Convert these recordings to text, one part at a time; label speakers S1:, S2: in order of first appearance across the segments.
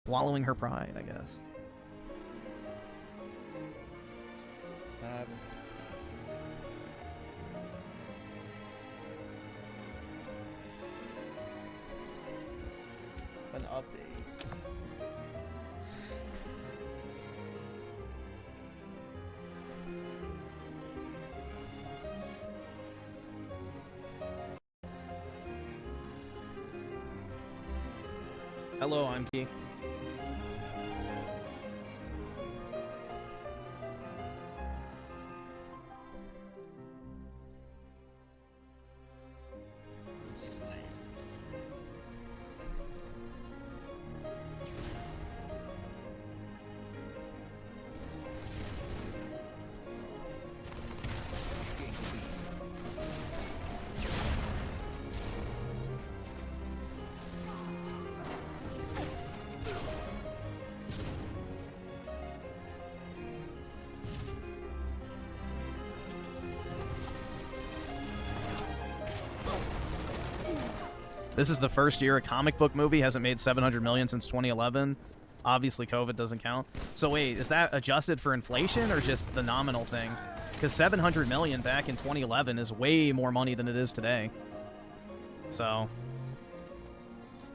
S1: Wallowing her pride, I guess. An update. Hello, I'm Key. This is the first year a comic book movie hasn't made $700 million since 2011. Obviously, COVID doesn't count. So wait, is that adjusted for inflation or just the nominal thing? Because $700 million back in 2011 is way more money than it is today. So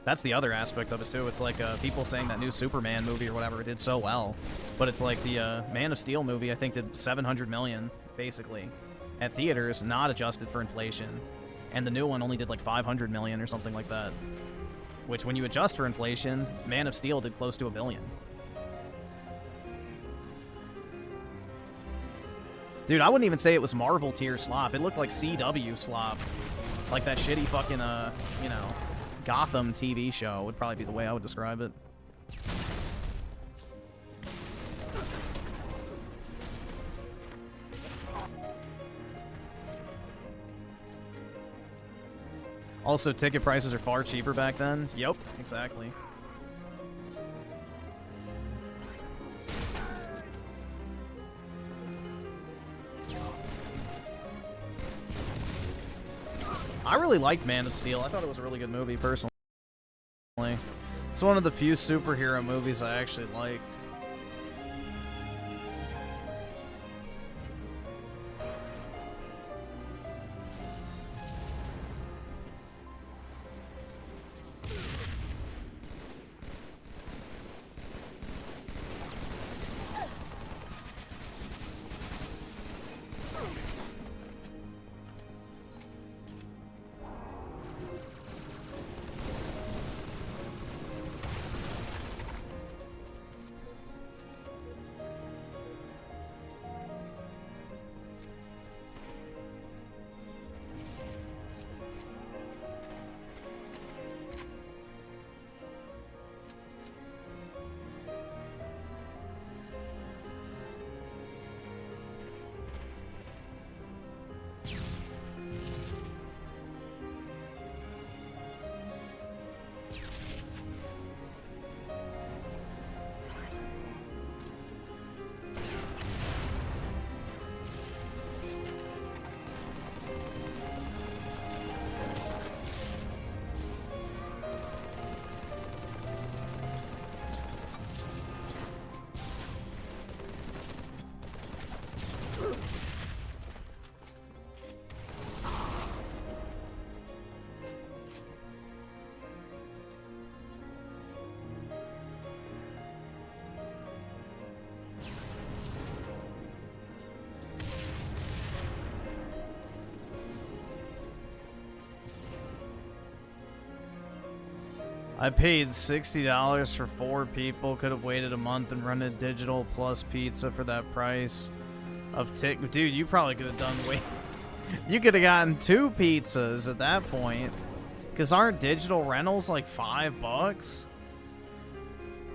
S1: that's the other aspect of it too. It's like people saying that new Superman movie or whatever did so well, but it's like the Man of Steel movie I think did $700 million basically at theaters, not adjusted for inflation. And the new one only did like $500 million or something like that. Which, when you adjust for inflation, Man of Steel did close to $1 billion. Dude, I wouldn't even say it was Marvel tier slop. It looked like CW slop. Like that shitty fucking, you know, Gotham TV show would probably be the way I would describe it. Also, ticket prices are far cheaper back then. Yep, exactly. I really liked Man of Steel. I thought it was a really good movie, personally. It's one of the few superhero movies I actually liked. I paid $60 for 4 people. Could have waited a month and run a digital plus pizza for that price of tick. Dude, you probably could have done way. You could have gotten 2 pizzas at that point. Cause aren't digital rentals like $5?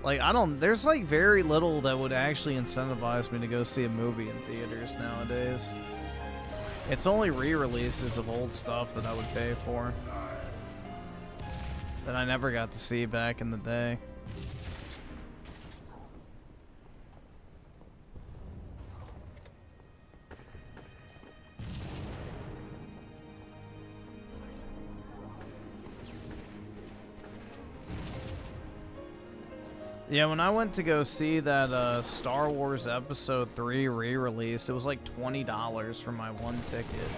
S1: Like I don't. There's like very little that would actually incentivize me to go see a movie in theaters nowadays. It's only re-releases of old stuff that I would pay for. That I never got to see back in the day. Yeah, when I went to go see that Star Wars Episode 3 re-release, it was like $20 for my one ticket.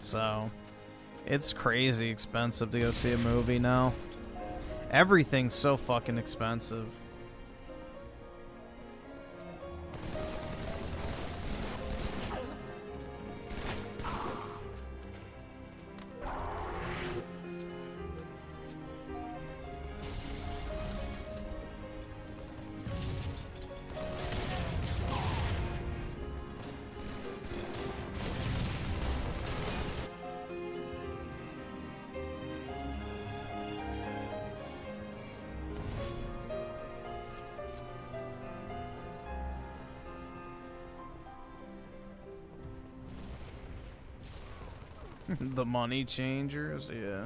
S1: So, it's crazy expensive to go see a movie now. Everything's so fucking expensive. The money changers, yeah.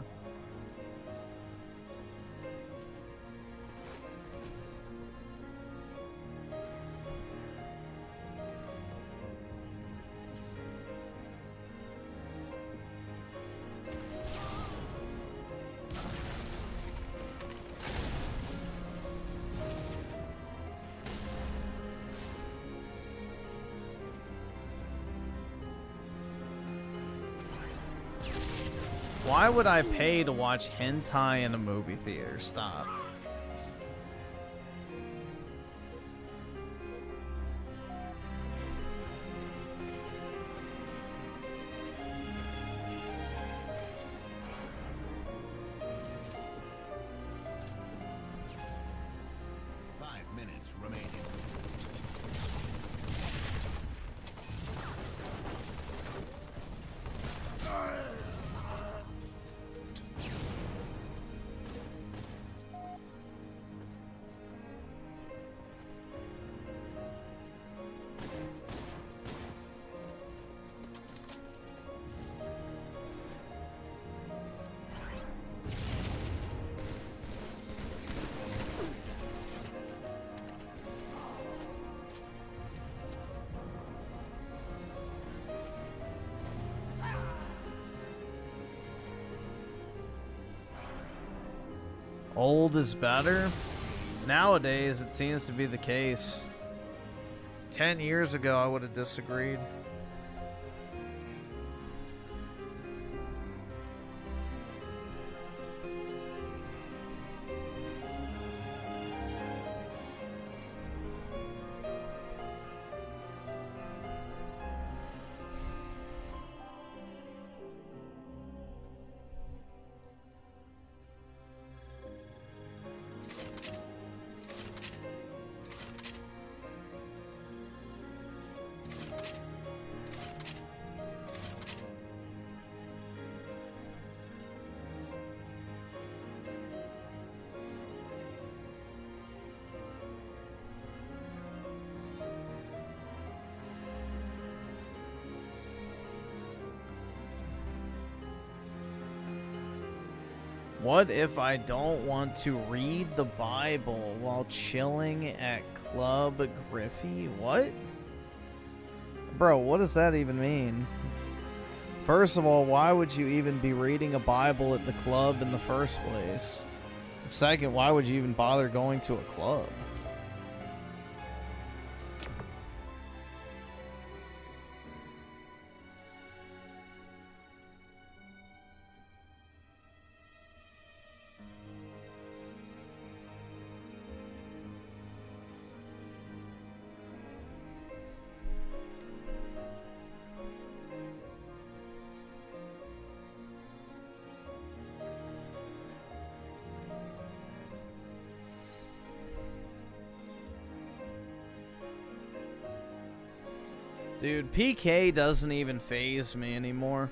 S1: Why would I pay to watch hentai in a movie theater? Stop. Old is better? Nowadays, it seems to be the case. 10 years ago, I would have disagreed. What if I don't want to read the Bible while chilling at Club Griffin? What? Bro, what does that even mean? First of all, why would you even be reading a Bible at the club in the first place? Second, why would you even bother going to a club? Dude, PK doesn't even faze me anymore.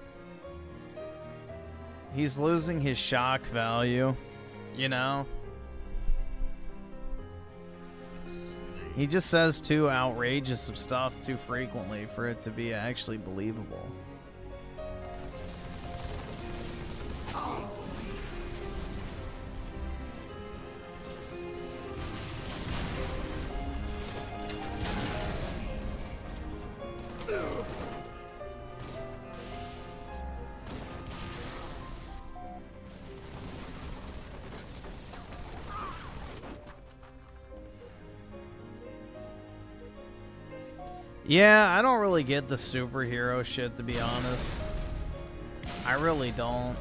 S1: He's losing his shock value, you know? He just says too outrageous of stuff too frequently for it to be actually believable. Yeah, I don't really get the superhero shit, to be honest. I really don't.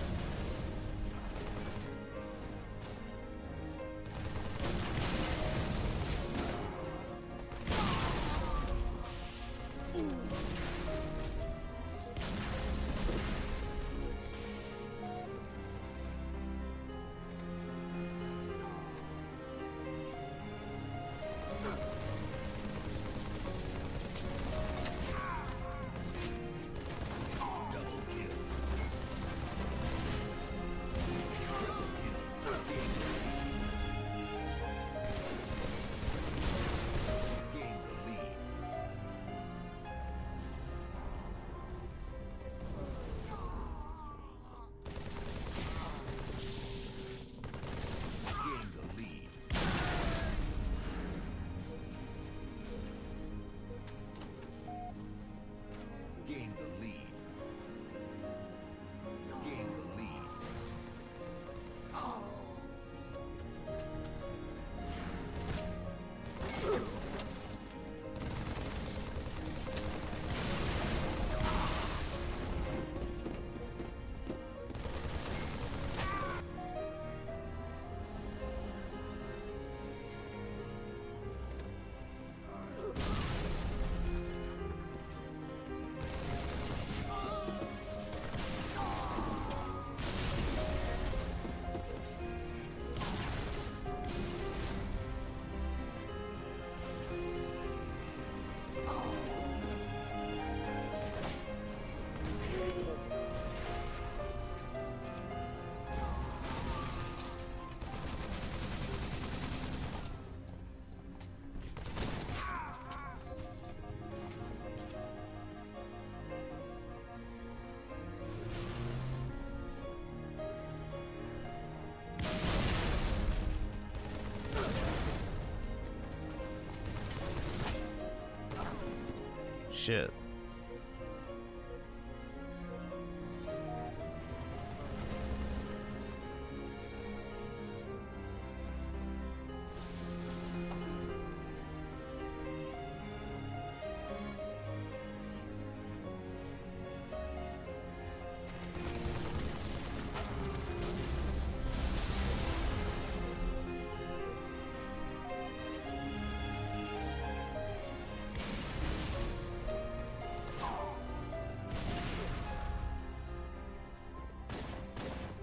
S1: Shit.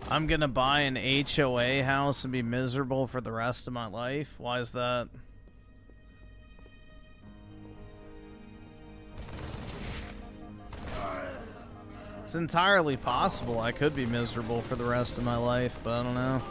S1: I'm gonna buy an HOA house and be miserable for the rest of my life? Why is that? It's entirely possible I could be miserable for the rest of my life, but I don't know.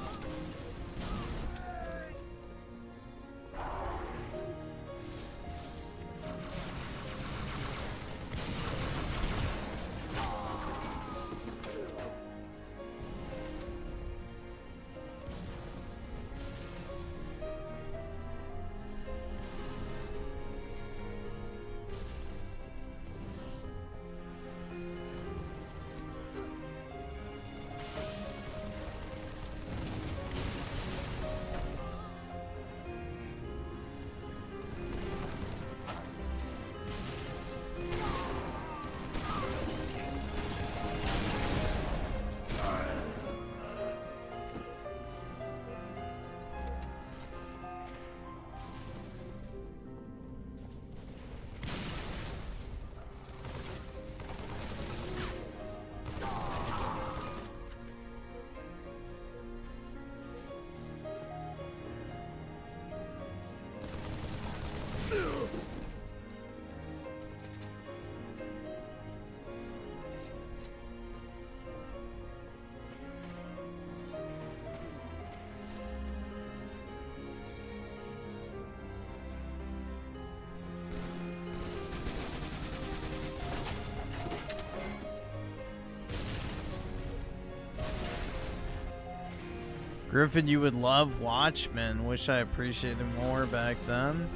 S1: Griffin, you would love Watchmen. Wish I appreciated more back then.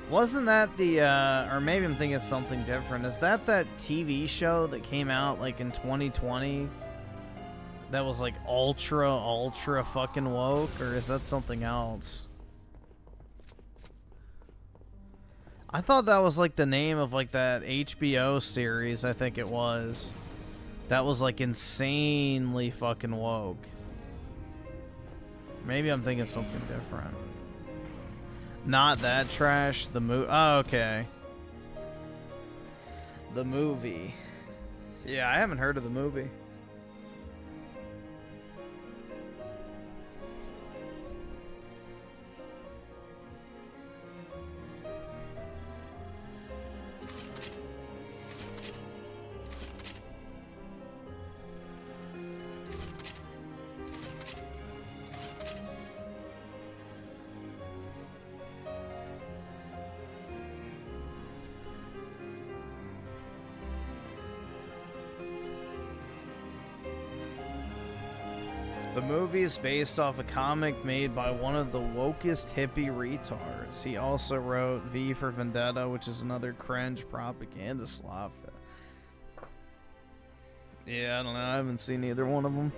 S1: Wasn't that the, or maybe I'm thinking of something different. Is that TV show that came out, like, in 2020? That was, like, ultra fucking woke? Or is that something else? I thought that was like the name of like that HBO series, I think it was. That was like insanely fucking woke. Maybe I'm thinking something different. Not that trash, the movie. Oh, okay. The movie. Yeah, I haven't heard of the movie. The movie is based off a comic made by one of the wokest hippie retards. He also wrote V for Vendetta, which is another cringe propaganda slop. Yeah, I don't know. I haven't seen either one of them.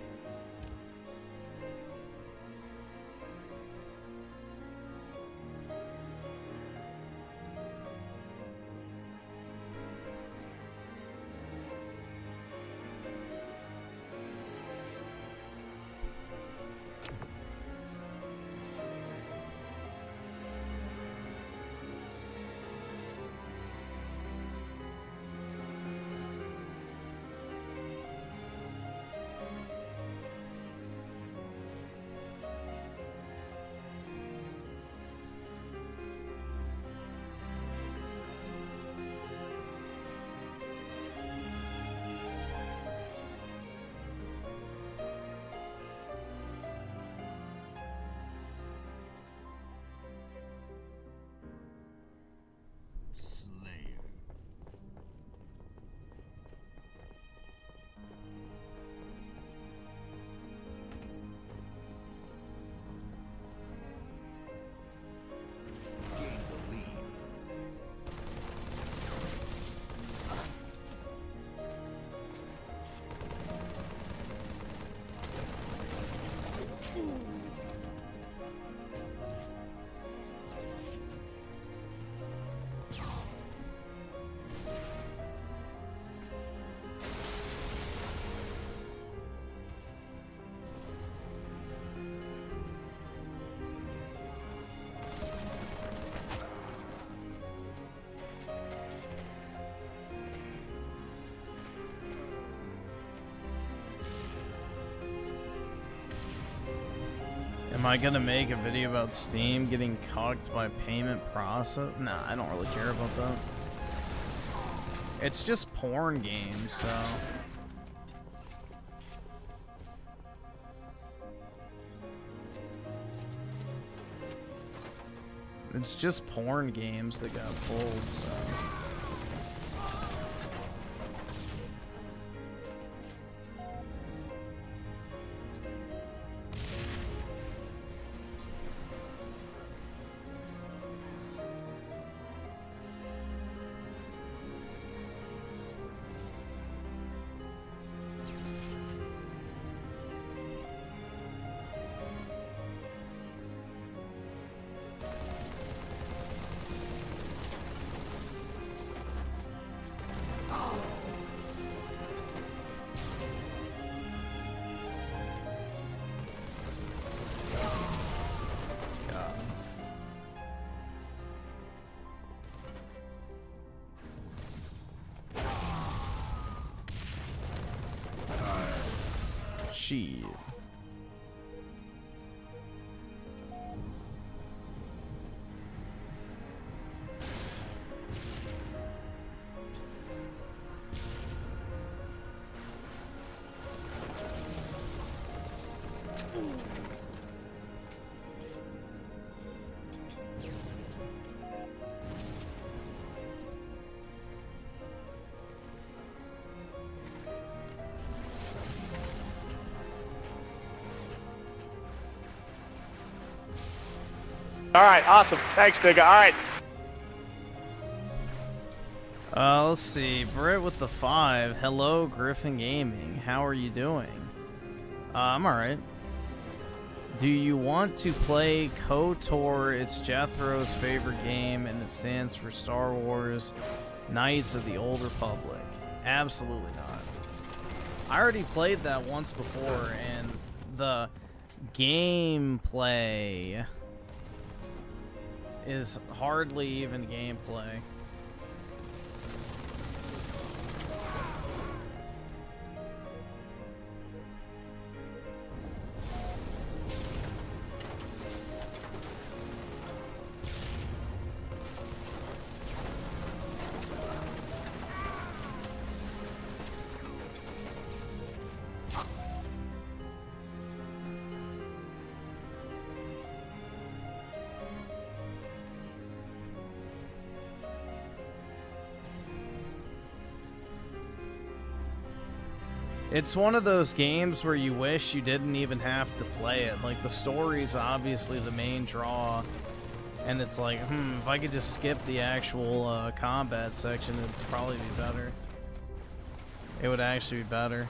S1: Am I gonna make a video about Steam getting cucked by payment process? Nah, I don't really care about that. It's just porn games, so... It's just porn games that got pulled, so... Shit.
S2: All right, awesome. Thanks, nigga. All right.
S1: Let's see. Britt with the 5. Hello, Griffin Gaming. How are you doing? I'm alright. Do you want to play KOTOR? It's Jethro's favorite game, and it stands for Star Wars Knights of the Old Republic. Absolutely not. I already played that once before, and the gameplay is hardly even gameplay. It's one of those games where you wish you didn't even have to play it. Like, the story's obviously the main draw, and it's like, if I could just skip the actual combat section, it'd probably be better. It would actually be better.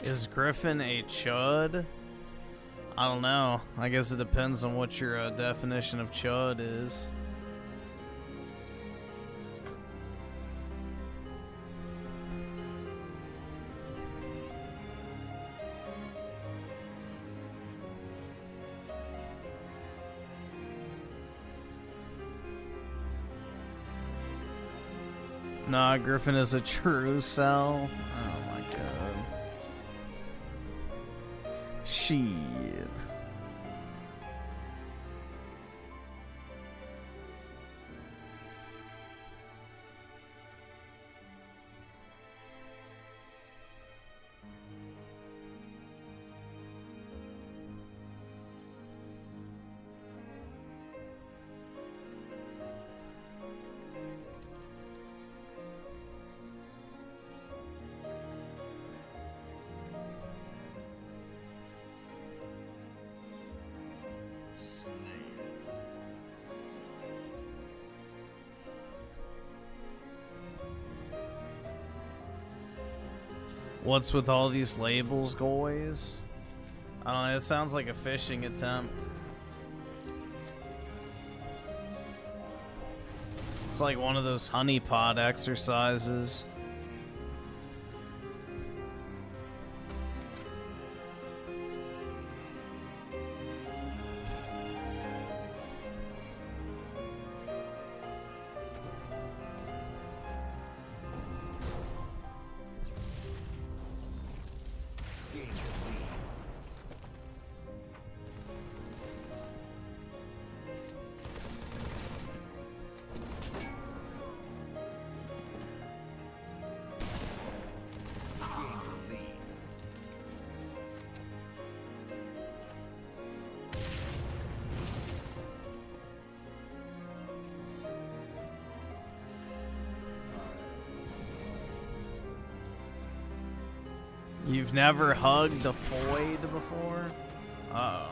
S1: Is Griffin a chud? I don't know. I guess it depends on what your definition of chud is. Nah, Griffin is a true cell. Oh my god. Shit. What's with all these labels, guys? I don't know, it sounds like a phishing attempt. It's like one of those honeypot exercises. You've never hugged a Foyd before? Uh-oh.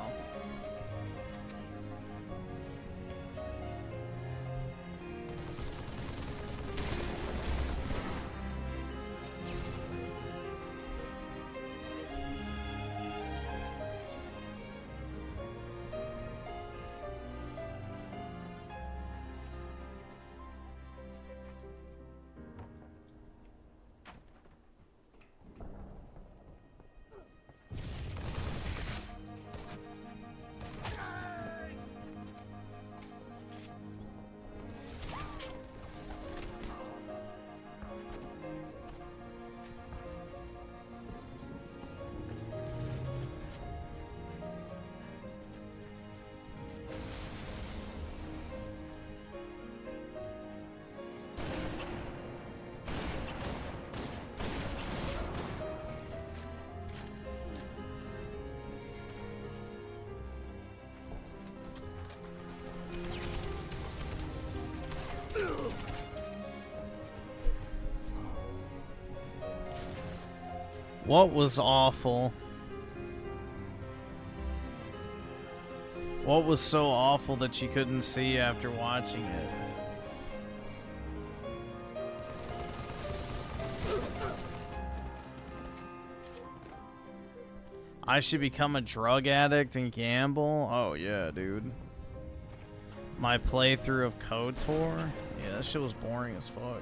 S1: What was awful? What was so awful that you couldn't see after watching it? I should become a drug addict and gamble? Oh yeah, dude. My playthrough of KOTOR? Yeah, that shit was boring as fuck.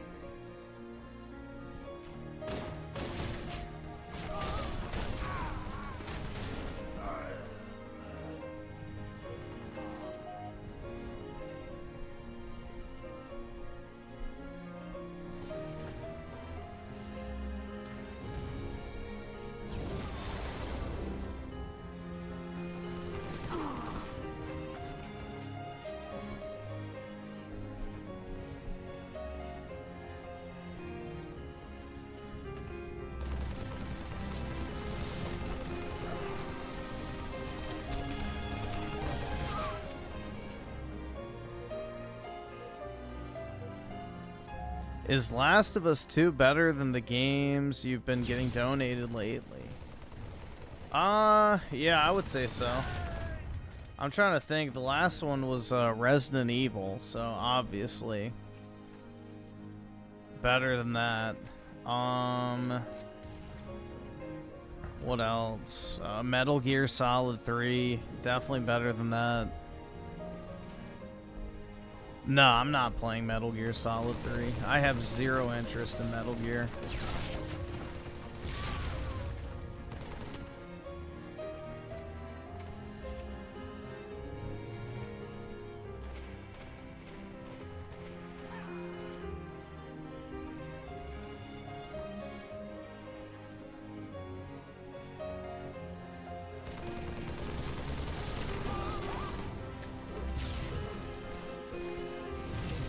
S1: Is Last of Us 2 better than the games you've been getting donated lately? Yeah, I would say so. I'm trying to think. The last one was Resident Evil, so obviously better than that. What else? Metal Gear Solid 3, definitely better than that. No, I'm not playing Metal Gear Solid 3. I have zero interest in Metal Gear.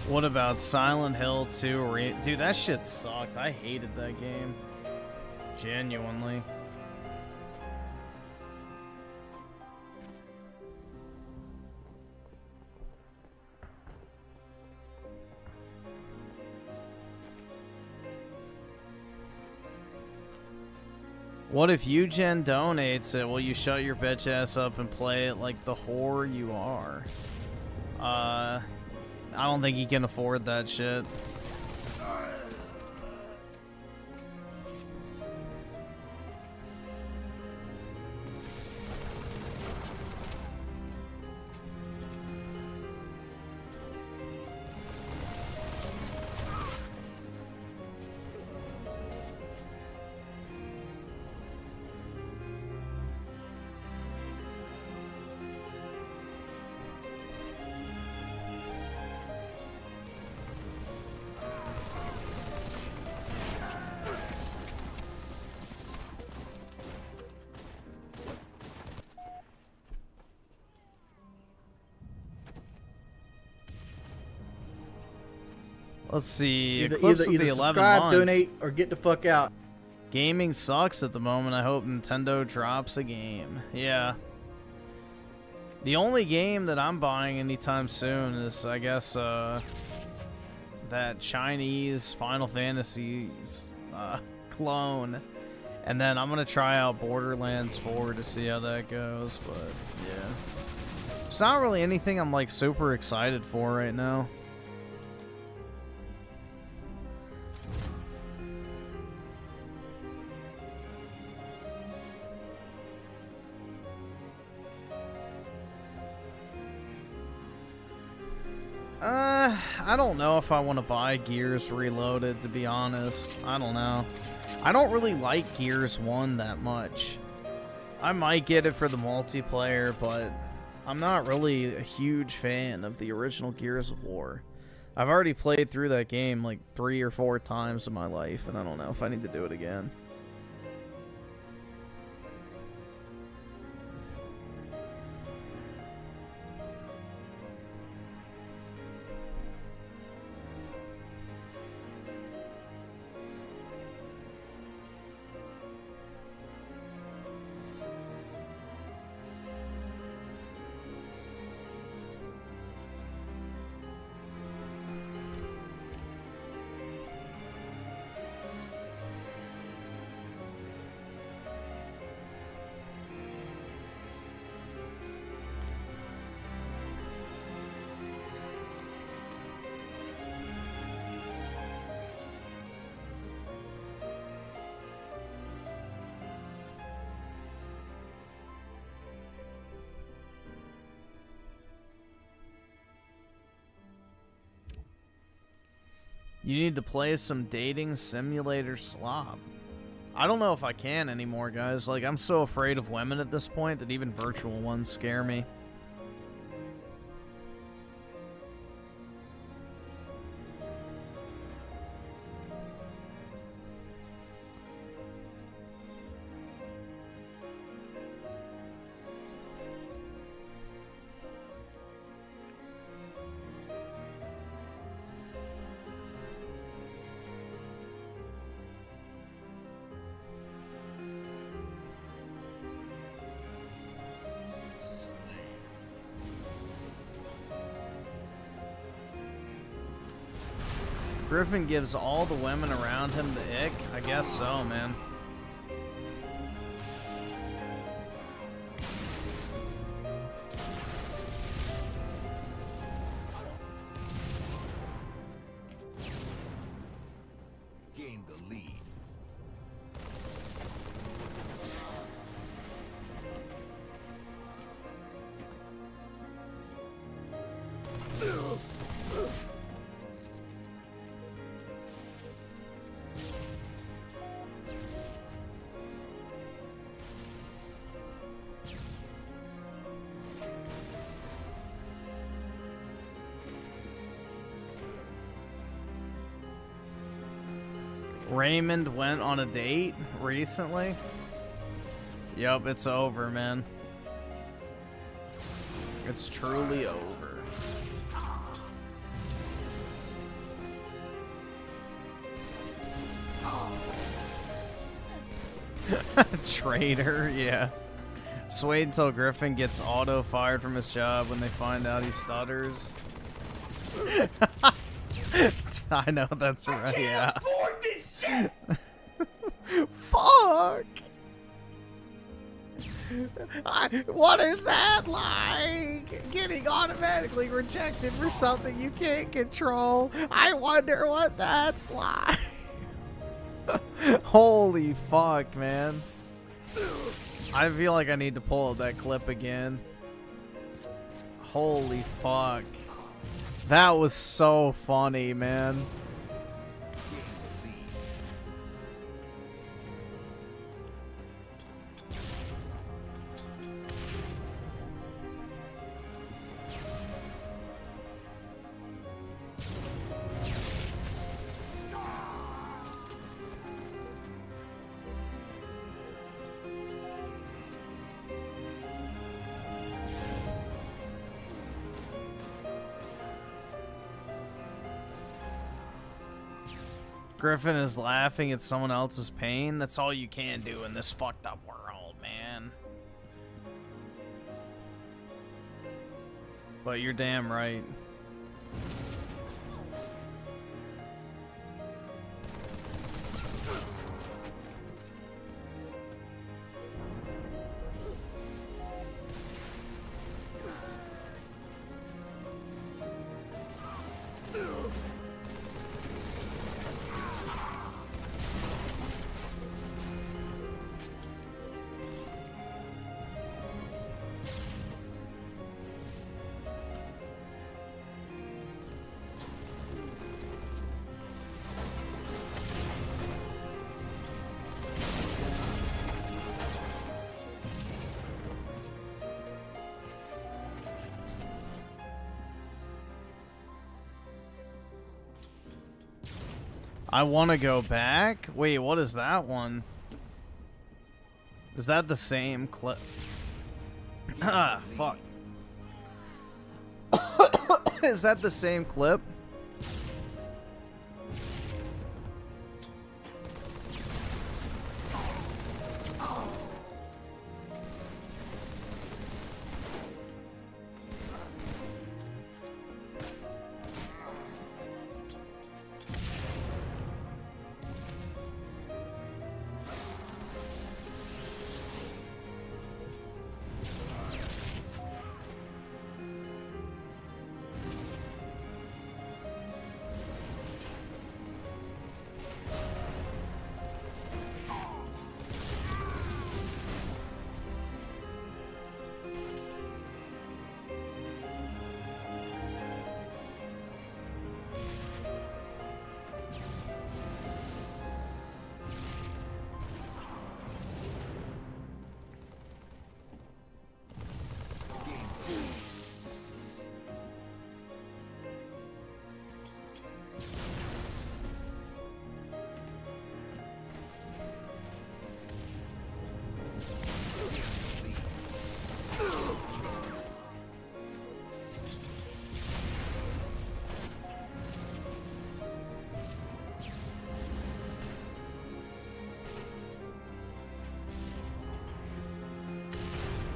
S1: What about Silent Hill 2? Dude, that shit sucked. I hated that game. Genuinely. What if Eugen donates it? Will you shut your bitch ass up and play it like the whore you are? I don't think he can afford that shit. Let's see.
S3: Either
S1: The 11
S3: subscribe,
S1: months.
S3: donate, or get the fuck out.
S1: Gaming sucks at the moment. I hope Nintendo drops a game. Yeah. The only game that I'm buying anytime soon is, I guess, that Chinese Final Fantasy clone. And then I'm going to try out Borderlands 4 to see how that goes. But, yeah. It's not really anything I'm, like, super excited for right now. I don't know if I want to buy Gears Reloaded, to be honest. I don't know. I don't really like Gears 1 that much. I might get it for the multiplayer, but I'm not really a huge fan of the original Gears of War. I've already played through that game like 3 or 4 times in my life, and I don't know if I need to do it again. You need to play some dating simulator slop. I don't know if I can anymore, guys. Like, I'm so afraid of women at this point that even virtual ones scare me. Griffin gives all the women around him the ick? I guess so, man.
S3: Gain the lead.
S1: Raymond went on a date recently. Yup, it's over, man. It's truly over. Traitor, yeah. Just wait until Griffin gets auto-fired from his job when they find out he stutters. I know, that's right, yeah. Fuck! What is that like? Getting automatically rejected for something you can't control. I wonder what that's like. Holy fuck, man. I feel like I need to pull up that clip again. Holy fuck. That was so funny, man. Griffin is laughing at someone else's pain. That's all you can do in this fucked up world, man. But you're damn right. I want to go back? Wait, what is that one? Is that the same clip? Ah, fuck. Is that the same clip?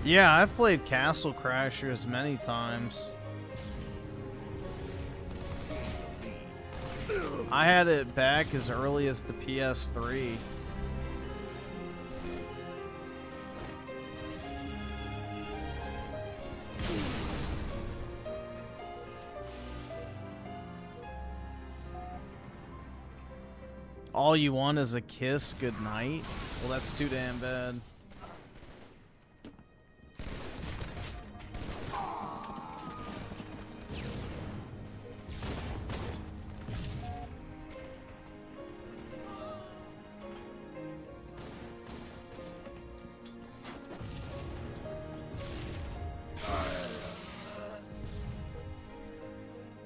S1: Yeah, I've played Castle Crashers many times. I had it back as early as the PS3. All you want is a kiss goodnight? Well, that's too damn bad.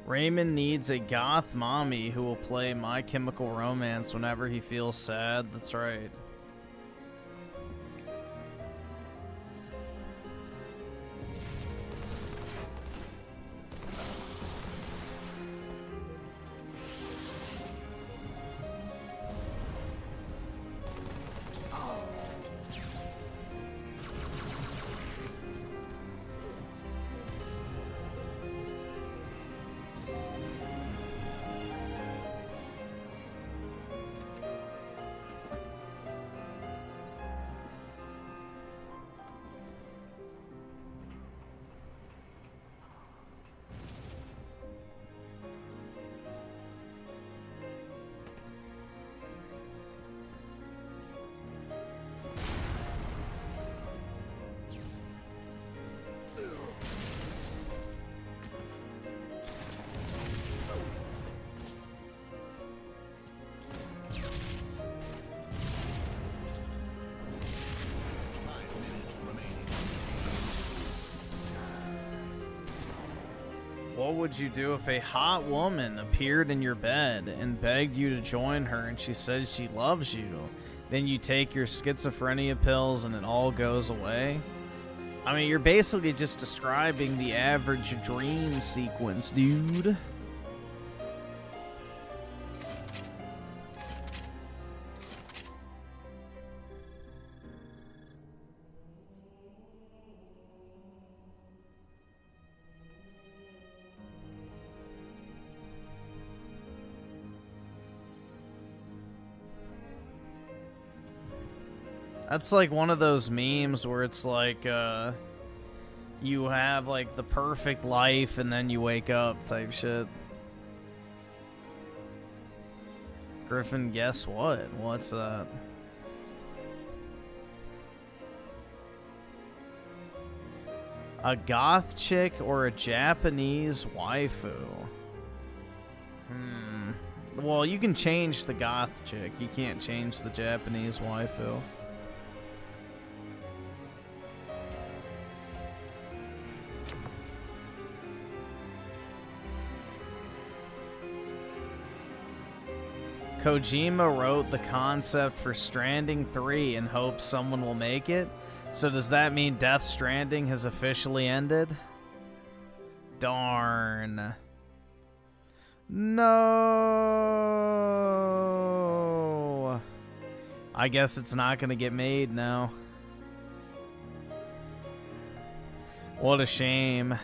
S1: Raymond needs a goth mommy who will play My Chemical Romance whenever he feels sad. That's right. What would you do if a hot woman appeared in your bed and begged you to join her and she said she loves you? Then you take your schizophrenia pills and it all goes away? I mean, you're basically just describing the average dream sequence, dude. That's like one of those memes where it's like, you have like the perfect life and then you wake up type shit. Griffin, guess what? What's that? A goth chick or a Japanese waifu? Well, you can change the goth chick. You can't change the Japanese waifu. Kojima wrote the concept for Stranding 3 in hopes someone will make it. So does that mean Death Stranding has officially ended? Darn. No. I guess it's not going to get made now. What a shame.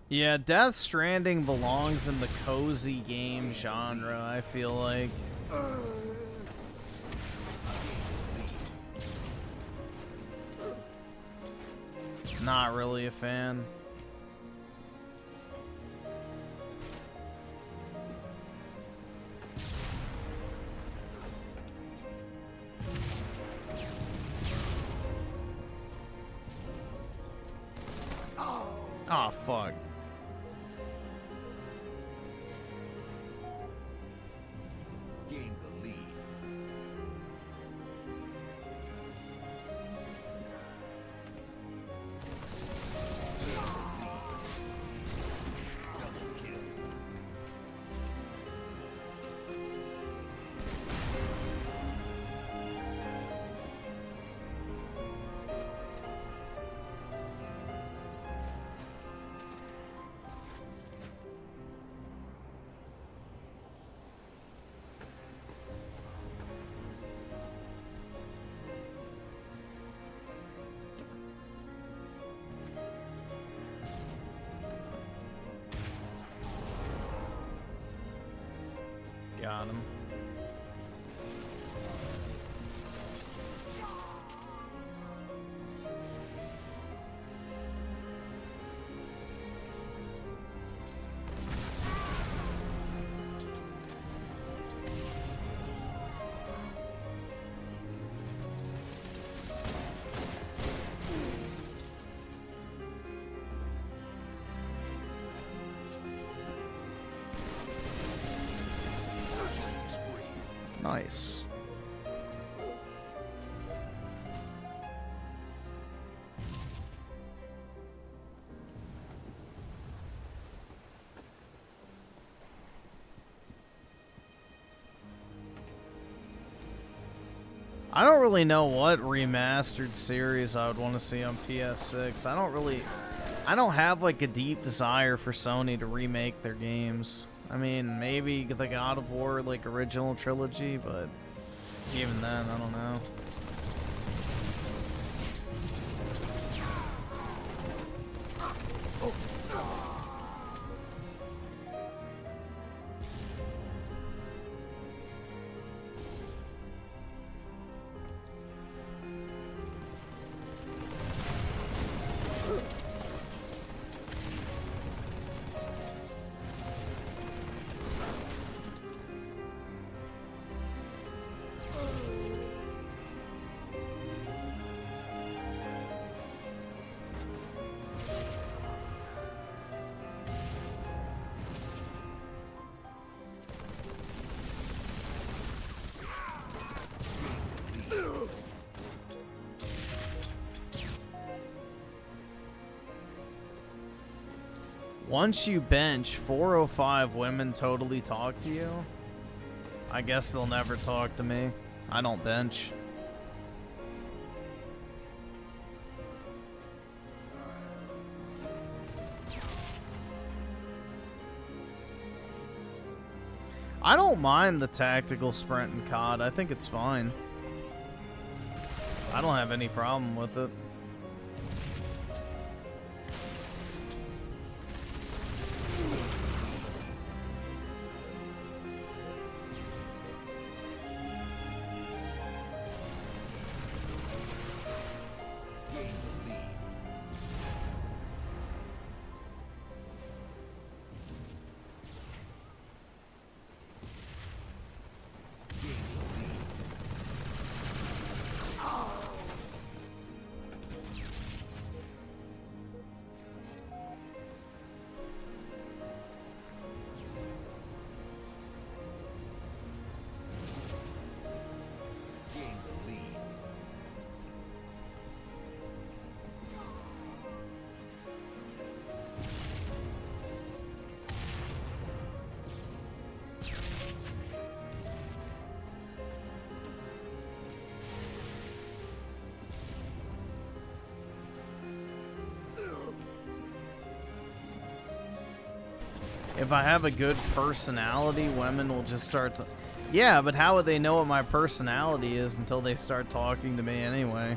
S1: Yeah, Death Stranding belongs in the cozy game genre, I feel like. Not really a fan. Oh, fuck.
S3: Gain the lead. Double kill.
S1: Got him. Nice. I don't really know what remastered series I would want to see on PS6. I don't have like a deep desire for Sony to remake their games. I mean, maybe the God of War like original trilogy, but even then, I don't know. Once you bench 405 women totally talk to you, I guess they'll never talk to me. I don't bench. I don't mind the tactical sprint in COD. I think it's fine. I don't have any problem with it. If I have a good personality, women will just start to... Yeah, but how would they know what my personality is until they start talking to me anyway?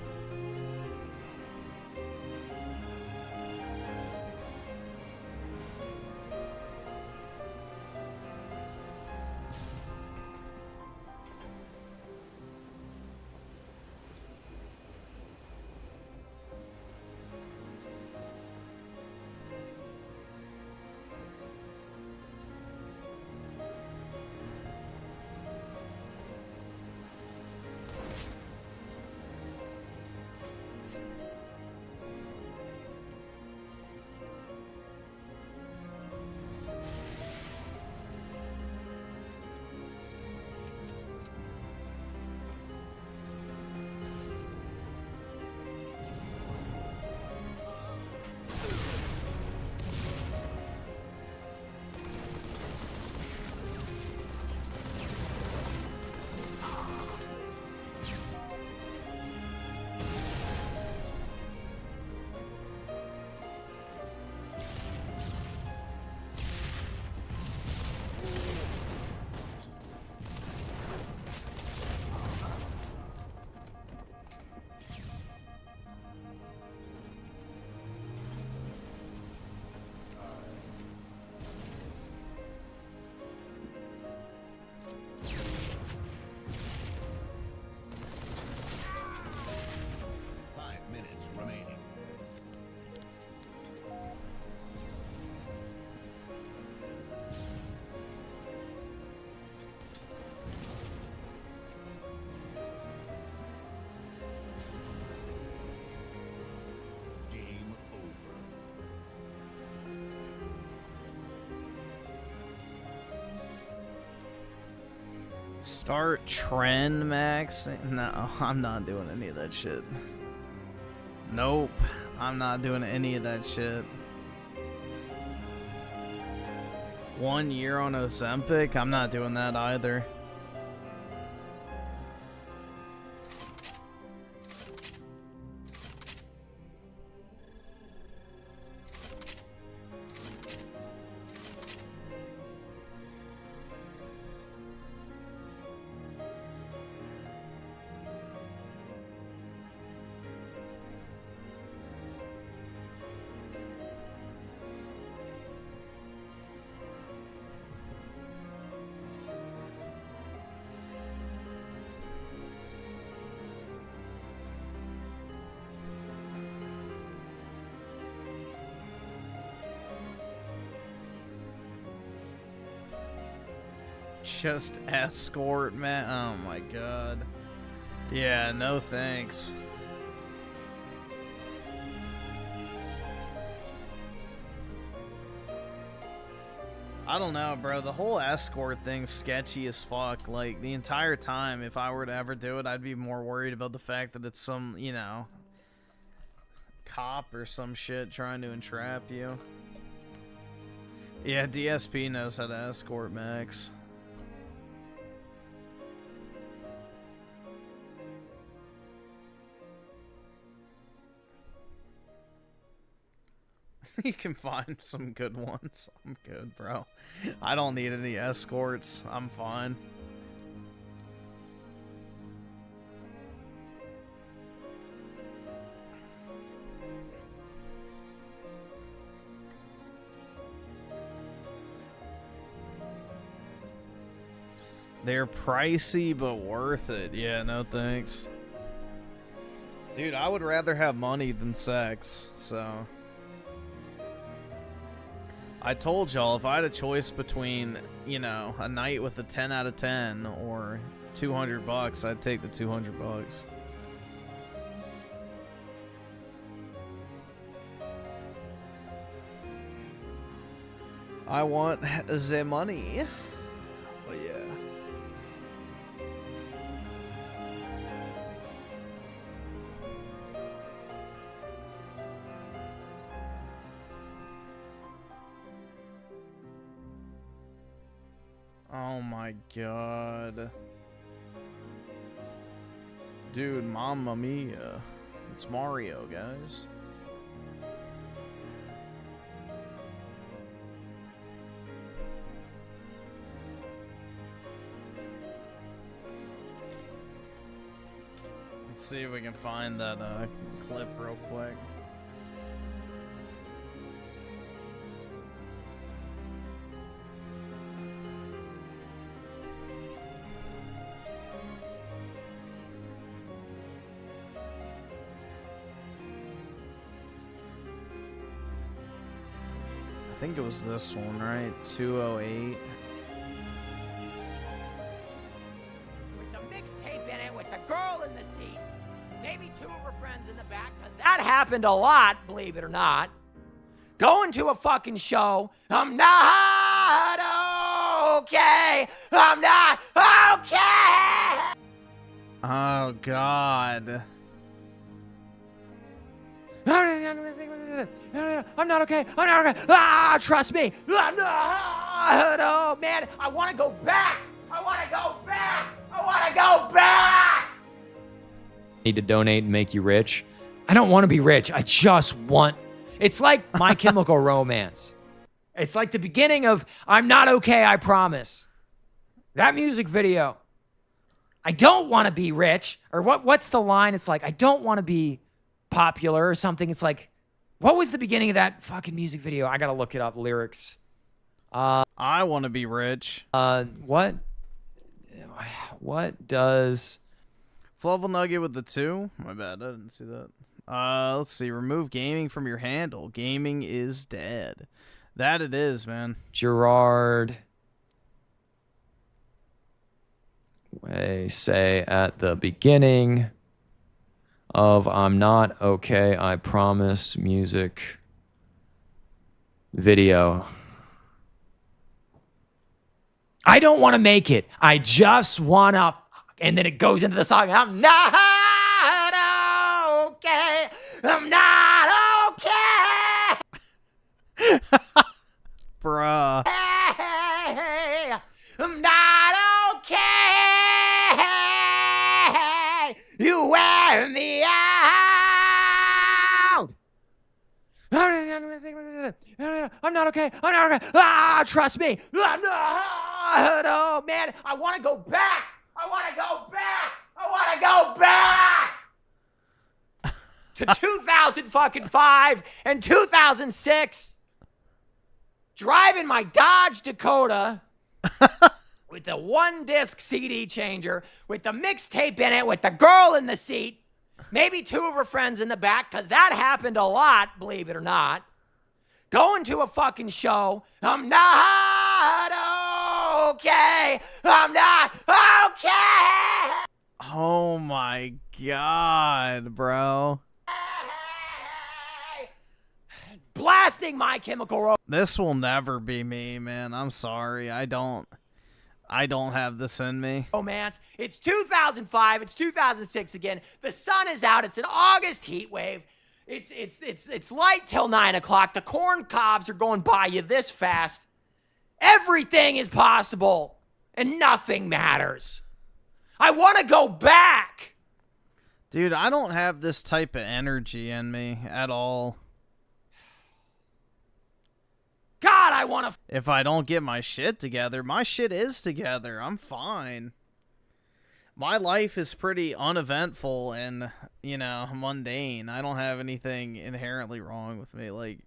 S1: Start trend max? No, I'm not doing any of that shit. Nope, I'm not doing any of that shit. 1 year on Ozempic? I'm not doing that either. Just escort, man. Oh my god. Yeah, no thanks. I don't know, bro. The whole escort thing's sketchy as fuck. Like, the entire time, if I were to ever do it, I'd be more worried about the fact that it's some, you know, cop or some shit trying to entrap you. Yeah, DSP knows how to escort Max. You can find some good ones. I'm good, bro. I don't need any escorts. I'm fine. They're pricey, but worth it. Yeah, no thanks. Dude, I would rather have money than sex, so... I told y'all, if I had a choice between, you know, a night with a 10 out of 10 or $200, I'd take the $200. I want the money. But yeah. Oh my god. Dude, Mamma Mia. It's Mario, guys. Let's see if we can find that clip real quick. I think it was this one, right? 208.
S4: With the mixtape in it, with the girl in the seat, maybe two of her friends in the back, because that happened a lot, believe it or not. Going to a fucking show, I'm not okay, I'm not okay.
S1: Oh god.
S4: I'm not okay. I'm not okay. Ah, trust me. I'm not. Oh, man. I want to go back. I want to go back. I want to go back.
S5: Need to donate and make you rich. I don't want to be rich. I just want... It's like My Chemical Romance. It's like the beginning of I'm Not Okay, I Promise. That music video. I don't want to be rich. Or what's the line? It's like, I don't want to be popular or something. It's like, what was the beginning of that fucking music video? I gotta look it up. Lyrics.
S1: I want to be rich.
S5: What does...
S1: Fluffle Nugget with the 2? My bad, I didn't see that. Let's see. Remove gaming from your handle. Gaming is dead. That it is, man.
S5: Gerard Way say at the beginning of I'm Not Okay, I Promise music video. I don't want to make it. I just want to. And then it goes into the song. I'm not okay. I'm not okay.
S1: Bruh.
S5: I'm not okay. You wear me out. I'm not okay. I'm not okay. Ah, trust me. I'm not. Oh, man. I want to go back. I want to go back. I want to go back to 2005 and 2006. Driving my Dodge Dakota with the 1-disc CD changer, with the mixtape in it, with the girl in the seat, maybe 2 of her friends in the back, because that happened a lot, believe it or not. Going to a fucking show. I'm not okay. I'm not okay.
S1: Oh my god, bro.
S5: Blasting My Chemical Romance.
S1: This will never be me, man. I'm sorry. I don't have this in me.
S5: It's 2005. It's 2006 again. The sun is out. It's an August heat wave. It's light till 9 o'clock. The corn cobs are going by you this fast. Everything is possible, and nothing matters. I want to go back.
S1: Dude, I don't have this type of energy in me at all.
S5: God, I want to.
S1: If I don't get my shit together, my shit is together. I'm fine. My life is pretty uneventful and, you know, mundane. I don't have anything inherently wrong with me. Like,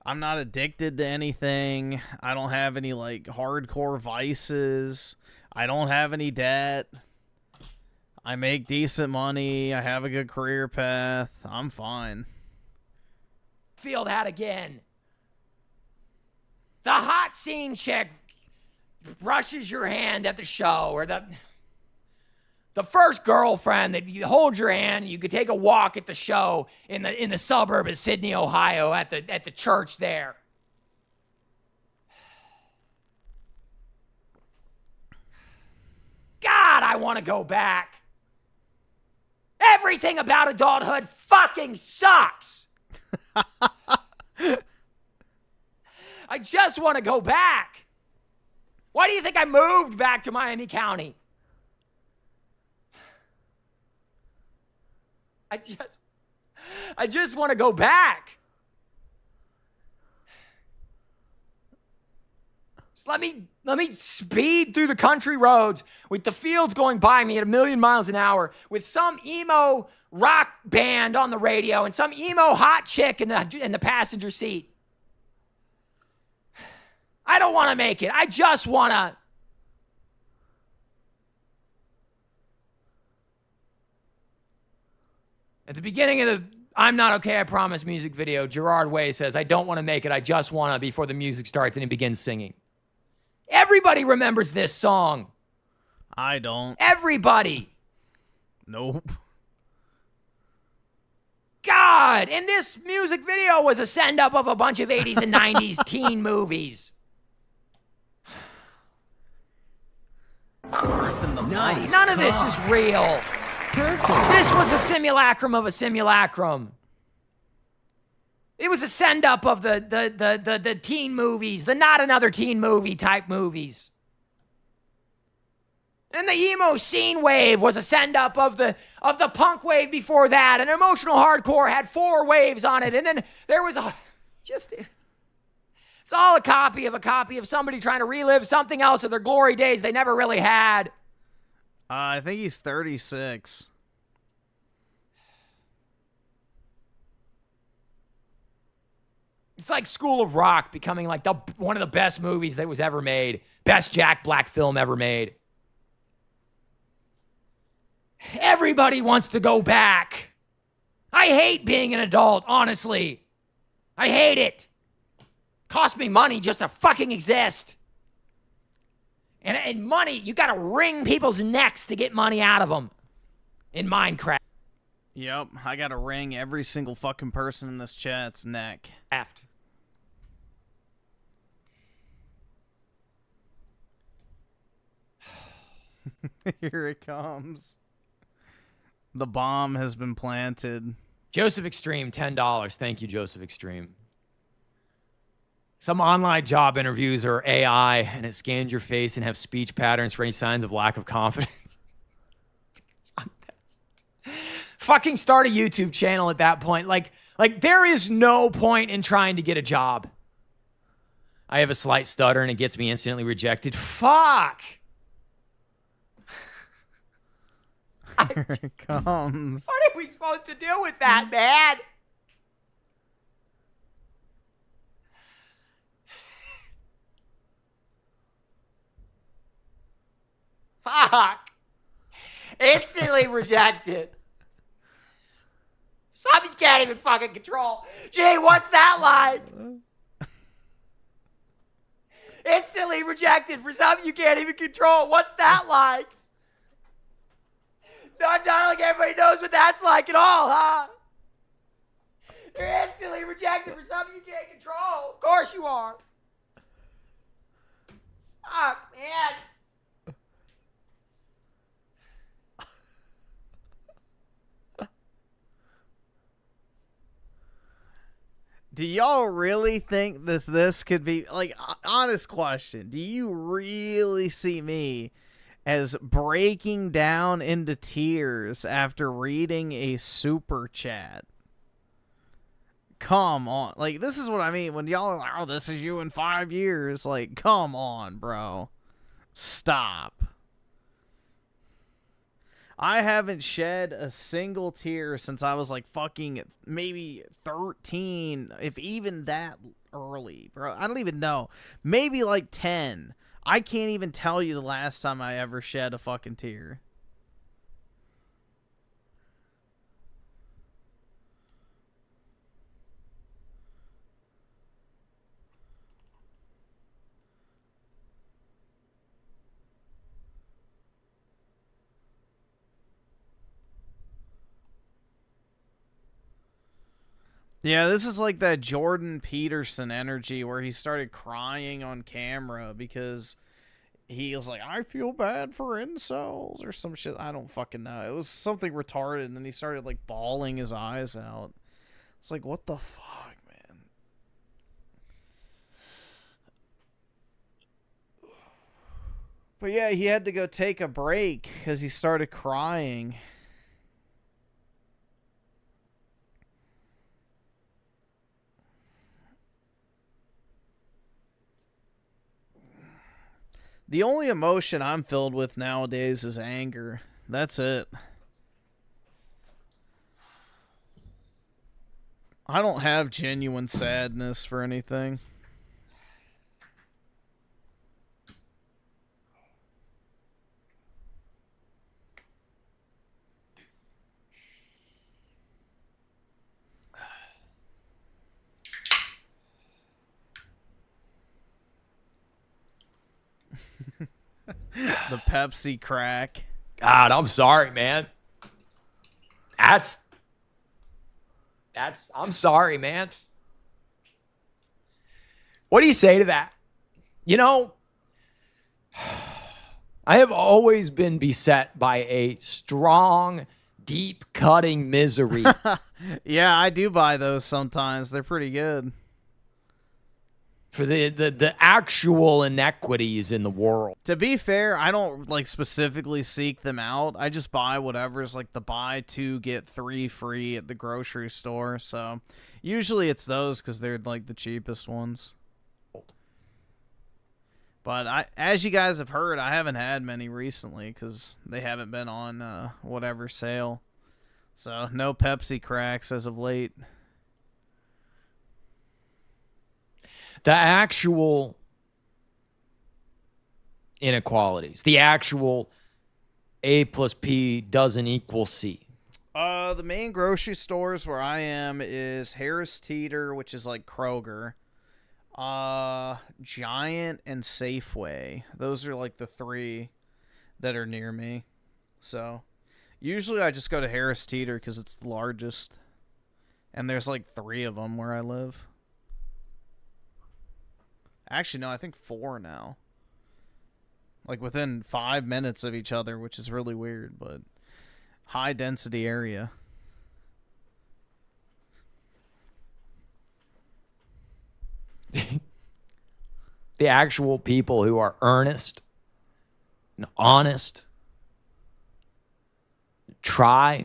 S1: I'm not addicted to anything. I don't have any, like, hardcore vices. I don't have any debt. I make decent money. I have a good career path. I'm fine.
S5: Feel that again. The hot scene chick brushes your hand at the show, or the first girlfriend that you hold your hand, you could take a walk at the show in the suburb of Sydney, Ohio, at the church there. God, I want to go back. Everything about adulthood fucking sucks. I just want to go back. Why do you think I moved back to Miami County? I just want to go back. Just let me speed through the country roads with the fields going by me at 1,000,000 miles an hour, with some emo rock band on the radio and some emo hot chick in the passenger seat. I don't want to make it. I just want to. At the beginning of the I'm Not Okay, I Promise music video, Gerard Way says, I don't want to make it. I just want to, before the music starts and he begins singing. Everybody remembers this song.
S1: I don't.
S5: Everybody.
S1: Nope.
S5: God, and this music video was a send-up of a bunch of 80s and 90s teen movies.
S1: Griffin the
S4: Nice.
S5: None of this is real.
S4: Perfect.
S5: This was a simulacrum of a simulacrum. It was a send-up of the teen movies, the not another teen movie type movies. And the emo scene wave was a send-up of the punk wave before that. And emotional hardcore had 4 waves on it. And then there was it's all a copy of somebody trying to relive something else of their glory days they never really had.
S1: I think he's 36.
S5: It's like School of Rock becoming like one of the best movies that was ever made. Best Jack Black film ever made. Everybody wants to go back. I hate being an adult, honestly. I hate it. Cost me money just to fucking exist. And money, you gotta wring people's necks to get money out of them in Minecraft.
S1: Yep, I gotta wring every single fucking person in this chat's neck. Here it comes. The bomb has been planted.
S5: Joseph Extreme, $10. Thank you, Joseph Extreme. Some online job interviews are AI, and it scans your face and have speech patterns for any signs of lack of confidence. Fucking start a YouTube channel at that point. Like there is no point in trying to get a job. I have a slight stutter and it gets me instantly rejected. Fuck.
S1: Here it comes.
S4: What are we supposed to do with that, man? Fuck. Instantly rejected. Something you can't even fucking control. Gee, what's that line? Instantly rejected for something you can't even control. What's that like? Not like everybody knows what that's like at all, huh? You're instantly rejected for something you can't control. Of course you are. Fuck, man.
S1: Do y'all really think this could be, like, honest question, do you really see me as breaking down into tears after reading a super chat? Come on. Like, this is what I mean when y'all are like, oh, this is you in 5 years. Like, come on, bro. Stop. I haven't shed a single tear since I was like fucking maybe 13, if even that early, bro. I don't even know. Maybe like 10. I can't even tell you the last time I ever shed a fucking tear. Yeah, this is like that Jordan Peterson energy where he started crying on camera because he was like, I feel bad for incels or some shit. I don't fucking know. It was something retarded, and then he started like bawling his eyes out. It's like, what the fuck, man? But yeah, he had to go take a break because he started crying. The only emotion I'm filled with nowadays is anger. That's it. I don't have genuine sadness for anything. The Pepsi crack.
S5: God, I'm sorry, man. I'm sorry, man. What do you say to that? You know, I have always been beset by a strong, deep cutting misery.
S1: Yeah, I do buy those sometimes. They're pretty good.
S5: For the actual inequities in the world.
S1: To be fair, I don't like specifically seek them out. I just buy whatever's like the buy 2 get 3 free at the grocery store. So usually it's those because they're like the cheapest ones. But as you guys have heard, I haven't had many recently because they haven't been on whatever sale. So no Pepsi cracks as of late.
S5: The actual inequalities, the actual A plus P doesn't equal C.
S1: The main grocery stores where I am is Harris Teeter, which is like Kroger, Giant, and Safeway. Those are like the 3 that are near me. So usually I just go to Harris Teeter because it's the largest. And there's like 3 of them where I live. Actually, no, I think 4 now. Like within 5 minutes of each other, which is really weird, but high density area.
S5: The actual people who are earnest and honest, try.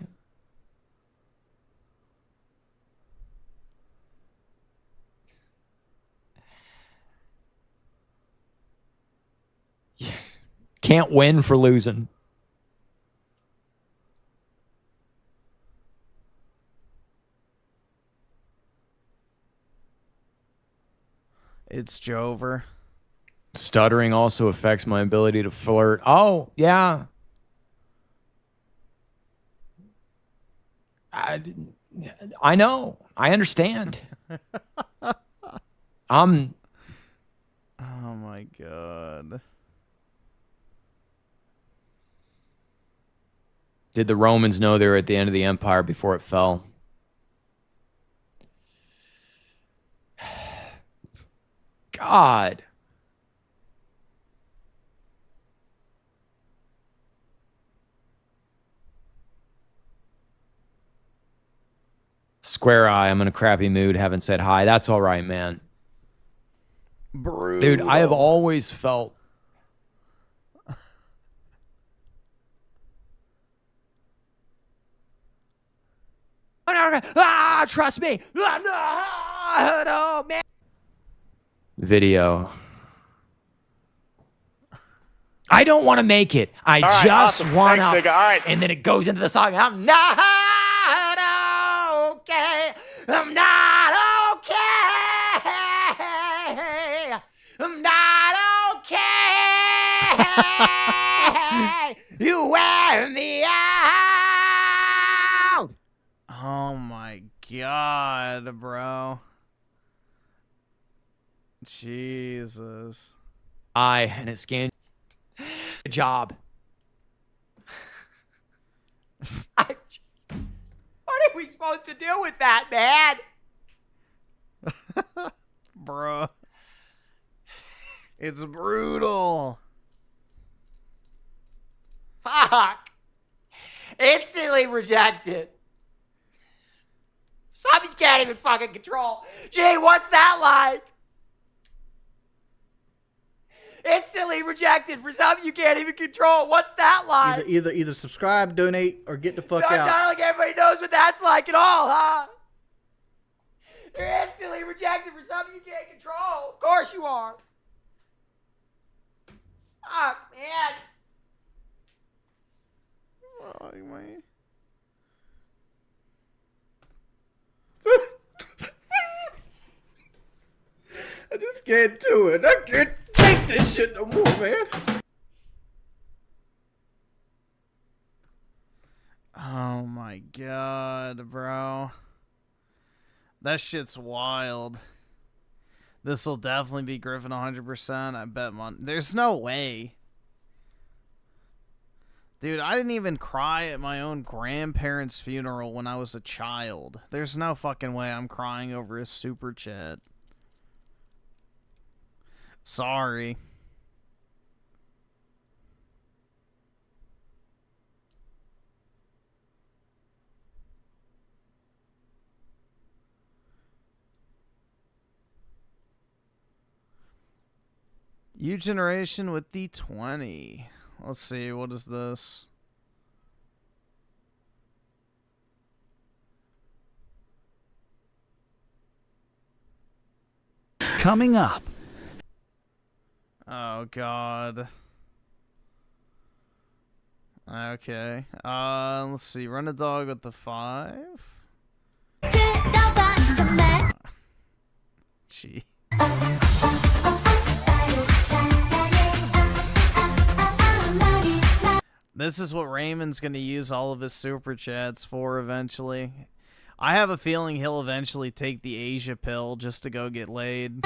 S5: Can't win for losing.
S1: It's Jover.
S5: Stuttering also affects my ability to flirt. Oh, yeah. I know. I understand.
S1: Oh my god.
S5: Did the Romans know they were at the end of the empire before it fell? God. Square eye, I'm in a crappy mood, haven't said hi. That's all right, man.
S1: Brutal.
S5: Dude, I have always felt trust me. No, man. Video. I don't want to make it. I
S2: All right,
S5: just
S2: awesome.
S5: want
S2: Thanks,
S5: to.
S2: nigga. All right.
S5: And then it goes into the song. I'm not okay. I'm not okay. I'm not okay. You wear me out.
S1: Oh my god, bro. Jesus.
S5: And it scans. Good job. What are we supposed to do with that, man?
S1: Bro. It's brutal.
S5: Fuck. Instantly rejected. Something you can't even fucking control. Gee, what's that like? Instantly rejected for something you can't even control. What's that like?
S6: Either subscribe, donate, or get the fuck
S5: Not
S6: out.
S5: like everybody knows what that's like at all, huh? You're instantly rejected for something you can't control. Of course you are. Fuck, man.
S1: Oh, man.
S6: I just can't do it. I can't take this shit no more, man.
S1: Oh my god, bro. That shit's wild. This will definitely be Griffin 100%. I bet there's no way. Dude, I didn't even cry at my own grandparents' funeral when I was a child. There's no fucking way I'm crying over a super chat. Sorry. U generation with D20. Let's see, what is this?
S3: Coming up.
S1: Oh god. Okay. Let's see. Run a dog with the 5. Gee. This is what Raymond's gonna use all of his super chats for eventually. I have a feeling he'll eventually take the Asia pill just to go get laid.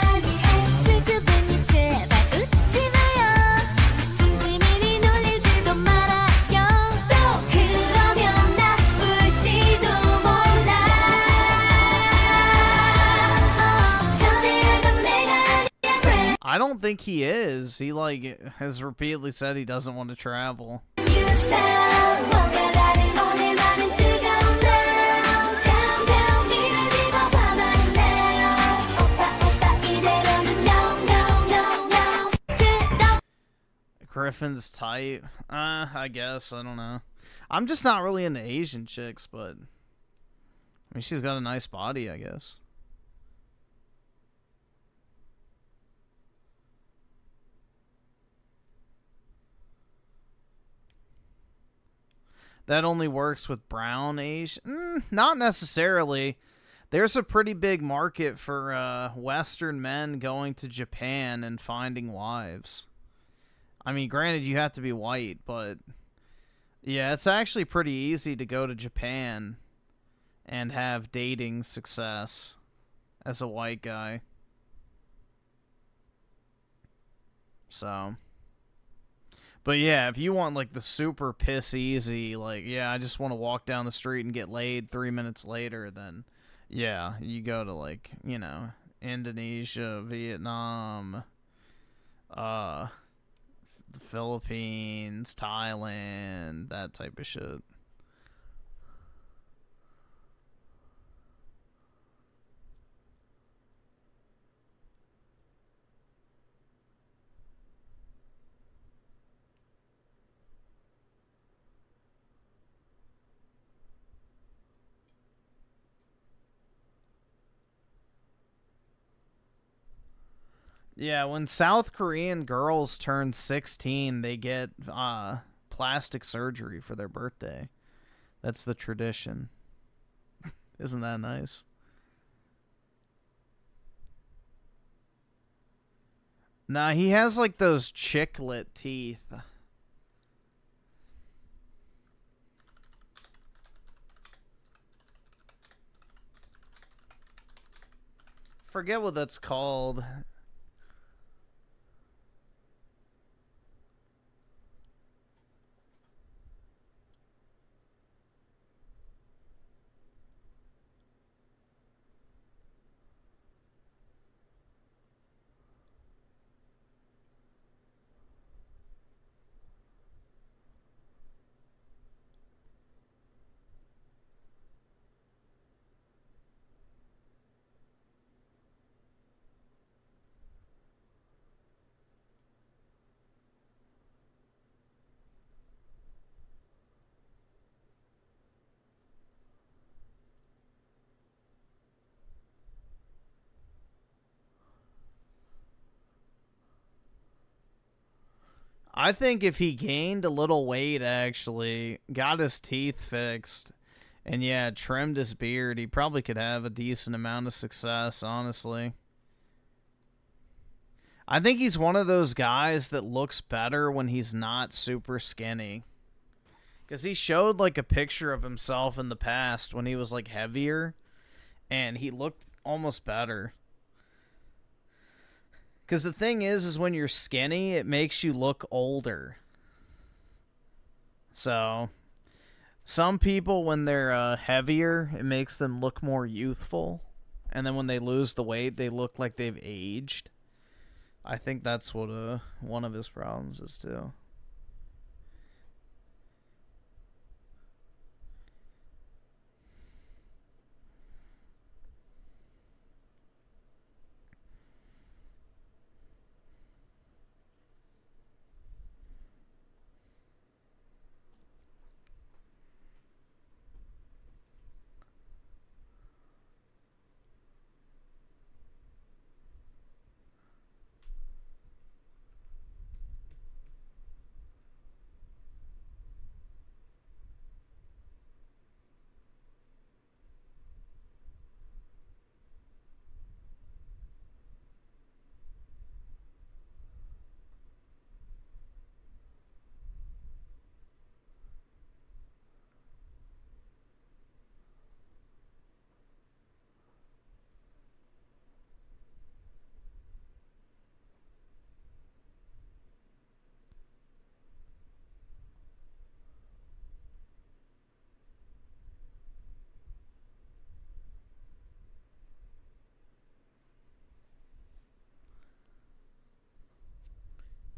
S1: I don't don't think he is. He like has repeatedly said he doesn't want to travel. Griffin's tight. I guess. I don't know. I'm just not really into Asian chicks, but I mean, she's got a nice body, I guess. That only works with brown Asian? Not necessarily. There's a pretty big market for Western men going to Japan and finding wives. I mean, granted, you have to be white, but yeah, it's actually pretty easy to go to Japan and have dating success as a white guy. So, but yeah, if you want like the super piss easy, like, yeah, I just want to walk down the street and get laid 3 minutes later, then yeah, you go to like, you know, Indonesia, Vietnam, the Philippines, Thailand, that type of shit. Yeah, when South Korean girls turn 16, they get plastic surgery for their birthday. That's the tradition. Isn't that nice? Nah, he has like those chiclet teeth. Forget what that's called. I think if he gained a little weight, actually, got his teeth fixed, and yeah, trimmed his beard, he probably could have a decent amount of success, honestly. I think he's one of those guys that looks better when he's not super skinny. Because he showed, like, a picture of himself in the past when he was, like, heavier, and he looked almost better. Because the thing is when you're skinny, it makes you look older. So, some people, when they're heavier, it makes them look more youthful. And then when they lose the weight, they look like they've aged. I think that's what one of his problems is, too.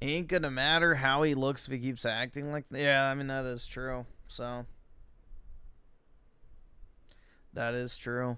S1: Ain't gonna matter how he looks if he keeps acting like... Yeah, I mean, that is true. So... That is true.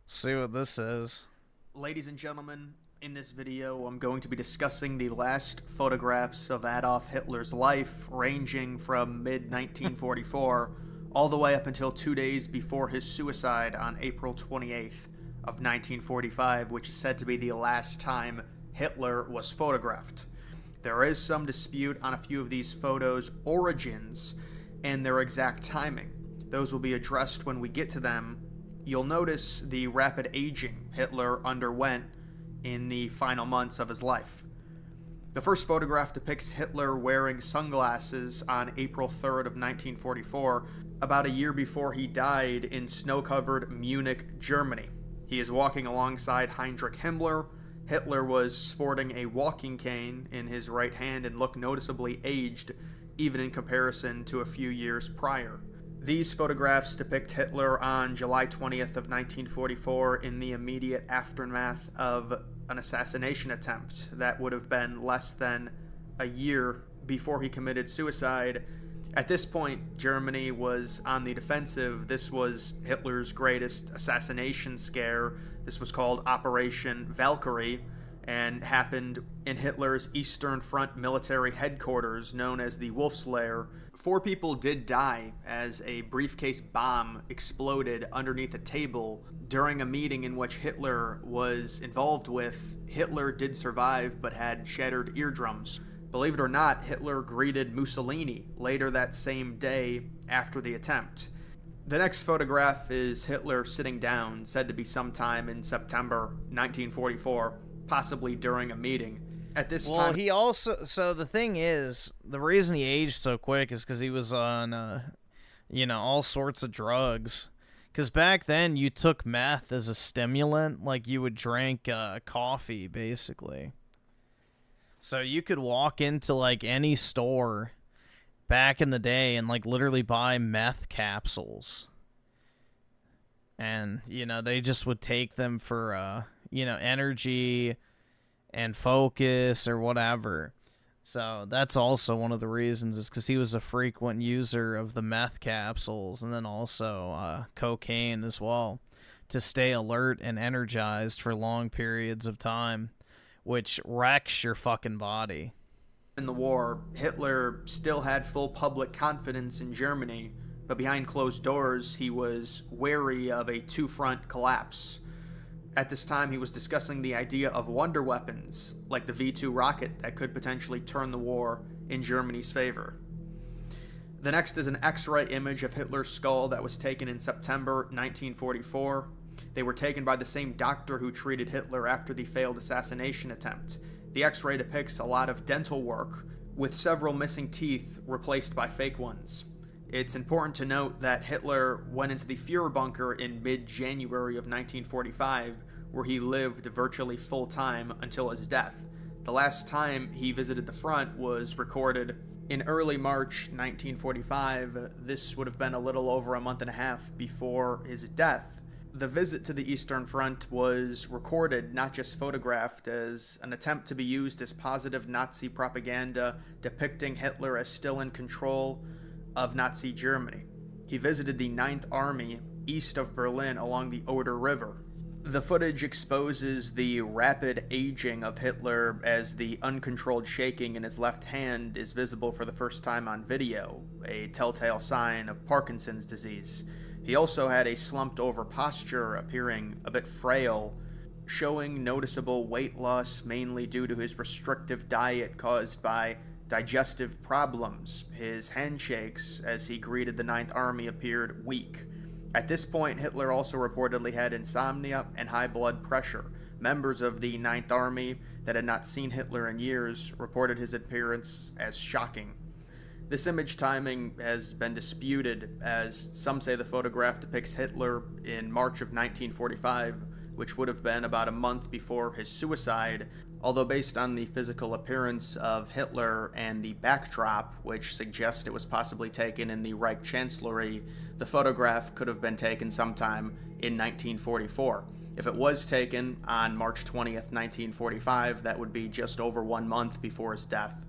S1: See what this is.
S7: Ladies and gentlemen, in this video, I'm going to be discussing the last photographs of Adolf Hitler's life, ranging from mid-1944 all the way up until 2 days before his suicide on April 28th of 1945, which is said to be the last time Hitler was photographed. There is some dispute on a few of these photos' origins and their exact timing. Those will be addressed when we get to them. You'll notice the rapid aging Hitler underwent in the final months of his life. The first photograph depicts Hitler wearing sunglasses on April 3rd of 1944, about a year before he died in snow-covered Munich, Germany. He is walking alongside Heinrich Himmler. Hitler was sporting a walking cane in his right hand and looked noticeably aged, even in comparison to a few years prior. These photographs depict Hitler on July 20th of 1944 in the immediate aftermath of an assassination attempt that would have been less than a year before he committed suicide. At this point, Germany was on the defensive. This was Hitler's greatest assassination scare. This was called Operation Valkyrie and happened in Hitler's Eastern Front military headquarters known as the Wolf's Lair. 4 people did die as a briefcase bomb exploded underneath a table during a meeting in which Hitler was involved with. Hitler did survive but had shattered eardrums. Believe it or not, Hitler greeted Mussolini later that same day after the attempt. The next photograph is Hitler sitting down, said to be sometime in September 1944, possibly during a meeting. At this time...
S1: Well, he also... So the thing is, the reason he aged so quick is because he was on, all sorts of drugs. Because back then, you took meth as a stimulant, like you would drink coffee, basically. So you could walk into, like, any store back in the day and, like, literally buy meth capsules. And, they just would take them for, energy and focus or whatever. So that's also one of the reasons, is because he was a frequent user of the meth capsules and then also cocaine as well to stay alert and energized for long periods of time, which wrecks your fucking body.
S7: In the war, Hitler still had full public confidence in Germany, but behind closed doors, he was wary of a two-front collapse. At this time, he was discussing the idea of wonder weapons, like the V-2 rocket that could potentially turn the war in Germany's favor. The next is an X-ray image of Hitler's skull that was taken in September 1944. They were taken by the same doctor who treated Hitler after the failed assassination attempt. The X-ray depicts a lot of dental work, with several missing teeth replaced by fake ones. It's important to note that Hitler went into the Führer bunker in mid-January of 1945, where he lived virtually full-time until his death. The last time he visited the front was recorded in early March 1945. This would have been a little over a month and a half before his death. The visit to the Eastern Front was recorded, not just photographed, as an attempt to be used as positive Nazi propaganda depicting Hitler as still in control of Nazi Germany. He visited the 9th Army east of Berlin along the Oder River. The footage exposes the rapid aging of Hitler as the uncontrolled shaking in his left hand is visible for the first time on video, a telltale sign of Parkinson's disease. He also had a slumped over posture, appearing a bit frail, showing noticeable weight loss mainly due to his restrictive diet caused by digestive problems. His handshakes as he greeted the 9th Army appeared weak. At this point, Hitler also reportedly had insomnia and high blood pressure. Members of the 9th Army that had not seen Hitler in years reported his appearance as shocking. This image timing has been disputed, as some say the photograph depicts Hitler in March of 1945, which would have been about a month before his suicide. although based on the physical appearance of Hitler and the backdrop, which suggests it was possibly taken in the Reich Chancellery, the photograph could have been taken sometime in 1944. If it was taken on March 20th, 1945, that would be just over 1 month before his death.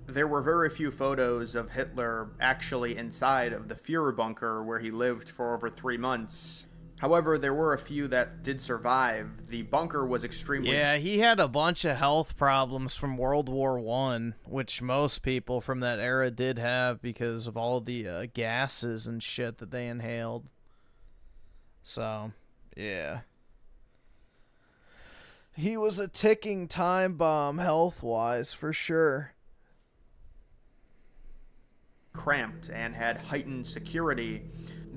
S7: There were very few photos of Hitler actually inside of the Führer bunker where he lived for over 3 months. However, there were a few that did survive. The bunker was extremely...
S1: Yeah, he had a bunch of health problems from World War I, which most people from that era did have because of all the gases and shit that they inhaled. So, yeah. He was a ticking time bomb health-wise, for sure.
S7: Cramped and had heightened security.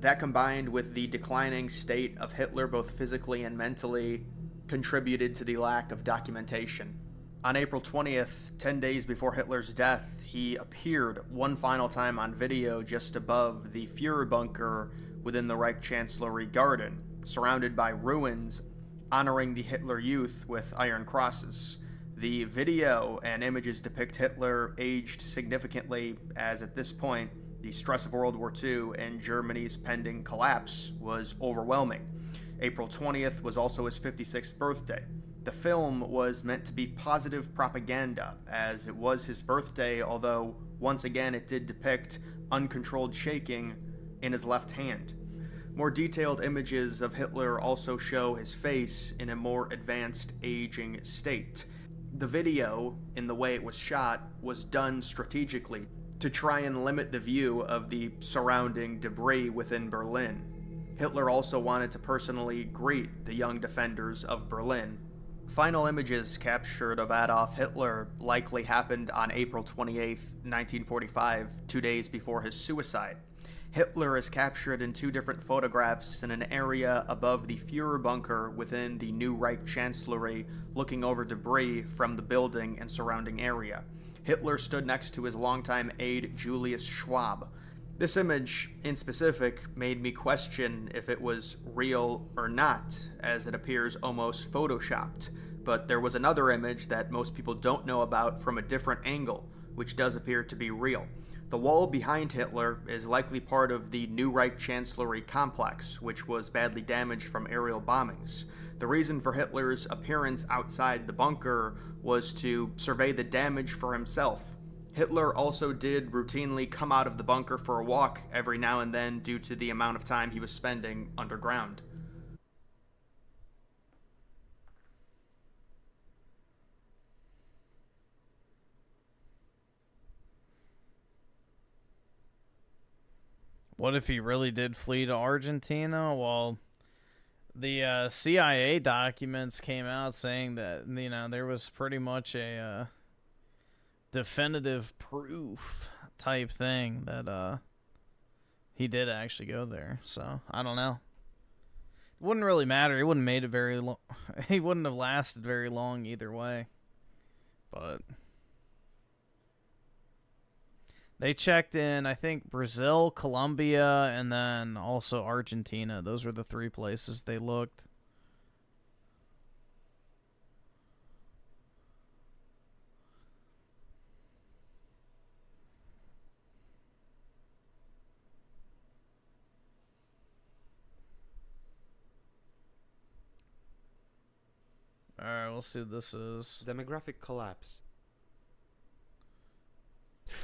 S7: That, combined with the declining state of Hitler both physically and mentally, contributed to the lack of documentation. On April 20th, 10 days before Hitler's death, he appeared one final time on video just above the Führer bunker within the Reich Chancellery garden, surrounded by ruins, honoring the Hitler Youth with iron crosses. The video and images depict Hitler aged significantly, as at this point, the stress of World War II and Germany's pending collapse was overwhelming. April 20th was also his 56th birthday. The film was meant to be positive propaganda, as it was his birthday, although once again it did depict uncontrolled shaking in his left hand. More detailed images of Hitler also show his face in a more advanced aging state. The video, in the way it was shot, was done strategically to try and limit the view of the surrounding debris within Berlin. Hitler also wanted to personally greet the young defenders of Berlin. Final images captured of Adolf Hitler likely happened on April 28, 1945, 2 days before his suicide. Hitler is captured in 2 different photographs in an area above the Führer bunker within the new Reich Chancellery, looking over debris from the building and surrounding area. Hitler stood next to his longtime aide Julius Schwab. This image, in specific, made me question if it was real or not, as it appears almost photoshopped. But there was another image that most people don't know about from a different angle, which does appear to be real. The wall behind Hitler is likely part of the New Reich Chancellery complex, which was badly damaged from aerial bombings. The reason for Hitler's appearance outside the bunker was to survey the damage for himself. Hitler also did routinely come out of the bunker for a walk every now and then due to the amount of time he was spending underground.
S1: What if he really did flee to Argentina? Well, the CIA documents came out saying that, you know, there was pretty much a definitive proof type thing that he did actually go there. So, I don't know. It wouldn't really matter. He wouldn't have made it very long. He wouldn't have lasted very long either way. But they checked in, I think, Brazil, Colombia, and then also Argentina. Those were the 3 places they looked. Alright, we'll see what this is.
S8: Demographic collapse.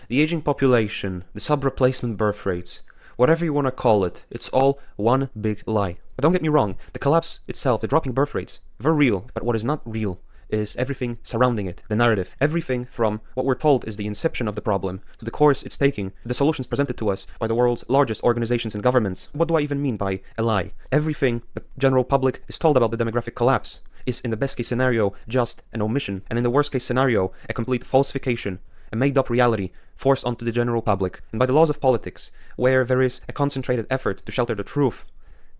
S9: The aging population, the sub-replacement birth rates, whatever you want to call it, it's all one big lie. But don't get me wrong, the collapse itself, the dropping birth rates, very real, but what is not real is everything surrounding it, the narrative. Everything from what we're told is the inception of the problem, to the course it's taking, to the solutions presented to us by the world's largest organizations and governments. What do I even mean by a lie? Everything the general public is told about the demographic collapse is, in the best case scenario, just an omission, and in the worst case scenario, a complete falsification, a made-up reality forced onto the general public. And by the laws of politics, where there is a concentrated effort to shelter the truth,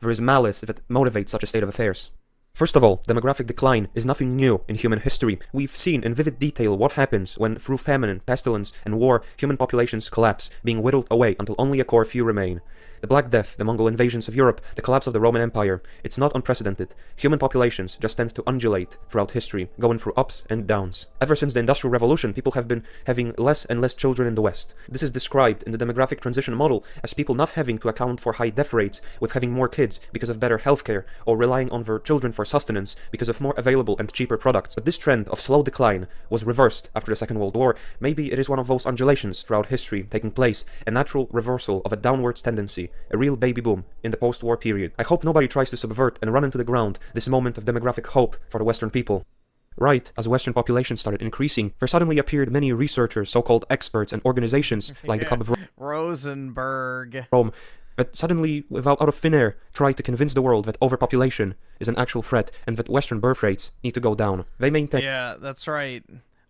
S9: there is malice if it motivates such a state of affairs. First of all, demographic decline is nothing new in human history. We've seen in vivid detail what happens when, through famine, pestilence, and war, human populations collapse, being whittled away until only a core few remain. The Black Death, the Mongol invasions of Europe, the collapse of the Roman Empire. It's not unprecedented. Human populations just tend to undulate throughout history, going through ups and downs. Ever since the Industrial Revolution, people have been having less and less children in the West. This is described in the demographic transition model as people not having to account for high death rates with having more kids because of better healthcare, or relying on their children for sustenance because of more available and cheaper products. But this trend of slow decline was reversed after the Second World War. Maybe it is one of those undulations throughout history taking place, a natural reversal of a downwards tendency, a real baby boom in the post-war period. I hope nobody tries to subvert and run into the ground this moment of demographic hope for the Western people. Right, as Western population started increasing, there suddenly appeared many researchers, so-called experts, and organizations like the Club of
S1: Rosenberg.
S9: Rome, that suddenly, out of thin air, tried to convince the world that overpopulation is an actual threat and that Western birth rates need to go down. They maintain...
S1: Yeah, that's right.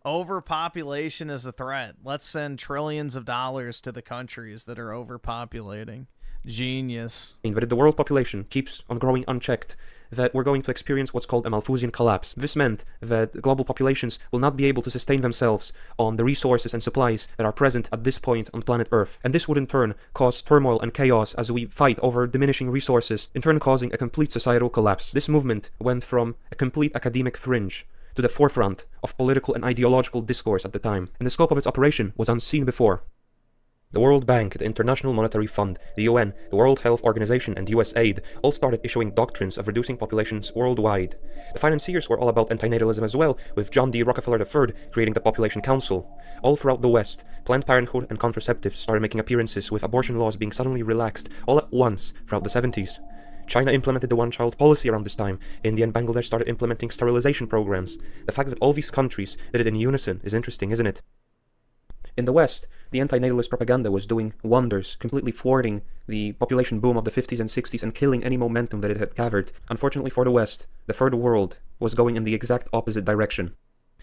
S1: Overpopulation is a threat. Let's send trillions of dollars to the countries that are overpopulating. Genius.
S9: That if the world population keeps on growing unchecked, that we're going to experience what's called a Malthusian collapse. This meant that global populations will not be able to sustain themselves on the resources and supplies that are present at this point on planet Earth. And this would in turn cause turmoil and chaos as we fight over diminishing resources, in turn causing a complete societal collapse. This movement went from a complete academic fringe to the forefront of political and ideological discourse at the time, and the scope of its operation was unseen before. The World Bank, the International Monetary Fund, the UN, the World Health Organization, and USAID all started issuing doctrines of reducing populations worldwide. The financiers were all about antinatalism as well, with John D. Rockefeller III creating the Population Council. All throughout the West, Planned Parenthood and contraceptives started making appearances, with abortion laws being suddenly relaxed all at once throughout the 70s. China implemented the one-child policy around this time. India and Bangladesh started implementing sterilization programs. The fact that all these countries did it in unison is interesting, isn't it? In the West, the anti-natalist propaganda was doing wonders, completely thwarting the population boom of the 50s and 60s and killing any momentum that it had gathered. Unfortunately for the West, the Third World was going in the exact opposite direction.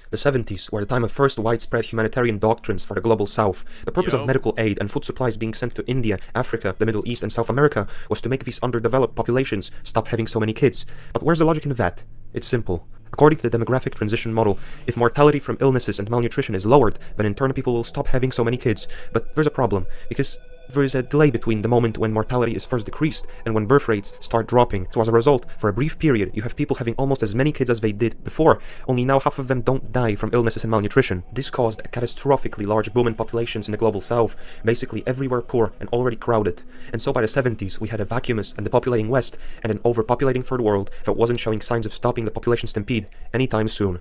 S9: The 70s were the time of first widespread humanitarian doctrines for the global south. The purpose of medical aid and food supplies being sent to India, Africa, the Middle East and South America was to make these underdeveloped populations stop having so many kids. But where's the logic in that? It's simple. According to the demographic transition model, if mortality from illnesses and malnutrition is lowered, then in turn people will stop having so many kids. But there's a problem, because there is a delay between the moment when mortality is first decreased and when birth rates start dropping. So as a result, for a brief period, you have people having almost as many kids as they did before, only now half of them don't die from illnesses and malnutrition. This caused a catastrophically large boom in populations in the global south, basically everywhere poor and already crowded. And so by the 70s, we had a vacuumous and depopulating West and an overpopulating third world that wasn't showing signs of stopping the population stampede anytime soon.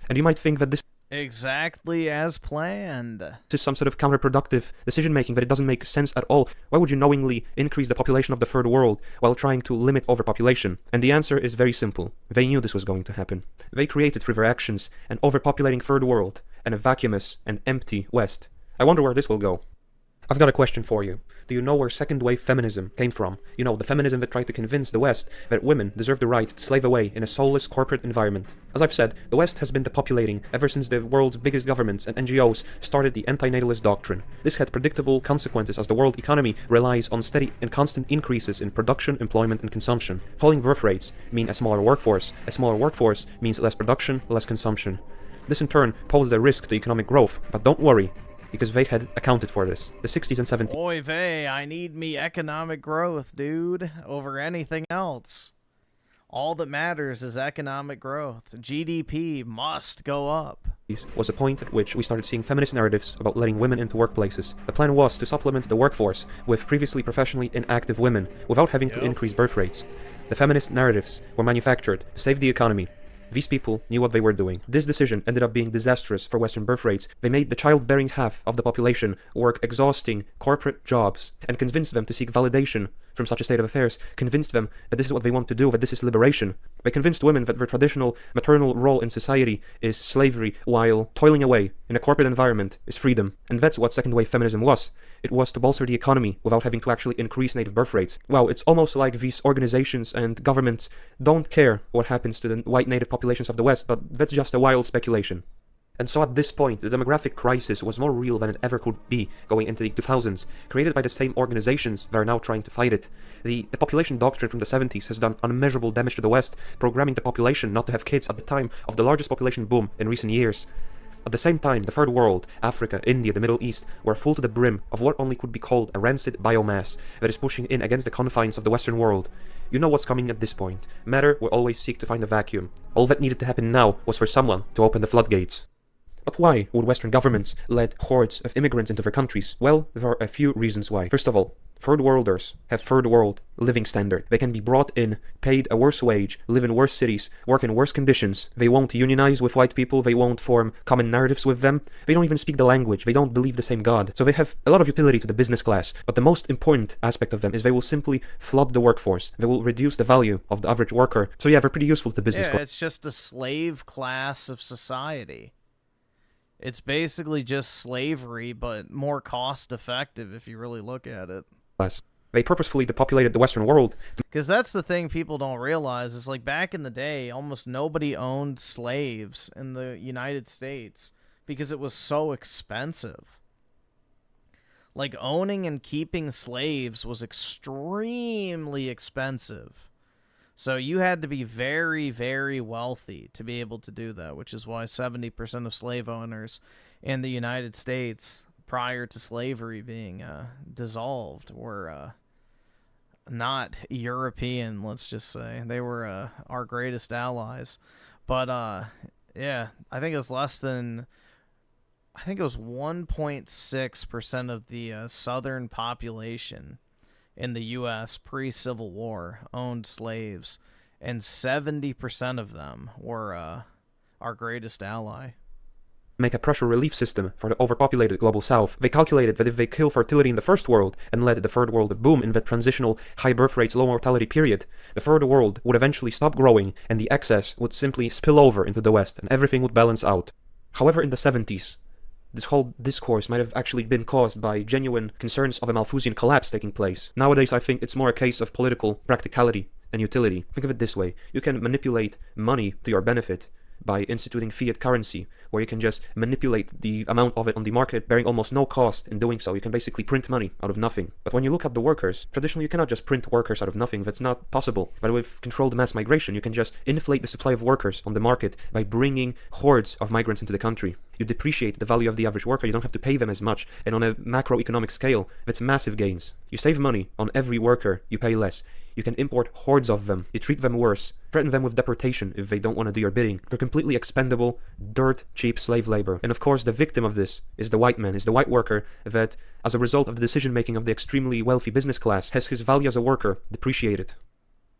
S9: And you might think that this
S1: exactly as planned.
S9: This is some sort of counterproductive decision-making, that it doesn't make sense at all. Why would you knowingly increase the population of the third world while trying to limit overpopulation? And the answer is very simple. They knew this was going to happen. They created through their actions an overpopulating third world and a vacuumous and empty West. I wonder where this will go. I've got a question for you. Do you know where second-wave feminism came from? You know, the feminism that tried to convince the West that women deserve the right to slave away in a soulless corporate environment. As I've said, the West has been depopulating ever since the world's biggest governments and NGOs started the anti-natalist doctrine. This had predictable consequences as the world economy relies on steady and constant increases in production, employment, and consumption. Falling birth rates mean a smaller workforce. A smaller workforce means less production, less consumption. This in turn posed a risk to economic growth, but don't worry, because they had accounted for this. The 60s and 70s.
S1: Oy vey, I need me economic growth, dude, over anything else. All that matters is economic growth. GDP must go up.
S9: Was the point at which we started seeing feminist narratives about letting women into workplaces. The plan was to supplement the workforce with previously professionally inactive women without having to increase birth rates. The feminist narratives were manufactured to save the economy. These people knew what they were doing. This decision ended up being disastrous for Western birth rates. They made the childbearing half of the population work exhausting corporate jobs and convinced them to seek validation from such a state of affairs, convinced them that this is what they want to do, that this is liberation. They convinced women that their traditional maternal role in society is slavery, while toiling away in a corporate environment is freedom. And that's what second-wave feminism was. It was to bolster the economy without having to actually increase native birth rates. Wow, it's almost like these organizations and governments don't care what happens to the white native populations of the West, but that's just a wild speculation. And so at this point, the demographic crisis was more real than it ever could be going into the 2000s, created by the same organizations that are now trying to fight it. The population doctrine from the 70s has done unmeasurable damage to the West, programming the population not to have kids at the time of the largest population boom in recent years. At the same time, the Third World, Africa, India, the Middle East, were full to the brim of what only could be called a rancid biomass that is pushing in against the confines of the Western world. You know what's coming at this point. Matter will always seek to find a vacuum. All that needed to happen now was for someone to open the floodgates. But why would Western governments let hordes of immigrants into their countries? Well, there are a few reasons why. First of all, third worlders have third world living standard. They can be brought in, paid a worse wage, live in worse cities, work in worse conditions. They won't unionize with white people, they won't form common narratives with them. They don't even speak the language, they don't believe the same God. So they have a lot of utility to the business class. But the most important aspect of them is they will simply flood the workforce. They will reduce the value of the average worker. So yeah, they're pretty useful to the business class.
S1: It's just the slave class of society. It's basically just slavery, but more cost effective if you really look at it.
S9: They purposefully depopulated the Western world.
S1: Because that's the thing people don't realize is like back in the day, almost nobody owned slaves in the United States because it was so expensive. Like owning and keeping slaves was extremely expensive. So you had to be very, very wealthy to be able to do that, which is why 70% of slave owners in the United States prior to slavery being dissolved were not European, let's just say. They were our greatest allies. But, yeah, I think it was less than... I think it was 1.6% of the southern population in the U.S. pre-Civil War owned slaves, and 70% of them were our greatest ally.
S9: Make a pressure relief system for the overpopulated global south. They calculated that if they kill fertility in the first world and let the third world boom in the transitional high birth rates, low mortality period, the third world would eventually stop growing and the excess would simply spill over into the West and everything would balance out. However, in the 70s, this whole discourse might have actually been caused by genuine concerns of a Malthusian collapse taking place. Nowadays, I think it's more a case of political practicality and utility. Think of it this way. You can manipulate money to your benefit by instituting fiat currency, where you can just manipulate the amount of it on the market, bearing almost no cost in doing so. You can basically print money out of nothing. But when you look at the workers, traditionally you cannot just print workers out of nothing. That's not possible. But with controlled mass migration, you can just inflate the supply of workers on the market by bringing hordes of migrants into the country. You depreciate the value of the average worker, you don't have to pay them as much, and on a macroeconomic scale, that's massive gains. You save money on every worker, you pay less. You can import hordes of them, you treat them worse, threaten them with deportation if they don't want to do your bidding. They're completely expendable, dirt cheap slave labor. And of course, the victim of this is the white man, is the white worker that, as a result of the decision-making of the extremely wealthy business class, has his value as a worker depreciated.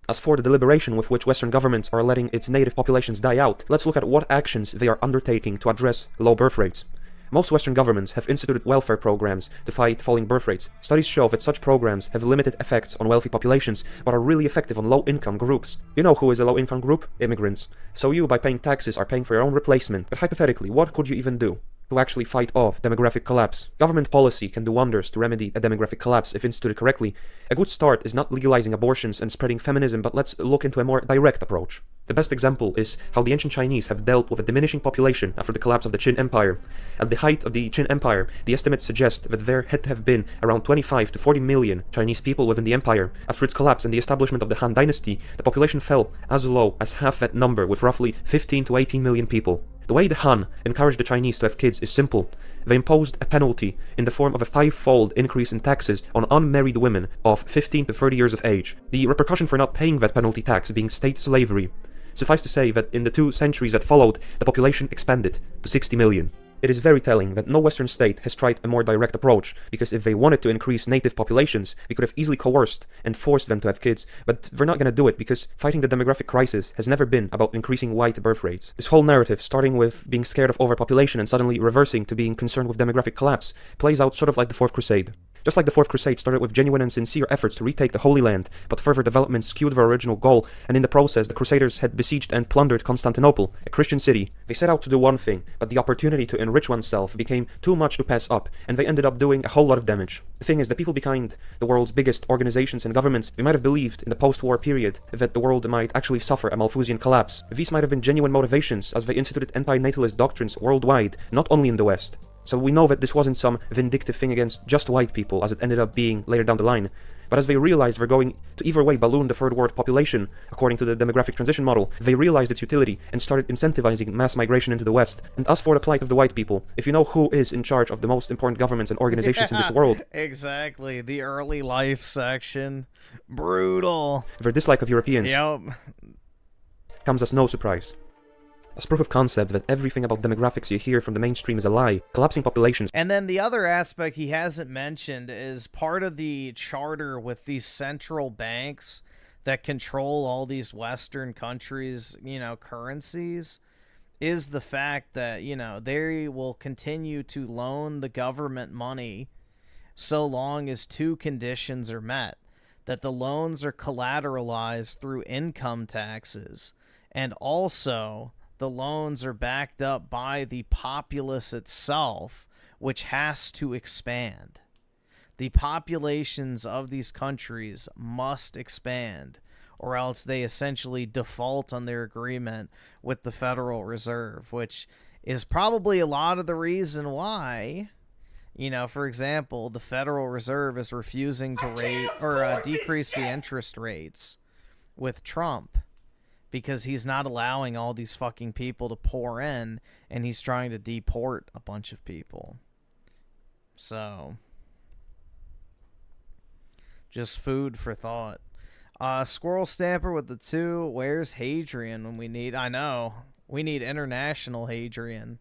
S9: As for the deliberation with which Western governments are letting its native populations die out, let's look at what actions they are undertaking to address low birth rates. Most Western governments have instituted welfare programs to fight falling birth rates. Studies show that such programs have limited effects on wealthy populations, but are really effective on low-income groups. You know who is a low-income group? Immigrants. So you, by paying taxes, are paying for your own replacement. But hypothetically, what could you even do to actually fight off demographic collapse? Government policy can do wonders to remedy a demographic collapse if instituted correctly. A good start is not legalizing abortions and spreading feminism, but let's look into a more direct approach. The best example is how the ancient Chinese have dealt with a diminishing population after the collapse of the Qin Empire. At the height of the Qin Empire, the estimates suggest that there had to have been around 25 to 40 million Chinese people within the empire. After its collapse and the establishment of the Han Dynasty, the population fell as low as half that number, with roughly 15 to 18 million people. The way the Han encouraged the Chinese to have kids is simple. They imposed a penalty in the form of a 5-fold increase in taxes on unmarried women of 15 to 30 years of age. The repercussion for not paying that penalty tax being state slavery. Suffice to say that in the 2 centuries that followed, the population expanded to 60 million. It is very telling that no Western state has tried a more direct approach, because if they wanted to increase native populations, they could have easily coerced and forced them to have kids, but they're not going to do it because fighting the demographic crisis has never been about increasing white birth rates. This whole narrative, starting with being scared of overpopulation and suddenly reversing to being concerned with demographic collapse, plays out sort of like the Fourth Crusade. Just like the Fourth Crusade started with genuine and sincere efforts to retake the Holy Land, but further developments skewed their original goal, and in the process the Crusaders had besieged and plundered Constantinople, a Christian city. They set out to do one thing, but the opportunity to enrich oneself became too much to pass up, and they ended up doing a whole lot of damage. The thing is, the people behind the world's biggest organizations and governments, they might have believed in the post-war period that the world might actually suffer a Malthusian collapse. These might have been genuine motivations, as they instituted anti-natalist doctrines worldwide, not only in the West. So we know that this wasn't some vindictive thing against just white people, as it ended up being later down the line. But as they realized they're going to either way balloon the third world population, according to the demographic transition model, they realized its utility and started incentivizing mass migration into the West. And as for the plight of the white people, if you know who is in charge of the most important governments and organizations in this world,
S1: exactly, the early life section, brutal.
S9: their dislike of Europeans
S1: Yep.
S9: comes as no surprise. As proof of concept that everything about demographics you hear from the mainstream is a lie, collapsing populations.
S1: And then the other aspect he hasn't mentioned is part of the charter with these central banks that control all these Western countries, currencies, is the fact that, they will continue to loan the government money so long as two conditions are met. That the loans are collateralized through income taxes, and also the loans are backed up by the populace itself, which has to expand. The populations of these countries must expand, or else they essentially default on their agreement with the Federal Reserve, which is probably a lot of the reason why, for example, the Federal Reserve is refusing to decrease the interest rates with Trump. Because he's not allowing all these fucking people to pour in, and he's trying to deport a bunch of people. So, just food for thought. Squirrel Stamper with the 2. Where's Hadrian when we need... I know. We need international Hadrian.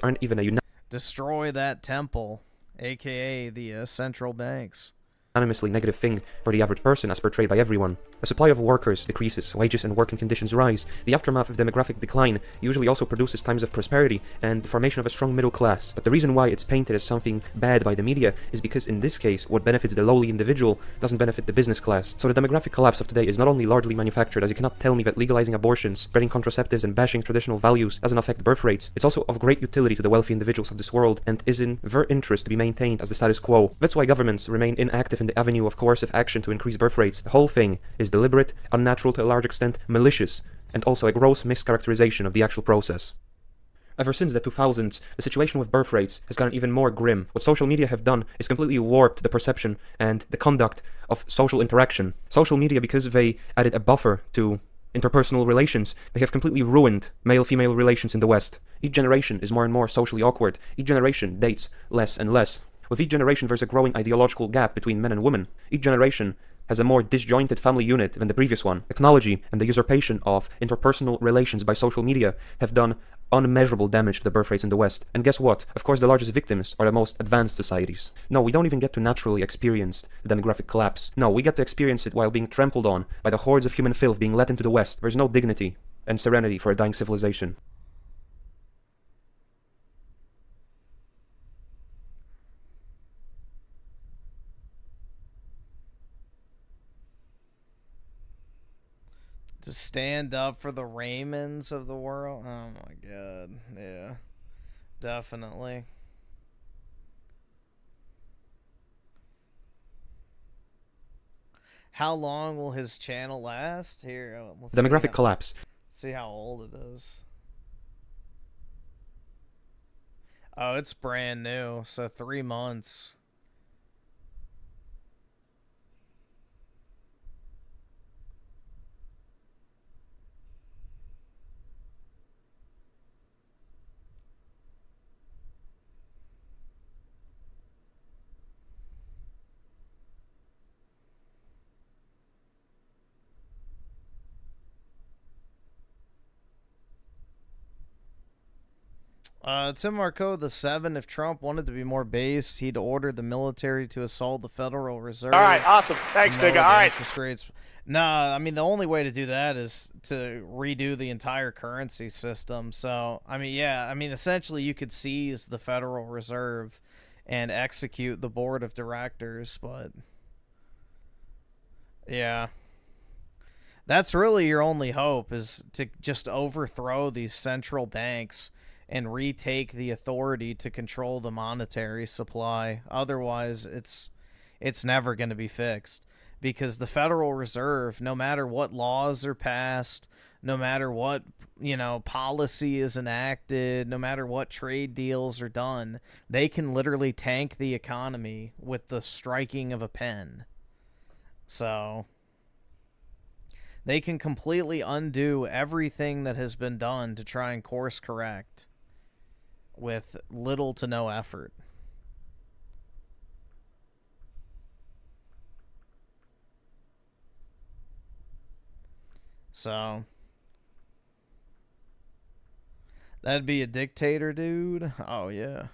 S9: Aren't even a
S1: Destroy that temple, a.k.a. the central banks.
S9: unanimously negative thing for the average person as portrayed by everyone. The supply of workers decreases, wages and working conditions rise. The aftermath of demographic decline usually also produces times of prosperity and the formation of a strong middle class. But the reason why it's painted as something bad by the media is because in this case, what benefits the lowly individual doesn't benefit the business class. So the demographic collapse of today is not only largely manufactured, as you cannot tell me that legalizing abortions, spreading contraceptives and bashing traditional values doesn't affect birth rates. It's also of great utility to the wealthy individuals of this world and is in their interest to be maintained as the status quo. That's why governments remain inactive in the avenue of coercive action to increase birth rates. The whole thing is deliberate, unnatural to a large extent, malicious, and also a gross mischaracterization of the actual process. Ever since the 2000s, the situation with birth rates has gotten even more grim. What social media have done is completely warped the perception and the conduct of social interaction. Social media, because they added a buffer to interpersonal relations, they have completely ruined male-female relations in the West. Each generation is more and more socially awkward. Each generation dates less and less. With each generation, there's a growing ideological gap between men and women. Each generation has a more disjointed family unit than the previous one. Technology and the usurpation of interpersonal relations by social media have done unmeasurable damage to the birth rates in the West. And guess what? Of course, the largest victims are the most advanced societies. No, we don't even get to naturally experience the demographic collapse. No, we get to experience it while being trampled on by the hordes of human filth being let into the West. There's no dignity and serenity for a dying civilization.
S1: To stand up for the Raymonds of the world. Oh my god. Yeah. Definitely. How long will his channel last? Here, let's
S9: Demographic collapse.
S1: See how old it is. Oh, it's brand new. So 3 months. Tim Marco, the 7, if Trump wanted to be more based, he'd order the military to assault the Federal Reserve.
S2: All right, awesome. Thanks, nigga. All right.
S1: Interest rates. No, I mean, the only way to do that is to redo the entire currency system. So, I mean, yeah, I mean, essentially you could seize the Federal Reserve and execute the board of directors, but yeah. That's really your only hope, is to just overthrow these central banks and retake the authority to control the monetary supply. Otherwise, it's never going to be fixed, because the Federal Reserve, no matter what laws are passed, no matter what, policy is enacted, no matter what trade deals are done, they can literally tank the economy with the striking of a pen. So they can completely undo everything that has been done to try and course correct with little to no effort. So that'd be a dictator, dude. Oh, yeah.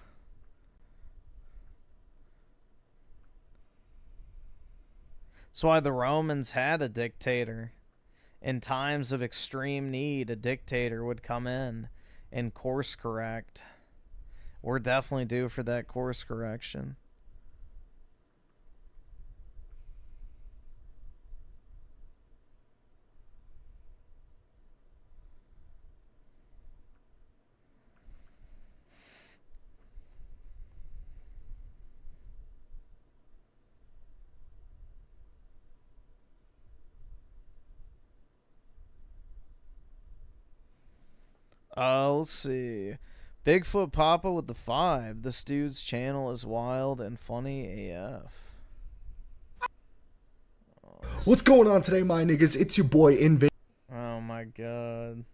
S1: That's why the Romans had a dictator. In times of extreme need, a dictator would come in and course correct. We're definitely due for that course correction. Let's see. Bigfoot Papa with the 5. This dude's channel is wild and funny AF.
S8: What's going on today, my niggas? It's your boy Invader
S1: Oh my god.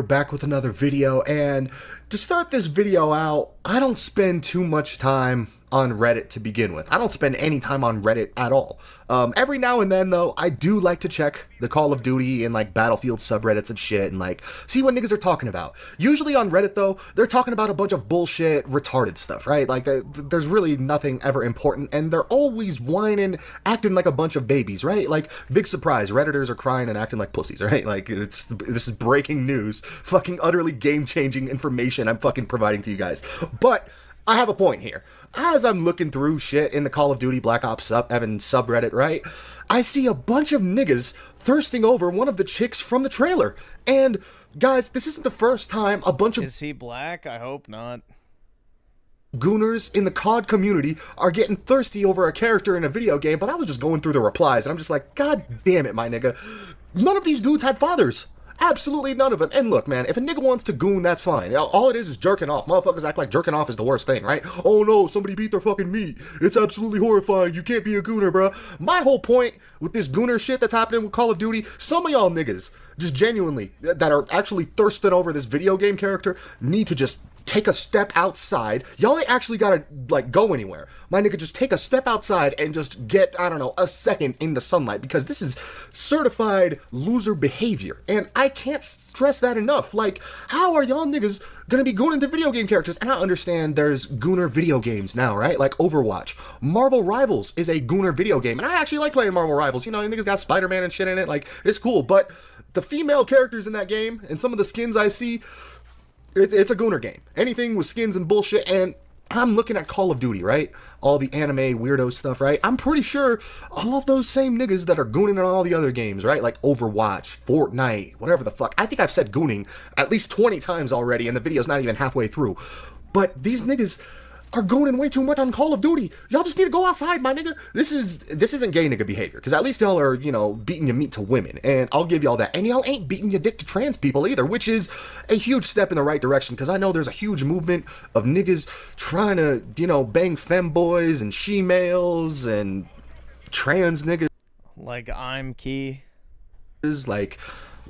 S8: back with another video, and to start this video out, I don't spend too much time on Reddit to begin with. I don't spend any time on Reddit at all. Every now and then, though, I do like to check the Call of Duty and, like, Battlefield subreddits and shit and, like, see what niggas are talking about. Usually on Reddit, though, they're talking about a bunch of bullshit, retarded stuff, right? Like, there's really nothing ever important, and they're always whining, acting like a bunch of babies, right? Like, big surprise, Redditors are crying and acting like pussies, right? Like, this is breaking news. Fucking utterly game-changing information I'm fucking providing to you guys. But I have a point here. As I'm looking through shit in the Call of Duty Black Ops Evan subreddit, right, I see a bunch of niggas thirsting over one of the chicks from the trailer. And, guys, this isn't the first time a bunch of...
S1: Is he black? I hope not.
S8: Gooners in the COD community are getting thirsty over a character in a video game, but I was just going through the replies, and I'm just like, God damn it, my nigga. None of these dudes had fathers. Absolutely none of it. And look, man, if a nigga wants to goon, that's fine. All it is jerking off. Motherfuckers act like jerking off is the worst thing, right? Oh no, somebody beat their fucking meat. It's absolutely horrifying. You can't be a gooner, bro. My whole point with this gooner shit that's happening with Call of Duty, some of y'all niggas, just genuinely, that are actually thirsting over this video game character, need to just take a step outside. Y'all ain't actually gotta, like, go anywhere. My nigga, just take a step outside and just get, I don't know, a second in the sunlight, because this is certified loser behavior. And I can't stress that enough. Like, how are y'all niggas gonna be going into video game characters? And I understand there's gooner video games now, right? Like Overwatch. Marvel Rivals is a gooner video game. And I actually like playing Marvel Rivals. You know, niggas got Spider-Man and shit in it. Like, it's cool. But the female characters in that game and some of the skins I see, it's a gooner game. Anything with skins and bullshit. And I'm looking at Call of Duty, right? All the anime weirdo stuff, right? I'm pretty sure all of those same niggas that are gooning in all the other games, right? Like Overwatch, Fortnite, whatever the fuck. I think I've said gooning at least 20 times already, and the video's not even halfway through. But these niggas are gooning way too much on Call of Duty. Y'all just need to go outside, my nigga. This isn't gay nigga behavior, because at least y'all are, you know, beating your meat to women, and I'll give y'all that. And y'all ain't beating your dick to trans people either, which is a huge step in the right direction, because I know there's a huge movement of niggas trying to, you know, bang femboys and she-males and trans niggas.
S1: Like, I'm key.
S8: Like,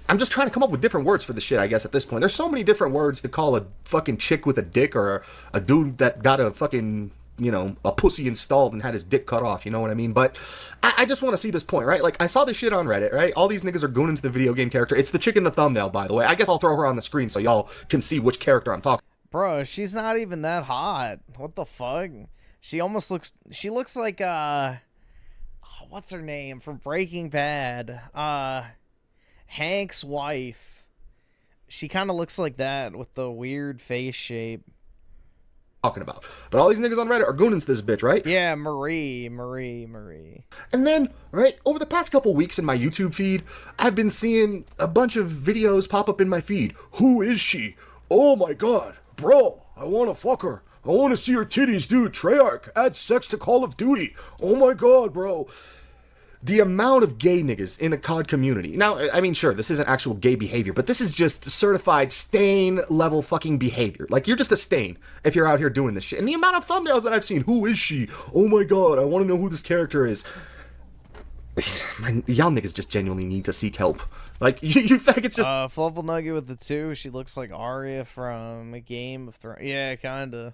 S8: I'm just trying to come up with different words for the shit, I guess, at this point. There's so many different words to call a fucking chick with a dick, or a dude that got a fucking, you know, a pussy installed and had his dick cut off, you know what I mean? But I just want to see this point, right? Like, I saw this shit on Reddit, right? All these niggas are gooning into the video game character. It's the chick in the thumbnail, by the way. I guess I'll throw her on the screen so y'all can see which character I'm talking.
S1: Bro, she's not even that hot. What the fuck? She almost looks... She looks like, what's her name? From Breaking Bad. Hank's wife. She kind of looks like that with the weird face shape.
S8: Talking about. But all these niggas on Reddit are gooning into this bitch, right?
S1: Yeah, Marie.
S8: And then, right, over the past couple weeks in my YouTube feed, I've been seeing a bunch of videos pop up in my feed. Who is she? Oh my god. Bro, I want to fuck her. I want to see her titties, dude. Treyarch, add sex to Call of Duty. Oh my god, bro. The amount of gay niggas in the COD community. Now, I mean, sure, this isn't actual gay behavior, but this is just certified stain level fucking behavior. Like, you're just a stain if you're out here doing this shit. And the amount of thumbnails that I've seen, who is she? Oh my god, I want to know who this character is. Y'all niggas just genuinely need to seek help. Like, you faggots just...
S1: Fluffle Nugget with the 2. She looks like Arya from a Game of Thrones. Yeah, kinda.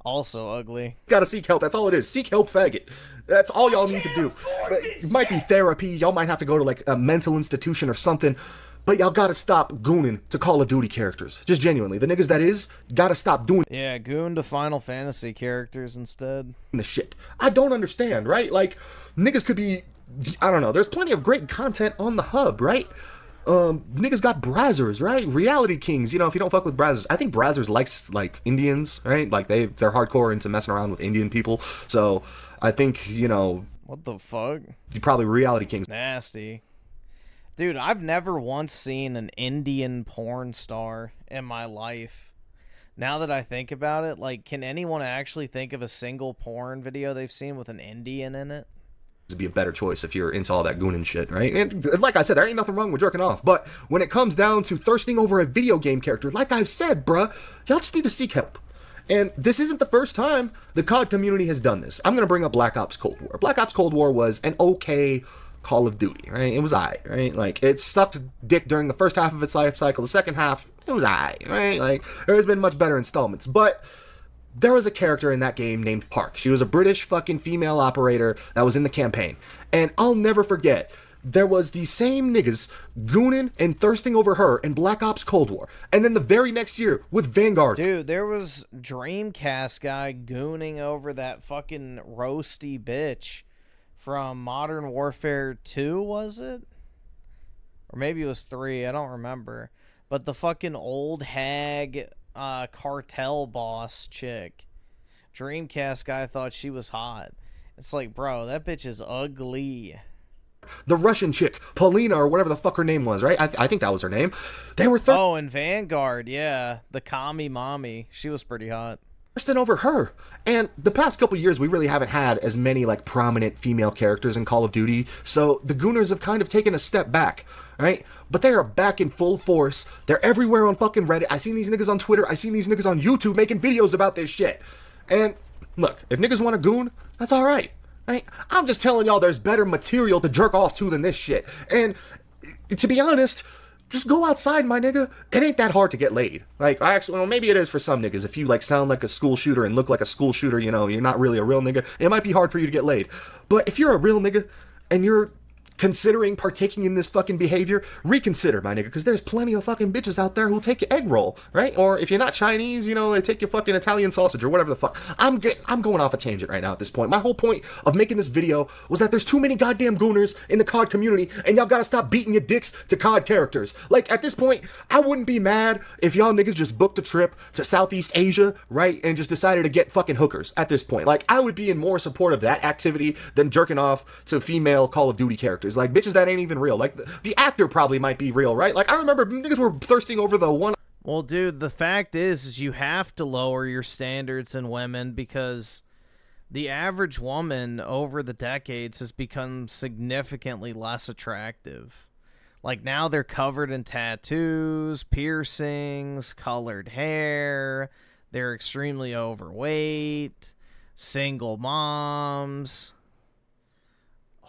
S1: Also ugly.
S8: Gotta seek help. That's all it is. Seek help, faggot. That's all y'all need to do. It might be therapy. Y'all might have to go to, like, a mental institution or something. But y'all gotta stop gooning to Call of Duty characters. Just genuinely. The niggas that is, gotta stop doing...
S1: Yeah, goon to Final Fantasy characters instead.
S8: ...the shit. I don't understand, right? Like, niggas could be... I don't know. There's plenty of great content on the hub, right? Niggas got Brazzers, right? Reality Kings. You know, if you don't fuck with Brazzers, I think Brazzers likes, like, Indians, right? Like, they're hardcore into messing around with Indian people. So, I think, you know...
S1: What the fuck?
S8: You probably Reality Kings.
S1: Nasty. Dude, I've never once seen an Indian porn star in my life. Now that I think about it, like, can anyone actually think of a single porn video they've seen with an Indian in it?
S8: Be a better choice if you're into all that gooning shit, right? And like I said, there ain't nothing wrong with jerking off, but when it comes down to thirsting over a video game character, like I've said, bruh, y'all just need to seek help. And this isn't the first time the COD community has done this. I'm gonna bring up Black Ops Cold War. Black Ops Cold War was an okay Call of Duty, right? It was aight, right? Like, it sucked dick during the first half of its life cycle. The second half, it was aight, right? Like, there's been much better installments, but there was a character in that game named Park. She was a British fucking female operator that was in the campaign. And I'll never forget, there was the same niggas gooning and thirsting over her in Black Ops Cold War. And then the very next year with Vanguard.
S1: Dude, there was Dreamcast guy gooning over that fucking roasty bitch from Modern Warfare 2, was it? Or maybe it was 3, I don't remember. But the fucking old hag... cartel boss chick. Dreamcast guy thought she was hot. It's like, bro, that bitch is ugly.
S8: The Russian chick, Paulina, or whatever the fuck her name was, right? I think that was her name. They were
S1: Oh, and Vanguard, yeah. The commie mommy. She was pretty hot.
S8: thirsting over her. And the past couple years, we really haven't had as many, like, prominent female characters in Call of Duty, so the Gooners have kind of taken a step back, right? But they are back in full force. They're everywhere on fucking Reddit. I seen these niggas on Twitter. I seen these niggas on YouTube making videos about this shit. And look, if niggas want to goon, that's all right, right? I'm just telling y'all there's better material to jerk off to than this shit. And to be honest, just go outside, my nigga. It ain't that hard to get laid. Like, well, maybe it is for some niggas. If you, like, sound like a school shooter and look like a school shooter, you know, you're not really a real nigga. It might be hard for you to get laid. But if you're a real nigga and you're considering partaking in this fucking behavior, reconsider, my nigga, because there's plenty of fucking bitches out there who'll take your egg roll, right? Or if you're not Chinese, you know, they take your fucking Italian sausage or whatever the fuck. I'm going off a tangent right now at this point. My whole point of making this video was that there's too many goddamn gooners in the COD community, and y'all gotta stop beating your dicks to COD characters. Like, at this point, I wouldn't be mad if y'all niggas just booked a trip to Southeast Asia, right, and just decided to get fucking hookers at this point. Like, I would be in more support of that activity than jerking off to female Call of Duty characters. Like, bitches that ain't even real. Like, the actor probably might be real, right? Like, I remember niggas were thirsting over the one...
S1: Well, dude, the fact is you have to lower your standards in women because the average woman over the decades has become significantly less attractive. Like, now they're covered in tattoos, piercings, colored hair, they're extremely overweight, single moms...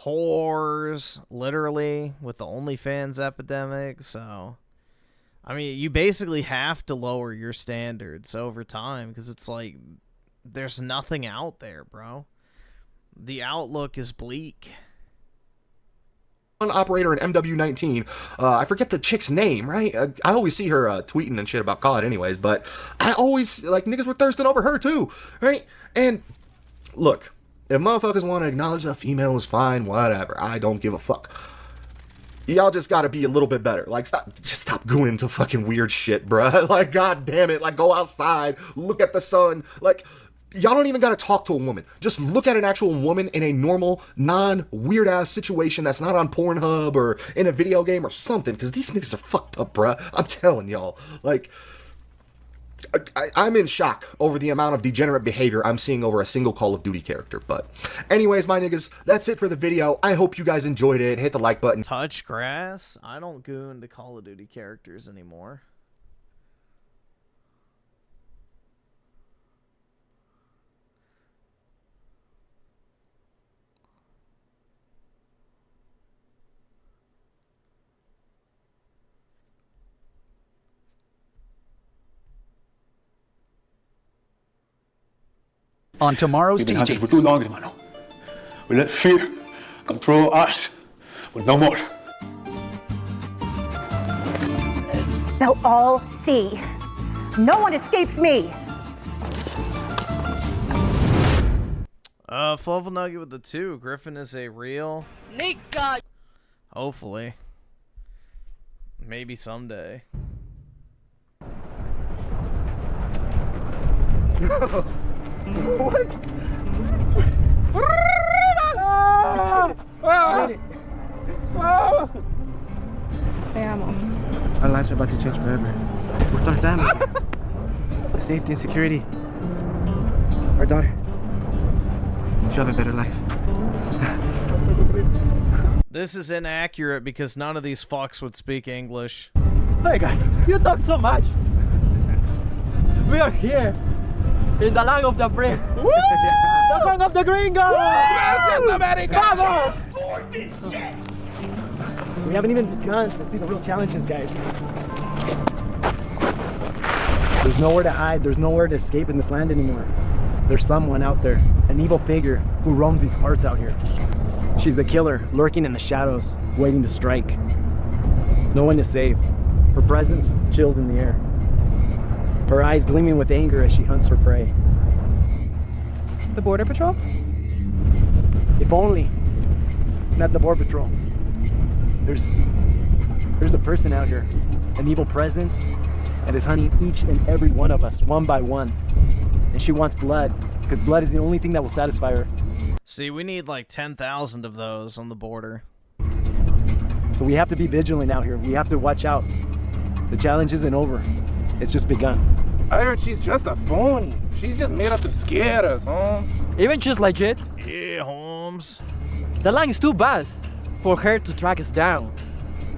S1: whores, literally, with the OnlyFans epidemic. So, I mean, you basically have to lower your standards over time because it's like there's nothing out there, bro. The outlook is bleak.
S8: One operator in MW19, I forget the chick's name, right? I always see her tweeting and shit about COD anyways, but I always, like, niggas were thirsting over her too, right? And look, if motherfuckers want to acknowledge that female is fine, whatever. I don't give a fuck. Y'all just gotta be a little bit better. Like, stop going into fucking weird shit, bruh. Like, god damn it. Like, go outside, look at the sun. Like, y'all don't even gotta talk to a woman. Just look at an actual woman in a normal, non-weird-ass situation that's not on Pornhub or in a video game or something. Because these niggas are fucked up, bruh. I'm telling y'all. Like... I'm in shock over the amount of degenerate behavior I'm seeing over a single Call of Duty character. But anyways, my niggas, that's it for the video. I hope you guys enjoyed it. Hit the like button.
S1: Touch grass? I don't goon to Call of Duty characters anymore.
S10: on tomorrow's
S11: We've been hunted
S10: teachings.
S11: for too long, hermano. We let fear control us. But no more.
S12: They'll all see. No one escapes me.
S1: Fluffle Nugget with the 2. Griffin is a real.
S13: Nika.
S1: Hopefully. Maybe someday.
S6: What?
S14: Our lives are about to change forever. With our family, the safety and security. Our daughter. She'll have a better life.
S1: This is inaccurate because none of these fucks would speak English.
S15: Hey guys, you talk so much. We are here in the land of the free. The land of the gringo.
S6: Gracias, America.
S15: Vamos!
S6: For this shit.
S14: We haven't even begun to see the real challenges, guys. There's nowhere to hide. There's nowhere to escape in this land anymore. There's someone out there, an evil figure who roams these parts out here. She's a killer, lurking in the shadows, waiting to strike. No one to save. Her presence chills in the air. Her eyes gleaming with anger as she hunts her prey.
S16: The Border Patrol?
S14: If only it's not the Border Patrol. There's a person out here, an evil presence that is hunting each and every one of us, one by one. And she wants blood, because blood is the only thing that will satisfy her.
S1: See, we need like 10,000 of those on the border.
S14: So we have to be vigilant out here. We have to watch out. The challenge isn't over. It's just begun.
S6: I heard she's just a phony. She's just made up to scare us, huh?
S15: Even she's legit.
S1: Yeah, Holmes.
S15: The line is too vast for her to track us down.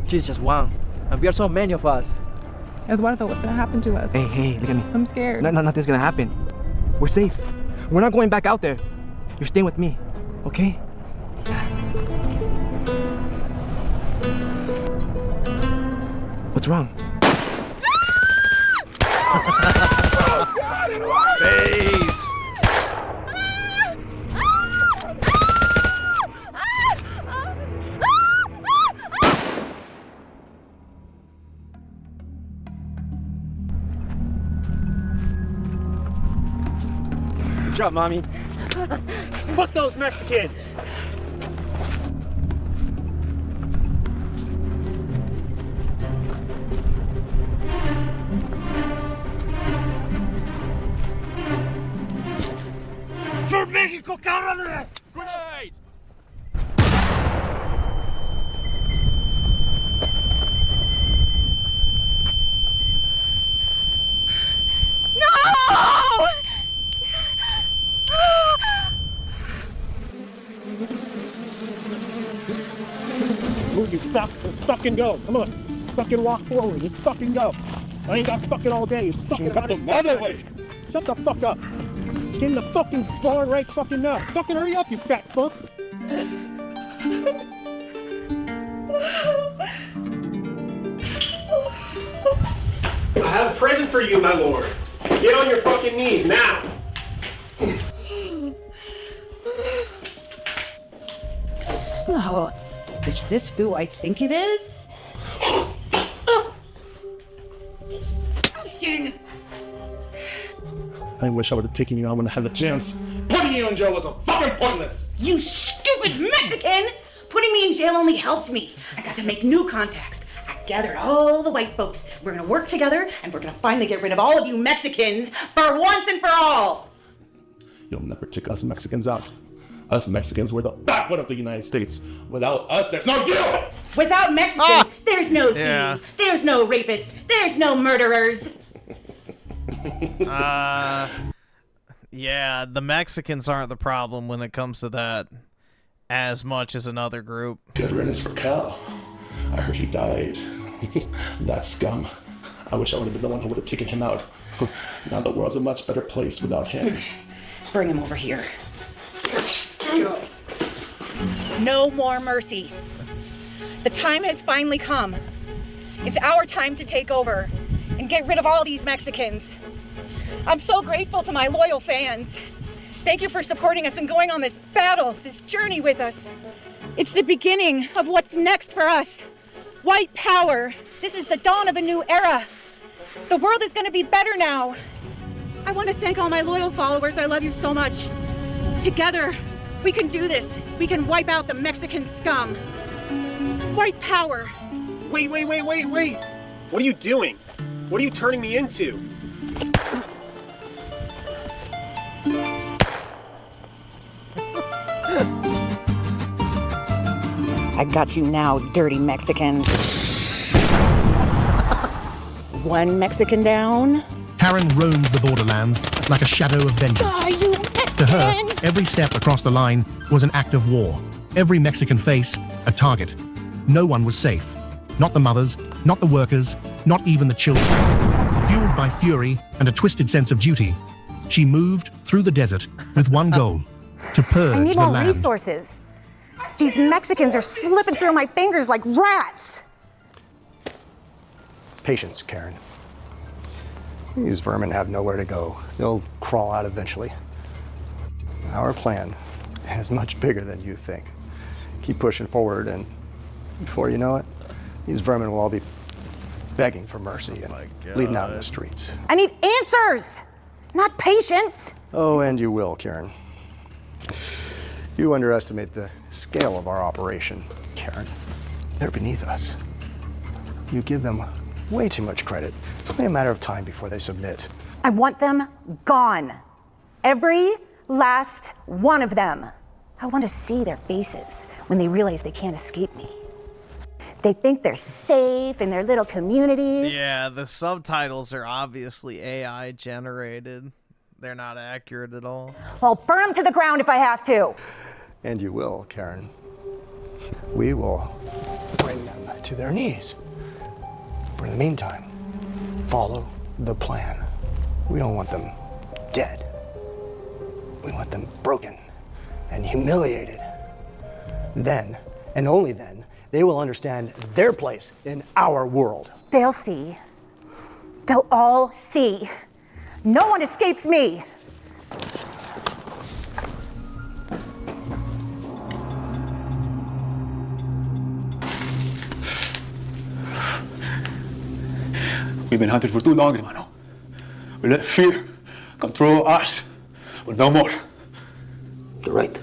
S15: She's just one, and we are so many of us.
S16: Eduardo, what's gonna happen to us?
S14: Hey, look at me.
S16: I'm scared.
S14: Nothing's gonna happen. We're safe. We're not going back out there. You're staying with me, okay? What's wrong?
S1: Based.
S6: Good job, Mommy. Fuck those Mexicans! For Mexico, cabrón! Grenade!
S13: No!
S6: Move, you fucking go. Come on. Fucking walk forward. Let's fucking go. I ain't got fucking all day. You fucking got the mother way. Shut the fuck up. Get in the fucking barn right fucking now. Fucking hurry up, you fat fuck. I have a present for you, my lord. Get on your fucking knees now.
S12: Oh, is this who I think it is? Oh. Disgusting.
S6: I wish I would have taken you out when I had the chance. Putting you in jail was fucking pointless.
S12: You stupid Mexican! Putting me in jail only helped me. I got to make new contacts. I gathered all the white folks. We're gonna work together and we're gonna finally get rid of all of you Mexicans for once and for all.
S6: You'll never take us Mexicans out. Us Mexicans were the backbone of the United States. Without us, there's no you!
S12: Without Mexicans, there's no thieves, there's no rapists, there's no murderers.
S1: Yeah, the Mexicans aren't the problem when it comes to that as much as another group.
S6: Good riddance for Cal. I heard he died. That scum. I wish I would have been the one who would have taken him out. Now the world's a much better place without him.
S12: Bring him over here. No more mercy. The time has finally come. It's our time to take over and get rid of all these Mexicans. I'm so grateful to my loyal fans. Thank you for supporting us and going on this battle, this journey with us. It's the beginning of what's next for us. White power. This is the dawn of a new era. The world is going to be better now. I want to thank all my loyal followers. I love you so much. Together, we can do this. We can wipe out the Mexican scum. White power.
S6: Wait. What are you doing? What are you turning me into?
S12: I got you now, dirty Mexican. One Mexican down.
S10: Karen roamed the borderlands like a shadow of vengeance.
S12: Die, you Mexican!
S10: To her, every step across the line was an act of war. Every Mexican face, a target. No one was safe. Not the mothers, not the workers, not even the children. Fueled by fury and a twisted sense of duty, she moved through the desert with one goal, to purge
S12: I need
S10: the
S12: more
S10: land.
S12: resources. These Mexicans are slipping through my fingers like rats.
S13: Patience, Karen. These vermin have nowhere to go. They'll crawl out eventually. Our plan is much bigger than you think. Keep pushing forward, and before you know it, these vermin will all be begging for mercy and bleeding out in the streets.
S12: I need answers, not patience.
S13: Oh, and you will, Karen. You underestimate the scale of our operation, Karen. They're beneath us. You give them way too much credit. It's only a matter of time before they submit.
S12: I want them gone. Every last one of them. I want to see their faces when they realize they can't escape me. They think they're safe in their little communities.
S1: Yeah, the subtitles are obviously AI generated. They're not accurate at all.
S12: I'll burn them to the ground if I have to.
S13: And you will, Karen. We will bring them to their knees. But in the meantime, follow the plan. We don't want them dead. We want them broken and humiliated. Then, and only then, they will understand their place in our world.
S12: They'll see. They'll all see. No one escapes me.
S11: We've been hunted for too long, hermano. We let fear control us, but no more.
S17: You're right.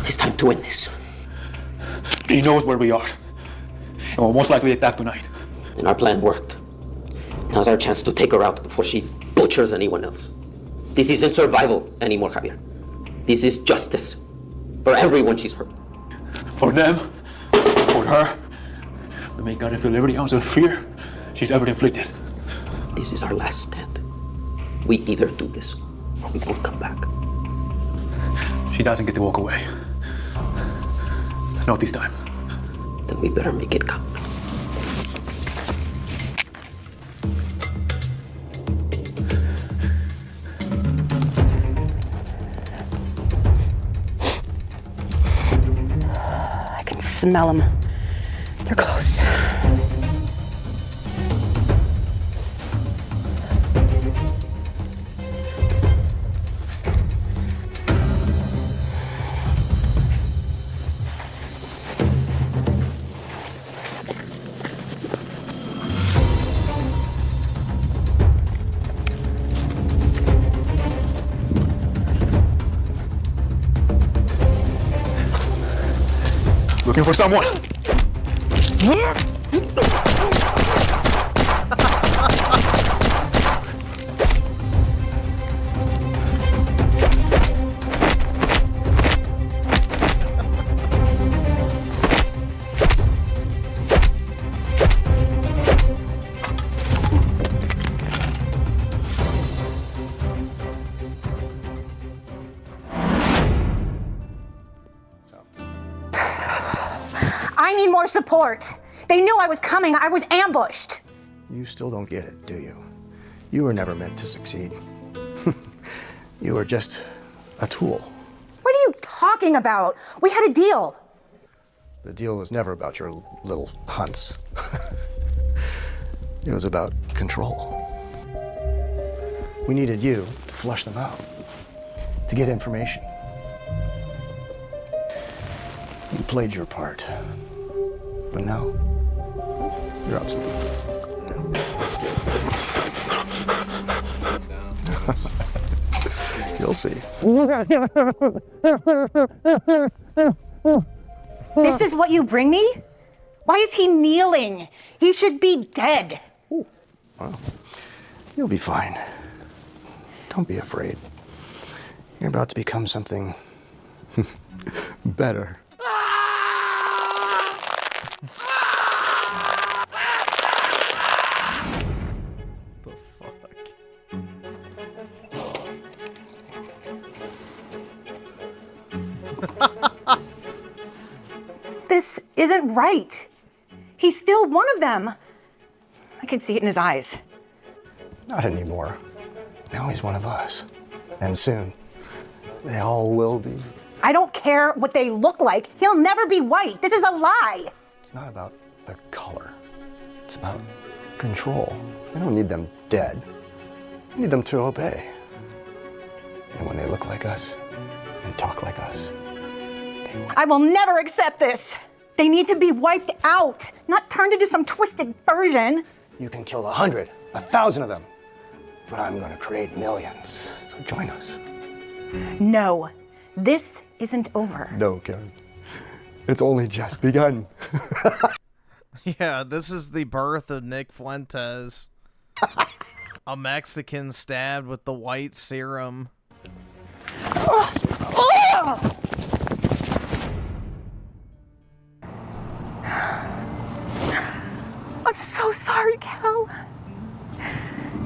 S17: It's time to end this.
S11: She knows where we are, and will most likely attack tonight.
S17: And our plan worked. Now's our chance to take her out before she butchers anyone else. This isn't survival anymore, Javier. This is justice. For everyone she's hurt.
S11: For them, for her, we make God feel every ounce of fear she's ever inflicted.
S17: This is our last stand. We either do this, or we won't come back.
S11: She doesn't get to walk away. Not this time.
S17: Then we better make it count.
S12: I can smell them. They're close.
S11: Looking for someone.
S12: I need more support. They knew I was coming. I was ambushed.
S13: You still don't get it, do you? You were never meant to succeed. You were just a tool.
S12: What are you talking about? We had a deal.
S13: The deal was never about your little hunts. It was about control. We needed you to flush them out. to get information. You played your part, but now you're obsolete. You'll see.
S12: This is what you bring me? Why is he kneeling? He should be dead.
S13: Well, you'll be fine. Don't be afraid. You're about to become something better.
S12: This isn't right. He's still one of them. I can see it in his eyes.
S13: Not anymore. Now he's one of us. And soon, they all will be.
S12: I don't care what they look like. He'll never be white. This is a lie.
S13: It's not about the color. It's about control. We don't need them dead. We need them to obey. And when they look like us and talk like us,
S12: I will never accept this. They need to be wiped out, not turned into some twisted version.
S13: you can kill 100, 1,000 of them. But I'm gonna create millions. So join us.
S12: No, this isn't over.
S13: No, Karen. It's only just begun.
S1: Yeah, this is the birth of Nick Fuentes. A Mexican stabbed with the white serum.
S12: I'm so sorry, Cal.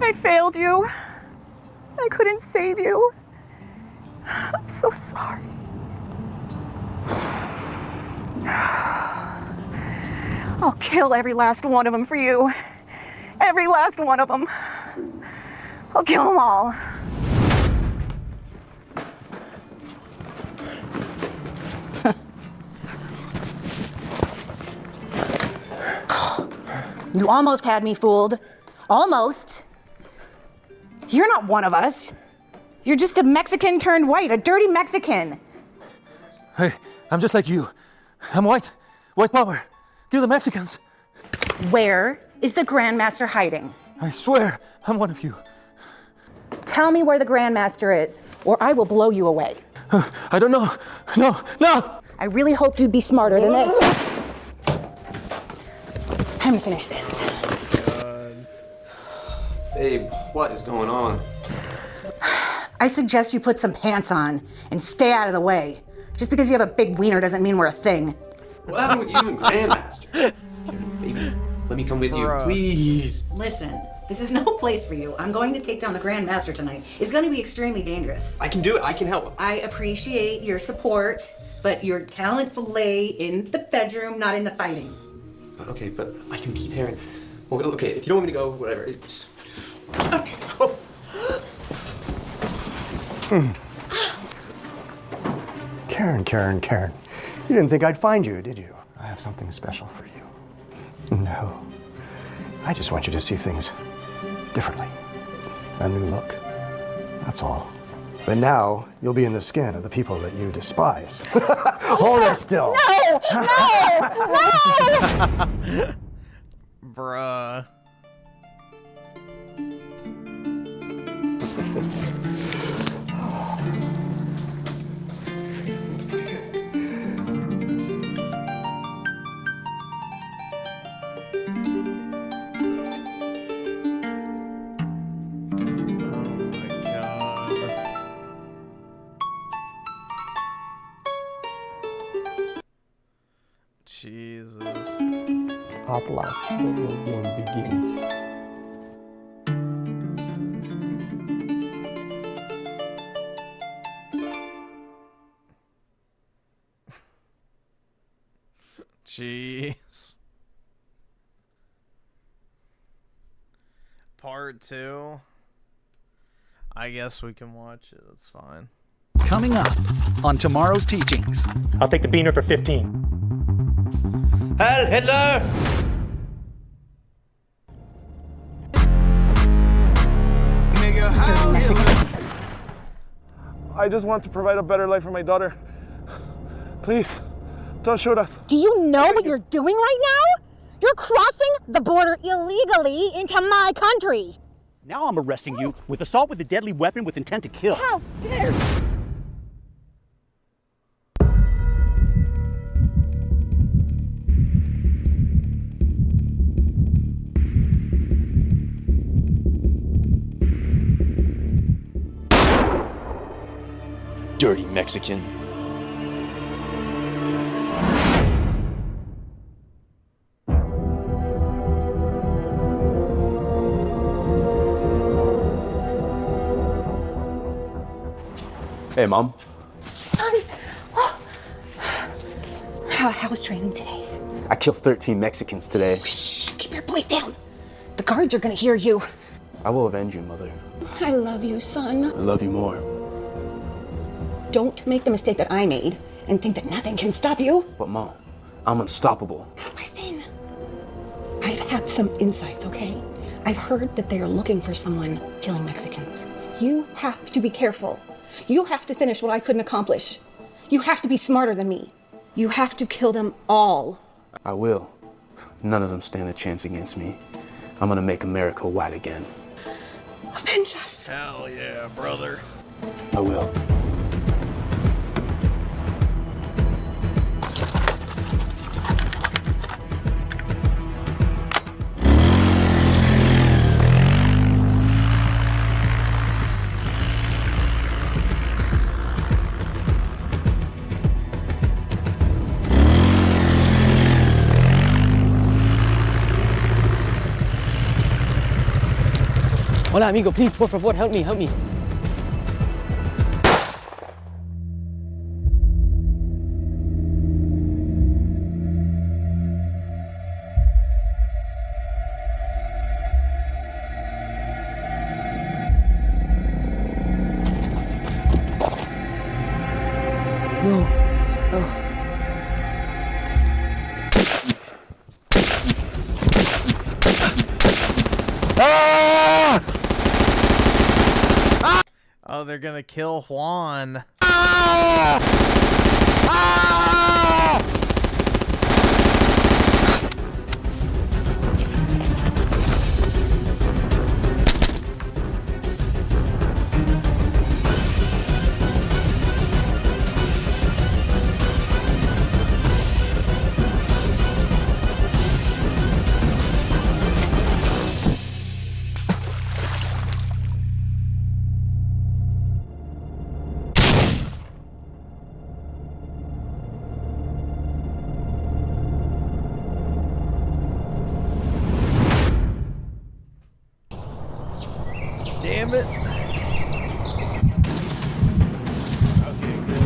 S12: I failed you. I couldn't save you. I'm so sorry. I'll kill every last one of them for you. Every last one of them. I'll kill them all. You almost had me fooled. Almost. You're not one of us. You're just a Mexican turned white, a dirty Mexican.
S15: Hey, I'm just like you. I'm white. White power. Kill the Mexicans.
S12: Where is the Grandmaster hiding?
S15: I swear, I'm one of you.
S12: Tell me where the Grandmaster is, or I will blow you away.
S15: I don't know. No, no!
S12: I really hoped you'd be smarter than this. Time to finish this.
S18: Babe, what is going on?
S12: I suggest you put some pants on and stay out of the way. Just because you have a big wiener doesn't mean we're a thing.
S18: What happened with you and Grandmaster? Karen, baby, let me come with you, please.
S12: Listen, this is no place for you. I'm going to take down the Grandmaster tonight. It's going to be extremely dangerous.
S18: I can do it. I can help.
S12: I appreciate your support, but your talents lay in the bedroom, not in the fighting.
S18: But okay, but I can be there. And, well, okay, if you don't want me to go, whatever. It's... Okay. Oh.
S13: Karen. You didn't think I'd find you, did you? I have something special for you. No. I just want you to see things differently. A new look. That's all. But now, you'll be in the skin of the people that you despise. Hold her still.
S12: No!
S1: Bruh. Jesus.
S13: At last, the real game begins.
S1: Jeez. Part 2. I guess we can watch it. That's fine.
S19: Coming up on tomorrow's teachings.
S6: I'll take the beaner for 15.
S18: Heil Hitler!
S20: I just want to provide a better life for my daughter. Please, don't shoot us.
S12: Do you know what you're doing right now? You're crossing the border illegally into my country.
S21: Now I'm arresting you with assault with a deadly weapon with intent to kill.
S12: How dare you?
S18: Dirty Mexican. Hey, Mom.
S12: Son! Oh. How was training today?
S18: I killed 13 Mexicans today.
S12: Shh, keep your voice down. The guards are gonna hear you.
S18: I will avenge you, Mother.
S12: I love you, son.
S18: I love you more.
S12: Don't make the mistake that I made and think that nothing can stop you.
S18: But Mom, I'm unstoppable.
S12: Listen, I've had some insights, okay? I've heard that they are looking for someone killing Mexicans. You have to be careful. You have to finish what I couldn't accomplish. You have to be smarter than me. You have to kill them all.
S18: I will. None of them stand a chance against me. I'm gonna make America white again.
S12: Avenge us.
S1: Hell yeah, brother.
S18: I will.
S15: Hola, amigo, please, por favor, help me, help me.
S1: Oh, they're gonna kill Juan. Damn it. Okay, good.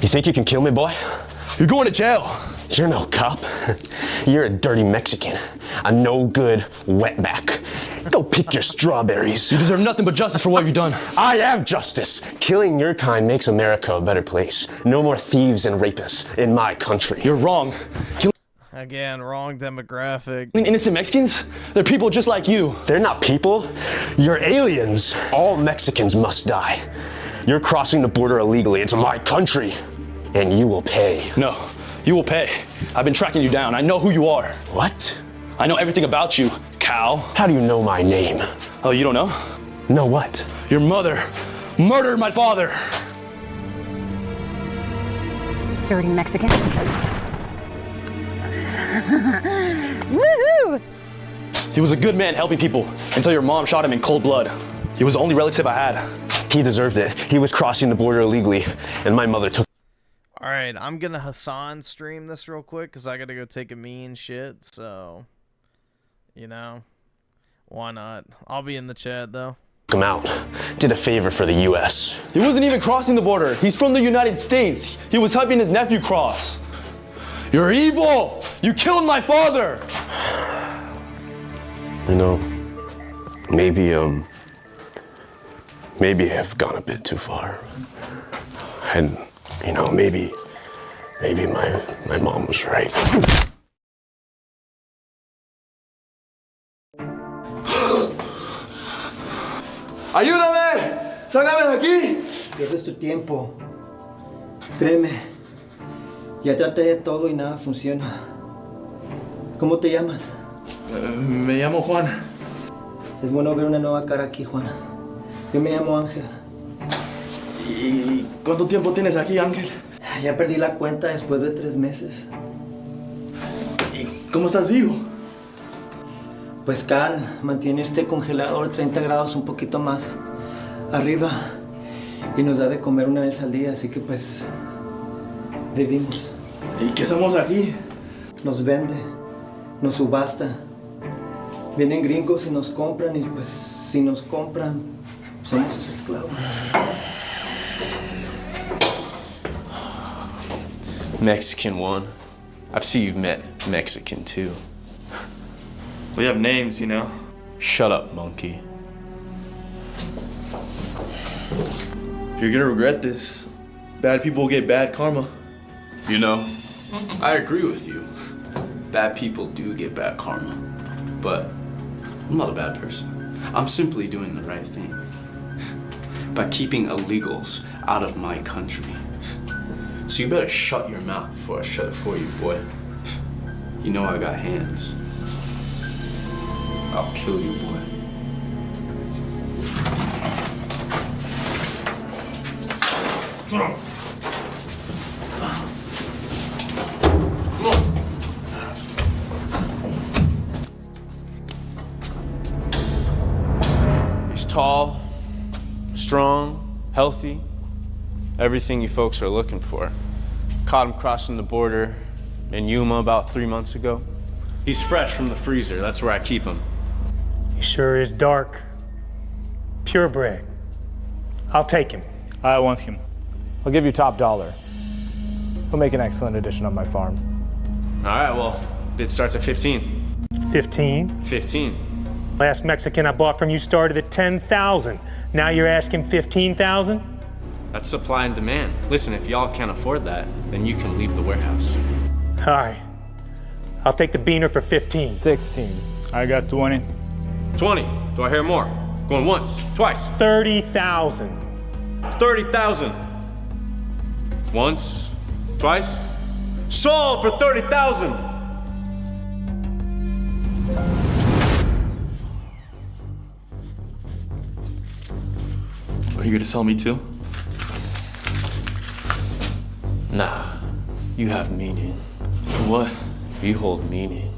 S18: You think you can kill me, boy? You're going to jail. You're no cop. You're a dirty Mexican. A no-good wetback. Go pick your strawberries. You deserve nothing but justice for what you've done. I am justice. Killing your kind makes America a better place. No more thieves and rapists in my country. You're wrong.
S1: Again, wrong demographic.
S18: Innocent Mexicans? They're people just like you. They're not people. You're aliens. All Mexicans must die. You're crossing the border illegally into my country, and you will pay. No, you will pay. I've been tracking you down. I know who you are. What? I know everything about you, cow. How do you know my name? Oh, you don't know? Know what? Your mother murdered my father.
S12: Dirty Mexican. Woohoo!
S18: He was a good man helping people until your mom shot him in cold blood. He was the only relative I had. He deserved it. He was crossing the border illegally, and my mother took.
S1: All right, I'm gonna Hassan stream this real quick because I gotta go take a mean shit. So, you know, why not? I'll be in the chat though.
S18: Him out. Did a favor for the U.S.
S4: He wasn't even crossing the border. He's from the United States. He was helping his nephew cross. You're evil! You killed my father!
S18: You know, maybe I've gone a bit too far. And, you know, maybe my mom was right.
S4: ¡Ayúdame! ¡Sácame de aquí!
S14: Pierdes tu tiempo. Créeme. Ya traté de todo y nada funciona. ¿Cómo te llamas?
S4: Me llamo Juan.
S14: Es bueno ver una nueva cara aquí, Juan. Yo me llamo Ángel.
S4: ¿Y cuánto tiempo tienes aquí, Ángel?
S14: Ya perdí la cuenta después de 3 meses.
S4: ¿Y cómo estás vivo?
S14: Pues Cal mantiene este congelador 30 grados un poquito más arriba y nos da de comer una vez al día, así que pues vivimos.
S4: ¿Y qué hacemos aquí?
S14: Nos vende, nos subasta. Vienen gringos y nos compran y pues si nos compran somos sus esclavos.
S22: Mexican 1. I've seen you've met Mexican 2.
S4: We have names, you know.
S22: Shut up, monkey.
S4: You're gonna regret this. Bad people will get bad karma.
S22: You know, I agree with you. Bad people do get bad karma. But I'm not a bad person. I'm simply doing the right thing by keeping illegals out of my country. So you better shut your mouth before I shut it for you, boy. You know I got hands. I'll kill you, boy. He's tall, strong, healthy. Everything you folks are looking for. Caught him crossing the border in Yuma about 3 months ago. He's fresh from the freezer. That's where I keep him.
S23: He sure is dark. Purebred. I'll take him.
S24: I want him. I'll give you top dollar. He'll make an excellent addition on my farm.
S22: All right, well, bid starts at 15.
S23: 15?
S22: 15.
S23: Last Mexican I bought from you started at 10,000. Now you're asking 15,000?
S22: That's supply and demand. Listen, if y'all can't afford that, then you can leave the warehouse.
S23: All right. I'll take the beaner for 15.
S24: 16. I got 20.
S22: 20. Do I hear more? Going once, twice.
S23: 30,000.
S22: 30,000. Once, twice. Sold for 30,000.
S4: Are you gonna sell me too?
S22: Nah, you have meaning.
S4: For what?
S22: You hold meaning.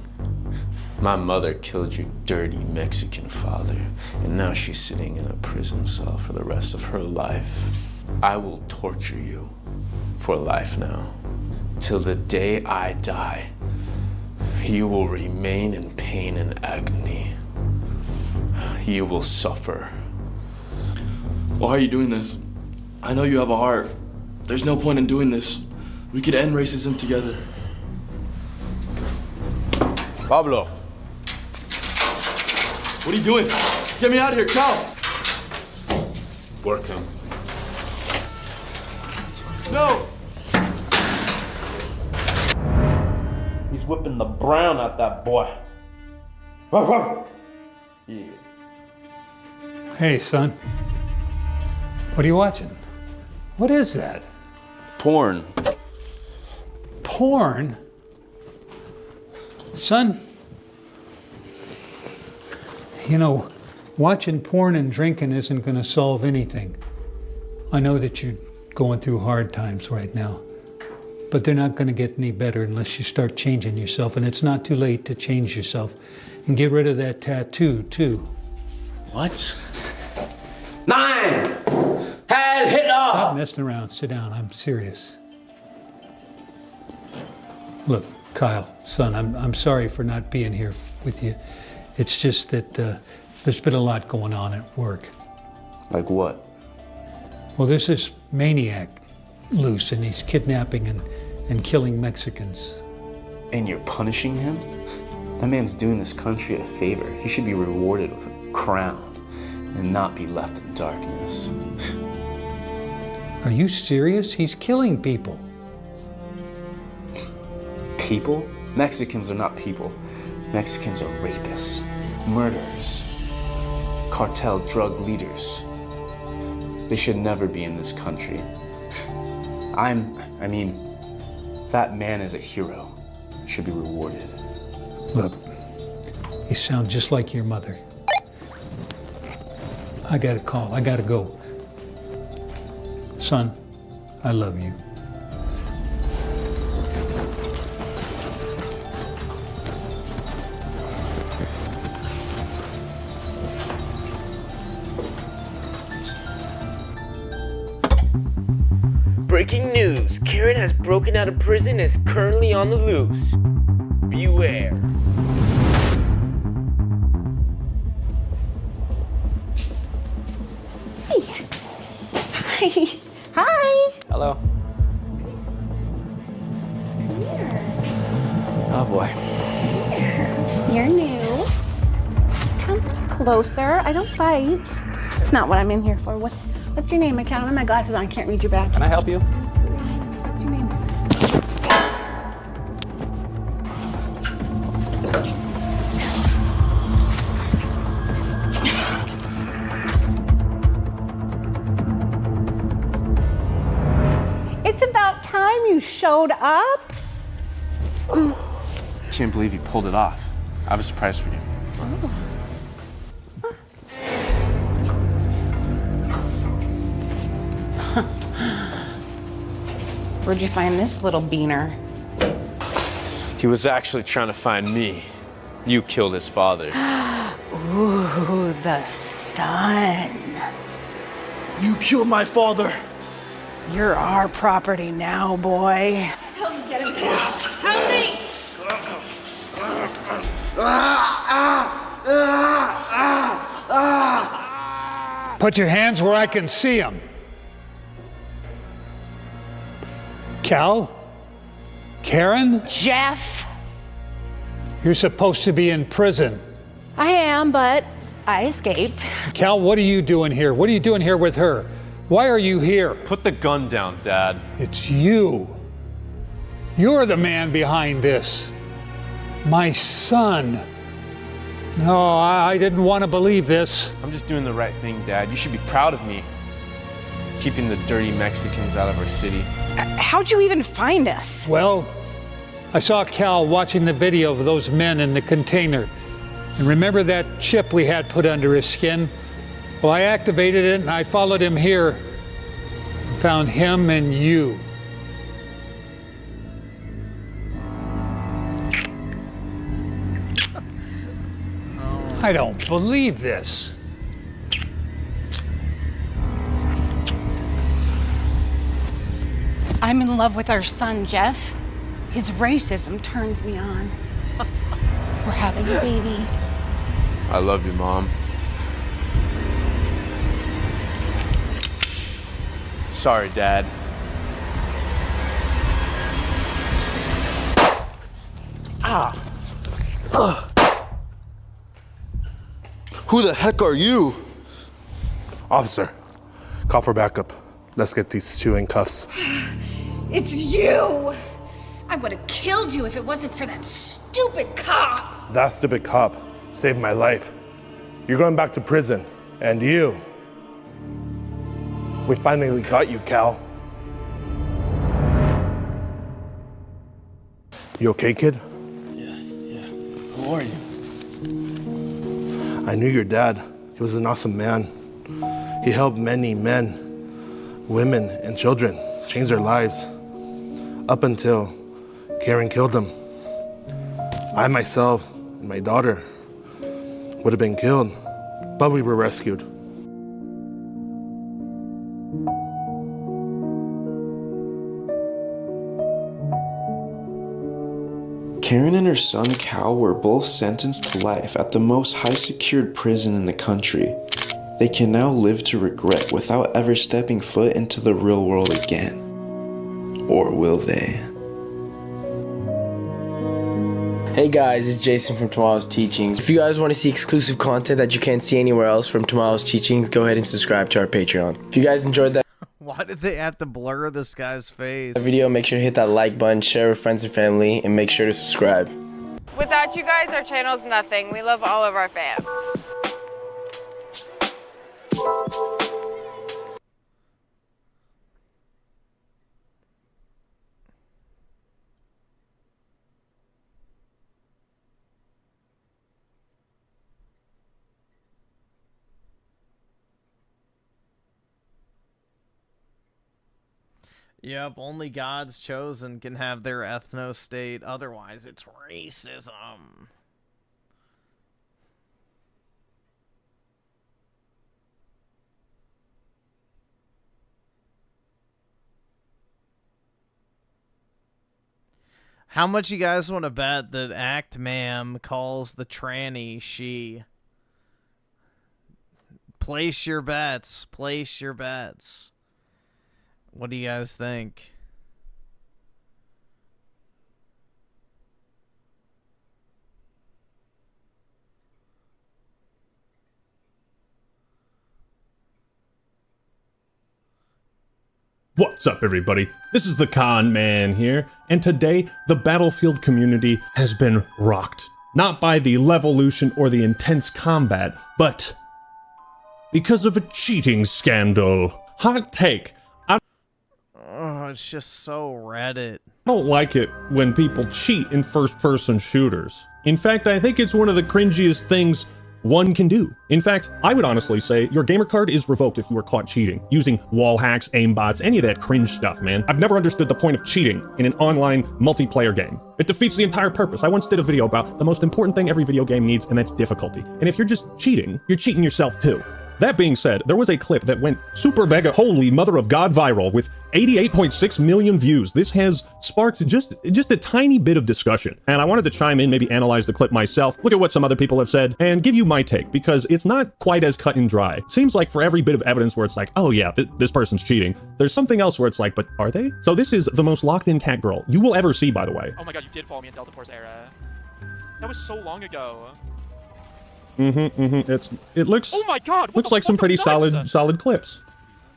S22: My mother killed your dirty Mexican father, and now she's sitting in a prison cell for the rest of her life. I will torture you for life now. Till the day I die, you will remain in pain and agony. You will suffer.
S4: Why are you doing this? I know you have a heart. There's no point in doing this. We could end racism together.
S22: Pablo.
S4: What are you doing? Get me out of here, Cal!
S22: Work him.
S4: No!
S22: He's whipping the brown out that boy. Yeah.
S25: Hey, son. What are you watching? What is that?
S22: Porn.
S25: Porn? Son, you know, watching porn and drinking isn't going to solve anything. I know that you're going through hard times right now, but they're not going to get any better unless you start changing yourself, and it's not too late to change yourself. And get rid of that tattoo, too.
S22: What? 9! Head hit off!
S25: Stop messing around. Sit down. I'm serious. Look, Kyle, son, I'm sorry for not being here with you. It's just that there's been a lot going on at work.
S22: Like what?
S25: Well, there's this maniac loose, and he's kidnapping and killing Mexicans.
S22: And you're punishing him? That man's doing this country a favor. He should be rewarded with a crown and not be left in darkness.
S25: Are you serious? He's killing people.
S22: People? Mexicans are not people. Mexicans are rapists, murderers, cartel drug leaders. They should never be in this country. I mean, that man is a hero. Should be rewarded.
S25: Look, you sound just like your mother. I got a call. I gotta go. Son, I love you.
S2: Breaking news. Karen has broken out of prison and is currently on the loose. Beware.
S12: Hi. Hi.
S2: Hello.
S12: Oh boy. You're new. Come closer. I don't bite. It's not what I'm in here for. What's your name? I can't have my glasses on. I can't read your back.
S2: Can I help you?
S12: What's your name? It's about time you showed up.
S22: Can't believe you pulled it off. I have a surprise for you.
S12: Oh. Where'd you find this little beaner?
S22: He was actually trying to find me. You killed his father.
S12: Ooh, the son.
S4: You killed my father.
S12: You're our property now, boy. Help me get him. Help me!
S25: Put your hands where I can see them. Cal? Karen?
S12: Jeff?
S25: You're supposed to be in prison.
S12: I am, but I escaped.
S25: Cal, what are you doing here? What are you doing here with her? Why are you here?
S22: Put the gun down, Dad.
S25: It's you. You're the man behind this. My son. No, I didn't want to believe this.
S22: I'm just doing the right thing, Dad. You should be proud of me. Keeping the dirty Mexicans out of our city.
S12: How'd you even find us?
S25: Well, I saw Cal watching the video of those men in the container. And remember that chip we had put under his skin? Well, I activated it and I followed him here. Found him and you. I don't believe this.
S12: I'm in love with our son, Jeff. His racism turns me on. We're having a baby.
S22: I love you, Mom. Sorry, Dad.
S4: Who the heck are you?
S20: Officer, call for backup. Let's get these two in cuffs.
S12: It's you! I would have killed you if it wasn't for that stupid cop.
S20: That stupid cop saved my life. You're going back to prison. And you. We finally got you, Cal. You okay, kid?
S4: Yeah. Who are you?
S20: I knew your dad. He was an awesome man. He helped many men, women, and children change their lives. Up until Karen killed him. I myself and my daughter would have been killed, but we were rescued.
S22: Karen and her son Cal were both sentenced to life at the most high-secured prison in the country. They can now live to regret without ever stepping foot into the real world again. Or will they?
S3: Hey guys, it's Jason from Tomorrow's Teachings. If you guys want to see exclusive content that you can't see anywhere else from Tomorrow's Teachings, go ahead and subscribe to our Patreon. If you guys enjoyed that
S1: Why did they have to blur this guy's face?
S3: video, make sure to hit that like button, share with friends and family, and make sure to subscribe.
S5: Without you guys, our channel's nothing. We love all of our fans.
S1: Yep, only God's chosen can have their ethno-state, otherwise it's racism. How much you guys want to bet that Act Ma'am calls the tranny she? Place your bets. Place your bets. What do you guys think?
S7: What's up, everybody? This is the Con Man here, and today the Battlefield community has been rocked. Not by the levolution or the intense combat, but because of a cheating scandal. Hot take.
S1: Oh, it's just so Reddit.
S7: I don't like it when people cheat in first-person shooters. In fact, I think it's one of the cringiest things one can do. In fact, I would honestly say your gamer card is revoked if you were caught cheating, using wall hacks, aimbots, any of that cringe stuff, man. I've never understood the point of cheating in an online multiplayer game. It defeats the entire purpose. I once did a video about the most important thing every video game needs, and that's difficulty. And if you're just cheating, you're cheating yourself too. That being said, there was a clip that went super mega holy mother of God viral with 88.6 million views. This has sparked just a tiny bit of discussion. And I wanted to chime in, maybe analyze the clip myself, look at what some other people have said, and give you my take, because it's not quite as cut and dry. Seems like for every bit of evidence where it's like, oh yeah, this person's cheating, there's something else where it's like, but are they? So this is the most locked in cat girl you will ever see, by the way.
S8: Oh my god, you did follow me in Delta Force era. That was so long ago.
S7: It looks.
S8: Oh my god!
S7: Looks like some pretty solid clips.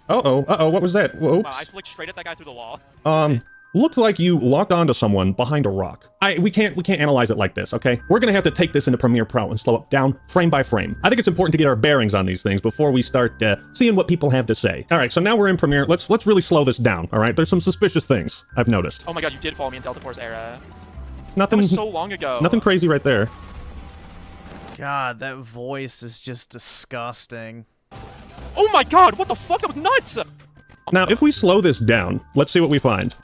S7: What was that? Whoops.
S8: Wow, I flicked straight at that guy through the wall.
S7: Looked like you locked onto someone behind a rock. We can't analyze it like this, okay? We're gonna have to take this into Premiere Pro and slow it down frame by frame. I think it's important to get our bearings on these things before we start seeing what people have to say. All right, so now we're in Premiere. Let's really slow this down. All right, there's some suspicious things I've noticed.
S8: Oh my god, you did follow me in Delta Force era.
S7: Nothing.
S8: That was so long ago.
S7: Nothing crazy right there.
S1: God, that voice is just disgusting.
S8: Oh my god, what the fuck? That was nuts!
S7: Now, if we slow this down, let's see what we find.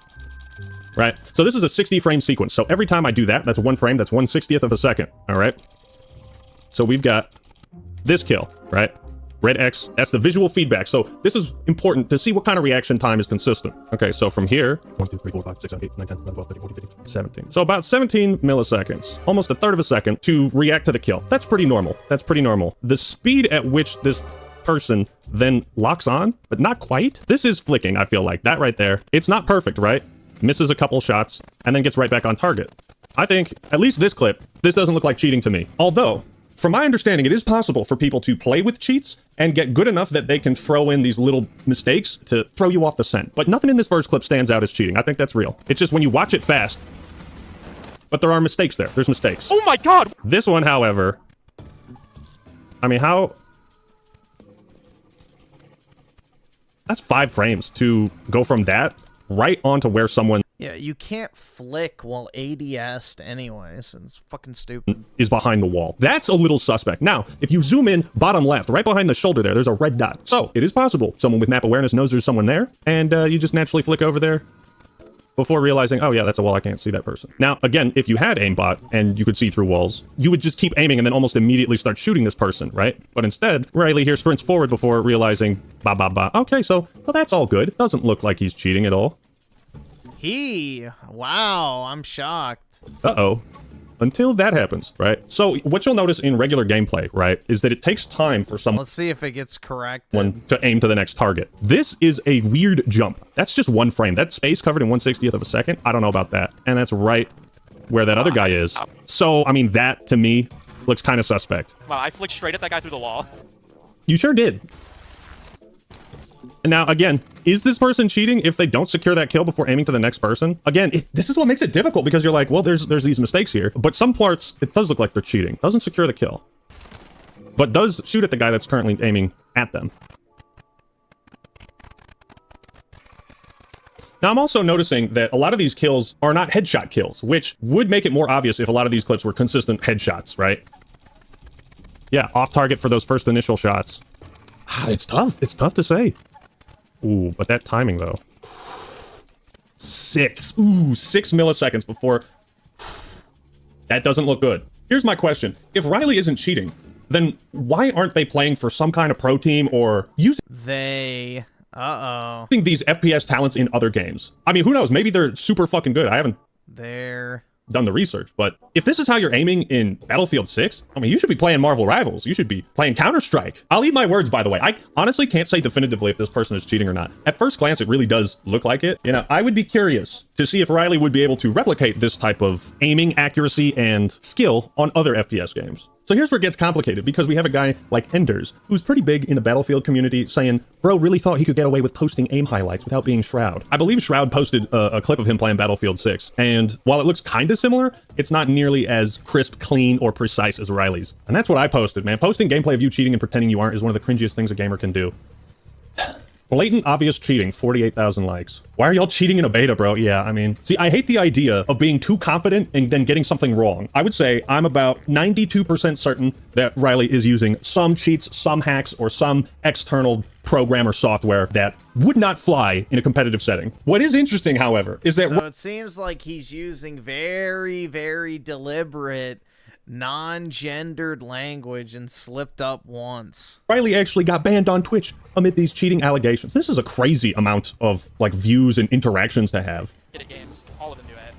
S7: Right? So this is a 60 frame sequence. So every time I do that, that's one frame, that's 1/60th of a second. All right? So we've got this kill, right? Red X, that's the visual feedback. So this is important to see what kind of reaction time is consistent. Okay, so from here, 1, 2, 3, 4, 5, 6, 7, 8, 9, 10, 11, 12, 13, 14, 15, 17. So about 17 milliseconds, almost a third of a second to react to the kill. That's pretty normal. That's pretty normal. The speed at which this person then locks on, but not quite. This is flicking, I feel like. That right there. It's not perfect, right? Misses a couple shots, and then gets right back on target. I think, at least this clip, this doesn't look like cheating to me. Although, from my understanding, it is possible for people to play with cheats and get good enough that they can throw in these little mistakes to throw you off the scent. But nothing in this first clip stands out as cheating. I think that's real. It's just when you watch it fast, but there are mistakes there. There's mistakes.
S8: Oh my god!
S7: This one, however, I mean, how... That's 5 frames to go from that right onto where someone...
S1: Yeah, you can't flick while ADS'd anyways, and it's fucking stupid.
S7: ...is behind the wall. That's a little suspect. Now, if you zoom in bottom left, right behind the shoulder there's a red dot. So, it is possible someone with map awareness knows there's someone there, and you just naturally flick over there before realizing, oh yeah, that's a wall, I can't see that person. Now, again, if you had aimbot and you could see through walls, you would just keep aiming and then almost immediately start shooting this person, right? But instead, Riley here sprints forward before realizing, okay, so well, that's all good. Doesn't look like he's cheating at all.
S1: Wow, I'm shocked.
S7: Uh-oh. until that happens, right? So what you'll notice in regular gameplay, right, is that it takes time for someone
S1: Let's see if it gets correct.
S7: to aim to the next target. This is a weird jump. That's just one frame. That space covered in 1/60th of a second, I don't know about that. And that's right where that other guy is. So, I mean, that, to me, looks kind of suspect.
S8: Wow, I flicked straight at that guy through the wall.
S7: You sure did. Now, again, is this person cheating if they don't secure that kill before aiming to the next person? Again, this is what makes it difficult, because you're like, well, there's these mistakes here. But some parts, it does look like they're cheating. Doesn't secure the kill. But does shoot at the guy that's currently aiming at them. Now, I'm also noticing that a lot of these kills are not headshot kills, which would make it more obvious if a lot of these clips were consistent headshots, right? Yeah, off target for those first initial shots. It's tough. It's tough to say. Ooh, but that timing, though. 6 milliseconds before... That doesn't look good. Here's my question. If Riley isn't cheating, then why aren't they playing for some kind of pro team or using... using these FPS talents in other games? I mean, who knows? Maybe they're super fucking good. I haven't done the research, but if this is how you're aiming in Battlefield 6, I mean, you should be playing Marvel Rivals. You should be playing Counter-Strike. I'll eat my words, by the way. I honestly can't say definitively if this person is cheating or not. At first glance, it really does look like it. You know, I would be curious to see if Riley would be able to replicate this type of aiming accuracy and skill on other FPS games. So here's where it gets complicated, because we have a guy like Enders, who's pretty big in the Battlefield community, saying, bro really thought he could get away with posting aim highlights without being Shroud. I believe Shroud posted a clip of him playing Battlefield 6, and while it looks kind of similar, it's not nearly as crisp, clean, or precise as Riley's. And that's what I posted, man. Posting gameplay of you cheating and pretending you aren't is one of the cringiest things a gamer can do. Blatant, obvious cheating, 48,000 likes. Why are y'all cheating in a beta, bro? Yeah, I mean, see, I hate the idea of being too confident and then getting something wrong. I would say I'm about 92% certain that Riley is using some cheats, some hacks, or some external program or software that would not fly in a competitive setting. What is interesting, however, is that...
S1: So it seems like he's using very, very deliberate non-gendered language and slipped up once.
S7: Riley actually got banned on Twitch amid these cheating allegations. This is a crazy amount of, like, views and interactions to have.
S8: Get it, games. All of them do it.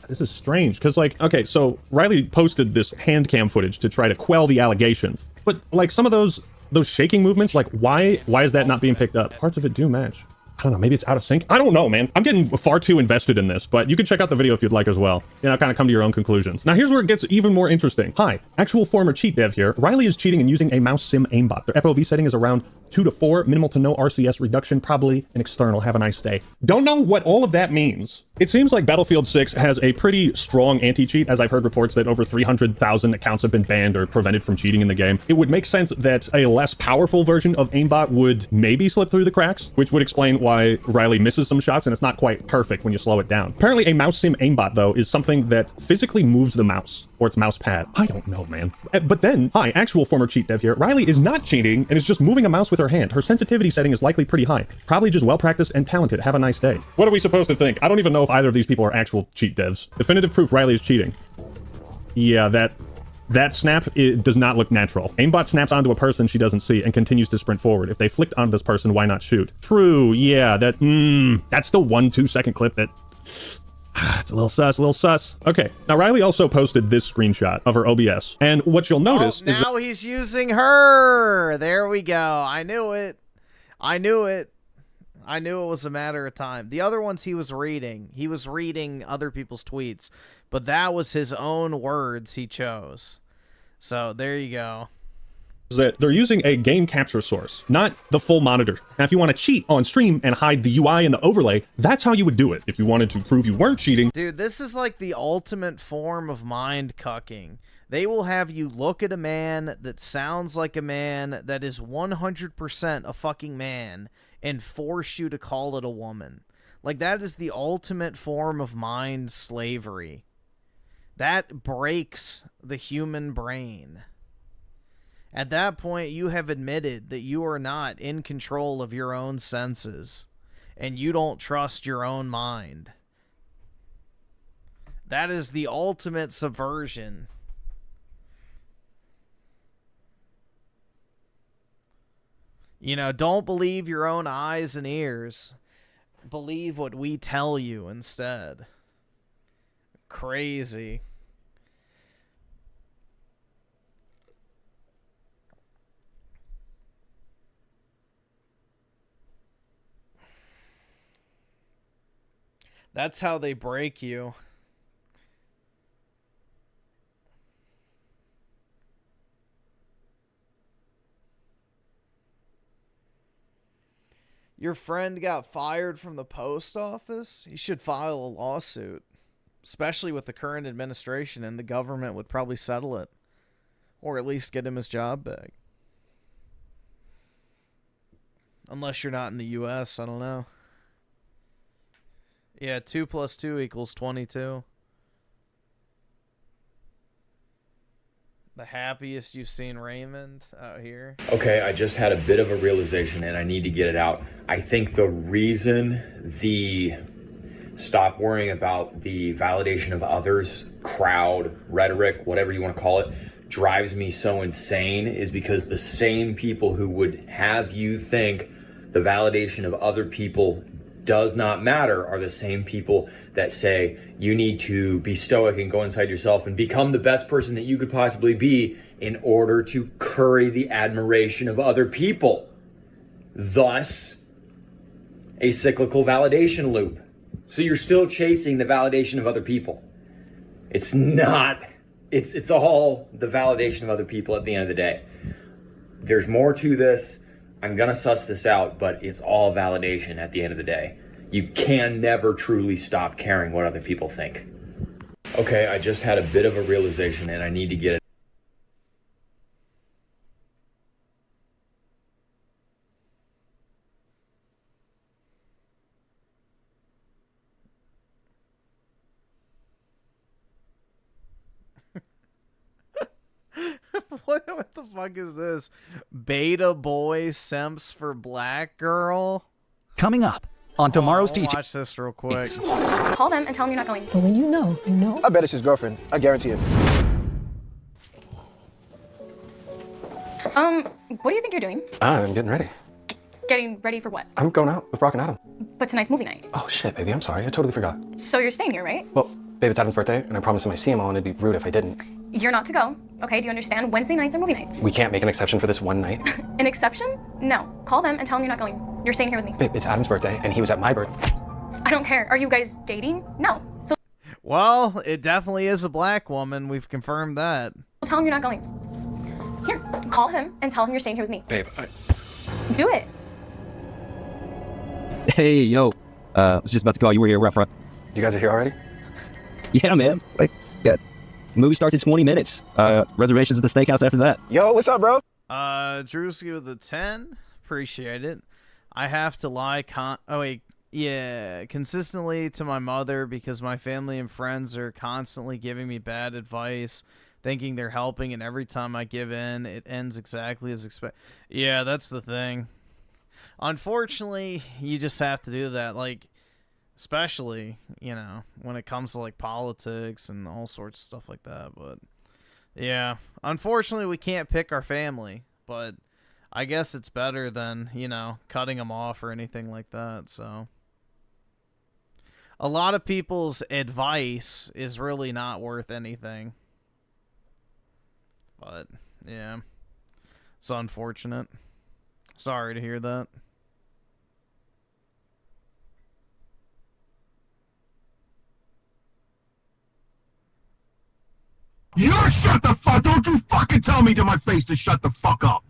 S7: This is strange, because, like, okay, so Riley posted this hand cam footage to try to quell the allegations. But, like, some of those shaking movements, like, why is that not being picked up? Parts of it do match. I don't know, maybe it's out of sync? I don't know, man. I'm getting far too invested in this, but you can check out the video if you'd like as well. You know, kind of come to your own conclusions. Now, here's where it gets even more interesting. Hi, actual former cheat dev here. Riley is cheating and using a mouse sim aimbot. Their FOV setting is around 2 to 4, minimal to no RCS reduction, probably an external. Have a nice day. Don't know what all of that means. It seems like Battlefield 6 has a pretty strong anti-cheat, as I've heard reports that over 300,000 accounts have been banned or prevented from cheating in the game. It would make sense that a less powerful version of aimbot would maybe slip through the cracks, which would explain why Riley misses some shots and it's not quite perfect when you slow it down. Apparently a mouse sim aimbot, though, is something that physically moves the mouse or its mouse pad. I don't know, man. But then, hi, actual former cheat dev here. Riley is not cheating and is just moving a mouse with her hand. Her sensitivity setting is likely pretty high. Probably just well-practiced and talented. Have a nice day. What are we supposed to think? I don't even know if either of these people are actual cheat devs. Definitive proof Riley is cheating. Yeah, that snap, it does not look natural. Aimbot snaps onto a person she doesn't see and continues to sprint forward. If they flicked onto this person, why not shoot? True, yeah, that's the 1-2 second clip that... It's a little sus, Okay, now Riley also posted this screenshot of her OBS. And what you'll notice is
S1: now he's using her! There we go. I knew it. I knew it was a matter of time. The other ones he was reading. He was reading other people's tweets. But that was his own words he chose. So, there you go.
S7: That they're using a game capture source, not the full monitor. Now, if you want to cheat on stream and hide the UI and the overlay, that's how you would do it. If you wanted to prove you weren't cheating.
S1: Dude, this is like the ultimate form of mind cucking. They will have you look at a man that sounds like a man that is 100% a fucking man and force you to call it a woman. Like, that is the ultimate form of mind slavery. That breaks the human brain. At that point, you have admitted that you are not in control of your own senses, and you don't trust your own mind. That is the ultimate subversion. You know, don't believe your own eyes and ears. Believe what we tell you instead. crazy. That's how they break you. Your friend got fired from the post office? You should file a lawsuit. Especially with the current administration, and the government would probably settle it. Or at least get him his job back. Unless you're not in the US, I don't know. Yeah, 2 + 2 = 22. The happiest you've seen Raymond out here.
S9: Okay, I just had a bit of a realization and I need to get it out. I think the reason the stop worrying about the validation of others, crowd, rhetoric, whatever you want to call it, drives me so insane is because the same people who would have you think the validation of other people does not matter are the same people that say you need to be stoic and go inside yourself and become the best person that you could possibly be in order to curry the admiration of other people. Thus, a cyclical validation loop. So you're still chasing the validation of other people. It's not, it's all the validation of other people at the end of the day. There's more to this. I'm gonna suss this out, but it's all validation at the end of the day. You can never truly stop caring what other people think. Okay, I just had a bit of a realization and I need to get it.
S1: What the fuck is this? Beta boy simps for black girl?
S19: Coming up on tomorrow's teaching.
S1: Watch this real quick.
S10: Call them and tell them you're not going.
S11: But when you know, you know.
S13: I bet it's his girlfriend. I guarantee it.
S10: What do you think you're doing?
S16: I'm getting ready.
S10: Getting ready for what?
S16: I'm going out with Brock and Adam.
S10: But tonight's movie night.
S16: Oh shit, baby, I'm sorry. I totally forgot.
S10: So you're staying here, right?
S16: Well, babe, it's Adam's birthday, and I promised him I see him all, and it'd be rude if I didn't.
S10: You're not to go. Okay, do you understand? Wednesday nights are movie nights.
S16: We can't make an exception for this one night.
S10: An exception? No. Call them and tell them you're not going. You're staying here with me.
S16: Babe, it's Adam's birthday, and he was at my birthday.
S10: I don't care. Are you guys dating? No. So
S1: Well, it definitely is a black woman. We've confirmed that.
S10: tell him you're not going. Here, call him and tell him you're staying here with me.
S16: Babe,
S10: Do it.
S17: Hey, yo. I was just about to call. You were here right front.
S16: You guys are here already?
S17: Yeah, man. Like, yeah. Movie starts in 20 minutes. Reservations at the steakhouse after that.
S13: Yo, what's up, bro?
S1: Drewski with the 10. Appreciate it. I have to lie consistently to my mother because my family and friends are constantly giving me bad advice, thinking they're helping, and every time I give in, it ends exactly as expected. Yeah, that's the thing. Unfortunately, you just have to do that, like, especially, you know, when it comes to, like, politics and all sorts of stuff like that, but, yeah. Unfortunately, we can't pick our family, but I guess it's better than, you know, cutting them off or anything like that, so. A lot of people's advice is really not worth anything. But, yeah. It's unfortunate. Sorry to hear that.
S6: You shut the fuck! Don't you fucking tell me to my face to shut the fuck up!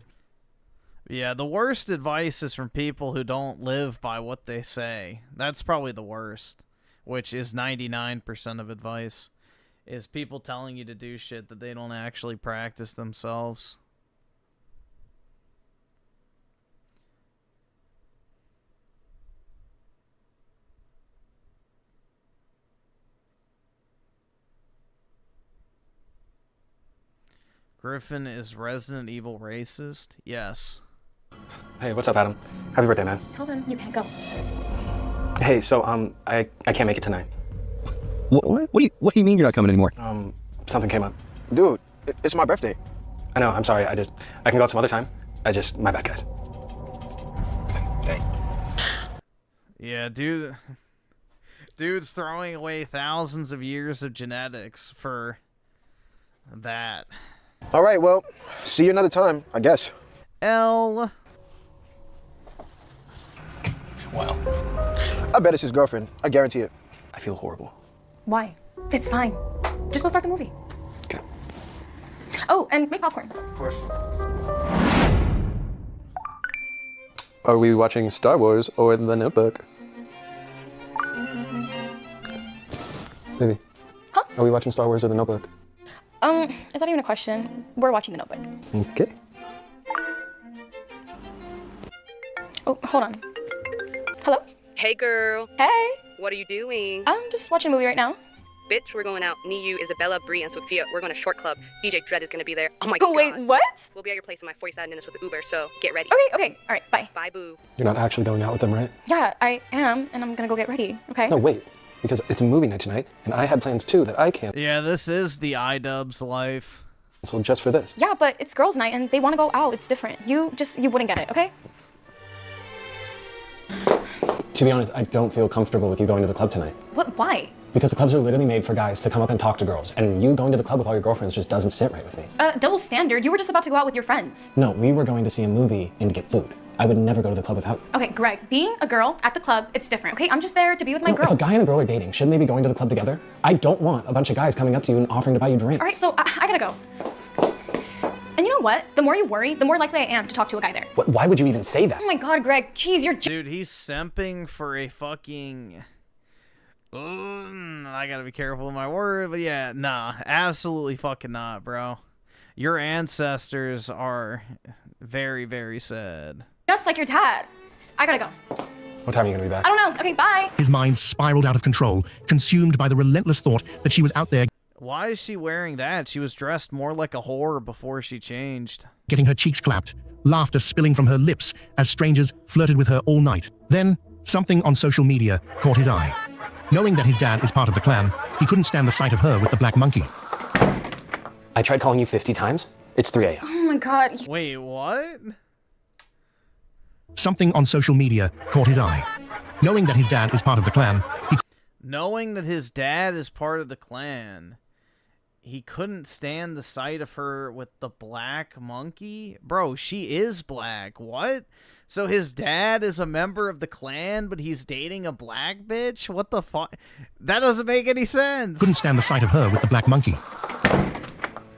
S1: Yeah, the worst advice is from people who don't live by what they say. That's probably the worst, which is 99% of advice, is people telling you to do shit that they don't actually practice themselves. Griffin is Resident Evil racist? Yes.
S16: Hey, what's up, Adam? Happy birthday, man.
S10: Tell them you can't go.
S16: Hey, so, I can't make it tonight.
S17: What do you mean you're not coming anymore?
S16: Something came up.
S13: Dude, it's my birthday.
S16: I know, I'm sorry. I can go out some other time. My bad, guys.
S1: Yeah, dude. Dude's throwing away thousands of years of genetics for that.
S13: All right, well, see you another time, I guess.
S1: L.
S13: Wow. I bet it's his girlfriend. I guarantee it.
S16: I feel horrible.
S10: Why? It's fine. Just go start the movie.
S16: Okay.
S10: Oh, and make popcorn.
S16: Of course. Are we watching Star Wars or The Notebook? Baby.
S10: Huh?
S16: Are we watching Star Wars or The Notebook?
S10: Is that even a question? We're watching The Notebook.
S16: Okay.
S10: Oh, hold on. Hello?
S11: Hey girl.
S10: Hey.
S11: What are you doing?
S10: I'm just watching a movie right now.
S11: Bitch, we're going out. Me, you, Isabella, Bree, and Sophia. We're going to Short Club. DJ Dredd is going to be there. Oh my god.
S10: Wait, what?
S11: We'll be at your place in my 47 minutes with the Uber, so get ready.
S10: Okay. All right, bye.
S11: Bye, boo.
S16: You're not actually going out with them, right?
S10: Yeah, I am, and I'm gonna go get ready, okay?
S16: No, wait. Because it's a movie night tonight, and I had plans too that I can't
S1: Yeah, this is the iDubbbz life.
S16: cancel just for this.
S10: Yeah, but it's girls' night, and they want to go out. It's different. You wouldn't get it, okay?
S16: To be honest, I don't feel comfortable with you going to the club tonight.
S10: What? Why?
S16: Because the clubs are literally made for guys to come up and talk to girls, and you going to the club with all your girlfriends just doesn't sit right with me.
S10: Double standard. You were just about to go out with your friends.
S16: No, we were going to see a movie and to get food. I would never go to the club without you.
S10: Okay, Greg, being a girl at the club, it's different, okay? I'm just there to be with my girls.
S16: If a guy and a girl are dating, shouldn't they be going to the club together? I don't want a bunch of guys coming up to you and offering to buy you drinks.
S10: All right, so I gotta go. And you know what? The more you worry, the more likely I am to talk to a guy there.
S16: Why would you even say that?
S10: Oh my god, Greg, jeez, you're...
S1: Dude, he's simping for a fucking... I gotta be careful with my word, but yeah, nah, absolutely fucking not, bro. Your ancestors are very, very sad.
S10: Just like your dad. I gotta go.
S16: What time are you gonna be back?
S10: I don't know. Okay, bye.
S6: His mind spiraled out of control, consumed by the relentless thought that she was out there
S1: Why is she wearing that? She was dressed more like a whore before she changed.
S6: getting her cheeks clapped, laughter spilling from her lips as strangers flirted with her all night. Then, something on social media caught his eye. Knowing that his dad is part of the clan, he couldn't stand the sight of her with the black monkey.
S16: I tried calling you 50 times. It's 3 a.m.
S10: Oh my god.
S1: Wait, what?
S6: Something on social media caught his eye. Knowing that his dad is part of the clan,
S1: Knowing that his dad is part of the clan, he couldn't stand the sight of her with the black monkey? Bro, she is black. What? So his dad is a member of the clan, but he's dating a black bitch? What the fuck? That doesn't make any sense.
S6: couldn't stand the sight of her with the black monkey.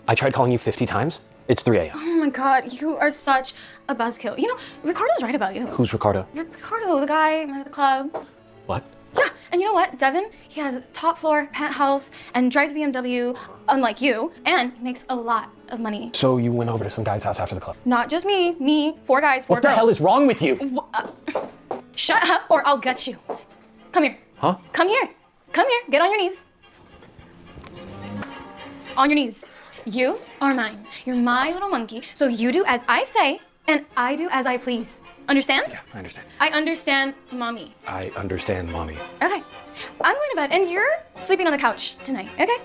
S16: I tried calling you 50 times. It's 3 a.m.
S10: Oh my god, you are such a buzzkill. You know, Ricardo's right about you.
S16: Who's Ricardo?
S10: Ricardo, the guy at the club.
S16: What?
S10: Yeah, and you know what, Devin? He has top floor, penthouse, and drives BMW, unlike you, and he makes a lot of money.
S16: So you went over to some guy's house after the club?
S10: Not just me, 4 guys, 4
S16: What the
S10: girls.
S16: hell is wrong with you?
S10: Shut up or I'll gut you. Come here.
S16: Huh?
S10: Come here. Come here. Get on your knees. On your knees. You are mine. You're my little monkey. So you do as I say, and I do as I please. Understand?
S16: Yeah, I understand.
S10: I understand, mommy.
S16: I understand, mommy.
S10: Okay. I'm going to bed, and you're sleeping on the couch tonight, okay?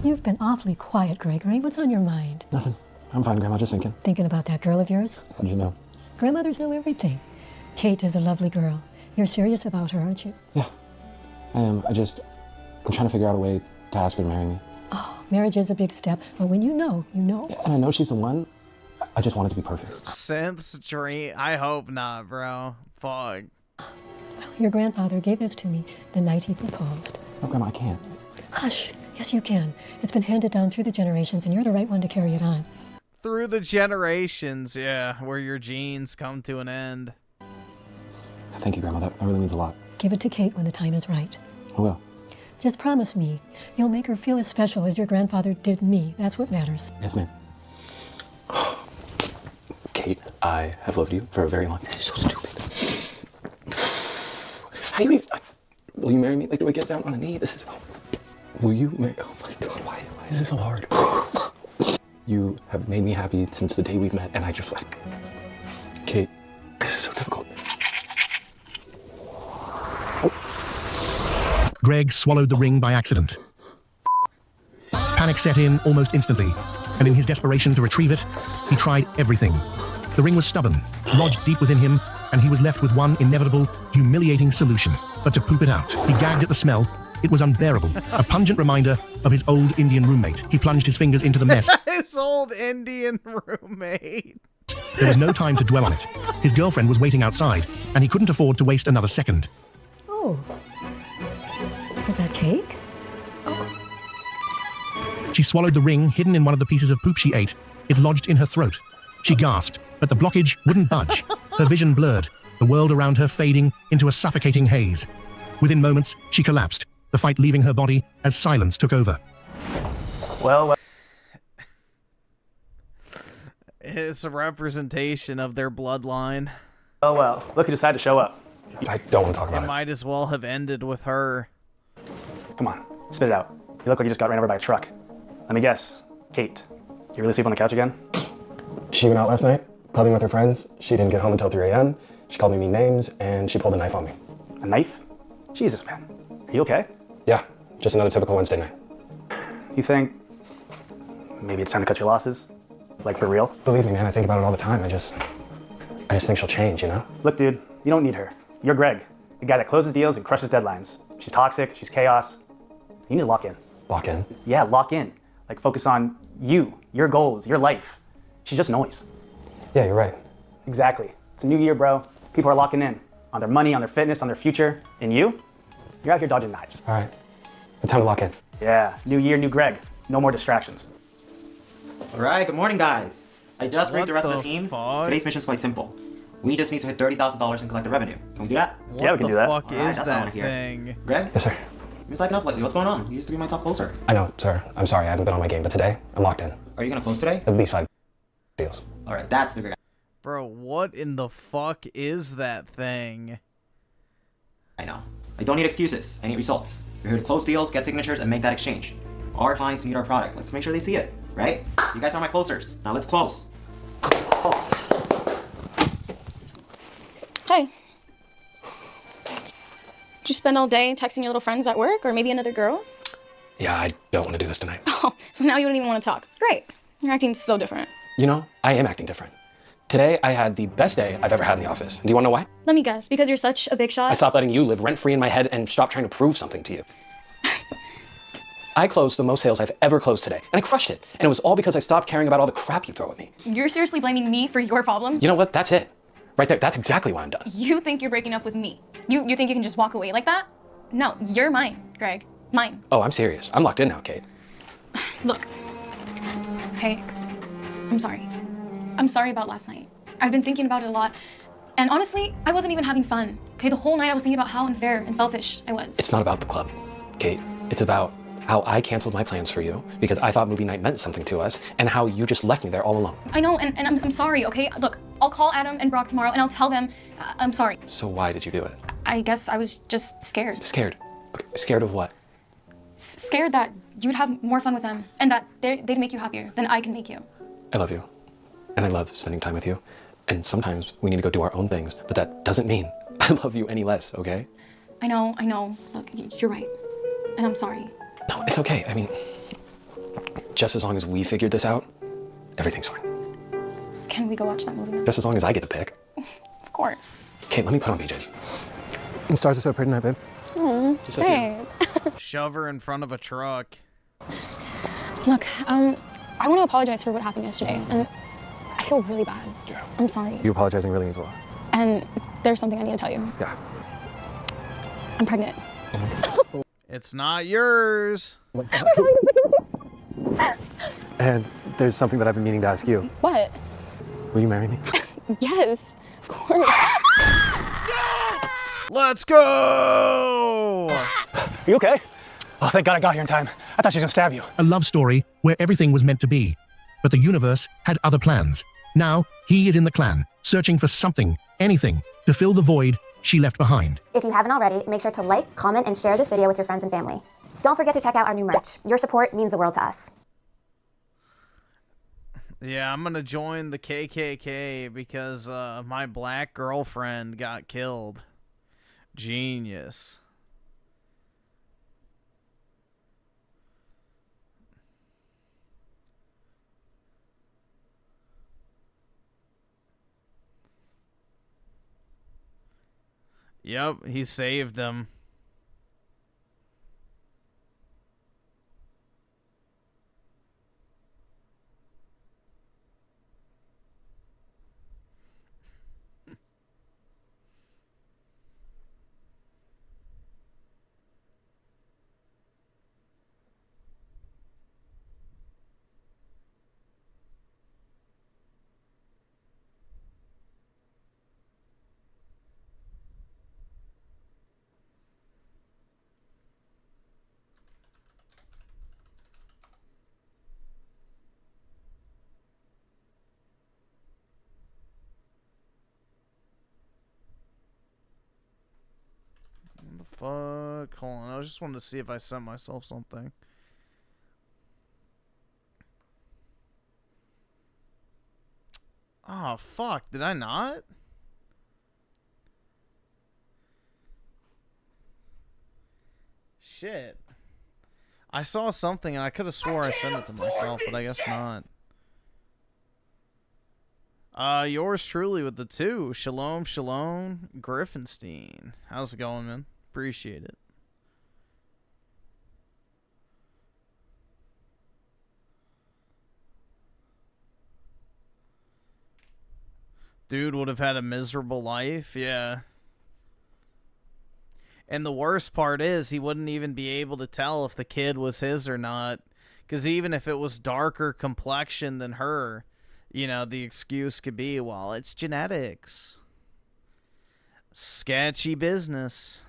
S14: You've been awfully quiet, Gregory. What's on your mind?
S16: Nothing. I'm fine, Grandma. Just thinking.
S14: Thinking about that girl of yours?
S16: How did you know?
S14: Grandmothers know everything. Kate is a lovely girl. You're serious about her, aren't you?
S16: Yeah, I am. I'm trying to figure out a way to ask her to marry me.
S14: Oh, marriage is a big step, but when you know, you know.
S16: Yeah, and I know she's the one. I just want it to be perfect.
S1: Synth's dream. I hope not, bro. Fuck.
S14: Your grandfather gave this to me the night he proposed.
S16: No, Grandma, I can't.
S14: Hush. Yes, you can. It's been handed down through the generations, and you're the right one to carry it on.
S1: Through the generations, yeah, where your genes come to an end.
S16: Thank you, Grandma. That really means a lot.
S14: Give it to Kate when the time is right.
S16: I will.
S14: Just promise me you'll make her feel as special as your grandfather did me. That's what matters.
S16: Yes, ma'am. Kate, I have loved you for a very long time. This is so stupid. How do you even... Will you marry me? Like, do I get down on a knee? This is... Will you marry... Oh my God, why is this so hard? You have made me happy since the day we've met, and I just like... Kate, this is so difficult.
S6: Greg swallowed the ring by accident. Panic set in almost instantly, and in his desperation to retrieve it, he tried everything. The ring was stubborn, lodged deep within him,
S15: and he was left with one inevitable, humiliating solution. But to poop it out. He gagged at the smell. It was unbearable. A pungent reminder of his old Indian roommate. He plunged his fingers into the mess.
S1: His old Indian roommate.
S15: There was no time to dwell on it. His girlfriend was waiting outside, and he couldn't afford to waste another second.
S14: Oh. Is that cake?
S15: She swallowed the ring hidden in one of the pieces of poop she ate. It lodged in her throat. She gasped, but the blockage wouldn't budge. Her vision blurred, the world around her fading into a suffocating haze. Within moments, she collapsed, the fight leaving her body as silence took over.
S6: Well,
S1: it's a representation of their bloodline.
S6: oh well. Look who decided to show up.
S16: I don't want to talk about
S1: It might as well have ended with her.
S6: Come on, spit it out. You look like you just got ran over by a truck. Let me guess. Kate, you really sleep on the couch again?
S16: She went out last night, clubbing with her friends. She didn't get home until 3 a.m. She called me mean names, and she pulled a knife on me.
S6: A knife? Jesus, man. Are you okay?
S16: Yeah, just another typical Wednesday night.
S6: You think maybe it's time to cut your losses? Like for real?
S16: Believe me, man, I think about it all the time. I just think she'll change, you know?
S6: Look, dude, you don't need her. You're Greg, the guy that closes deals and crushes deadlines. She's toxic, she's chaos. You need to lock in.
S16: Lock in?
S6: Yeah, lock in. Like focus on you, your goals, your life. She's just noise.
S16: Yeah, you're right.
S6: Exactly. It's a new year, bro. People are locking in on their money, on their fitness, on their future. And you're out here dodging knives.
S16: All right, time to lock in.
S6: Yeah, new year, new Greg. No more distractions.
S18: All right, good morning, guys. I just briefed the rest of the
S1: What the
S18: team.
S1: fuck?
S18: Today's mission's quite simple. We just need to hit $30,000 and collect the revenue. Can we do that?
S6: Yeah, we can do that.
S1: What the fuck
S18: All right,
S1: is
S18: that's what I
S1: that
S18: wanna hear.
S1: thing?
S18: Greg?
S16: Yes, sir.
S18: You've been slacking up lately. What's going on? You used to be my top closer.
S16: I know, sir. I'm sorry, I haven't been on my game, but today, I'm locked in.
S18: Are you gonna close today?
S16: At least 5 deals.
S18: All right, that's the Greg.
S1: Bro, what in the fuck is that thing?
S18: I know. I don't need excuses. I need results. We're here to close deals, get signatures, and make that exchange. Our clients need our product. Let's make sure they see it, right? You guys are my closers. Now let's close.
S10: Hey. Did you spend all day texting your little friends at work or maybe another girl?
S16: Yeah, I don't want to do this tonight.
S10: Oh, so now you don't even want to talk. Great. You're acting so different.
S16: You know, I am acting different. Today, I had the best day I've ever had in the office. Do you want to know why?
S10: Let me guess, because you're such a big shot?
S16: I stopped letting you live rent-free in my head and stopped trying to prove something to you. I closed the most sales I've ever closed today, and I crushed it. And it was all because I stopped caring about all the crap you throw at me.
S10: You're seriously blaming me for your problem?
S16: You know what? That's it. Right there. That's exactly why I'm done.
S10: You think you're breaking up with me? You think you can just walk away like that? No, you're mine, Greg. Mine.
S16: Oh, I'm serious. I'm locked in now, Kate.
S10: Look. Okay. I'm sorry. I'm sorry about last night. I've been thinking about it a lot. And honestly, I wasn't even having fun. Okay, the whole night I was thinking about how unfair and selfish I was.
S16: It's not about the club, Kate. It's about how I canceled my plans for you because I thought movie night meant something to us, and how you just left me there all alone.
S10: I know, and I'm sorry, okay? Look, I'll call Adam and Brock tomorrow and I'll tell them I'm sorry.
S16: So why did you do it?
S10: I guess I was just scared.
S16: Scared? Okay, scared of what?
S10: Scared that you'd have more fun with them and that they'd make you happier than I can make you.
S16: I love you. And I love spending time with you. And sometimes we need to go do our own things, but that doesn't mean I love you any less, okay?
S10: I know. Look, you're right. And I'm sorry.
S16: No, it's okay. I mean, just as long as we figured this out, everything's fine.
S10: Can we go watch that movie?
S16: Just as long as I get to pick.
S10: Of course.
S16: Kate, let me put on PJs. And stars are so pretty tonight, babe. Just like
S10: Babe.
S1: Shove her in front of a truck.
S10: Look, I want to apologize for what happened yesterday, and I feel really bad.
S16: Yeah.
S10: I'm sorry.
S16: You apologizing really means a lot.
S10: And there's something I need to tell you.
S16: Yeah.
S10: I'm pregnant.
S1: It's not yours.
S16: And there's something that I've been meaning to ask you.
S10: What?
S16: Will you marry me?
S10: Yes, of course.
S1: Let's go!
S6: Are you okay? Oh, thank God I got here in time. I thought she was gonna stab you.
S15: A love story where everything was meant to be. But the universe had other plans. Now, he is in the clan, searching for something, anything, to fill the void she left behind.
S21: If you haven't already, make sure to like, comment, and share this video with your friends and family. Don't forget to check out our new merch. Your support means the world to us.
S1: Yeah, I'm gonna join the KKK because my black girlfriend got killed. Genius. Yep, he saved them. What the fuck? Hold on, I just wanted to see if I sent myself something. Oh, fuck. Did I not? Shit. I saw something and I could have swore I sent it to myself, but I guess not. Yours truly with the 2. Shalom, Shalom, Griffinstein. How's it going, man? Appreciate it. Dude would have had a miserable life, yeah. And the worst part is he wouldn't even be able to tell if the kid was his or not. Because even if it was darker complexion than her, you know, the excuse could be, well, it's genetics. Sketchy business.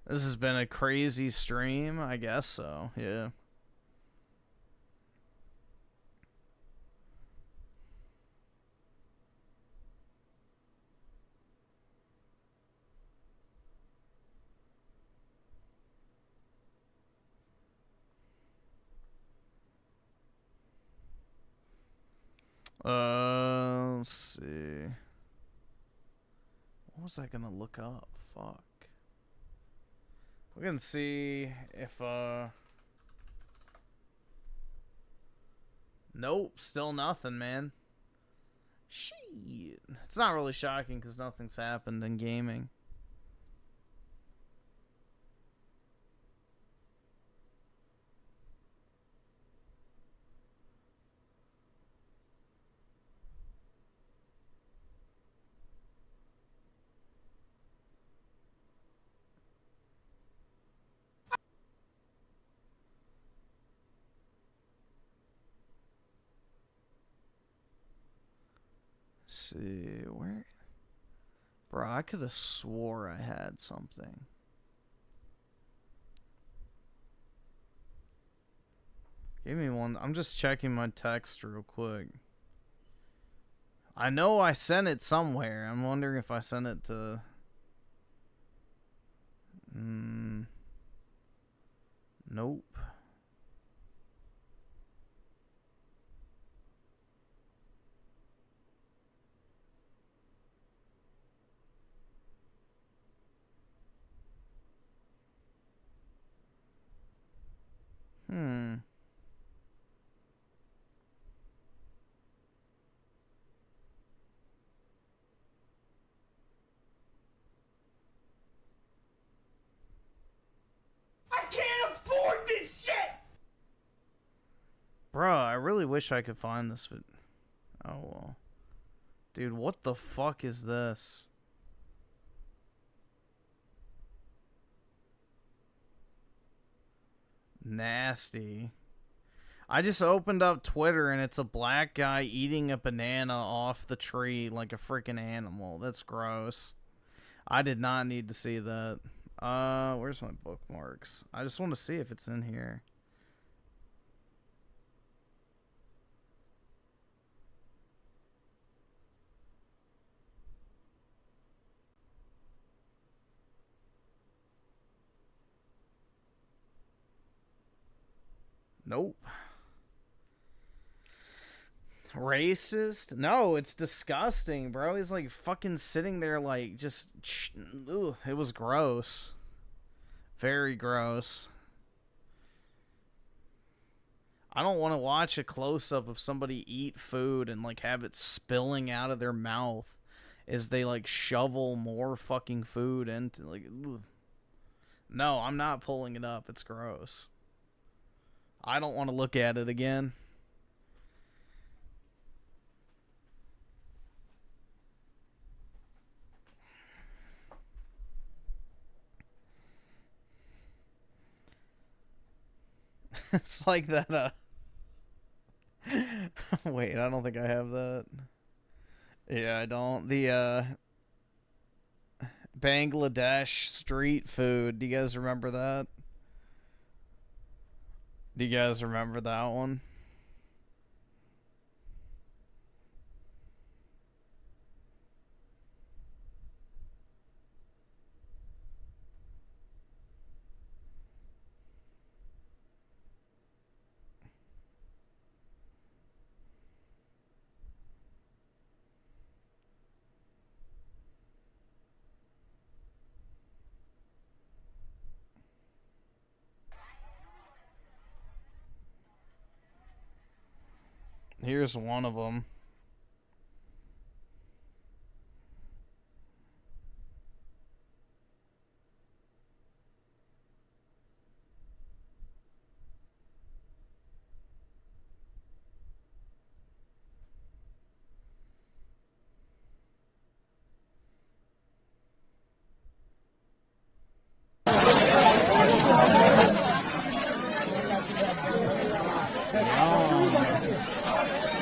S1: This has been a crazy stream, I guess so, yeah. Let's see. What was I gonna look up? Fuck. We're gonna see if, nope, still nothing, man. Shit. It's not really shocking because nothing's happened in gaming. See, where? Bro, I could have swore I had something. Give me one. I'm just checking my text real quick. I know I sent it somewhere. I'm wondering if I sent it to... Nope.
S2: I can't afford this shit!
S1: Bruh, I really wish I could find this, but... Oh, well. Dude, what the fuck is this? Nasty. I just opened up Twitter and it's a black guy eating a banana off the tree like a freaking animal. That's gross. I did not need to see that. Where's my bookmarks? I just want to see if it's in here. Nope. Racist? No, it's disgusting, bro. He's like fucking sitting there like just... Ugh, it was gross. Very gross. I don't want to watch a close-up of somebody eat food and like have it spilling out of their mouth as they like shovel more fucking food into like... Ugh. No, I'm not pulling it up. It's gross. I don't want to look at it again. It's like that, wait, I don't think I have that. Yeah, I don't. The, Bangladesh street food. Do you guys remember that? Do you guys remember that one? Here's one of them.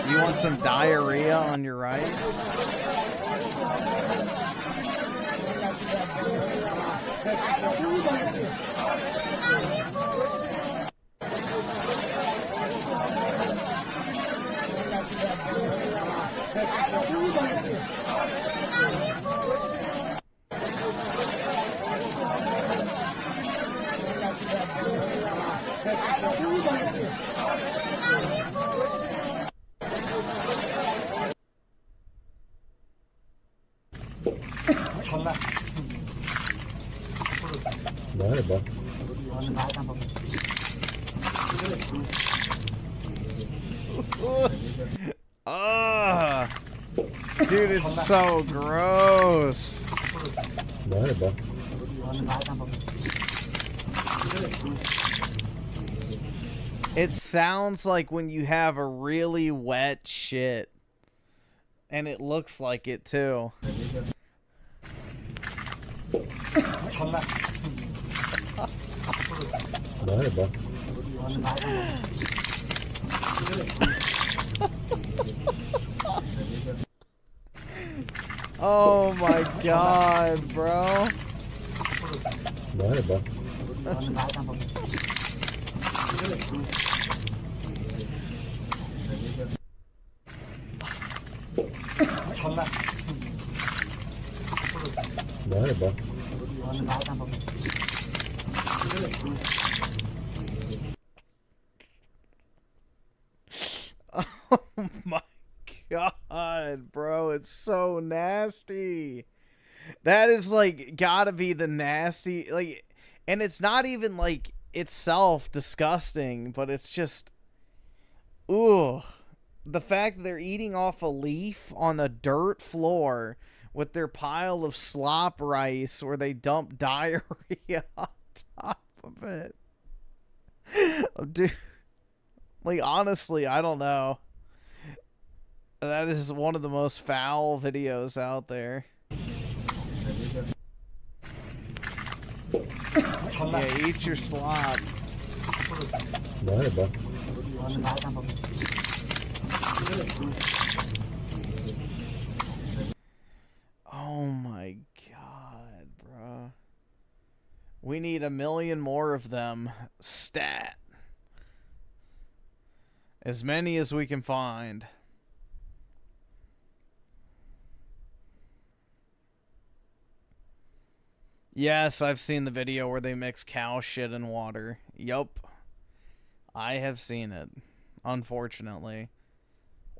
S1: You want some diarrhea on your rice? Dude, it's so gross. It sounds like when you have a really wet shit. And it looks like it too. Oh my god, bro. Oh my god, bro, it's so nasty. That is like gotta be the nasty, like, and it's not even like itself disgusting, but it's just, ooh, the fact that they're eating off a leaf on the dirt floor with their pile of slop rice where they dump diarrhea on top of it. Dude, like, honestly, I don't know. That is one of the most foul videos out there. Yeah, eat your slop. Oh my god, bro. We need 1 million more of them. Stat. As many as we can find. Yes, I've seen the video where they mix cow shit and water. Yup. I have seen it. Unfortunately.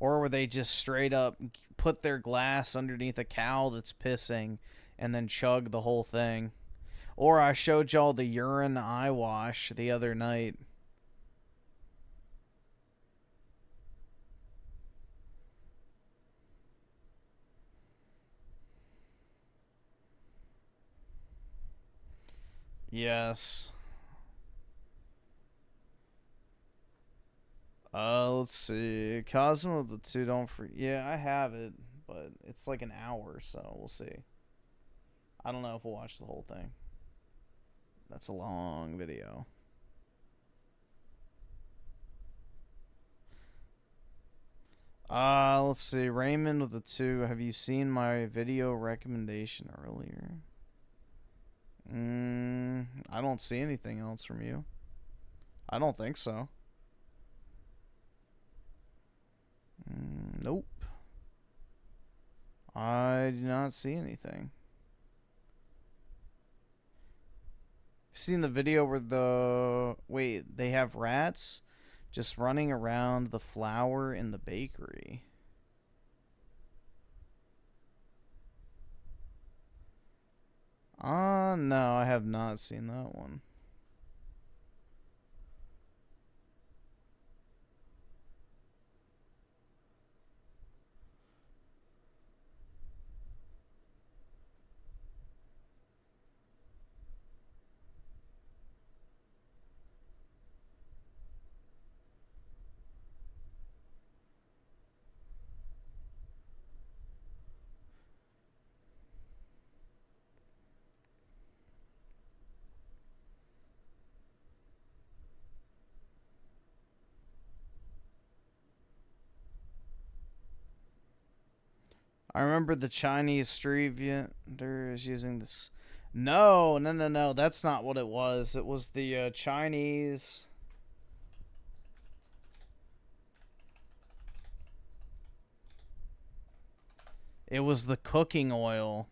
S1: Or where they just straight up put their glass underneath a cow that's pissing and then chug the whole thing. Or I showed y'all the urine eye wash the other night. Yes. Let's see. Cosmo the 2 don't yeah, I have it, but it's like an hour, so we'll see. I don't know if we'll watch the whole thing. That's a long video. Let's see. Raymond with the 2. Have you seen my video recommendation earlier? I don't see anything else from you. I don't think so. Nope. I do not see anything. You've seen the video where they have rats just running around the flour in the bakery. No, I have not seen that one. I remember the Chinese street vendors using this. No. That's not what it was. It was the Chinese. It was the cooking oil.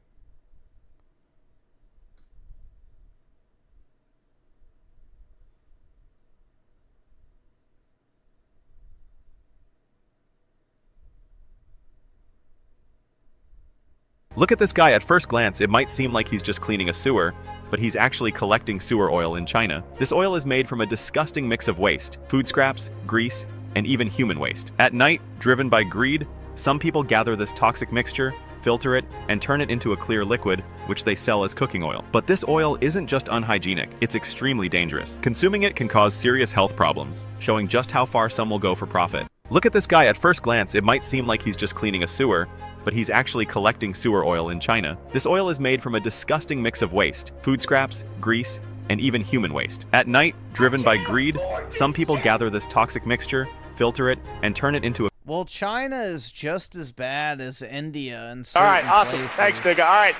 S4: Look at this guy. At first glance, it might seem like he's just cleaning a sewer, but he's actually collecting sewer oil in China. This oil is made from a disgusting mix of waste, food scraps, grease, and even human waste. At night, driven by greed, some people gather this toxic mixture, filter it, and turn it into a clear liquid, which they sell as cooking oil. But this oil isn't just unhygienic, it's extremely dangerous. Consuming it can cause serious health problems, showing just how far some will go for profit. Look at this guy. At first glance, it might seem like he's just cleaning a sewer, but he's actually collecting sewer oil in China. This oil is made from a disgusting mix of waste, food scraps, grease, and even human waste. At night, driven by greed, some people gather this toxic mixture, filter it, and turn it into a...
S1: Well, China is just as bad as India in
S8: All
S1: certain
S8: right, awesome.
S1: places.
S8: Thanks, nigga. All right.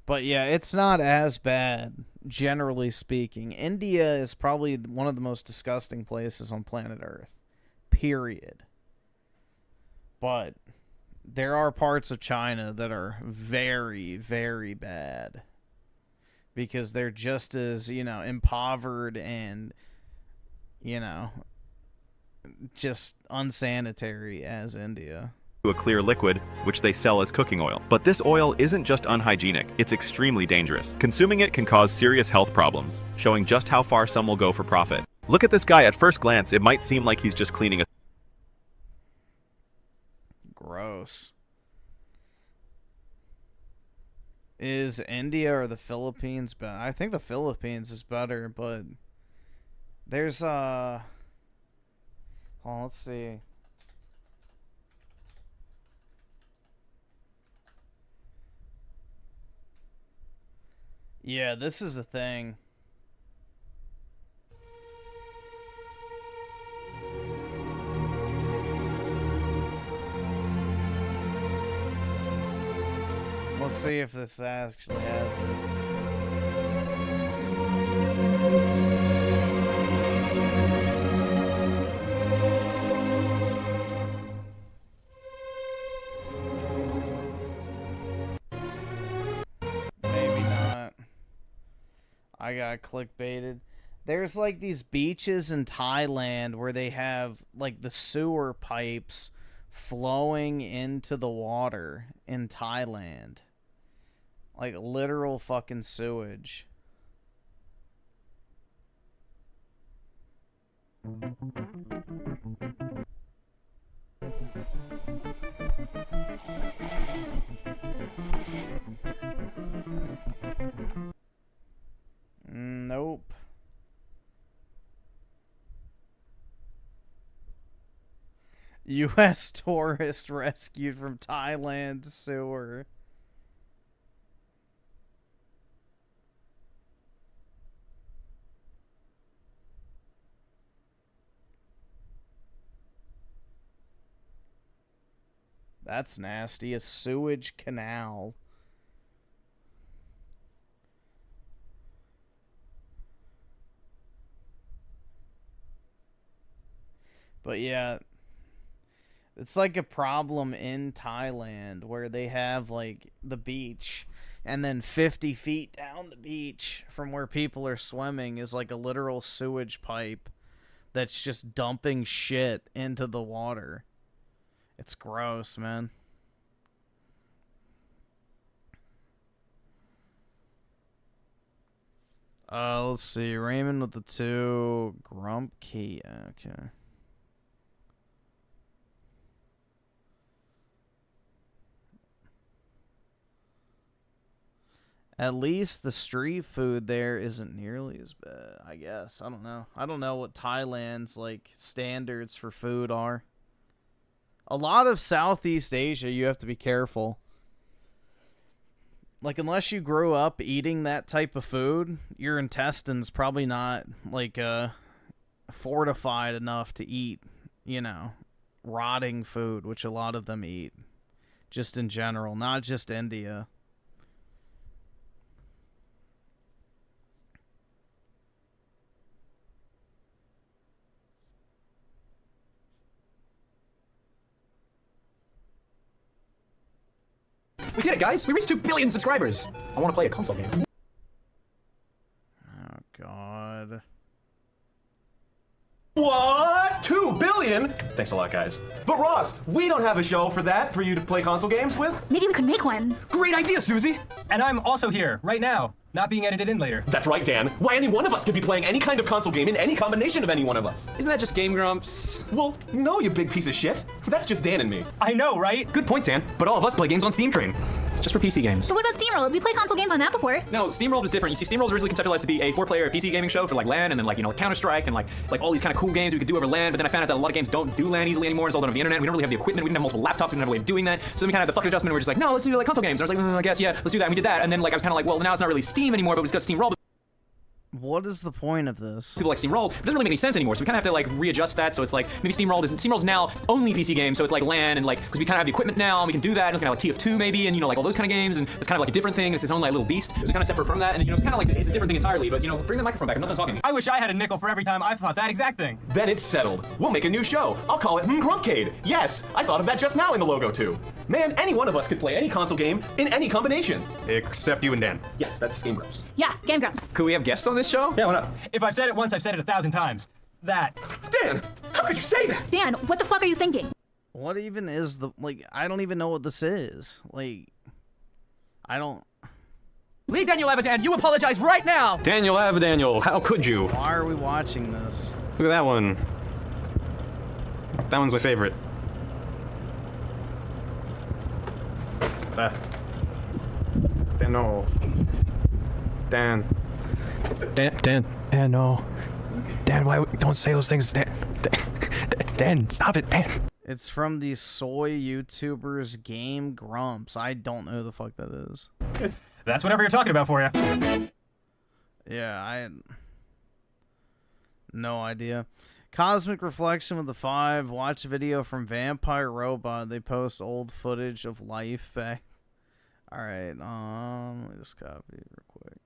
S1: But yeah, it's not as bad, generally speaking. India is probably one of the most disgusting places on planet Earth. Period. But there are parts of China that are very, very bad. Because they're just as, impoverished and, just unsanitary as India.
S4: A clear liquid, which they sell as cooking oil. But this oil isn't just unhygienic, it's extremely dangerous. Consuming it can cause serious health problems, showing just how far some will go for profit. Look at this guy. At first glance, it might seem like he's just cleaning a...
S1: Gross. Is India or the Philippines better? I think the Philippines is better, but there's oh, let's see. Yeah, this is a thing. Let's see if this actually has it. Maybe not. I got clickbaited. There's like these beaches in Thailand where they have like the sewer pipes flowing into the water in Thailand. Like literal fucking sewage. Nope. U.S. tourist rescued from Thailand sewer. That's nasty. A sewage canal. But yeah, it's like a problem in Thailand where they have like the beach, and then 50 feet down the beach from where people are swimming is like a literal sewage pipe that's just dumping shit into the water. It's gross, man. Let's see. Raymond with the 2. Grump key. Okay. At least the street food there isn't nearly as bad, I guess. I don't know. I don't know what Thailand's, like, standards for food are. A lot of Southeast Asia, you have to be careful. Like, unless you grew up eating that type of food, your intestines probably not, like, fortified enough to eat, you know, rotting food, which a lot of them eat. Just in general, not just India.
S12: We did it, guys! We reached 2 billion subscribers! I want to play a console game.
S1: Oh, God.
S12: What? 2 billion? Thanks a lot, guys. But Ross, we don't have a show for that, for you to play console games with.
S20: Maybe we could make one.
S12: Great idea, Susie!
S23: And I'm also here, right now, not being edited in later.
S12: That's right, Dan. Why, any one of us could be playing any kind of console game in any combination of any one of us.
S23: Isn't that just Game Grumps?
S12: Well, no, you big piece of shit. That's just Dan and me.
S23: I know, right?
S12: Good point, Dan. But all of us play games on Steam Train. It's just for PC games.
S20: But what about Steamroll? We played console games on that before.
S12: No, Steamroll was different. You see, Steamroll was originally conceptualized to be a 4-player PC gaming show for like LAN and then like, you know, Counter-Strike and like all these kind of cool games we could do over LAN, but then I found out that a lot of games don't do LAN easily anymore. It's all done over the internet. We don't really have the equipment. We didn't have multiple laptops. We didn't have a way of doing that. So then we kind of had the fucking adjustment and we're just like, no, let's do like console games. And I was like, I guess, yeah, let's do that. And we did that. And then like I was kind of like, well, now it's not really Steam anymore, but we just got Steamroll.
S1: What is the point of this?
S12: People like Steamroll, but it doesn't really make any sense anymore, so we kind of have to like readjust that. So it's like maybe Steamroll's now only PC games, so it's like LAN and like because we kind of have the equipment now and we can do that and kind of like TF2 maybe and you know like all those kind of games and it's kind of like a different thing. It's its own like little beast. So it's kind of separate from that and you know it's kind of like it's a different thing entirely. But you know bring the microphone back. I'm not done talking.
S23: I wish I had a nickel for every time I've thought that exact thing.
S12: Then it's settled. We'll make a new show. I'll call it Grumpcade. Yes, I thought of that just now in the logo too. Man, any one of us could play any console game in any combination. Except you and Dan. Yes, that's Game Grumps.
S20: Yeah, Game Grumps.
S12: Could we have guests on this show? Yeah, why not?
S23: If I've said it once, I've said it 1,000 times. That.
S12: Dan, how could you say that?
S20: Dan, what the fuck are you thinking?
S1: What even is the, like, I don't even know what this is. Like, I don't...
S23: Lee Daniel Avidan, you apologize right now!
S12: Daniel Avidan, how could you?
S1: Why are we watching this?
S12: Look at that one. That one's my favorite. Dan, no. Dan. Dan, no. Dan, why don't say those things? Dan, stop it, Dan.
S1: It's from the soy YouTubers Game Grumps. I don't know who the fuck that is.
S23: That's whatever you're talking about for you.
S1: Yeah, I had no idea. Cosmic Reflection with the 5. Watch a video from Vampire Robot. They post old footage of life back. Alright, let me just copy it real quick.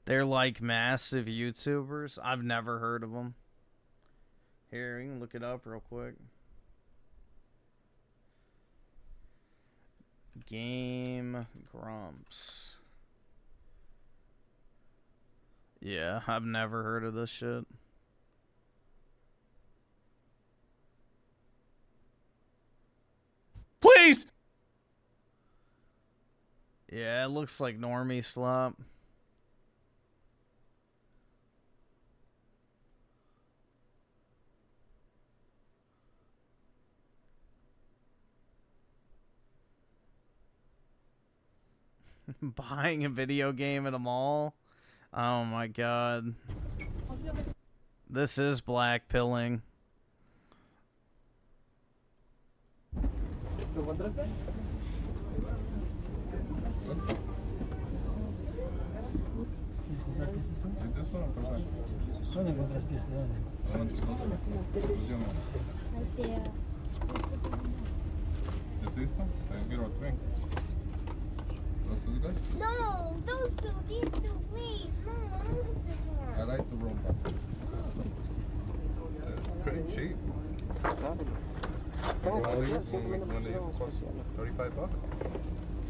S1: They're like massive YouTubers. I've never heard of them. Here, you can look it up real quick. Game Grumps. Yeah, I've never heard of this shit.
S12: Please!
S1: Yeah, it looks like normie slop. Buying a video game at a mall? Oh my god. This is blackpilling.
S3: ¿Dónde encontraste esto? ¿Dónde?
S5: ¿Es listo? Get our drink. Those two good?
S22: No, those two, these two, please. No, I don't want this one.
S5: I like the robot. It's pretty cheap. When they cost $35.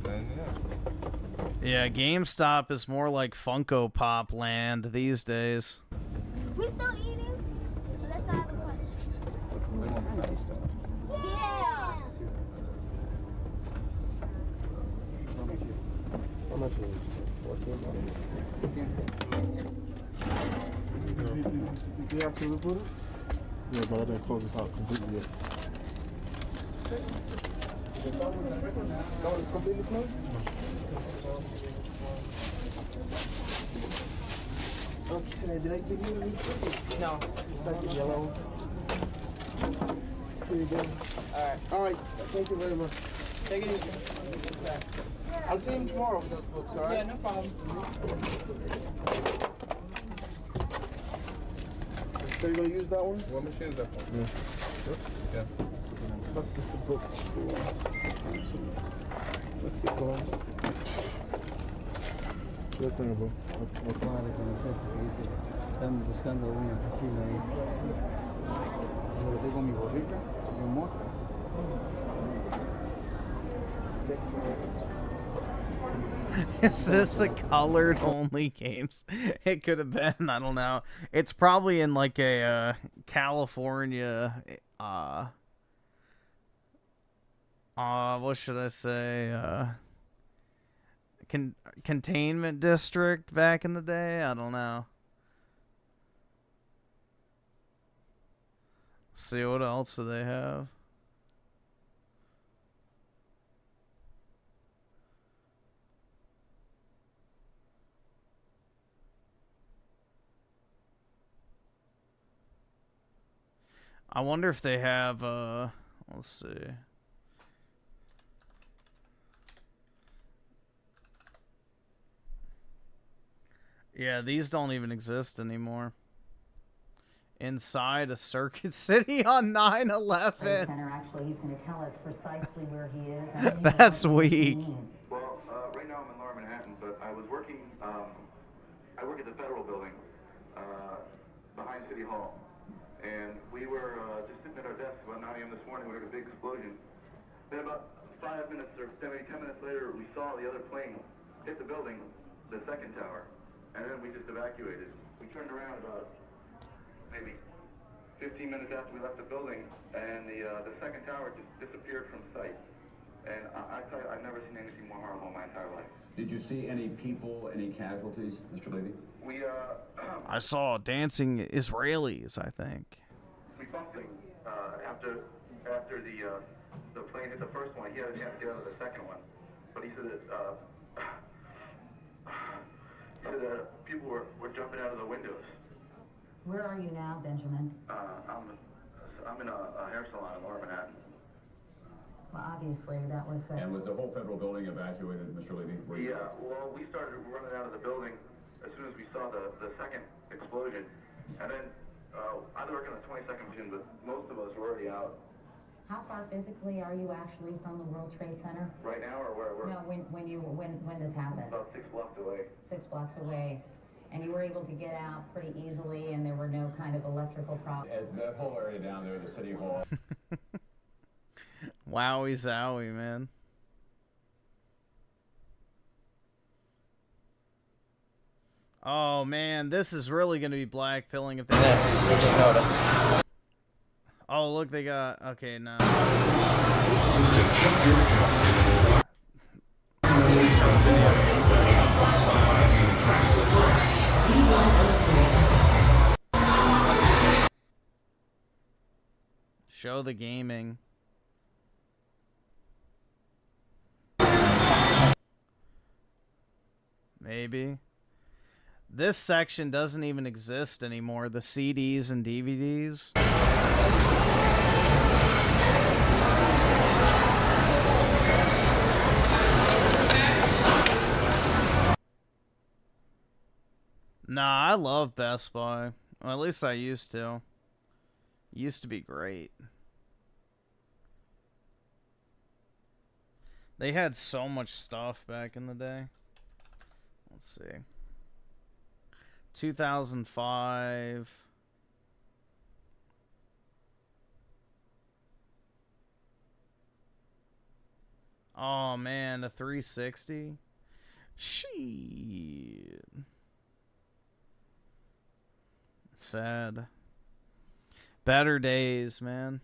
S5: And
S1: Yeah, GameStop is more like Funko Pop land these days.
S22: We still eating? Let's have a question. Yeah!
S6: How much is it? Do you have to reboot it? Yeah, but I didn't close this out completely yet. No, it's completely closed? Okay, did I give you a receipt? No. That's yellow. Here you go. Alright. Alright, thank you very much. Take it easy. I'll see him tomorrow with those books, alright? Yeah, no problem. So you're gonna use that one?
S5: what machine is that for? Yeah.
S6: That's just a book. Let's get going. Yo tengo.
S3: Lo acaba de conocer porque dice, están buscando un asesino ahí. Yo tengo mi gorrita, mi moto.
S1: Is this a colored only games? It could have been, I don't know. It's probably in like a California what should I say? Containment district back in the day? I don't know. Let's see, what else do they have? I wonder if they have, let's see. Yeah, these don't even exist anymore. Inside a Circuit City on 9/11.
S24: Actually, he's going to tell us precisely where he is.
S1: That's weak.
S25: Well, right now I'm in Lower Manhattan, but I was working, I work at the Federal Building, behind City Hall. And we were just sitting at our desks about 9 a.m. this morning. We heard a big explosion. Then about 5 minutes or maybe 10 minutes later, we saw the other plane hit the building, the second tower, and then we just evacuated. We turned around about maybe 15 minutes after we left the building, and the second tower just disappeared from sight. And I tell you, I've never seen anything more horrible in my entire life.
S26: Did you see any people, any casualties, Mr. Levy?
S25: We
S1: I saw dancing Israelis, I think.
S25: We bumped him after the plane hit the first one. He had to get out of the second one, but he said that people were jumping out of the windows.
S24: Where are you now, Benjamin?
S25: I'm in a hair salon in Lower Manhattan.
S24: Well, obviously, that was...
S26: And was the whole federal building evacuated, Mr. Levy?
S25: Yeah, well, we started running out of the building as soon as we saw the second explosion. And then I work on the 22nd machine, but most of us were already out.
S24: How far physically are you actually from the World Trade Center?
S25: Right now, or where?
S24: No, when this happened?
S25: About 6 blocks away.
S24: 6 blocks away. And you were able to get out pretty easily, and there were no kind of electrical problems.
S26: As that whole area down there, the City Hall.
S1: Wowie zowie, man. Oh man, this is really gonna be blackpilling if they.
S7: This, you just noticed.
S1: Oh look, they got okay now. Show the gaming. Maybe. This section doesn't even exist anymore. The CDs and DVDs. Nah, I love Best Buy. Well, at least I used to. Used to be great. They had so much stuff back in the day. Let's see. 2005. Oh man, a 360. Shit. Sad. Better days, man.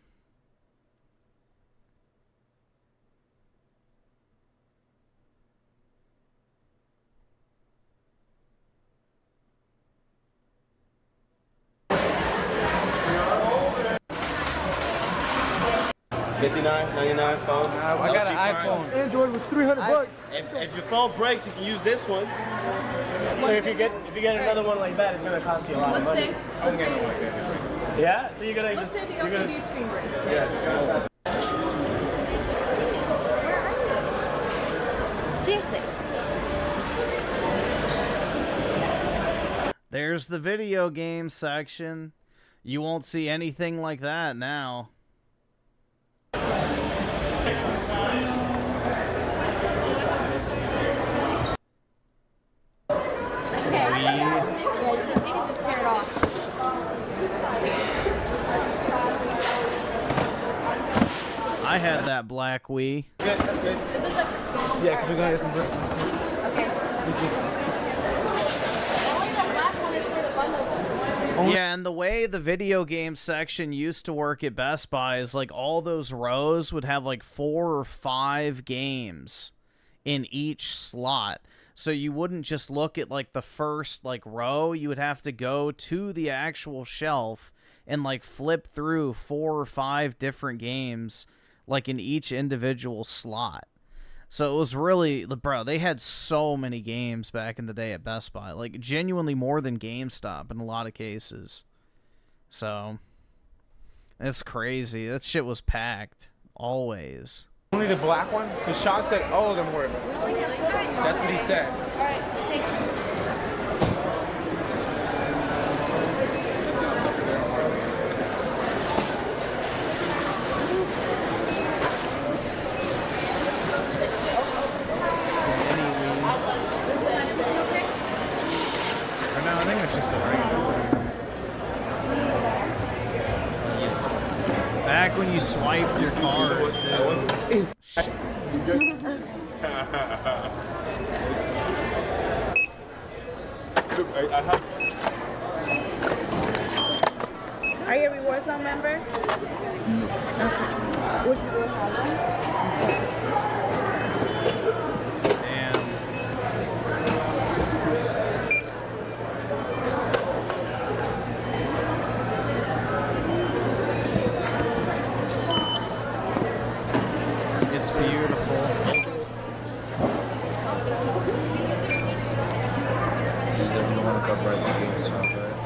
S7: $59.99 phone.
S9: I got an iPhone. Android was $300.
S7: If your phone breaks, you can use this one.
S9: So if you get another one like that, it's gonna cost you a lot of money.
S11: Let's say.
S9: Yeah. So you're gonna
S11: Let's
S9: just.
S11: say the
S9: you're gonna,
S11: LCD screen breaks.
S9: Yeah.
S11: Seriously.
S1: There's the video game section. You won't see anything like that now. I had that black Wii.
S9: Yeah, because we're gonna get some breakfast.
S11: Only the black one is for the bundle though.
S1: Yeah, and the way the video game section used to work at Best Buy is like all those rows would have like 4 or 5 games in each slot. So you wouldn't just look at like the first like row, you would have to go to the actual shelf and like flip through 4 or 5 different games like in each individual slot. So it was really, bro, they had so many games back in the day at Best Buy, like genuinely more than GameStop in a lot of cases. So it's crazy. That shit was packed always.
S9: Only the black one? Because Sean said all of them were. That's what he said.
S11: Alright, thanks.
S1: No, I think it's just the regular. Back when you swiped your card, too.
S13: Are you a Rewards Zone member? Okay. Would you go have one?
S1: It's beautiful.
S7: You definitely want to go right to GameStop, right?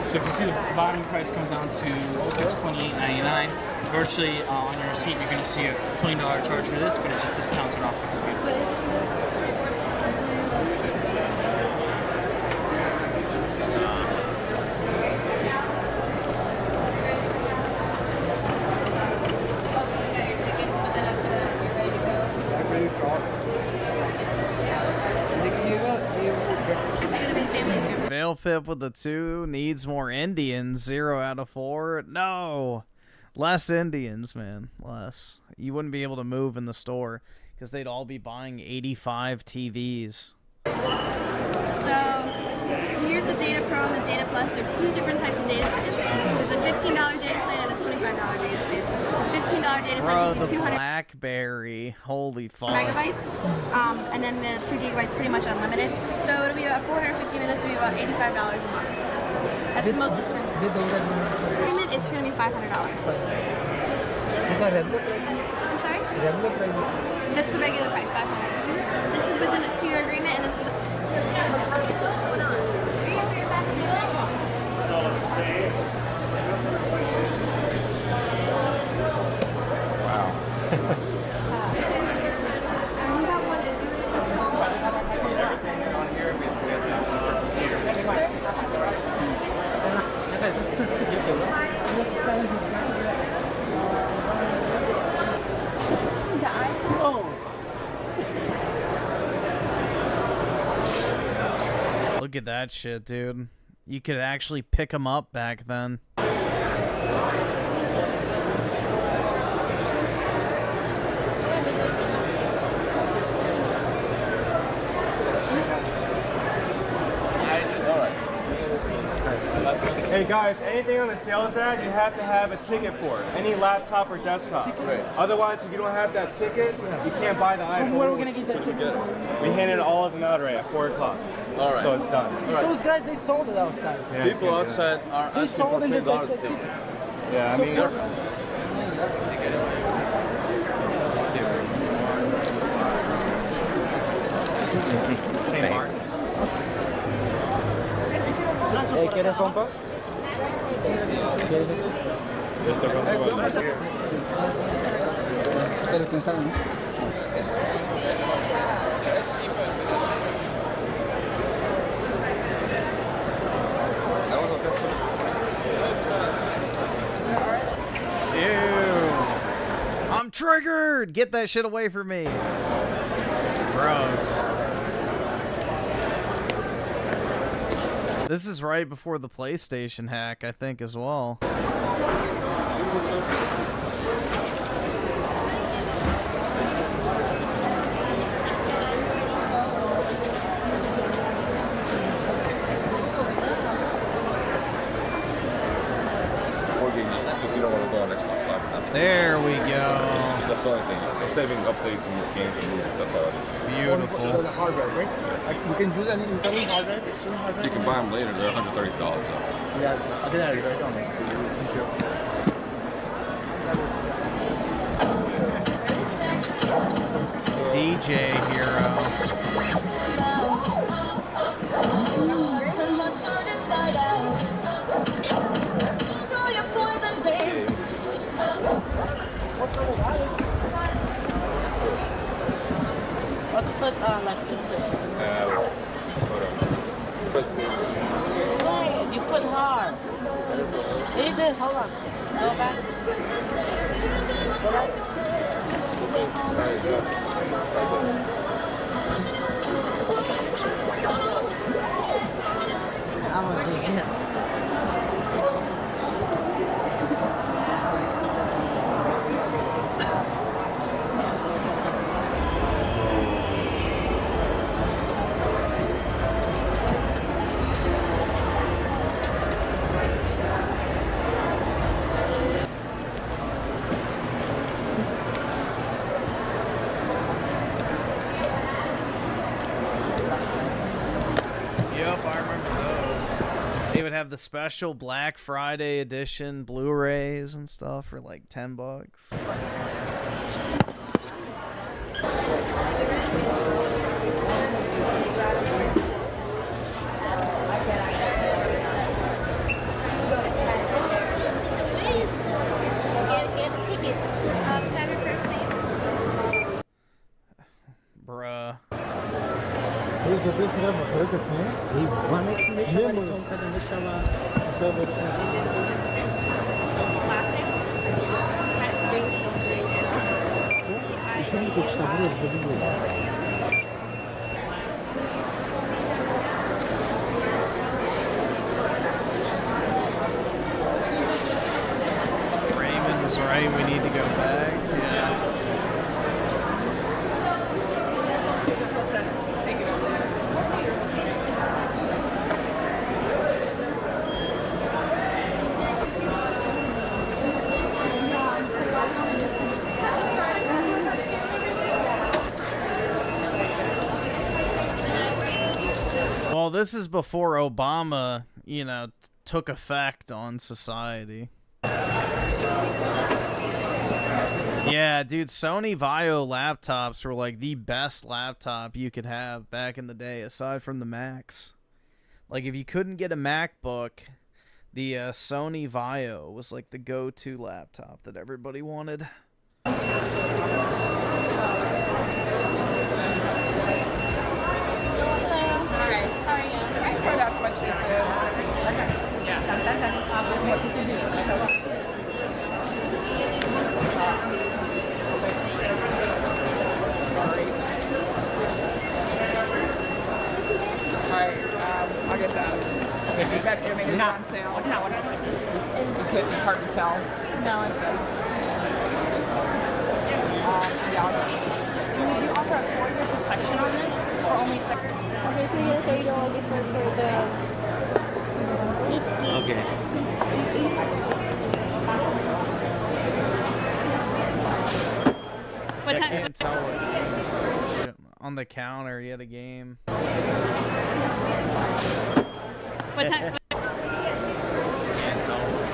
S17: So if you see the bottom price comes down to $628.99, virtually on your receipt you're going to see a $20 charge for this, but it's just discounted off the computer.
S1: Fail Pip with the 2 needs more Indians. 0 out of 4. No. Less Indians, man. Less. You wouldn't be able to move in the store because they'd all be buying 85 TVs.
S13: So here's the Data Pro and the Data Plus. They're two different types of data plans. There's a $15 data plan and a $25 data plan. The $15 data
S1: Bro,
S13: plan
S1: the
S13: gives you 200
S1: Blackberry. Holy fuck.
S13: megabytes, and then the 2 gigabytes pretty much unlimited. So it'll be about 450 minutes. It'll be about $85 a month. That's the most expensive. Agreement, it's going to be $500.
S3: This one red book?
S13: I'm sorry?
S3: Red book, red book.
S13: That's the regular price, $500. This is within a 2-year agreement, and this is the...
S1: Look at that shit, dude. You could actually pick them up back then.
S7: Hey guys, anything on the sales ad, you have to have a ticket for it. Any laptop or desktop. Otherwise, if you don't have that ticket, you can't buy the iPhone.
S2: Where are we gonna get that ticket?
S7: We handed all of them out right at 4 o'clock.
S2: All right.
S7: So it's done.
S2: Those guys, they sold it outside.
S7: Yeah,
S2: People outside are asking for $10 a ticket.
S7: Yeah, I mean...
S1: Thanks.
S3: ¿Quieres compa? Pero que saben.
S1: Ew. I'm triggered! Get that shit away from me. Gross. This is right before the PlayStation hack, I think, as well. There we go.
S5: That's the only thing. For saving updates and games and movies, that's all it is.
S1: Beautiful.
S3: The hard drive, right? You can use an internal hard drive, external hard drive?
S5: You can buy them later. They're $130.
S3: Yeah, I did that right on. Thank you.
S1: DJ Hero.
S2: Let's put like 2 Wait, you put hard. Leave this, hold on. Go back. Go back. I'm gonna do it.
S1: Yep, I remember those. They would have the special Black Friday edition Blu-rays and stuff for like $10. Bruh. Raymond was to go back. Yeah. Well, this is before Obama, you know, took effect on society. Yeah, dude, Sony Vaio laptops were like the best laptop you could have back in the day, aside from the Macs. Like, if you couldn't get a MacBook, the Sony Vaio was like the go-to laptop that everybody wanted.
S10: Alright, how are you? I find out how much this is. Okay. Yeah. What did you do? Alright, I'll get that. Is that, I mean, is it on sale? It's hard to tell. No, it says. Yeah, I'll get it. And did you offer a 4-year protection on this? Or only 6?
S11: Okay, so you get a $30 gift card for the
S14: Okay.
S1: What time? I can't tell what on the counter. You had a game.
S20: What time?
S1: Can't tell what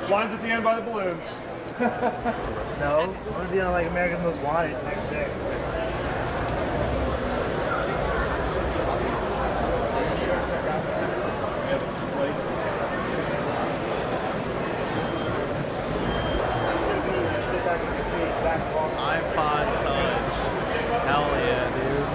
S7: Lines at the end by the balloons.
S3: No, I'm gonna be on like America's Most Wanted next day.
S1: iPod Touch. Hell yeah, dude.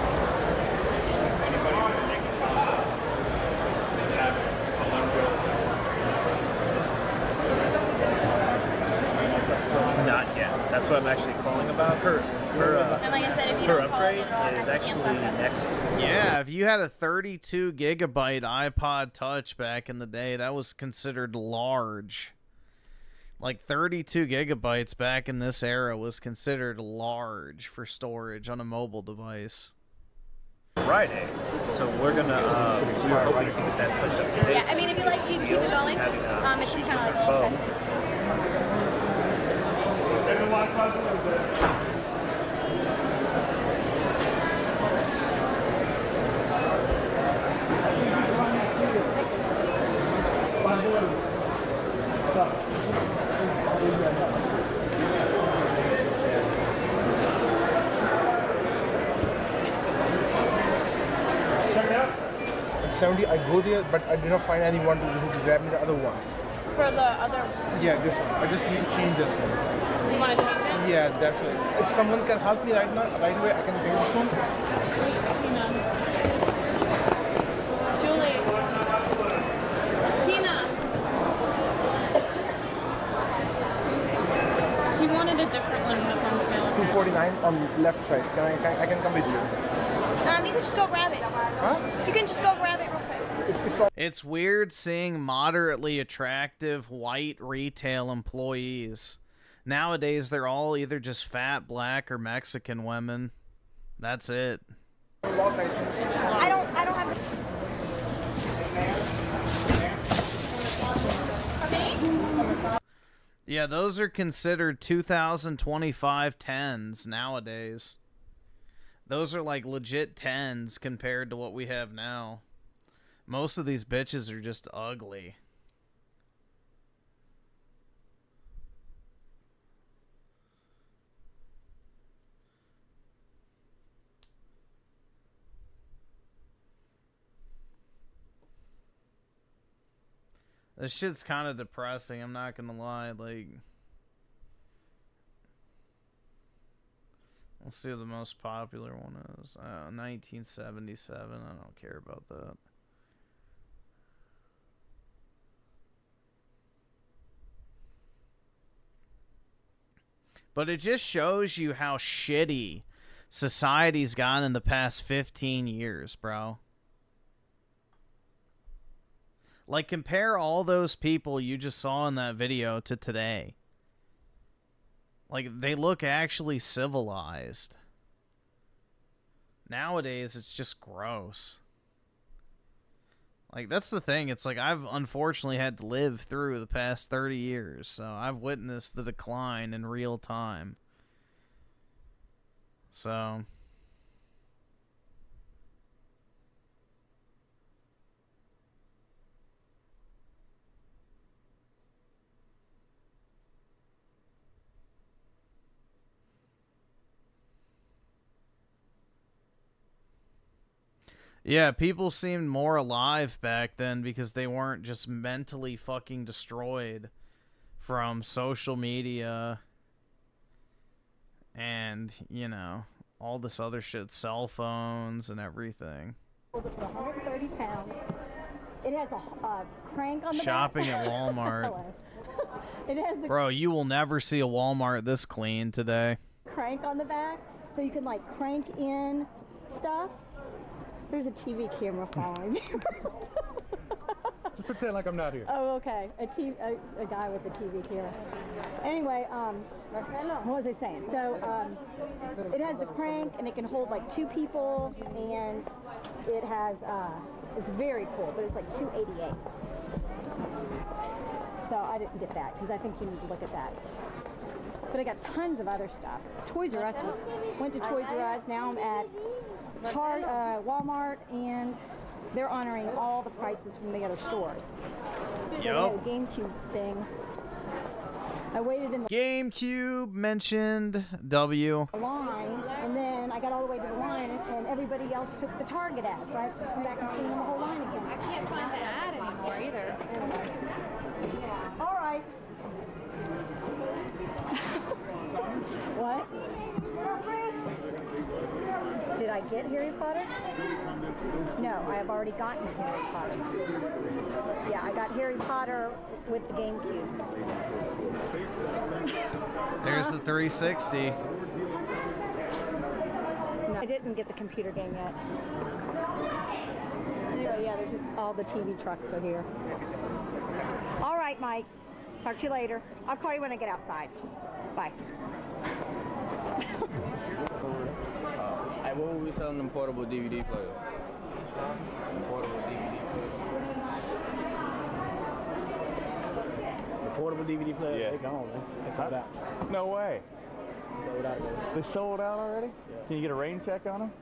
S14: Not yet. That's what I'm actually calling about.
S13: And like I said, if you
S14: her
S13: don't call it,
S14: upgrade is actually next.
S1: Yeah, if you had a 32 gigabyte iPod Touch back in the day, that was considered large. Like 32 gigabytes back in this era was considered large for storage on a mobile device.
S14: Friday, so we're gonna we were hoping to get that pushed up today.
S13: Yeah, I mean, if you like, you keep it going. It's just kind of like old test.
S15: At 70, I go there, but I do not find anyone who can grab me the other one.
S2: For the other,
S15: Yeah, this one. I just need to change this one.
S2: you want to change it?
S15: Yeah, that's right. If someone can help me right now, right away, I can pay this one.
S2: Tina. Julie. Tina. He wanted a different one that's on sale.
S15: 249 on left side. I can come with you.
S13: You can just go grab it.
S15: Huh?
S13: You can just go grab it real quick.
S1: It's weird seeing moderately attractive white retail employees. Nowadays, they're all either just fat, black, or Mexican women. That's it.
S13: I don't have.
S1: Yeah, those are considered 2025 10s nowadays. Those are like legit 10s compared to what we have now. Most of these bitches are just ugly. This shit's kind of depressing, I'm not gonna lie, like... Let's see what the most popular one is. 1977. I don't care about that. But it just shows you how shitty society's gone in the past 15 years, bro. Like, compare all those people you just saw in that video to today. Like, they look actually civilized. Nowadays, it's just gross. Like, that's the thing. It's like, I've unfortunately had to live through the past 30 years, so I've witnessed the decline in real time. So... yeah, people seemed more alive back then because they weren't just mentally fucking destroyed from social media and, you know, all this other shit, cell phones and everything.
S4: 130 pounds. It has a crank on the
S1: Shopping
S4: back.
S1: at Walmart.
S4: It has a
S1: Bro, you will never see a Walmart this clean today.
S4: crank on the back, so you can like crank in stuff. There's a TV camera following me.
S6: Just pretend like I'm not here.
S4: Oh, okay. A guy with a TV camera. Anyway, what was I saying? So, it has the crank, and it can hold like 2 people, and it has, it's very cool, but it's like $288. So I didn't get that, because I think you need to look at that. But I got tons of other stuff. Toys R Us went to Toys R Us. Now I'm at Walmart, and they're honoring all the prices from the other stores. So they had a GameCube thing. I waited in the
S1: GameCube mentioned W.
S4: line, and then I got all the way to the line, and everybody else took the Target ads. So I have to come back and see them the whole line again.
S11: I can't find the ad anymore either.
S4: All right. What? Did I get Harry Potter? No, I have already gotten Harry Potter. Yeah, I got Harry Potter with the GameCube.
S1: There's the 360.
S4: No, I didn't get the computer game yet. Anyway, yeah, there's just all the TV trucks are here. All right, Mike. Talk to you later. I'll call you when I get outside. Bye.
S8: What were we selling them portable DVD players? Portable DVD
S6: The portable DVD player,
S8: Yeah.
S6: they gone, man. They sold out.
S8: No way.
S6: Sold out, man.
S8: They sold out already? Yeah. Can you get a rain check on them?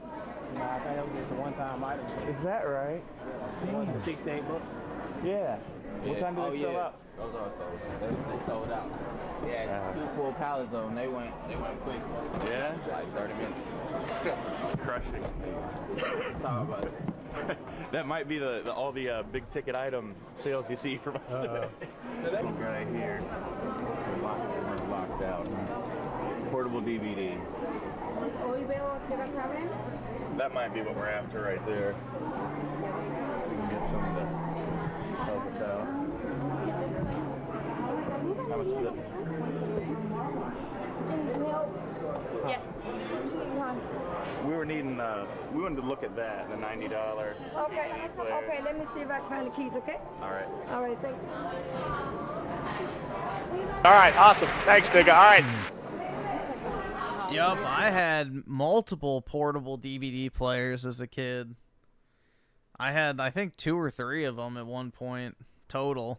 S6: Nah, I think that was just a one-time item.
S8: Is that right?
S6: Damn. 16 bucks.
S8: Yeah. What time did they sell out? Those are sold out. They sold out. Yeah, 2 full pallets of them. They went quick.
S16: Yeah?
S8: Like 30 minutes.
S16: It's crushing.
S8: Sorry about it.
S16: That might be all the big ticket item sales you see from us today.
S8: Right here. We're locked out. Portable DVD.
S16: That might be what we're after right there.
S8: We can get some to help us out. How much is it?
S4: Yes.
S16: We wanted to look at that, the $90.
S18: Okay, okay, let me see if I can find the keys, okay?
S16: All right.
S18: All right, thank you.
S6: All right, awesome. Thanks, nigga. All right.
S1: Yup, I had multiple portable DVD players as a kid. I had, I think, 2 or 3 of them at one point total.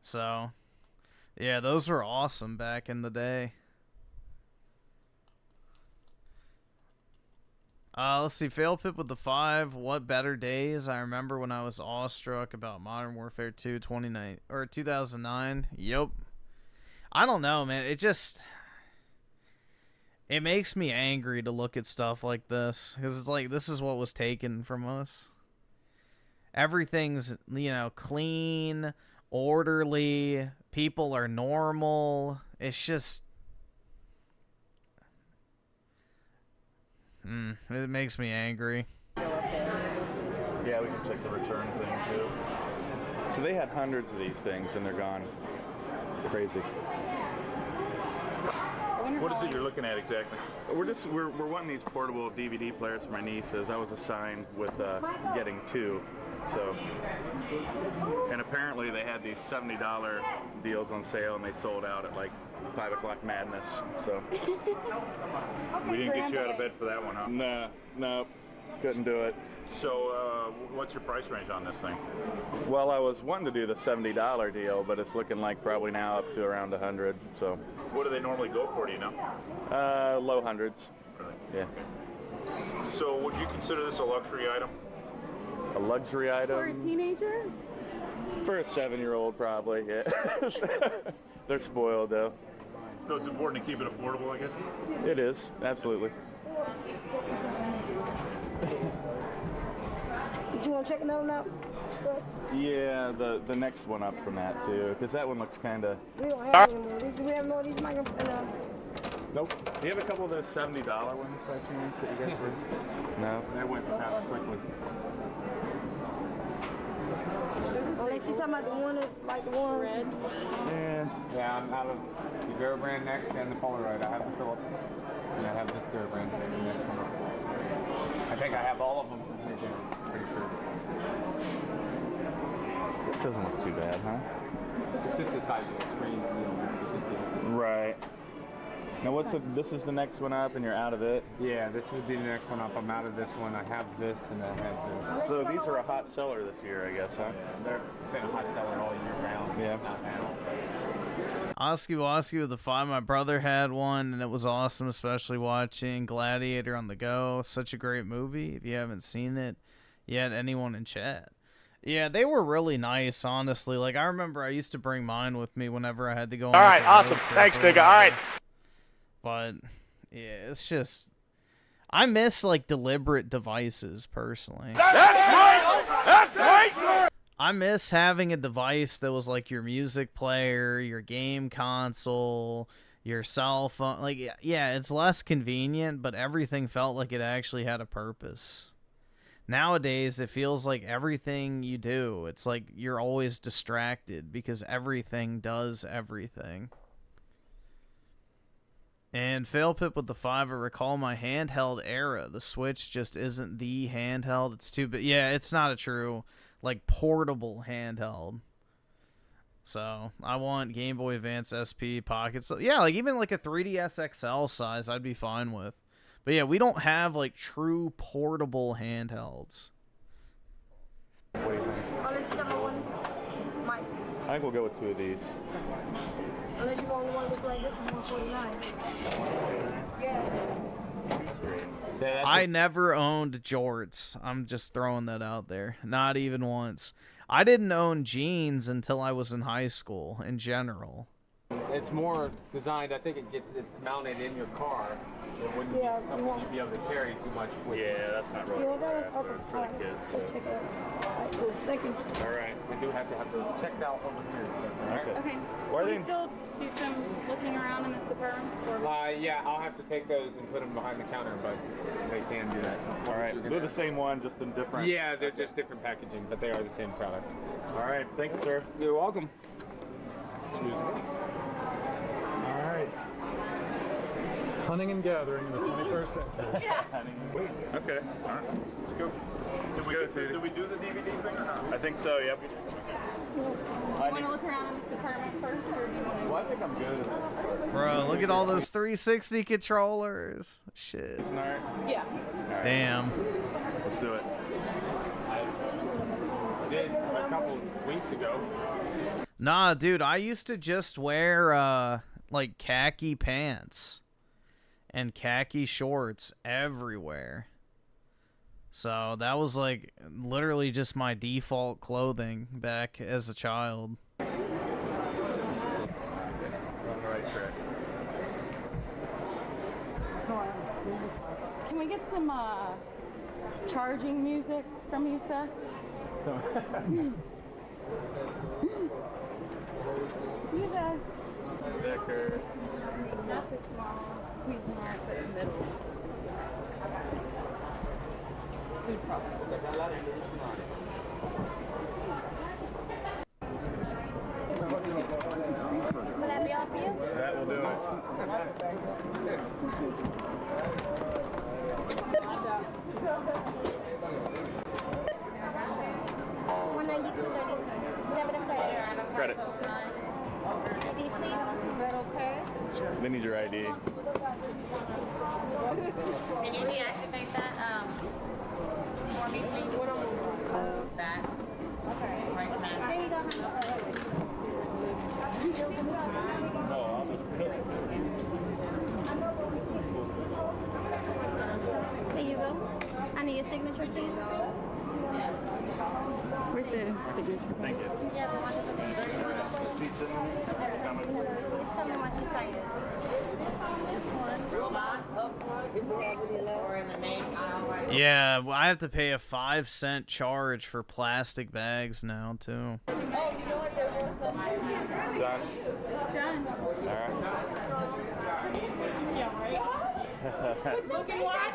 S1: So, yeah, those were awesome back in the day. Let's see, Fail Pip with the 5. What better days? I remember when I was awestruck about Modern Warfare 2 2009. Yup. I don't know, man. It makes me angry to look at stuff like this, because it's like, this is what was taken from us. Everything's, you know, clean, orderly, people are normal. It's just, It makes me angry.
S16: Yeah, we can check the return thing too. So they had hundreds of these things and they're gone. Crazy. What is it you're looking at exactly? We're wanting these portable DVD players for my nieces. I was assigned with getting 2. So, and apparently they had these $70 deals on sale and they sold out at like 5 o'clock madness. So we didn't get you out of bed for that one, huh? No, couldn't do it. So what's your price range on this thing? Well, I was wanting to do the $70 deal, but it's looking like probably now up to around 100. So what do they normally go for? Do you know? Low hundreds. Really? Yeah. So would you consider this a luxury item? A luxury item?
S13: For a teenager?
S16: For a 7-year-old, probably. Yeah. They're spoiled though. So it's important to keep it affordable, I guess. It is, absolutely.
S18: Did you want to check another one out? Sir?
S16: Yeah, the next one up from that too, because that one looks kind of.
S18: We don't have any more. Do we have more of these microphones?
S16: Nope. Do you have a couple of those $70 ones by chance that you guys were? No. That went past quickly.
S18: Unless you're talking about the one that's like the one red.
S9: Yeah, I'm out of the Durbrand next and the Polaroid. I have the Philips and I have this Durbrand next one. I think I have all of them. Pretty sure.
S16: This doesn't look too bad, huh?
S9: It's just the size of the screen.
S16: Right. Now this is the next one up and you're out of it?
S9: Yeah, this would be the next one up. I'm out of this one. I have this and I have this.
S16: So these are a hot seller this year, I guess, huh?
S9: They've been a hot seller all year round.
S16: Yeah.
S9: Not now.
S1: Osky the 5, my brother had one, and it was awesome, especially watching Gladiator on the go. Such a great movie. If you haven't seen it yet, anyone in chat. Yeah, they were really nice, honestly. Like, I remember I used to bring mine with me whenever I had to go on.
S6: All right, awesome. Thanks, nigga. All right.
S1: But, yeah, it's just... I miss, like, deliberate devices, personally.
S6: That's right! That's right, sir!
S1: I miss having a device that was, like, your music player, your game console, your cell phone. Like, yeah, it's less convenient, but everything felt like it actually had a purpose. Nowadays, it feels like everything you do, it's like you're always distracted because everything does everything. And Failpip with the 5, I recall my handheld era. The Switch just isn't the handheld. It's too big. Yeah, it's not a true, like, portable handheld. So, I want Game Boy Advance SP Pocket. So, yeah, like, even like a 3DS XL size, I'd be fine with. But yeah, we don't have, like, true portable handhelds.
S16: What do you think?
S18: Unless you got my one, Mike.
S16: I think we'll go with 2 of these.
S18: Unless you go on the one that's like this is 149. Yeah.
S1: I never owned jorts. I'm just throwing that out there. Not even once. I didn't own jeans until I was in high school, in general.
S9: It's more designed, I think it's mounted in your car. It wouldn't be something you'd be able to carry too much with.
S16: Yeah, that's not really it's for the kids. So.
S18: Let's check it out. All right, cool. Thank you.
S16: All right.
S9: We do have to have those checked out over here.
S13: Okay.
S16: Why
S13: Can we still do some looking around in this department?
S9: Yeah, I'll have to take those and put them behind the counter, but they can do that.
S16: All right. They're the same one, just in different.
S9: Yeah, they're just different packaging, but they are the same product.
S16: All right. Thanks, sir.
S9: You're welcome.
S16: Excuse me.
S5: All right. Hunting and gathering in the 21st century.
S16: Okay. All right. Let's go. Did we do the DVD thing or not? I think so. Yep.
S13: Do you want to look around in this department first, or do you want to?
S16: Well, I think I'm good at this.
S1: Bro, look at all those 360 controllers. Shit.
S13: Yeah.
S1: Damn.
S16: Let's do it.
S9: I did a couple weeks ago.
S1: Nah, dude, I used to just wear, like, khaki pants and khaki shorts everywhere. So that was, like, literally just my default clothing back as a child.
S16: We're on the right track.
S13: Can we get some charging music from you, Seth? You guys.
S16: Becker.
S13: Not the small. Squeeze them out in the middle.
S2: food processor.
S13: Will that be all for you?
S16: That will do it.
S13: 192.32. Debit or credit?
S16: Credit.
S13: ID, please. Is that okay?
S16: They need your ID.
S13: Can you deactivate that for me, please? That. Okay. Right now. There you go, honey. There you go. I need your signature, please. Where's the signature?
S16: Thank you.
S13: Yeah, the one that's there. It's coming once you sign it. Or in the main aisle right.
S1: Yeah, well, I have to pay a 5-cent charge for plastic bags now too.
S13: Oh, you know what? There was some.
S16: It's done.
S13: It's done.
S16: All
S13: Yeah, right? Looking wide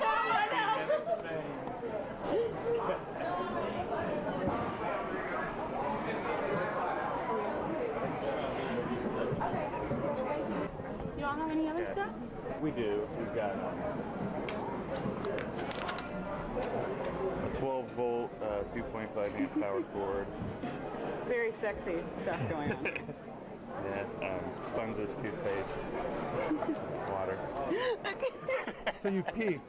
S13: You don't have any other stuff?
S16: We do. We've got a 12-volt, 2.5 amp powered cord.
S2: Very sexy stuff going on.
S16: Yeah, sponges, toothpaste, water.
S3: So you peaked.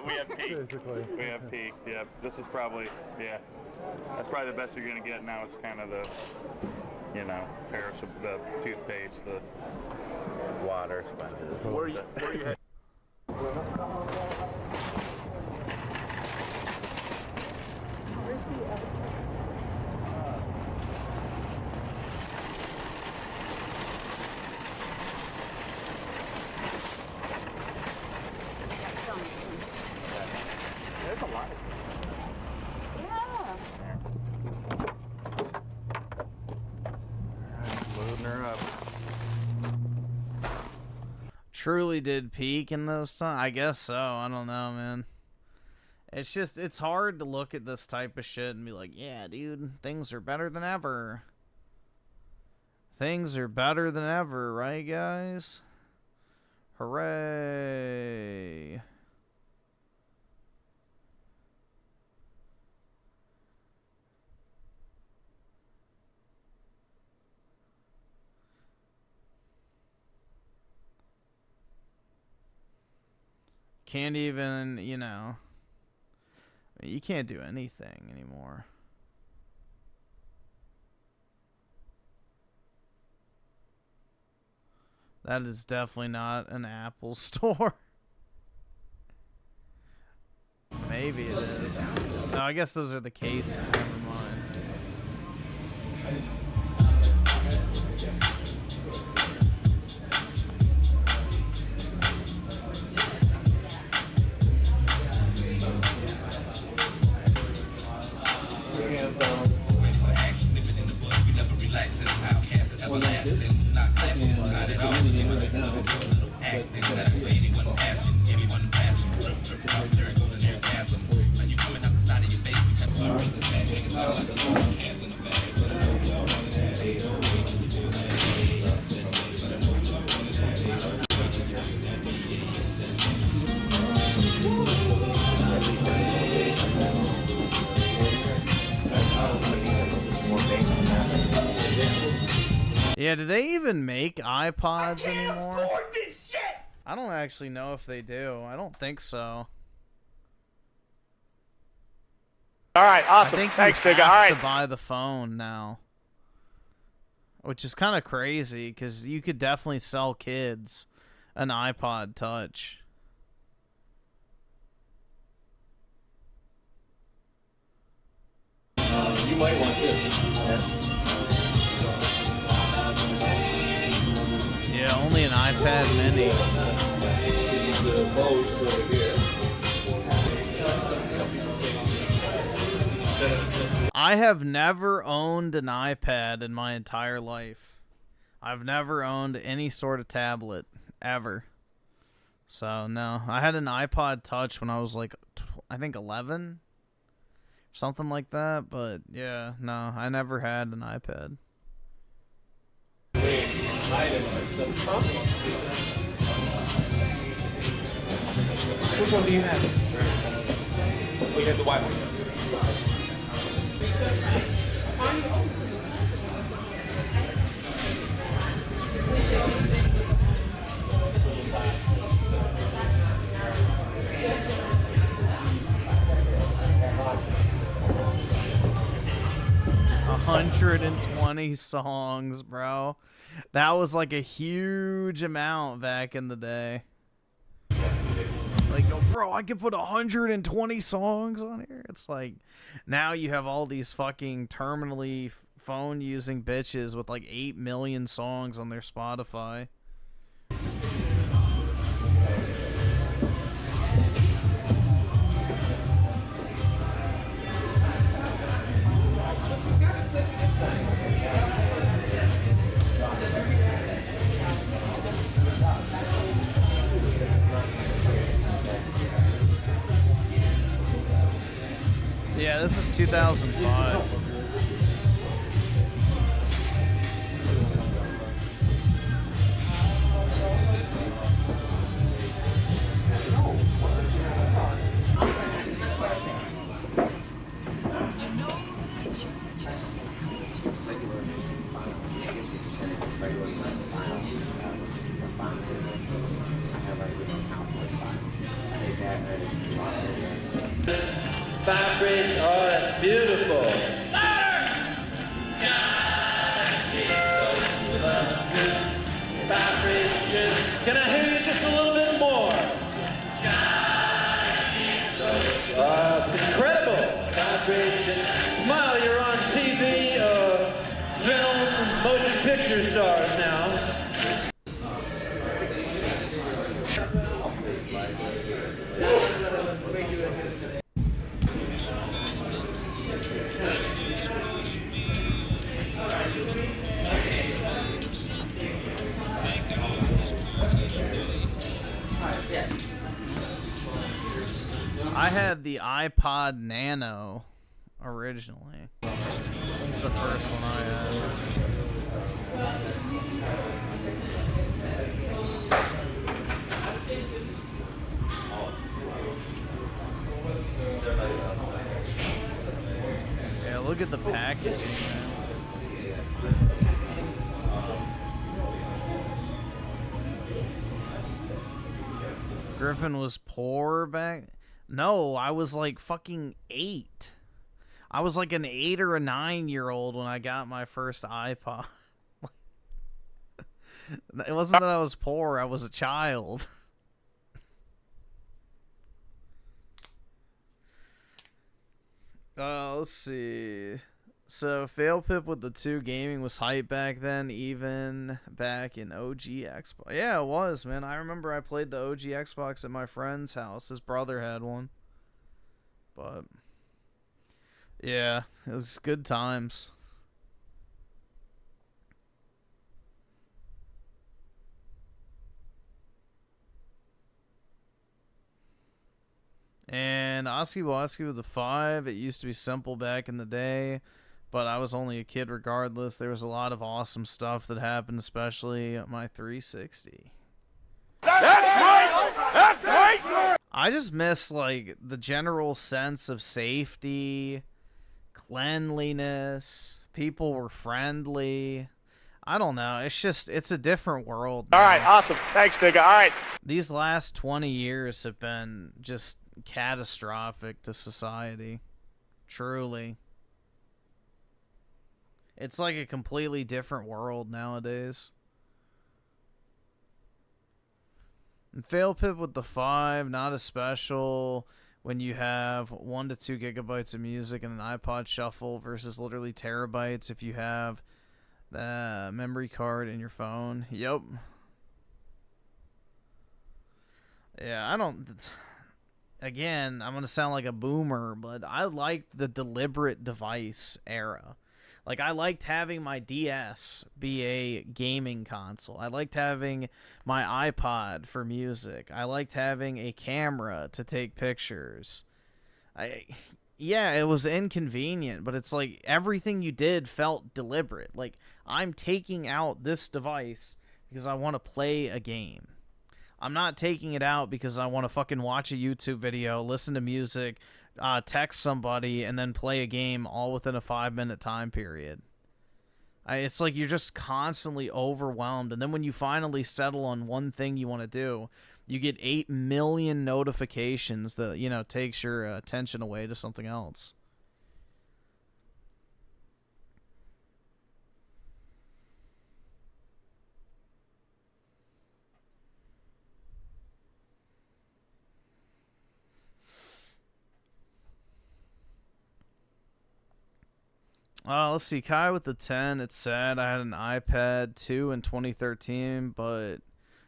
S16: We have peaked.
S3: Basically.
S16: We have peaked. Yeah. This is probably, yeah. That's probably the best you're gonna get now. Is kind of the, you know, perishable, the toothpaste, the water, sponges.
S3: Where
S16: you heading?
S2: Where's the other?
S16: There's a lot.
S2: Yeah.
S16: Loading her up.
S1: Truly did peak in this time? I guess so. I don't know, man. It's just, it's hard to look at this type of shit and be like, yeah, dude, things are better than ever. Things are better than ever, right, guys? Hooray. Can't even, you know, I mean, you can't do anything anymore. That is definitely not an Apple store. Maybe it is. No, I guess those are the cases. Never mind. Yeah, do they even make iPods anymore? I don't actually know if they do. I don't think so.
S6: All right, awesome.
S1: I think
S6: Thanks,
S1: you
S6: nigga.
S1: have
S6: All right.
S1: to buy the phone now, which is kind of crazy because you could definitely sell kids an iPod Touch.
S6: You might want this.
S1: Yeah, only an iPad Mini. I have never owned an iPad in my entire life. I've never owned any sort of tablet, ever. So, no. I had an iPod Touch when I was like, I think 11. something like that. But yeah, no, I never had an iPad.
S9: Which one do you have? We have the white one.
S1: 120 songs, bro. That was like a huge amount back in the day. Like, bro, I could put 120 songs on here. It's like, now you have all these fucking terminally phone-using bitches with like 8 million songs on their Spotify. Yeah, this is 2005.
S12: Vibrate, oh, that's beautiful. Vibration. Can I hear you just a little bit more? It's incredible. Vibration. Smile, you're on TV, film, motion picture stars now.
S1: I had the iPod Nano originally. It's the first one I had. Yeah, look at the packaging, man. Griffin was poor back. No, I was like fucking 8. I was like an 8 or a 9-year-old when I got my first iPod. It wasn't that I was poor, I was a child. Let's see. So, Fail Pip with the 2 gaming was hype back then, even back in OG Xbox. Yeah, it was, man. I remember I played the OG Xbox at my friend's house. His brother had one. But, yeah, it was good times. And Oski Woski with the 5. It used to be simple back in the day, but I was only a kid regardless. There was a lot of awesome stuff that happened, especially at my 360. That's right! That's right! I just miss, like, the general sense of safety, cleanliness, people were friendly. I don't know. It's just, it's a different world now.
S6: All right, awesome. Thanks, nigga. All right.
S1: These last 20 years have been just catastrophic to society. Truly. It's like a completely different world nowadays. And Fail Pip with the 5, not as special when you have 1 to 2 gigabytes of music and an iPod Shuffle versus literally terabytes if you have the memory card in your phone. Yep. Yeah, I don't... Again, I'm going to sound like a boomer, but I liked the deliberate device era. Like, I liked having my DS be a gaming console. I liked having my iPod for music. I liked having a camera to take pictures. Yeah, it was inconvenient, but it's like everything you did felt deliberate. Like, I'm taking out this device because I want to play a game. I'm not taking it out because I want to fucking watch a YouTube video, listen to music, text somebody, and then play a game all within a 5-minute time period. It's like you're just constantly overwhelmed, and then when you finally settle on one thing you want to do, you get 8 million notifications that, you know, takes your attention away to something else. Let's see. Kai with the 10, it said I had an iPad 2 in 2013, but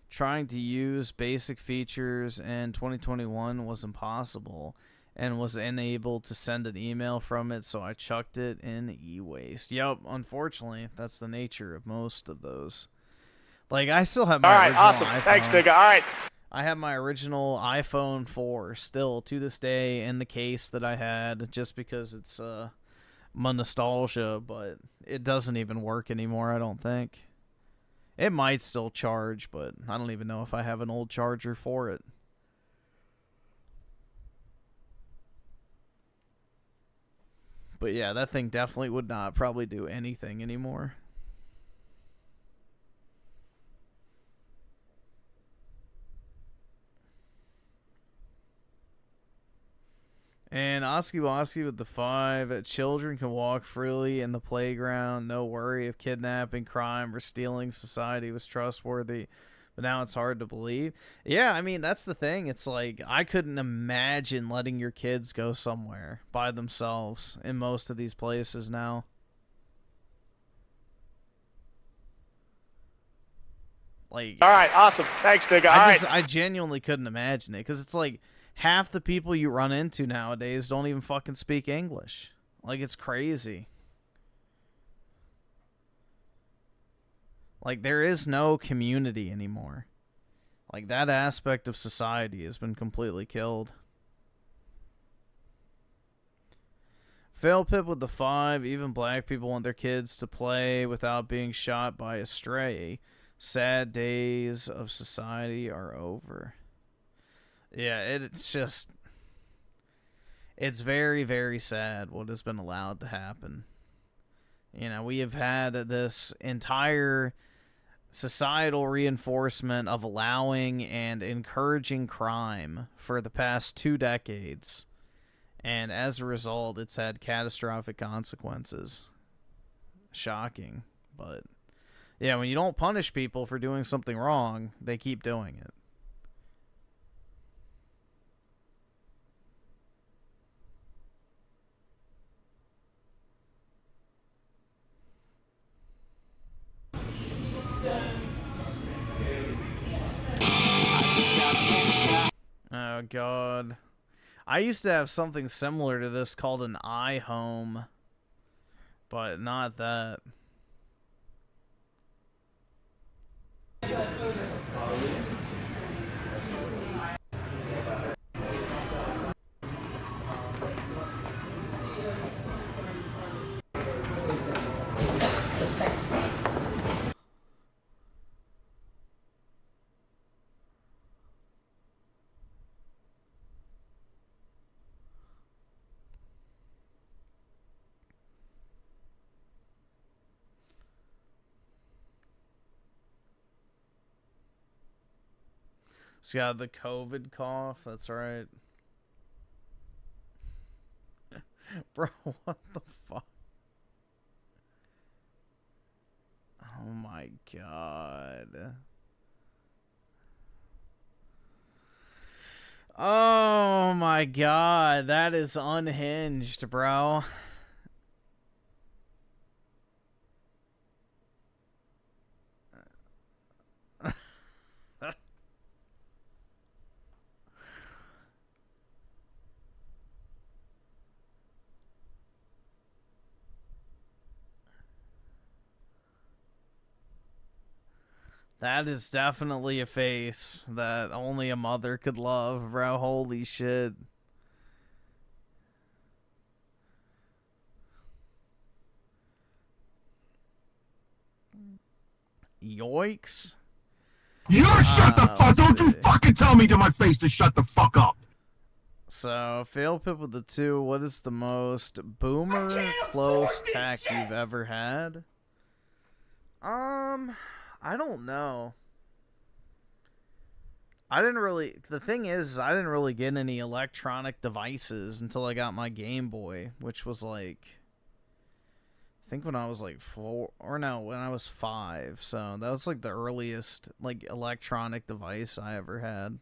S1: trying to use basic features in 2021 was impossible and was unable to send an email from it, so I chucked it in e-waste. Yep, unfortunately, that's the nature of most of those. Like, I still have my original iPhone.
S6: Thanks, nigga. All right.
S1: I have my original iPhone 4 still to this day in the case that I had, just because it's my nostalgia, but it doesn't even work anymore, I don't think. It might still charge, but I don't even know if I have an old charger for it. But yeah, that thing definitely would not probably do anything anymore. And Oski Woski with the 5. Children can walk freely in the playground. No worry if kidnapping, crime, or stealing society was trustworthy. But now it's hard to believe. Yeah, I mean, that's the thing. It's like, I couldn't imagine letting your kids go somewhere by themselves in most of these places now. Like,
S6: all right, awesome. Thanks, nigga.
S1: I genuinely couldn't imagine it, because it's like half the people you run into nowadays don't even fucking speak English. Like, it's crazy. Like, there is no community anymore. Like, that aspect of society has been completely killed. Fail Pip with the 5. Even black people want their kids to play without being shot by a stray. Sad days of society are over. Yeah, it's just... It's very, very sad what has been allowed to happen. You know, we have had this entire societal reinforcement of allowing and encouraging crime for the past 2 decades. And as a result, it's had catastrophic consequences. Shocking. But, yeah, when you don't punish people for doing something wrong, they keep doing it. Oh, God. I used to have something similar to this called an iHome, but not that. He's got the COVID cough. That's right. Bro, what the fuck? Oh my God. Oh my God. That is unhinged, bro. That is definitely a face that only a mother could love, bro. Holy shit. Yoicks.
S6: You shut the fuck! Don't you fucking tell me to my face to shut the fuck up!
S1: So, fail pip with the 2. What is the most boomer close tech you've ever had? I don't know. The thing is, I didn't really get any electronic devices until I got my Game Boy, which was like, I think when I was like 4, or no, when I was 5. So that was like the earliest like electronic device I ever had.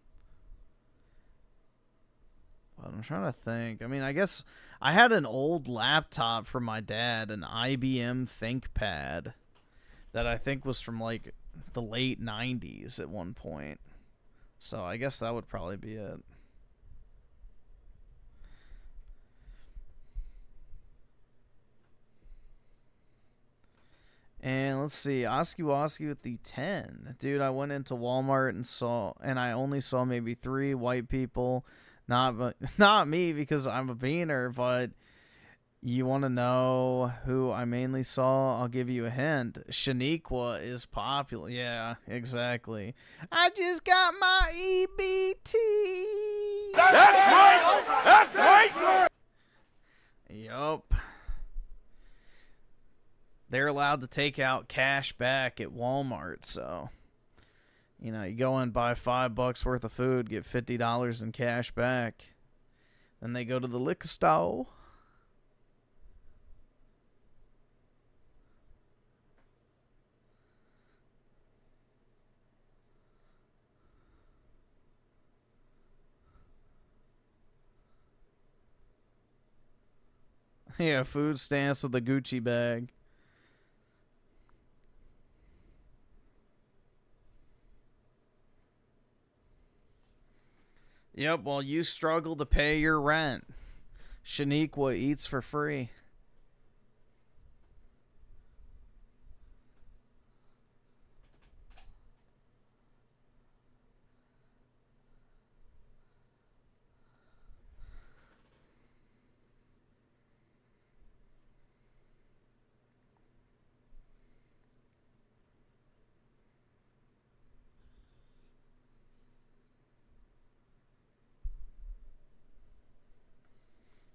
S1: But I'm trying to think. I mean, I guess I had an old laptop from my dad, an IBM ThinkPad, that I think was from like the late 90s at one point. So I guess that would probably be it. And let's see, Oski with the 10. Dude, I went into Walmart and I only saw maybe 3 white people. Not me because I'm a beaner, but you want to know who I mainly saw? I'll give you a hint. Shaniqua is popular. Yeah, exactly. I just got my EBT.
S6: That's right! That's right!
S1: Yup. They're allowed to take out cash back at Walmart, so you know, you go in, buy $5 worth of food, get $50 in cash back. Then they go to the liquor store. Yeah, food stamps with a Gucci bag. Yep, while you struggle to pay your rent, Shaniqua eats for free.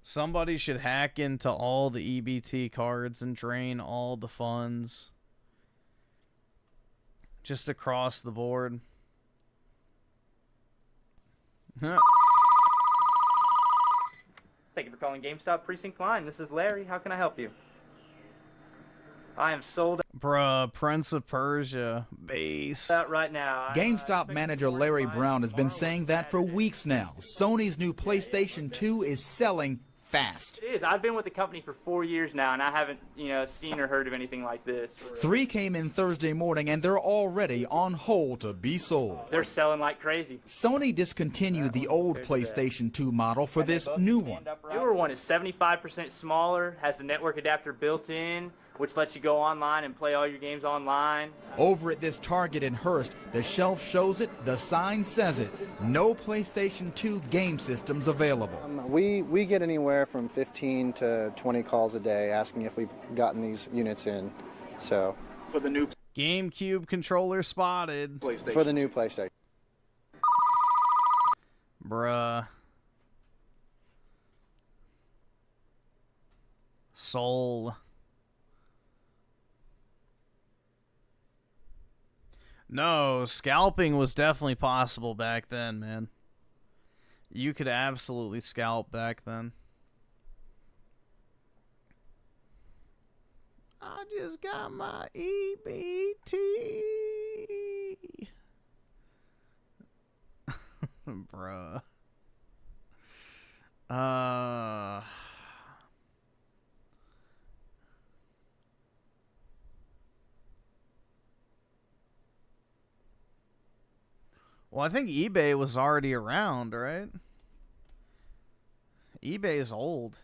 S1: Somebody should hack into all the EBT cards and drain all the funds. Just across the board.
S17: Thank you for calling GameStop Precinct Line. This is Larry. How can I help you? I am sold
S1: Bruh, Prince of Persia. Base.
S17: out right now.
S19: GameStop manager Larry Brown has been saying that for weeks now. Sony's new PlayStation 2 is selling fast.
S17: It is. I've been with the company for 4 years now, and I haven't, seen or heard of anything like this.
S19: 3 came in Thursday morning, and they're already on hold to be sold.
S17: They're selling like crazy.
S19: Sony discontinued the old PlayStation 2 model for this new one.
S17: The newer one is 75% smaller, has the network adapter built in, which lets you go online and play all your games online.
S19: Over at this Target in Hearst, the shelf shows it, the sign says it. No PlayStation 2 game systems available.
S21: We get anywhere from 15 to 20 calls a day asking if we've gotten these units in. So
S19: for the new
S1: GameCube controller spotted.
S21: For the new PlayStation.
S1: Bruh. Soul. No, scalping was definitely possible back then, man. You could absolutely scalp back then. I just got my EBT. Bruh. Well, I think eBay was already around, right? eBay is old.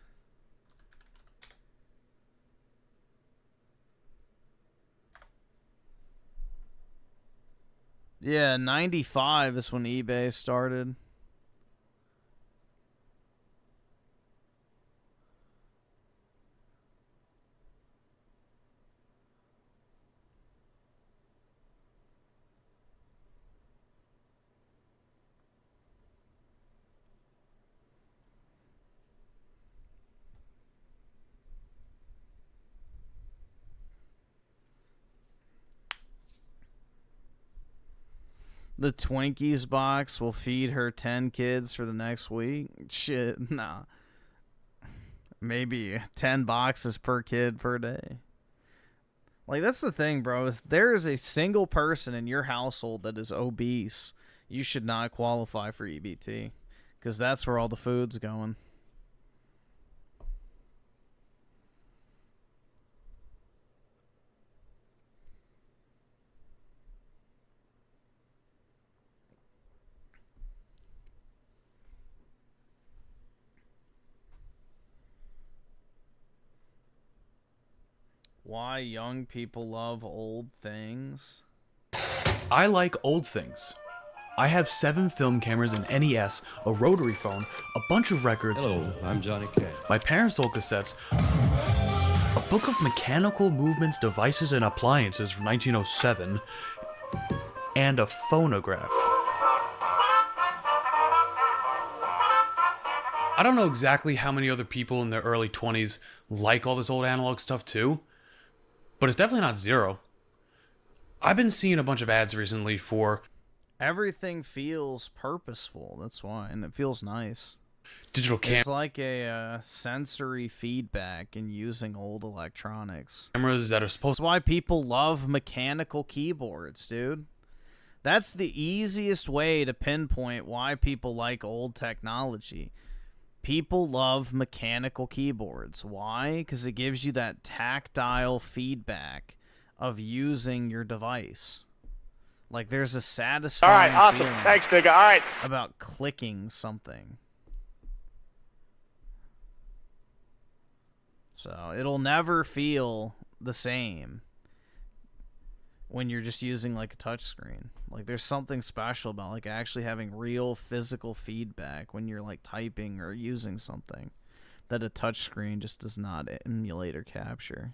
S1: Yeah, 95 is when eBay started. The Twinkies box will feed her 10 kids for the next week. Shit, nah. Maybe 10 boxes per kid per day. Like, that's the thing, bro. If there is a single person in your household that is obese, you should not qualify for EBT. Because that's where all the food's going. Why young people love old things?
S10: I like old things. I have 7 film cameras, an NES, a rotary phone, a bunch of records.
S22: Hello, I'm Johnny K.
S10: My parents' old cassettes, a book of mechanical movements, devices, and appliances from 1907, and a phonograph. I don't know exactly how many other people in their early 20s like all this old analog stuff too, but it's definitely not zero. I've been seeing a bunch of ads recently for...
S1: Everything feels purposeful, that's why, and it feels nice.
S10: Digital
S1: It's like a sensory feedback in using old electronics.
S10: Cameras that are supposed...
S1: That's why people love mechanical keyboards, dude. That's the easiest way to pinpoint why people like old technology. People love mechanical keyboards. Why? Because it gives you that tactile feedback of using your device. Like, there's a satisfying
S6: All right, awesome.
S1: feeling
S6: Thanks, nigga. All right.
S1: about clicking something. So, it'll never feel the same when you're just using, like, a touchscreen. Like, there's something special about, like, actually having real physical feedback when you're, like, typing or using something that a touchscreen just does not emulate or capture.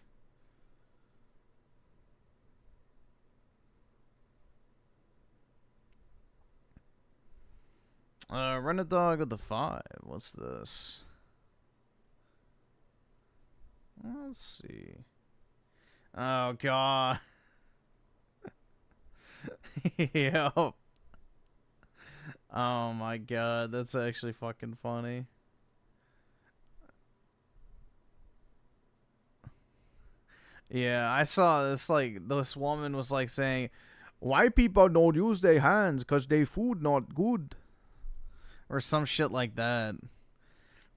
S1: Run a dog with the 5. What's this? Let's see. Oh, God. Yep. Oh, my God. That's actually fucking funny. Yeah, I saw this, like, this woman was, like, saying, white people don't use their hands because their food not good. Or some shit like that.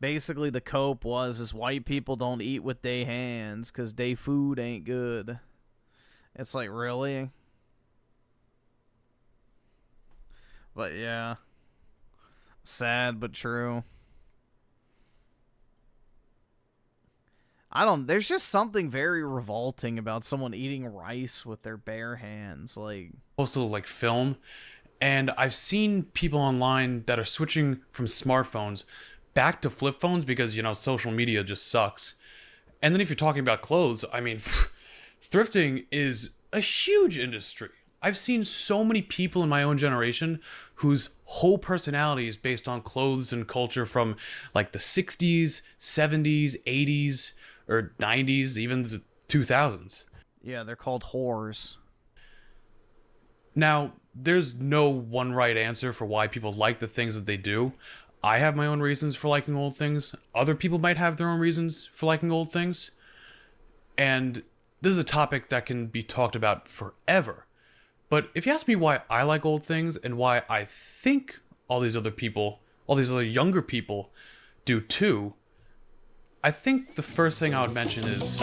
S1: Basically, the cope is white people don't eat with their hands because their food ain't good. It's like, really? But yeah. Sad but true. There's just something very revolting about someone eating rice with their bare hands. Like,
S10: supposed to look like film. And I've seen people online that are switching from smartphones back to flip phones because, you know, social media just sucks. And then if you're talking about clothes, I mean, thrifting is a huge industry. I've seen so many people in my own generation whose whole personality is based on clothes and culture from like the 60s, 70s, 80s, or 90s, even the 2000s.
S1: Yeah, they're called whores.
S10: Now, there's no one right answer for why people like the things that they do. I have my own reasons for liking old things. Other people might have their own reasons for liking old things. And this is a topic that can be talked about forever. But if you ask me why I like old things and why I think all these other people, all these other younger people do too, I think the first thing I would mention is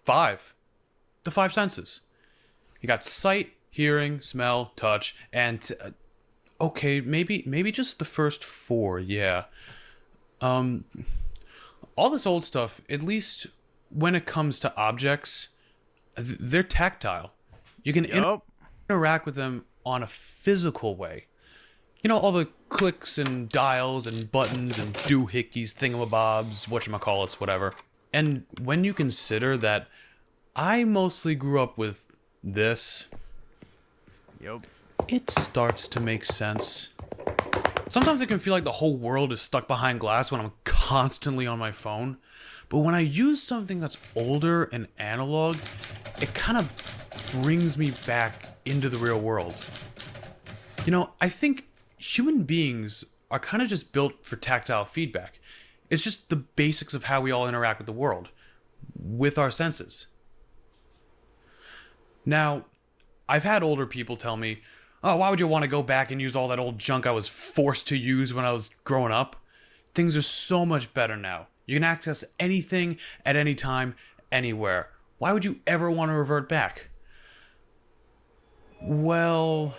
S10: 5. The 5 senses. You got sight, hearing, smell, touch, and okay, maybe just the first 4, yeah. All this old stuff, at least when it comes to objects, they're tactile. You can interact with them on a physical way. You know, all the clicks and dials and buttons and doohickeys, thingamabobs, whatchamacallits, whatever. And when you consider that I mostly grew up with this, it starts to make sense. Sometimes it can feel like the whole world is stuck behind glass when I'm constantly on my phone. But when I use something that's older and analog, it kind of brings me back into the real world. You know, I think human beings are kind of just built for tactile feedback. It's just the basics of how we all interact with the world, with our senses. Now, I've had older people tell me, oh, why would you want to go back and use all that old junk I was forced to use when I was growing up? Things are so much better now. You can access anything at any time, anywhere. Why would you ever want to revert back? Well...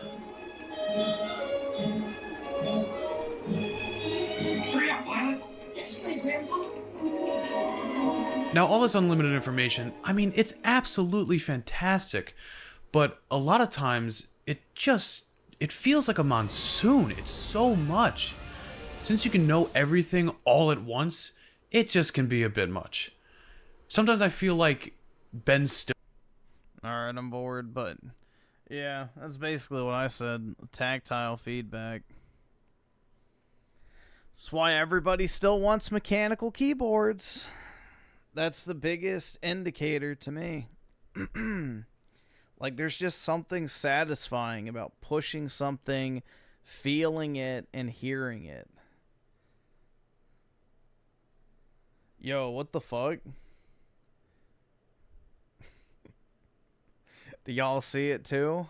S10: Now, all this unlimited information, I mean, it's absolutely fantastic, but a lot of times, it feels like a monsoon. It's so much. Since you can know everything all at once, it just can be a bit much. Sometimes I feel like Ben Still...
S1: Alright, I'm bored, but... yeah, that's basically what I said. Tactile feedback. That's why everybody still wants mechanical keyboards. That's the biggest indicator to me. Like, there's just something satisfying about pushing something, feeling it, and hearing it. Yo, what the fuck? Do y'all see it too?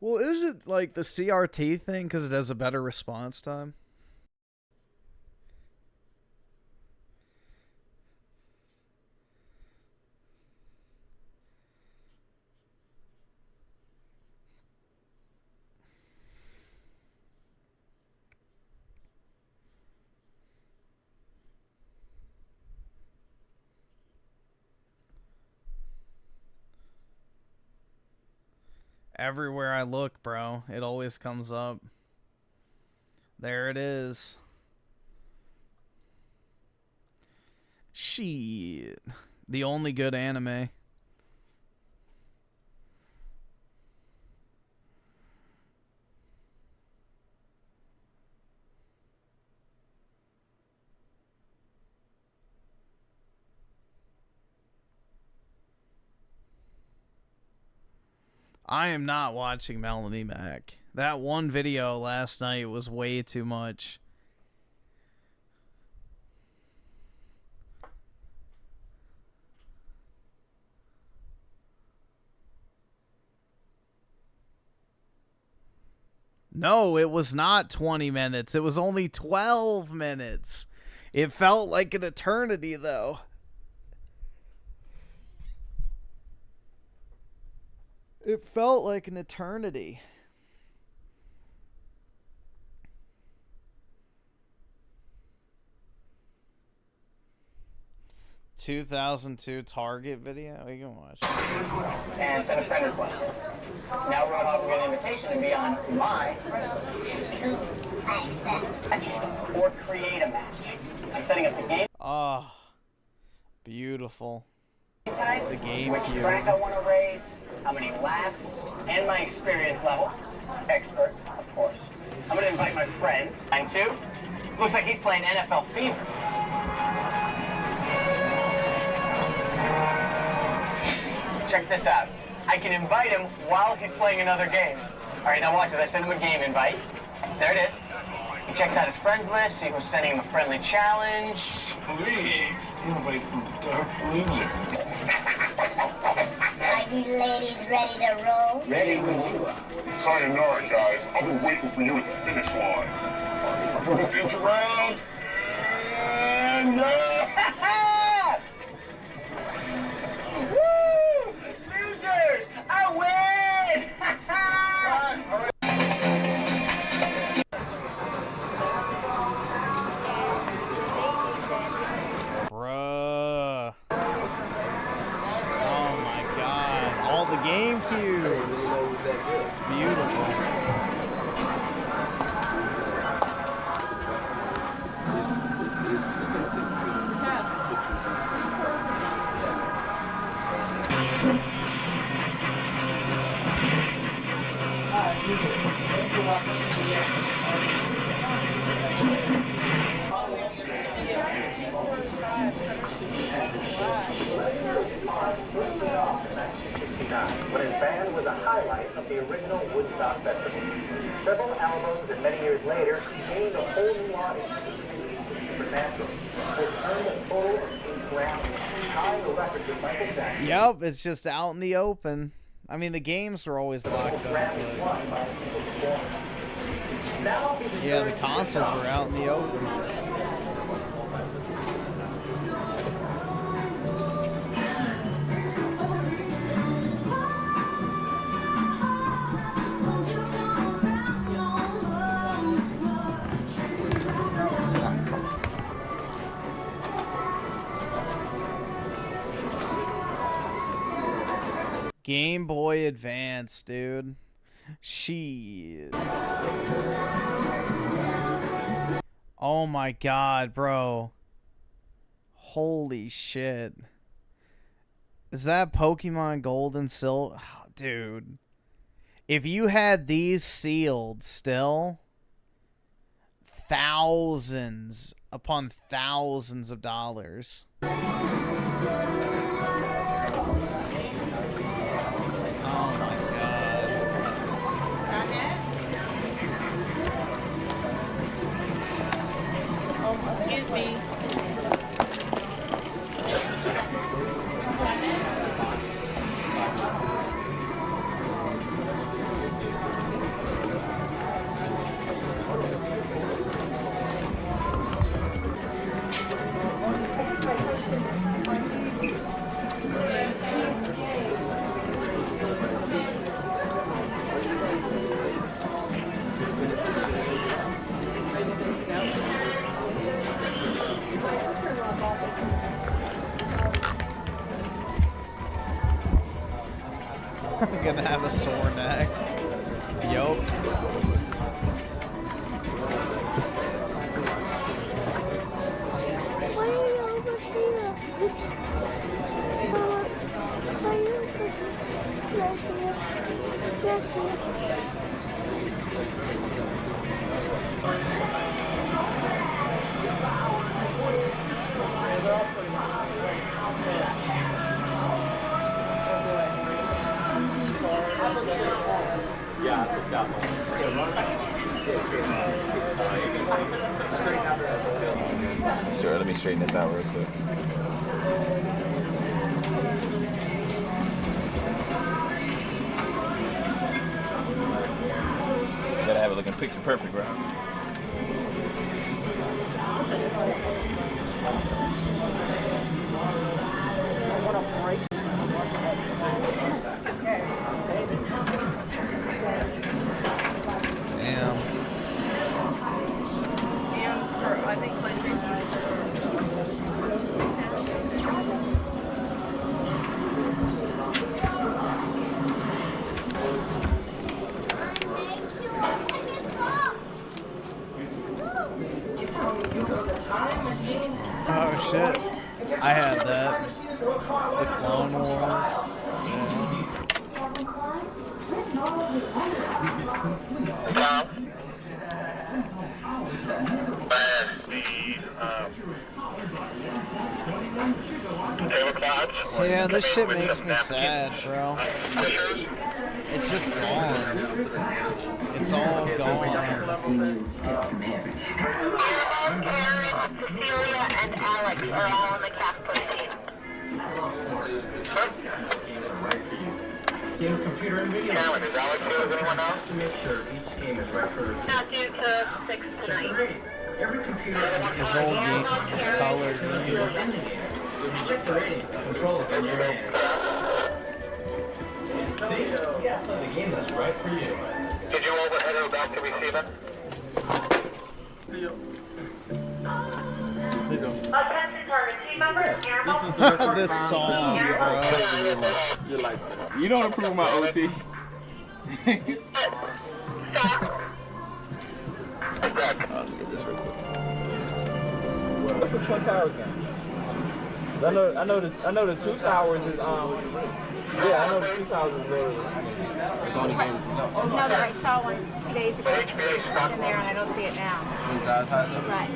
S1: Well, is it like the CRT thing because it has a better response time? Everywhere I look, bro, it always comes up. There it is. Shit. The only good anime. I am not watching Melanie Mac. That one video last night was way too much. No, it was not 20 minutes. It was only 12 minutes. It felt like an eternity, though. It felt like an eternity. ...2002 Target video? We can watch.
S20: And send a friend request. Now we're going to get an invitation to be on my or create a match. I'm setting up the game.
S1: Oh, beautiful. The game
S20: Which track I want to race, how many laps, and my experience level. Expert, of course. I'm going to invite my friends. Line 2. Looks like he's playing NFL Fever. Check this out. I can invite him while he's playing another game. All right, now watch as I send him a game invite. There it is. He checks out his friends list, see who's sending him a friendly challenge.
S12: Please, invite the dark loser. Are you ladies ready to roll?
S20: Ready when you are.
S12: Sayonara, guys. I've been waiting for you at the finish line. For the future round. And
S20: Woo! Losers! I win!
S1: Bruh. Oh my god. All the game cues. It's beautiful.
S7: When his band was a highlight of the original Woodstock Festival. Several albums and many years later, he gained a whole new audience. Supernatural was earned a total of 8 Grammys, tying the record with Michael Jackson.
S1: Yep, it's just out in the open. I mean, the games were always locked up. But... yeah, the consoles were out in the open. Game Boy Advance, dude. Shit. Oh my god, bro. Holy shit. Is that Pokemon Gold and Silver? Oh, dude. If you had these sealed still, thousands upon thousands of dollars.
S2: Excuse me.
S1: I'm gonna have a sore neck. Yup.
S18: Why are you over here? Oops. Why are you over here? Yes, here. Yes, here.
S9: Yeah, it's out.
S8: Sure, let me straighten this out real quick. Gotta have it looking picture perfect, right?
S1: Damn.
S2: I think PlayStation.
S1: Oh shit. I had that. The Clone Wars. Yeah, this shit makes me sad, bro. It's just gone. It's all gone.
S18: Cecilia and Alex are all on the Casper team.
S7: Same computer and video.
S18: Alex, is Alex here with anyone else?
S7: To make sure each game is right for
S18: Not due to 6 tonight.
S7: every computer.
S1: This old game, color
S7: Check the rating. Controls and your name. See? Yeah, the game that's right for you.
S18: Did you overhead her back to receive it?
S5: See you.
S18: Attention target team members,
S5: This is the rest of
S1: This song, bro.
S5: Your lights set up. You don't approve my OT.
S8: Let me get this real quick.
S5: What's the Twin Towers game?
S8: I know the two towers is yeah, I know the two towers is literally. It's only game.
S11: No, that I saw one 2 days ago. It's in there, and I don't see it now. Right.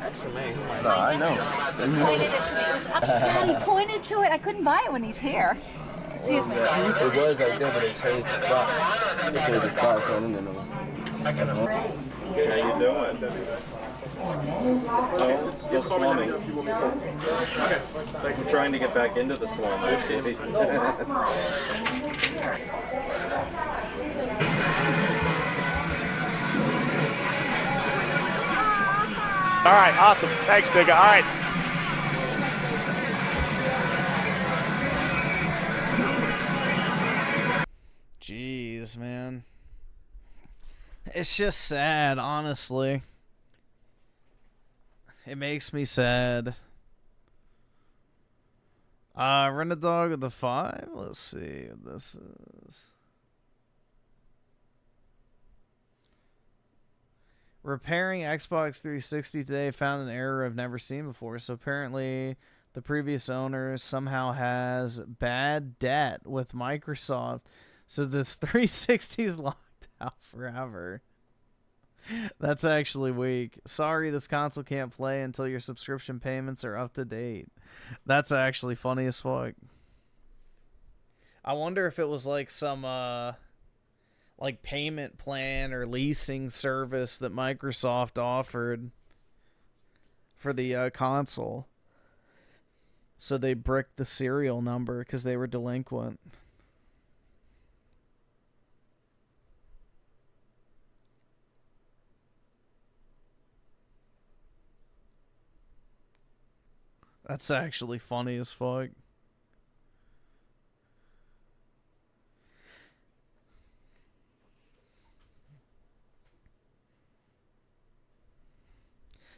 S8: Extra man, he might.
S11: I
S8: know.
S11: He pointed it to me. It was up.
S4: Yeah, he pointed to it. I couldn't buy it when he's here.
S11: Excuse me.
S8: It was right there, but they changed the spot. They changed the spot, so I didn't know.
S16: How you doing? Still slumming. I'm trying to get back into the slum, actually.
S6: All right, awesome. Thanks, nigga. All right.
S1: Jeez, man. It's just sad, honestly. It makes me sad. Rent a dog with the 5? Let's see what this is. Repairing Xbox 360 today found an error I've never seen before. So apparently the previous owner somehow has bad debt with Microsoft. So this 360 is locked out forever. That's actually weak. Sorry, this console can't play until your subscription payments are up to date. That's actually funny as fuck. I wonder if it was like some like payment plan or leasing service that Microsoft offered for the console. So they bricked the serial number because they were delinquent. That's actually funny as fuck.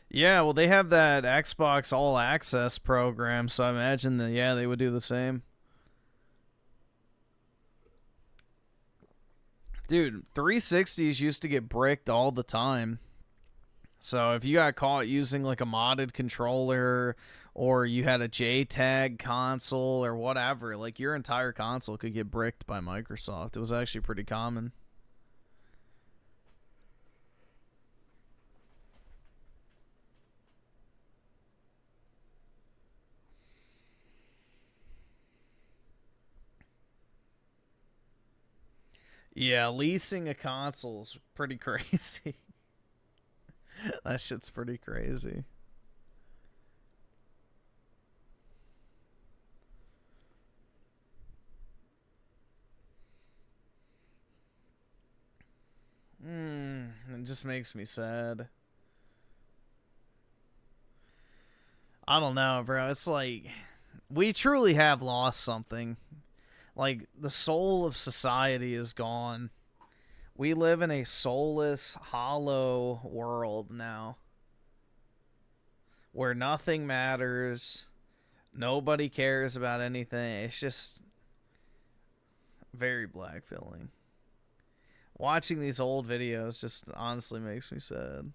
S1: Yeah, well, they have that Xbox All Access program, so I imagine that, yeah, they would do the same. Dude, 360s used to get bricked all the time. So if you got caught using like a modded controller or you had a JTAG console or whatever, like your entire console could get bricked by Microsoft. It was actually pretty common. Yeah, leasing a console's pretty crazy. That shit's pretty crazy. It just makes me sad. I don't know, bro. It's like we truly have lost something. Like, the soul of society is gone. We live in a soulless, hollow world now. Where nothing matters. Nobody cares about anything. It's just very black-pilling. Watching these old videos just honestly makes me sad.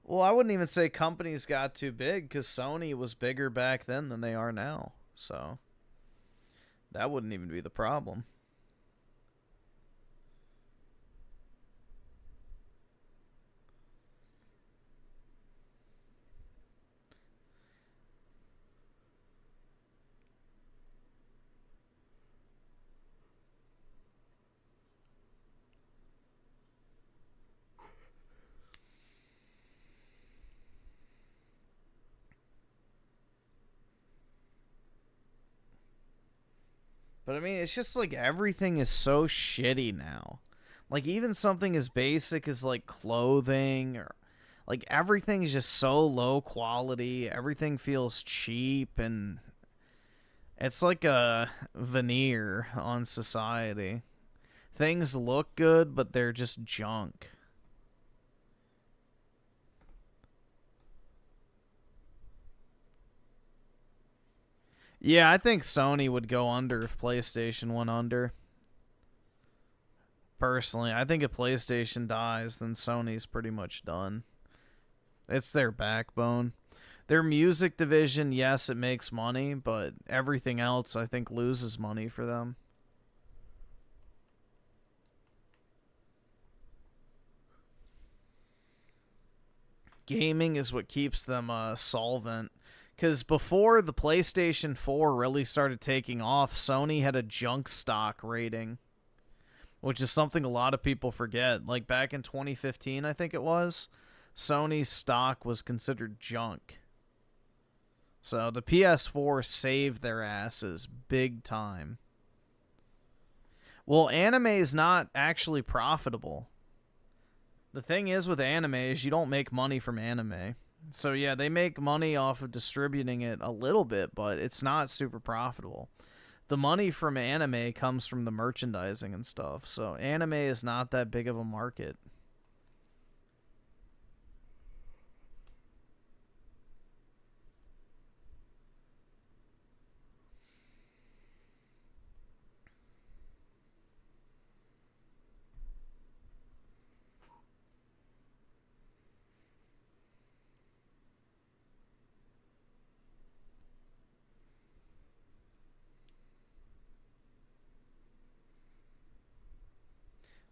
S1: Well, I wouldn't even say companies got too big because Sony was bigger back then than they are now. So that wouldn't even be the problem. But I mean, it's just like everything is so shitty now. Like even something as basic as like clothing or like everything is just so low quality. Everything feels cheap and it's like a veneer on society. Things look good, but they're just junk. Yeah, I think Sony would go under if PlayStation went under. Personally, I think if PlayStation dies, then Sony's pretty much done. It's their backbone. Their music division, yes, it makes money, but everything else, I think, loses money for them. Gaming is what keeps them solvent. Because before the PlayStation 4 really started taking off, Sony had a junk stock rating, which is something a lot of people forget. Like back in 2015, I think it was, Sony's stock was considered junk. So the PS4 saved their asses big time. Well, anime is not actually profitable. The thing is with anime is you don't make money from anime. So yeah, they make money off of distributing it a little bit, but it's not super profitable. The money from anime comes from the merchandising and stuff. So anime is not that big of a market.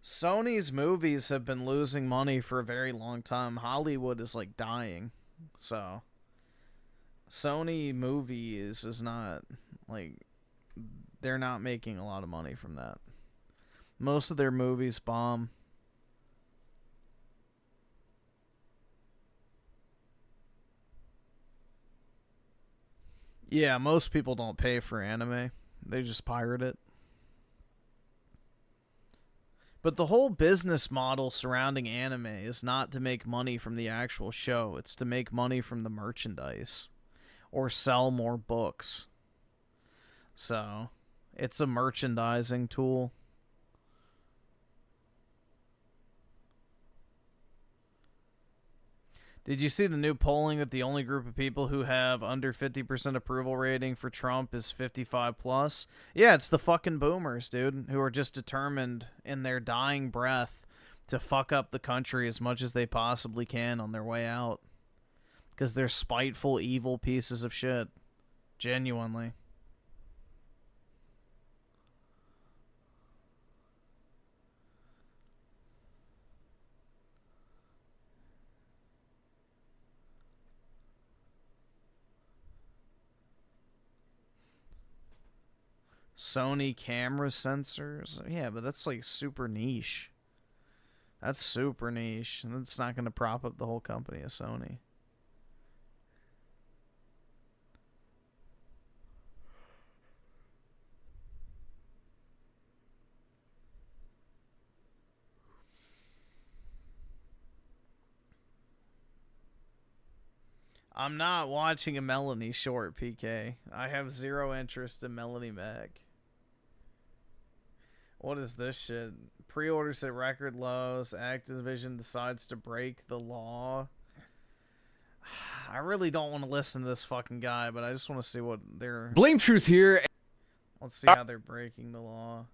S1: Sony's movies have been losing money for a very long time. Hollywood is like dying. So Sony movies is not like, they're not making a lot of money from that. Most of their movies bomb. Yeah, most people don't pay for anime. They just pirate it. But the whole business model surrounding anime is not to make money from the actual show. It's to make money from the merchandise or sell more books. So, it's a merchandising tool. Did you see the new polling that the only group of people who have under 50% approval rating for Trump is 55 plus? Yeah, it's the fucking boomers, dude, who are just determined in their dying breath to fuck up the country as much as they possibly can on their way out. Because they're spiteful, evil pieces of shit. Genuinely. Sony camera sensors. Yeah, but that's like super niche. That's super niche. And that's not going to prop up the whole company of Sony. I'm not watching a Melanie short, PK. I have zero interest in Melanie Mac. What is this shit? Pre-orders at record lows. Activision decides to break the law. I really don't want to listen to this fucking guy, but I just want to see what they're...
S14: Blame Truth here.
S1: Let's see how they're breaking the law.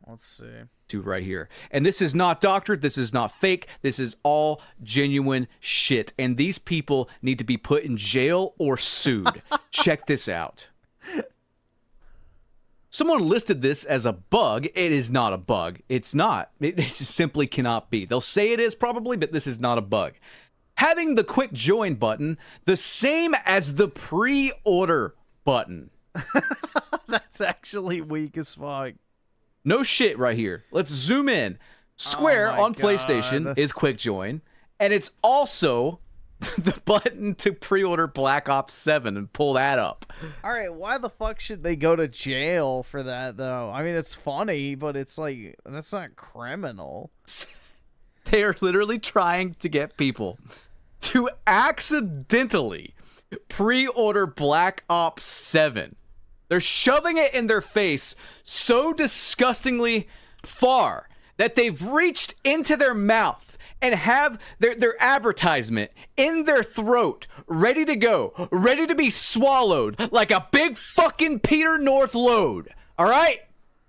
S1: Let's see.
S14: To right here. And this is not doctored. This is not fake. This is all genuine shit. And these people need to be put in jail or sued. Check this out. Someone listed this as a bug. It is not a bug. It's not. It simply cannot be. They'll say it is probably, but this is not a bug. Having the quick join button the same as the pre-order button.
S1: That's actually weak as fuck.
S14: No shit right here. Let's zoom in. Square on PlayStation is quick join, and it's also the button to pre-order Black Ops 7 and pull that up.
S1: All right, why the fuck should they go to jail for that, though? I mean, it's funny, but it's like, that's not criminal.
S14: They are literally trying to get people to accidentally pre-order Black Ops 7. They're shoving it in their face so disgustingly far that they've reached into their mouth and have their advertisement in their throat, ready to go, ready to be swallowed like a big fucking Peter North load. All right?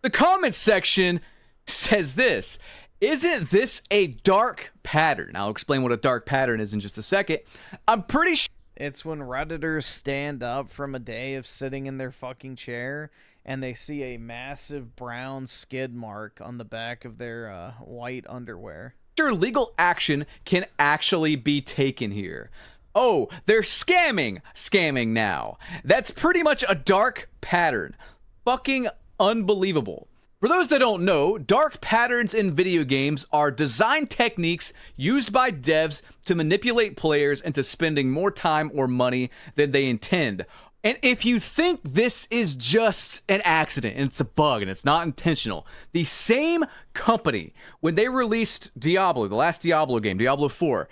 S14: The comments section says this. Isn't this a dark pattern? I'll explain what a dark pattern is in just a second. I'm pretty sure
S1: it's when Redditors stand up from a day of sitting in their fucking chair and they see a massive brown skid mark on the back of their white underwear.
S14: Sure, legal action can actually be taken here. Oh, they're scamming now. That's pretty much a dark pattern. Fucking unbelievable. For those that don't know, dark patterns in video games are design techniques used by devs to manipulate players into spending more time or money than they intend. And if you think this is just an accident and it's a bug and it's not intentional, the same company, when they released Diablo, the last Diablo game, Diablo 4,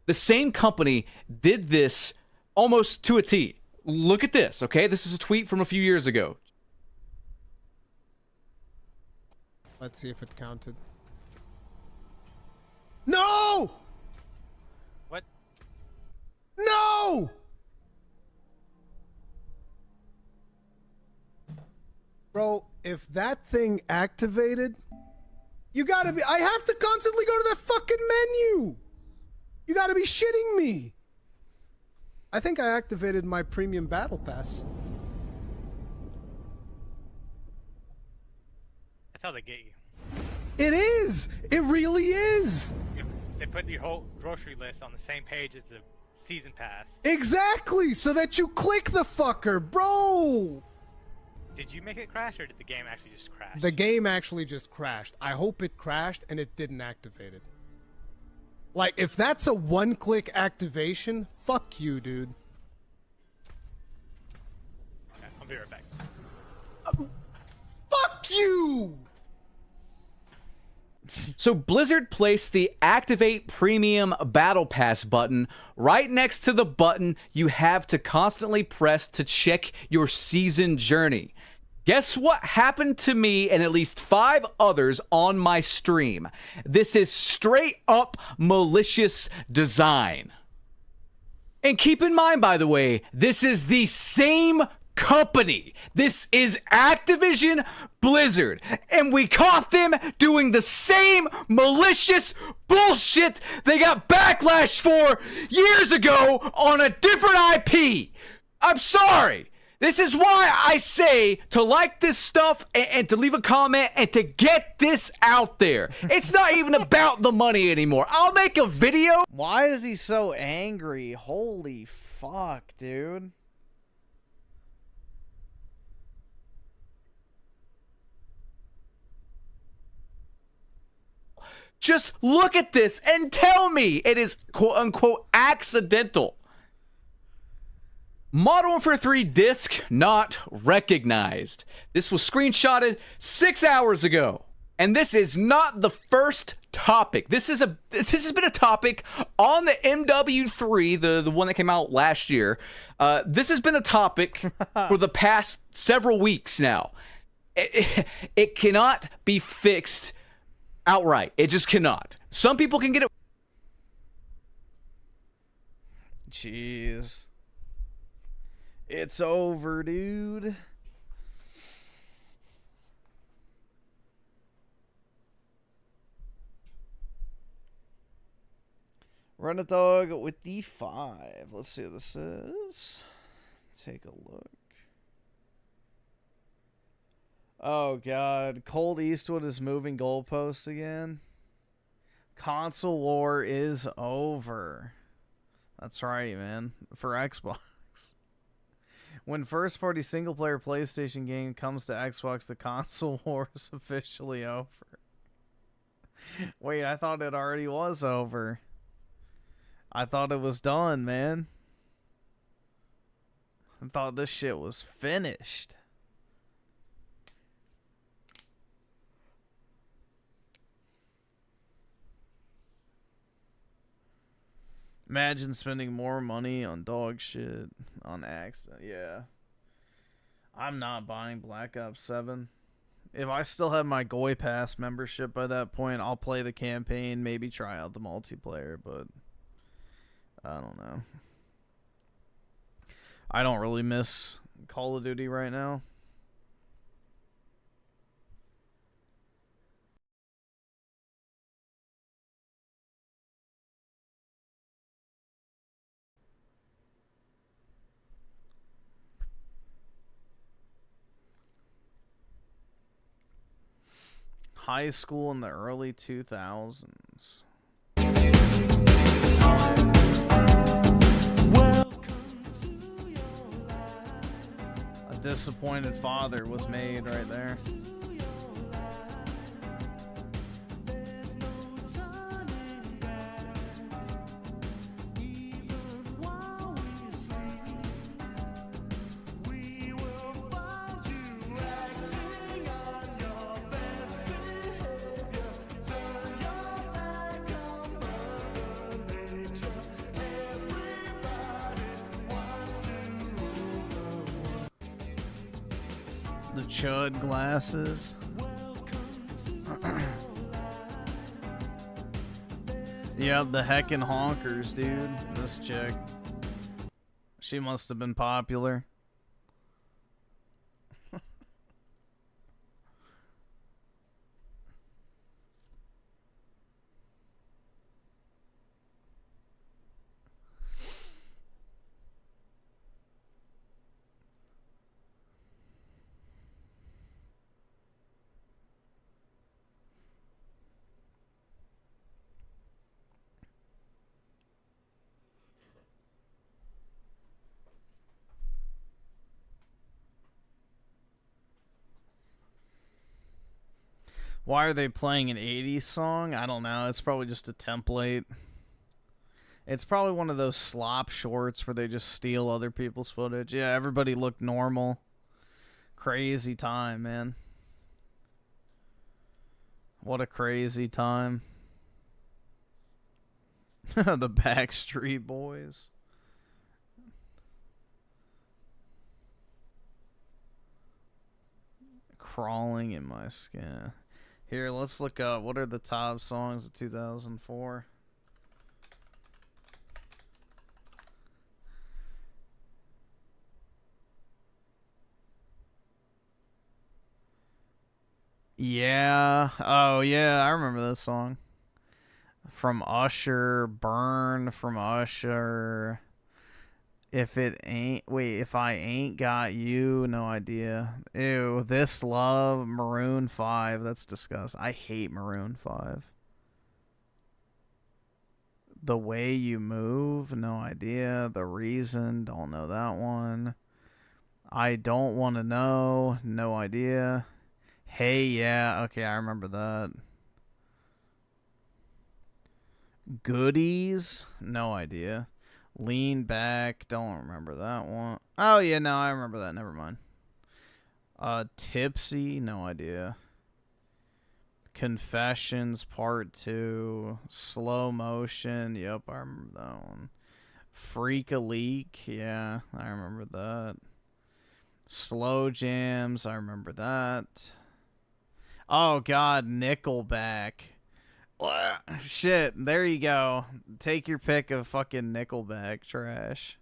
S14: the same company did this almost to a T. Look at this, okay? This is a tweet from a few years ago.
S15: Let's see if it counted. No!
S22: What?
S15: No! Bro, if that thing activated, you gotta be. I have to constantly go to that fucking menu. You gotta be shitting me. I think I activated my premium battle pass.
S22: That's how they get you.
S15: It is! It really is!
S22: They put your whole grocery list on the same page as the season pass.
S15: Exactly! So that you click the fucker, bro!
S22: Did you make it crash, or did the game actually just crash?
S15: The game actually just crashed. I hope it crashed and it didn't activate it. Like, if that's a one-click activation, fuck you, dude.
S22: Okay, I'll be right back.
S15: Fuck you!
S14: So Blizzard placed the Activate Premium Battle Pass button right next to the button you have to constantly press to check your season journey. Guess what happened to me and at least 5 others on my stream? This is straight up malicious design. And keep in mind, by the way, this is the same company. This is Activision Blizzard, and we caught them doing the same malicious bullshit they got backlash for years ago on a different IP. I'm sorry. This is why I say to like this stuff and to leave a comment and to get this out there. It's not even about the money anymore. I'll make a video.
S1: Why is he so angry? Holy fuck, dude.
S14: Just look at this and tell me it is quote-unquote accidental. Modern Warfare 3 disc not recognized. This was screenshotted 6 hours ago. And this is not the first topic. This has been a topic on the MW3, the one that came out last year. This has been a topic for the past several weeks now. It cannot be fixed outright. It just cannot. Some people can get it.
S1: Jeez. It's over, dude. Run a dog with D5. Let's see what this is. Take a look. Oh, God. Cold Eastwood is moving goalposts again. Console war is over. That's right, man. For Xbox. When first-party single-player PlayStation game comes to Xbox, the console war is officially over. Wait, I thought it already was over. I thought it was done, man. I thought this shit was finished. Imagine spending more money on dog shit on accident. Yeah. I'm not buying Black Ops 7. If I still have my Goy Pass membership by that point, I'll play the campaign, maybe try out the multiplayer, but I don't know. I don't really miss Call of Duty right now. High school in the early 2000s. A Disappointed Father was made right there. The chud glasses. Yep, the heckin' honkers, dude. This chick. She must have been popular. Why are they playing an 80s song? I don't know. It's probably just a template. It's probably one of those slop shorts where they just steal other people's footage. Yeah, everybody looked normal. Crazy time, man. What a crazy time. The Backstreet Boys. Crawling in my skin. Here, let's look up what are the top songs of 2004. Yeah. Oh, yeah, I remember this song. From Usher, Burn from Usher. If I ain't got you, no idea. Ew, This Love, Maroon 5. That's disgusting. I hate Maroon 5. The Way You Move, no idea. The Reason, don't know that one. I Don't Want to Know, no idea. Hey, yeah, okay, I remember that. Goodies, no idea. Lean Back, don't remember that one. Oh, yeah, no, I remember that. Never mind. Tipsy, no idea. Confessions, Part 2. Slow Motion, yep, I remember that one. Freak a Leak, yeah, I remember that. Slow Jams, I remember that. Oh, God, Nickelback. Shit, there you go. Take your pick of fucking Nickelback trash.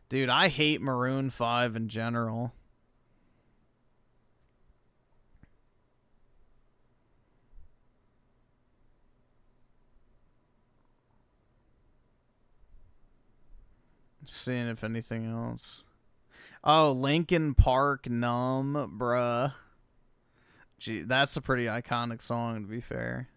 S1: Dude, I hate Maroon 5 in general. Seeing if anything else. Oh, Linkin Park, Numb, bruh. Gee, that's a pretty iconic song, to be fair.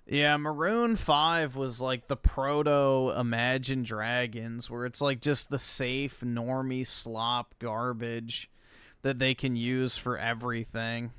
S1: Yeah, Maroon 5 was like the proto Imagine Dragons, where it's like just the safe, normie slop garbage that they can use for everything.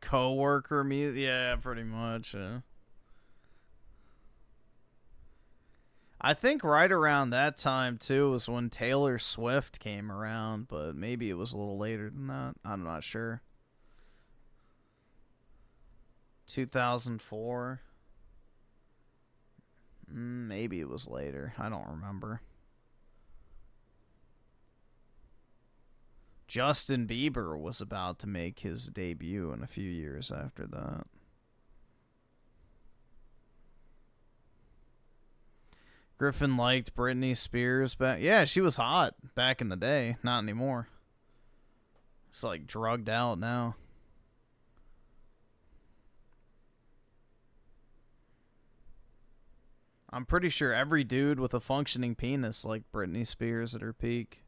S1: Coworker music. Yeah, pretty much. Yeah. I think right around that time too was when Taylor Swift came around, but maybe it was a little later than that. I'm not sure. 2004. Maybe it was later. I don't remember. Justin Bieber was about to make his debut in a few years after that. Griffin liked Britney Spears back. Yeah, she was hot back in the day. Not anymore. It's like drugged out now. I'm pretty sure every dude with a functioning penis liked Britney Spears at her peak.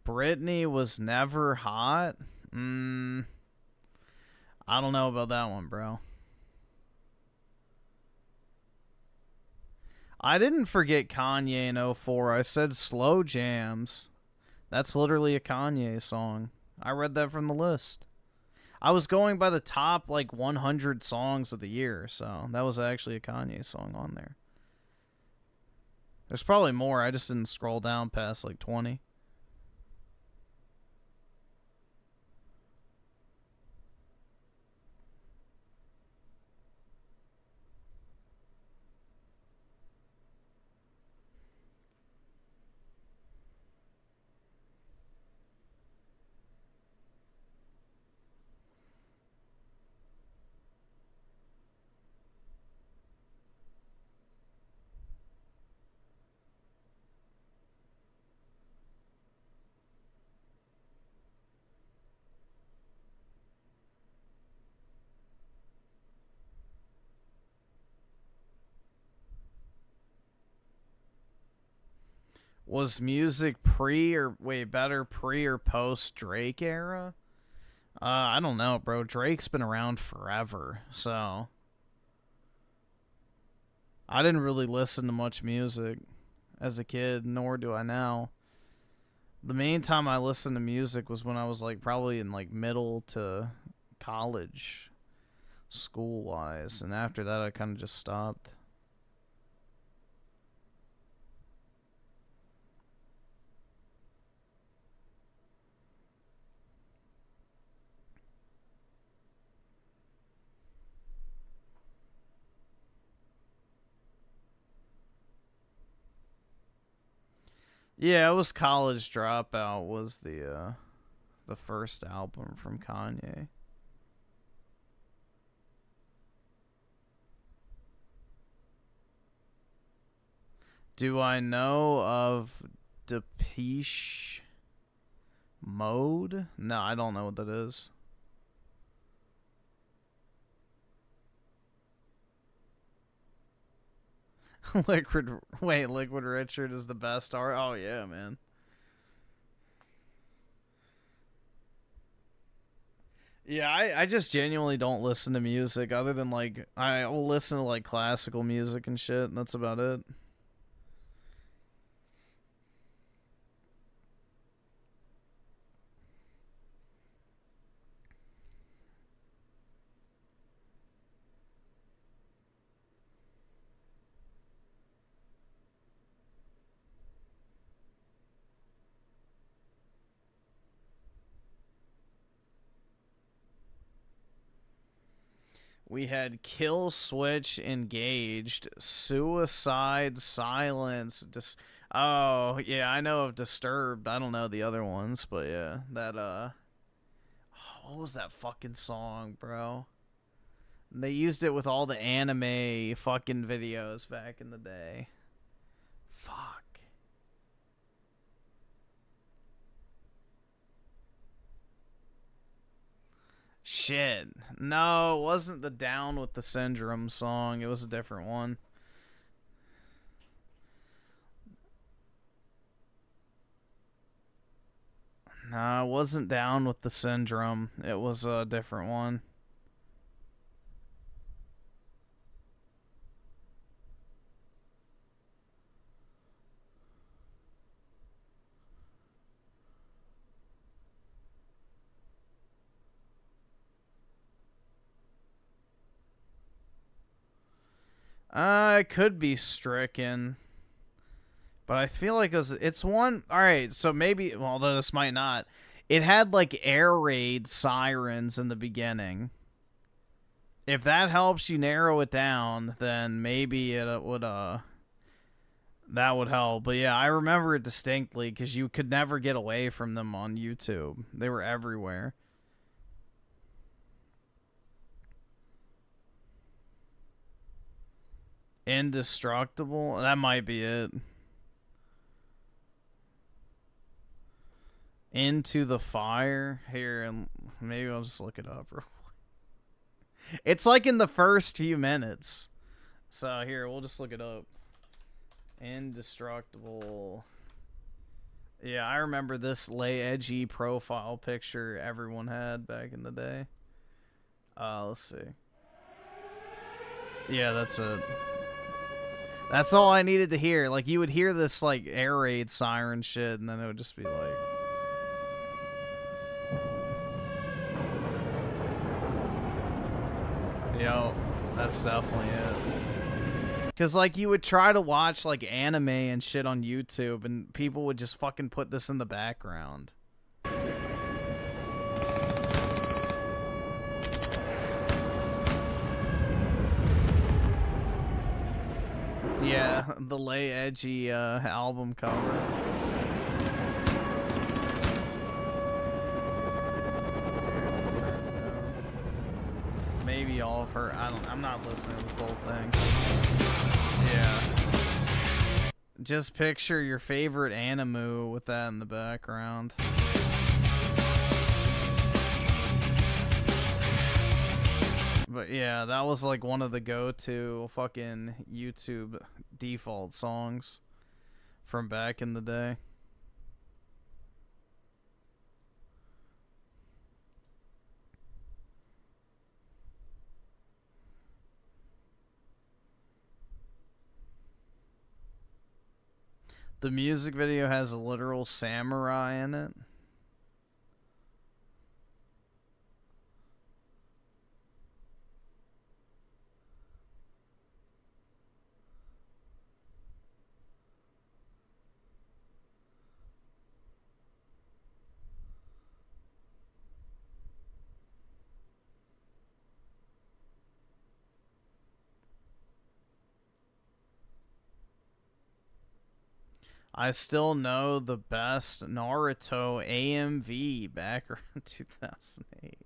S1: Britney was never hot? I don't know about that one, bro. I didn't forget Kanye in 04. I said Slow Jams. That's literally a Kanye song. I read that from the list. I was going by the top, like, 100 songs of the year, so that was actually a Kanye song on there. There's probably more. I just didn't scroll down past, like, 20. Was music pre or post Drake era? I don't know, bro. Drake's been around forever, so I didn't really listen to much music as a kid, nor do I now. The main time I listened to music was when I was like probably in like middle to college, school wise, and after that I kind of just stopped. Yeah, it was College Dropout was the first album from Kanye. Do I know of Depeche Mode? No, I don't know what that is. Liquid Richard is the best art. Oh yeah, man. Yeah, I just genuinely don't listen to music other than like I will listen to like classical music and shit, and that's about it. We had Kill Switch Engaged, Suicide Silence. Oh, yeah, I know of Disturbed. I don't know the other ones, but yeah, that, what was that fucking song, bro? They used it with all the anime fucking videos back in the day. Fuck. Shit. No, it wasn't the Down with the Syndrome song. It was a different one. Nah, I wasn't down with the Syndrome. It was a different one. It could be Stricken. But I feel like it's one... Alright, so maybe... Although this might not. It had, like, air raid sirens in the beginning. If that helps you narrow it down, then maybe it would, that would help. But yeah, I remember it distinctly, because you could never get away from them on YouTube. They were everywhere. Indestructible? That might be it. Into the Fire? Here, and maybe I'll just look it up real quick. It's like in the first few minutes. So here, we'll just look it up. Indestructible. Yeah, I remember this lay edgy profile picture everyone had back in the day. Let's see. Yeah, that's it. That's all I needed to hear. Like, you would hear this, like, air raid siren shit, and then it would just be like... Yo, that's definitely it. Because, like, you would try to watch, like, anime and shit on YouTube, and people would just fucking put this in the background. Yeah, the lay edgy album cover. Maybe all of her. I'm not listening to the full thing. Yeah. Just picture your favorite anime with that in the background. But yeah, that was like one of the go-to fucking YouTube default songs from back in the day. The music video has a literal samurai in it. I still know the best Naruto AMV back around 2008.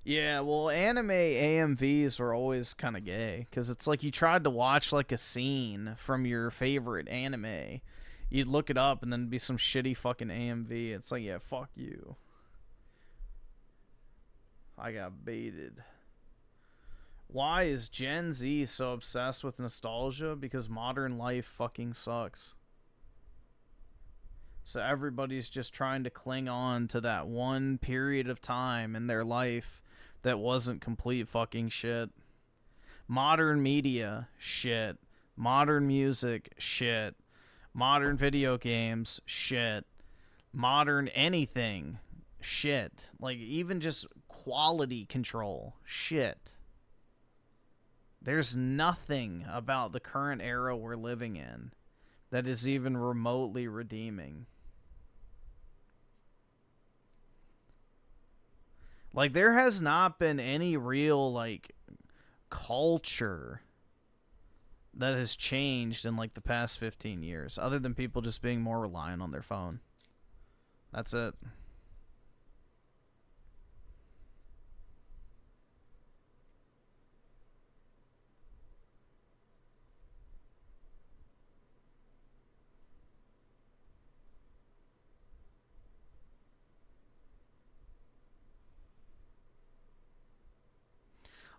S1: Yeah, well, anime AMVs were always kind of gay, because it's like you tried to watch like a scene from your favorite anime. You'd look it up, and then it'd be some shitty fucking AMV. It's like, yeah, fuck you. I got baited. Why is Gen Z so obsessed with nostalgia? Because modern life fucking sucks. So everybody's just trying to cling on to that one period of time in their life that wasn't complete fucking shit. Modern media, shit. Modern music, shit. Modern video games, shit. Modern anything, shit. Like, even just quality control, shit. There's nothing about the current era we're living in that is even remotely redeeming. Like, there has not been any real, like, culture that has changed in, like, the past 15 years, other than people just being more reliant on their phone. That's it.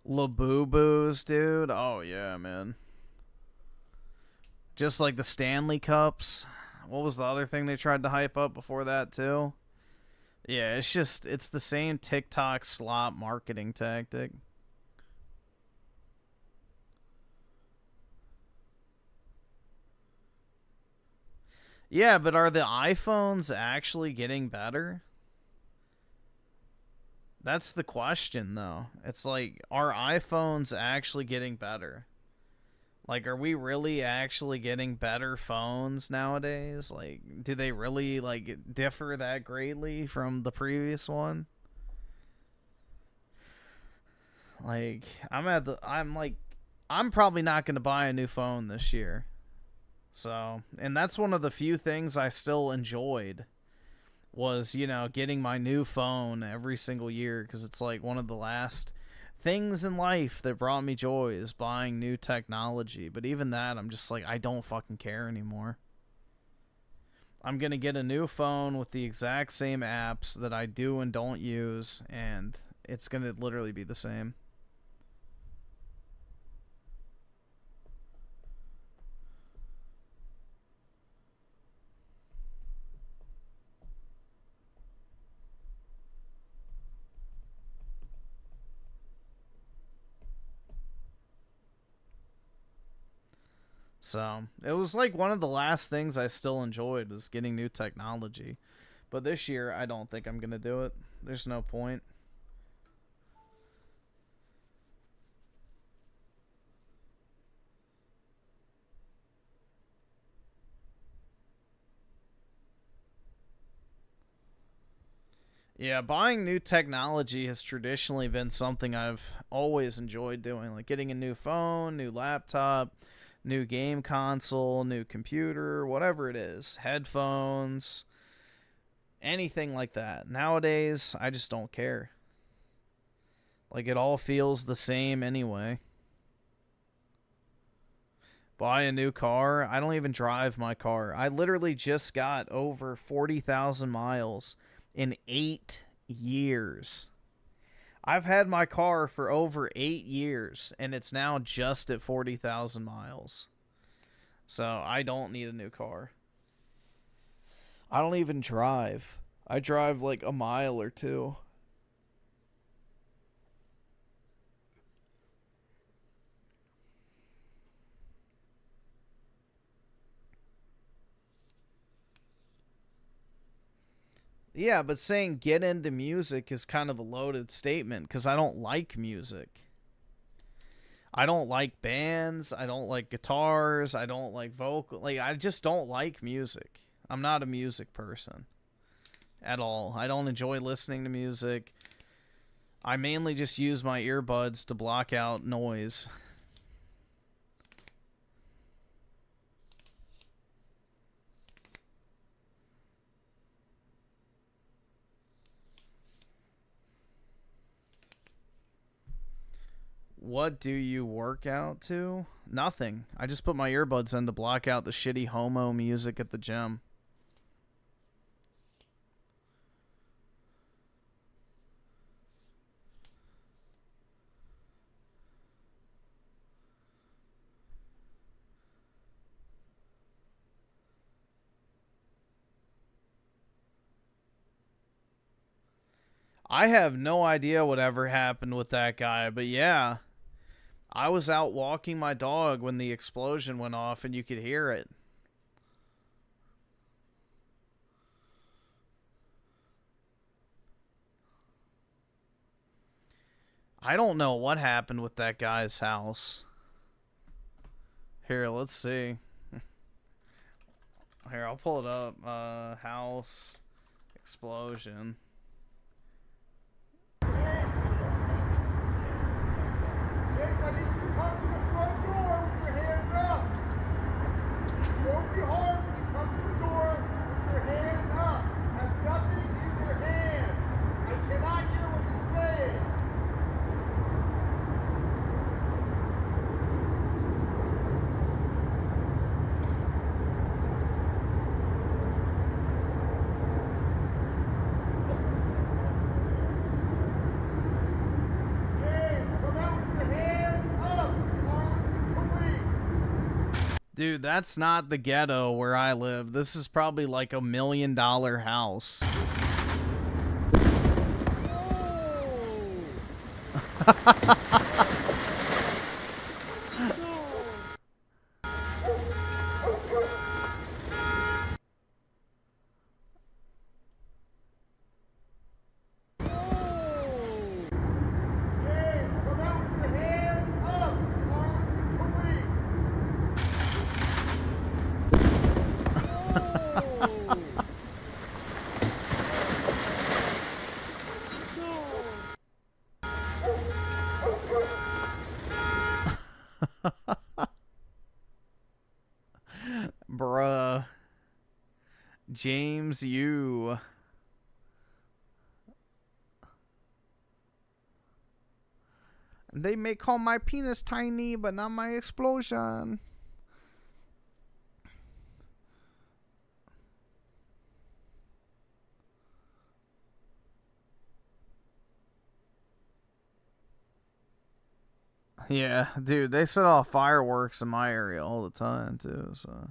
S1: Labubu's, dude. Oh, yeah, man. Just like the Stanley Cups. What was the other thing they tried to hype up before that, too? Yeah, it's the same TikTok slop marketing tactic. Yeah, but are the iPhones actually getting better? That's the question, though. It's like, are iPhones actually getting better? Like, are we really actually getting better phones nowadays? Like, do they really, like, differ that greatly from the previous one? Like, I'm probably not going to buy a new phone this year. So, and that's one of the few things I still enjoyed was, you know, getting my new phone every single year, because it's like one of the last things in life that brought me joy is buying new technology. But even that, I'm just like, I don't fucking care anymore. I'm going to get a new phone with the exact same apps that I do and don't use, and it's going to literally be the same. So, it was like one of the last things I still enjoyed was getting new technology. But this year, I don't think I'm going to do it. There's no point. Yeah, buying new technology has traditionally been something I've always enjoyed doing. Like getting a new phone, new laptop, new game console, new computer, whatever it is, headphones, anything like that. Nowadays, I just don't care. Like, it all feels the same anyway. Buy a new car. I don't even drive my car. I literally just got over 40,000 miles in 8 years. I've had my car for over 8 years, and it's now just at 40,000 miles. So I don't need a new car. I don't even drive. I drive like a mile or two. Yeah, but saying get into music is kind of a loaded statement because I don't like music. I don't like bands. I don't like guitars. I don't like vocal. Like, I just don't like music. I'm not a music person at all. I don't enjoy listening to music. I mainly just use my earbuds to block out noise. What do you work out to? Nothing. I just put my earbuds in to block out the shitty homo music at the gym. I have no idea whatever happened with that guy, but yeah. I was out walking my dog when the explosion went off and you could hear it. I don't know what happened with that guy's house. Here, let's see. Here, I'll pull it up. House explosion.
S12: Don't be hard when you come to the door with your hands up. Have nothing in your hands. I cannot hear what you're saying.
S1: Dude, that's not the ghetto where I live. This is probably like $1 million house. Bruh. James, you. They may call my penis tiny, but not my explosion. Yeah, dude, they set off fireworks in my area all the time, too, so.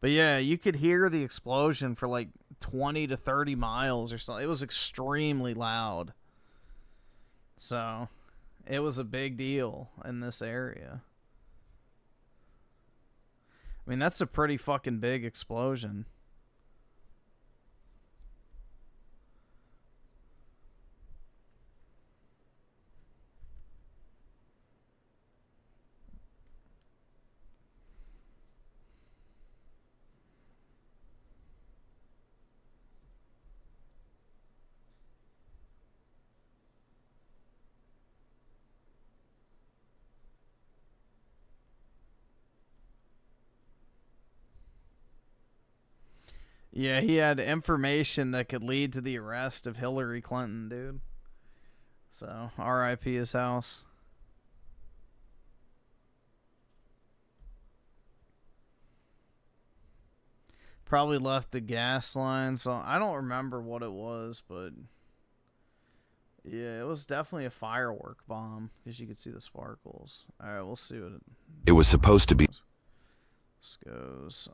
S1: But yeah, you could hear the explosion for like 20 to 30 miles or something. It was extremely loud. So, it was a big deal in this area. I mean, that's a pretty fucking big explosion. Yeah, he had information that could lead to the arrest of Hillary Clinton, dude. So, R.I.P. his house. Probably left the gas line, so I don't remember what it was, but yeah, it was definitely a firework bomb, because you could see the sparkles. Alright, we'll see what
S3: it was supposed to be.
S1: This goes,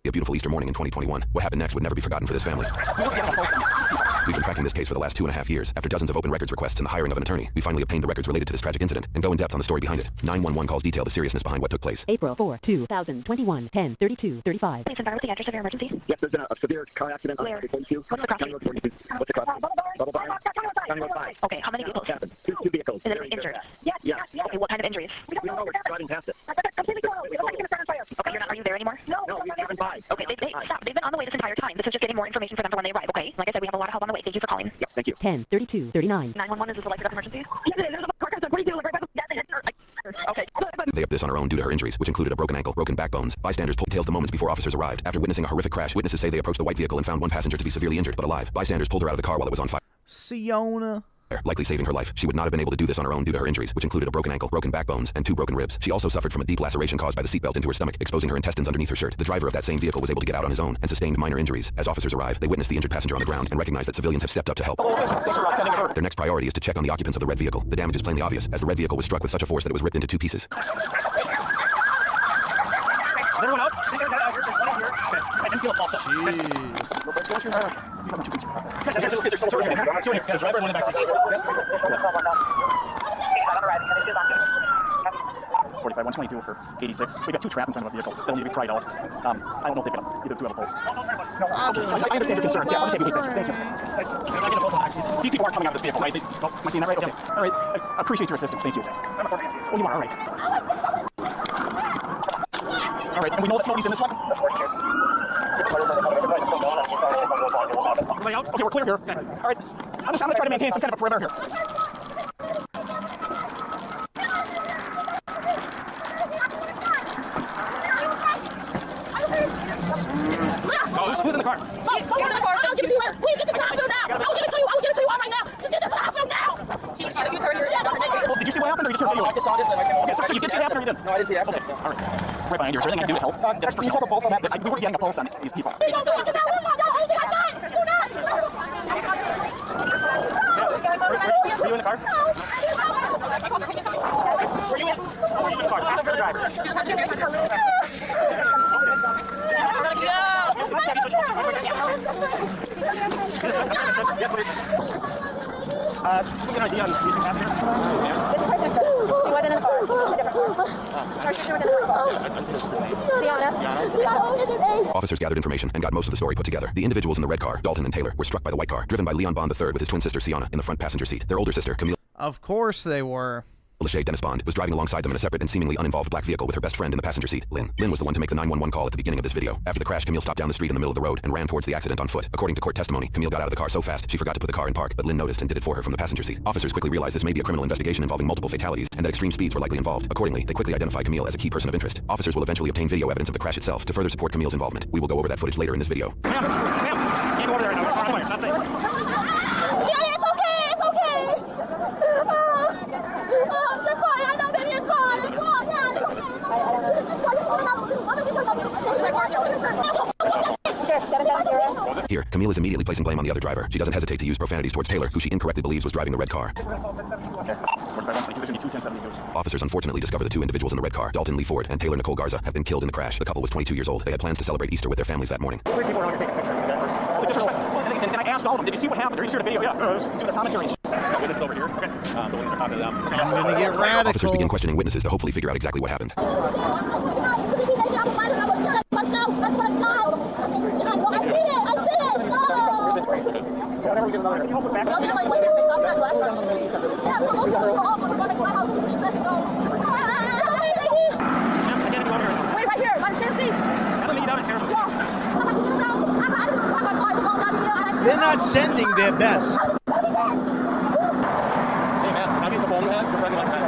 S3: A beautiful Easter morning in 2021. What happened next would never be forgotten for this family. We've been tracking this case for the last 2.5 years. After dozens of open records requests and the hiring of an attorney, we finally obtained the records related to this tragic incident and go in depth on the story behind it. 911 calls detail the seriousness behind what took place.
S13: April 4, 2021, 10:32:35. Please confirm the address of your emergency.
S6: Yes, there's been a severe car accident.
S13: Where? What's the crossing?
S6: What's the crossing? Bubble Barn. County Road 5.
S13: Okay, how many vehicles?
S6: Two vehicles.
S13: Is it injured? Yes. Okay, what kind of injuries?
S6: We don't know. We're driving past it.
S13: Okay, are you there anymore?
S6: No, we've driven by.
S13: Okay, stop. They've been on the way this entire time. This is just getting more information for them for when they arrive, okay? Like I said, we have a lot of help on the way. Thank you for calling.
S6: Yep, thank you.
S13: 10:32:39. 911, is this a life or death emergency? Yes, it is. There's a car accident. What do you do? Okay.
S3: They up this on her own due to her injuries, which included a broken ankle, broken backbones. Bystanders told tales the moments before officers arrived. After witnessing a horrific crash, witnesses say they approached the white vehicle and found one passenger to be severely injured but alive. Bystanders pulled her out of the car while it was on fire.
S1: Siona.
S3: Likely saving her life. She would not have been able to do this on her own due to her injuries, which included a broken ankle, broken backbones, and 2 broken ribs. She also suffered from a deep laceration caused by the seatbelt into her stomach, exposing her intestines underneath her shirt. The driver of that same vehicle was able to get out on his own and sustained minor injuries. As officers arrived, they witnessed the injured passenger on the ground and recognized that civilians have stepped up to help. Their next priority is to check on the occupants of the red vehicle. The damage is plainly obvious, as the red vehicle was struck with such a force that it was ripped into 2 pieces.
S6: Is everyone out? Conceal it also.
S1: Jeez.
S6: Yes, driver in the back seat. 45, 122 for 86. We've got 2 traps inside of a vehicle. They'll need to be pried out. I don't know if they've got either 2 have a pulse. No, I understand your concern. Yeah, I'll just take a thank you. I'm not getting a pulse on the back seat. These people aren't coming out of this vehicle, right? Am I seeing that right? Okay. All right. I appreciate your assistance. Thank you. Oh, you are. All right. All right. And we know that nobody's in this one? Everybody out? Okay, we're clear here. Okay. All right. I'm going to try to maintain some kind of a perimeter here. Who's in the car?
S18: Get in the car. I'll give it to you later. Please get to the hospital now. I'll give it to you. I'll give it to you all right now. Just get to the hospital now. She's trying to get her here.
S6: Well, did you see what happened or you just heard video?
S8: I just saw this and I came over.
S6: Okay, so you did see it happen or you didn't?
S8: No, I didn't see it happen.
S6: Okay, all right. Right behind you. Is there anything I can do to help? That's personal. Can you check a pulse on that? We weren't getting a pulse on these people. Were you in the car? car? Were you in the car? Passenger or driver? Just give me an idea on using passengers.
S13: This is her sister. She wasn't in the car. She was in a different car. Her sister was in the car.
S3: Officers gathered information and got most of the story put together. The individuals in the red car, Dalton and Taylor, were struck by the white car, driven by Leon Bond III with his twin sister Sienna in the front passenger seat. Their older sister, Camille
S1: Of course they were.
S3: Lachey Dennis Bond, was driving alongside them in a separate and seemingly uninvolved black vehicle with her best friend in the passenger seat, Lynn. Lynn was the one to make the 911 call at the beginning of this video. After the crash, Camille stopped down the street in the middle of the road and ran towards the accident on foot. According to court testimony, Camille got out of the car so fast she forgot to put the car in park, but Lynn noticed and did it for her from the passenger seat. Officers quickly realized this may be a criminal investigation involving multiple fatalities and that extreme speeds were likely involved. Accordingly, they quickly identified Camille as a key person of interest. Officers will eventually obtain video evidence of the crash itself to further support Camille's involvement. We will go over that footage later in this video.
S6: Can't go over there right now. That's it.
S13: Yeah, it's okay. It's okay. It's fine. I know baby, it's gone. It's gone. Yeah, it's okay.
S3: Here, Camille is immediately placing blame on the other driver. She doesn't hesitate to use profanities towards Taylor, who she incorrectly believes was driving the red car. Officers unfortunately discover the two individuals in the red car, Dalton Lee Ford and Taylor Nicole Garza, have been killed in the crash. The couple was 22 years old. They had plans to celebrate Easter with their families that morning.
S6: And I asked all of them, did you see what happened? Or did you see the video? Yeah, do the commentary. Witnesses over here. Okay. So we'll talk to them.
S1: I'm gonna get radical.
S3: Officers begin questioning witnesses to hopefully figure out exactly what happened.
S1: They're not sending their best.
S6: Hey man, can I get the phone you have? You're running like that.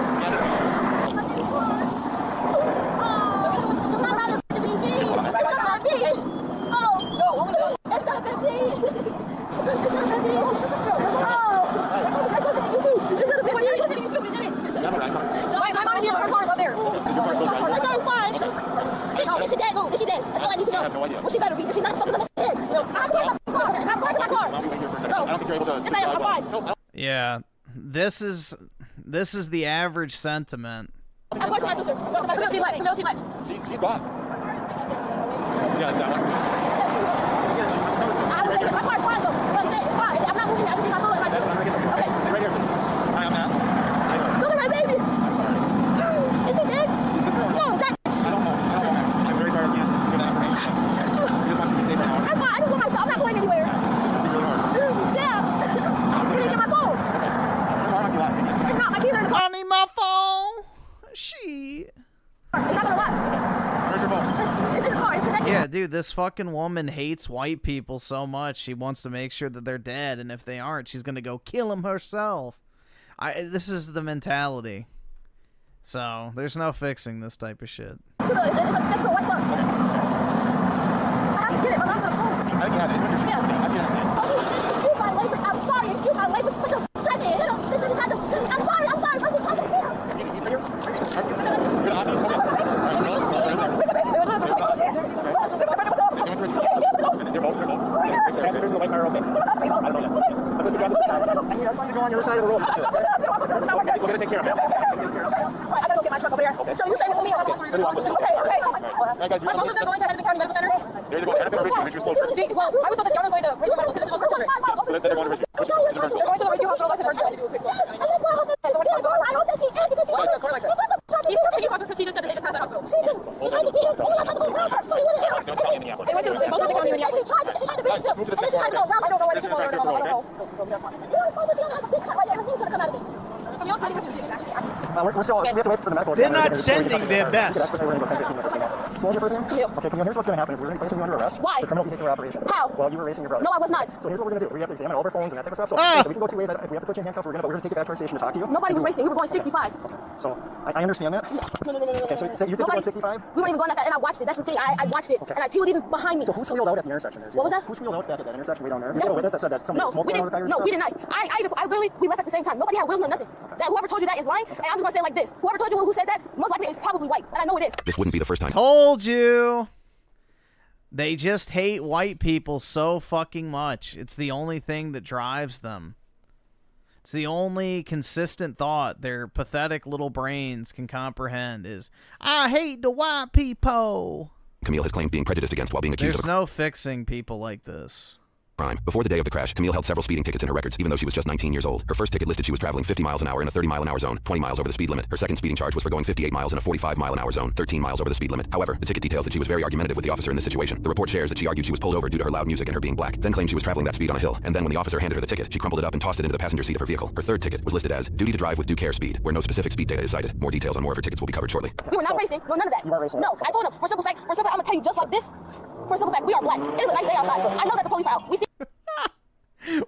S13: My mom is here, but her car is up there. Her car is fine. Is she dead? Is she dead? That's all I need to know.
S6: I have no idea.
S13: Well, she better be. If she's not, stop the kid. No, I'm going to my car. I'm going to my car. No,
S6: I don't think you're able to.
S13: it's not, I'm fine.
S1: Yeah, this is the average sentiment.
S13: I'm going to my sister. Go to my sister. She left.
S6: She's gone. Yeah, that one.
S13: I was saying my car's fine though. But it's fine. I'm not moving. I can get my phone and my sister. Okay.
S6: Stay right here, please. Hi, I'm Matt.
S13: Look at my baby. Is she dead? No, that's.
S6: I don't know. I'm very sorry I can't give that information. We just want you to be safe right now.
S13: I'm fine. I just want myself. I'm not going anywhere.
S6: This must be really hard.
S13: Yeah. I'm going to get my phone. It's not. My keys are in the car.
S1: I need my phone. She.
S13: It's not gonna lie.
S6: Where's your phone?
S13: It's in the car. It's connected.
S1: Yeah, dude, this fucking woman hates white people so much. She wants to make sure that they're dead, and if they aren't, she's gonna go kill them herself. This is the mentality. So there's no fixing this type of shit.
S13: It's next to a white club. I have to get it. I'm not gonna call.
S6: I think you have it. It's under your
S13: Yeah.
S6: I see it.
S13: Excuse my language. I'm sorry. Excuse my language. Put the strap in. I'm sorry. I'm sorry. But she's trying to kill.
S6: They're both. Passengers in the white car are okay. I don't know that. Let's just address this. I'm trying to go on your side of the road. We're going to take care of it.
S13: I gotta go get my truck over here. Okay. So you stay with me. Okay.
S6: Right, guys,
S13: My mom is going to Hennepin County Medical Center.
S6: There you go. Hennepin or Ridgeview? Ridgeview is closer.
S13: Well, I was told that Seattle going to Ridgeview Medical Center. This is for children.
S6: So they're going to Ridgeview. Which is the first
S13: They're going to the Ridgeview Hospital. That's emergency. I don't think she is because she wants to. Because she just said that they could pass that hospital. She tried to get him. Oh, I tried to go around her. So he went in. They went to they both went to county Minneapolis. She tried to bring him. And then she tried to go around. I don't know why they keep going around. I don't know. You're supposed to see has a big cut right there. He's going to come out of it.
S6: We're still, we have to wait for the medical.
S1: They're not sending their best.
S6: What was your first name?
S13: Yep.
S6: Okay, here's what's going to happen is we're going to be placing you under arrest.
S13: Why?
S6: For criminal behavior operation.
S13: How?
S6: Well, you were racing your brother.
S13: No, I was not.
S6: So here's what we're going to do. We have to examine all of our phones and that type of stuff. So, so we can go two ways. If we have to put you in handcuffs, we're going to take you back to our station to talk to you.
S13: Nobody was racing. We were going 65.
S6: So I understand that.
S13: No.
S6: Okay, so you think you're going 65?
S13: We weren't even going that fast, and I watched it. That's the thing. I watched it, and he was even behind me.
S6: So who squealed out at the intersection there?
S13: What was that?
S6: Who squealed out back at that intersection way down there? You got a witness that said that somebody smoked on the tires?
S13: No, we did not. I literally, we left at the same time. Nobody had wheels or nothing. That whoever told you that is lying, and I'm just going to say it like this. Whoever told you who said that, most likely is probably white, and I know it is.
S3: This wouldn't be the first time.
S1: Told you. They just hate white people so fucking much. It's the only thing that drives them. It's the only consistent thought their pathetic little brains can comprehend is, I hate the white people.
S3: Camille has claimed being prejudiced against while being accused
S1: There's
S3: of
S1: no fixing people like this.
S3: crime. Before the day of the crash, Camille held several speeding tickets in her records, even though she was just 19 years old. Her first ticket listed she was traveling 50 miles an hour in a 30-mile-an-hour zone, 20 miles over the speed limit. Her second speeding charge was for going 58 miles in a 45-mile-an-hour zone, 13 miles over the speed limit. However, the ticket details that she was very argumentative with the officer in this situation. The report shares that she argued she was pulled over due to her loud music and her being black, then claimed she was traveling that speed on a hill, and then when the officer handed her the ticket, she crumpled it up and tossed it into the passenger seat of her vehicle. Her third ticket was listed as duty to drive with due care speed, where no specific speed data is cited. More details on more of her tickets will be covered shortly.
S18: We were not racing. No, none of that. No, I told him, for simple fact, I'm going to tell you just like this. For simple fact, we are black. It is a nice day outside. I know that the police are out. We see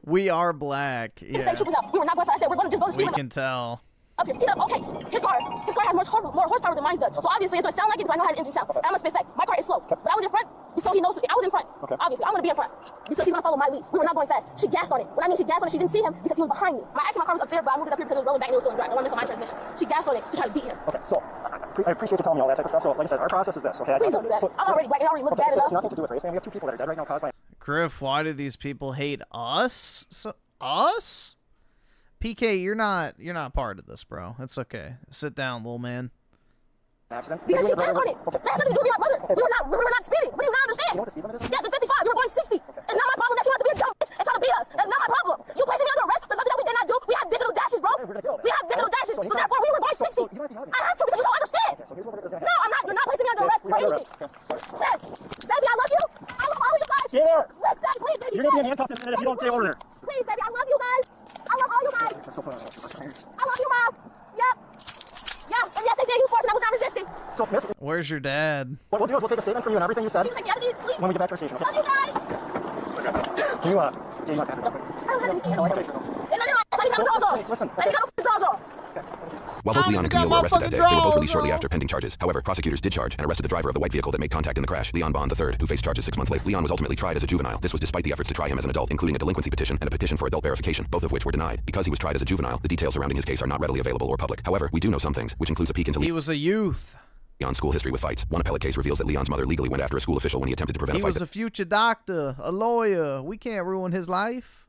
S1: We are black.
S18: the same troopers out. We were not going to I said, we're going to just go to the
S1: We
S18: speed limit.
S1: can tell.
S18: Up here. He's like, okay, his car has more horsepower than mine does. So obviously it's going to sound like it because I know how his engine sounds. And I'm going to spit fact. My car is slow. But I was in front, so he knows I was in front. Obviously, I'm going to be in front because he's going to follow my lead. We were not going fast. She gassed on it. When I mean she gassed on it, she didn't see him because he was behind me. My car was up there, but I moved it up here because it was rolling back and it was still in drive. I want to miss on my transmission. She gassed on it to try to beat him.
S21: Okay, so I appreciate you telling me all that type of stuff. So, like I said, our process is this, okay?
S18: Please don't do that. I'm already black. It already looks bad enough.
S21: It's nothing to do with race, man. We have two people that are dead right now caused by
S1: Griff, why do these people hate us? Us? PK, you're not part of this, bro. It's okay. Sit down, little man.
S21: accident.
S18: Because she passed on it. That has nothing to do with my brother. We were not speeding. What do you not understand?
S21: You know what the speed limit is?
S18: Yes, it's 55. You were going 60. It's not my problem that you have to be a dumb bitch and try to beat us. That's not my problem. You placing me under arrest for something that we did not do. We have digital dashes, bro. We have digital dashes. So therefore, we were going 60. I had to because you don't understand. No, I'm not. You're not placing me under arrest for anything. Yes. Baby, I love you. I love all of you guys.
S21: Stay there.
S18: Yes, Daddy, please, baby.
S21: You're going to be in handcuffs in a minute if you don't stay over there.
S18: Please, baby, I love you guys. I love all you guys. I love you, Mom. Yep. Yeah, and yes, they did use force and I was not resisting.
S21: So, miss,
S1: Where's your dad?
S21: what we'll do is we'll take a statement from you and everything you said
S18: Please, like, yeah, please.
S21: when we get back to the station, okay?
S18: Love you guys.
S21: Can you, do you want that?
S18: I don't have anything. I didn't got the
S21: Listen,
S18: I didn't got the draws off.
S3: While both Leon and Camille were arrested that day, they were both released shortly after pending charges. However, prosecutors did charge and arrested the driver of the white vehicle that made contact in the crash, Leon Bond III, who faced charges 6 months later. Leon was ultimately tried as a juvenile. This was despite the efforts to try him as an adult, including a delinquency petition and a petition for adult verification, both of which were denied. Because he was tried as a juvenile, the details surrounding his case are not readily available or public. However, we do know some things, which includes a peek into
S1: He was a youth.
S3: Leon's school history with fights. One appellate case reveals that Leon's mother legally went after a school official when he attempted to prevent
S1: He
S3: a fight
S1: was a future doctor, a lawyer. We can't ruin his life.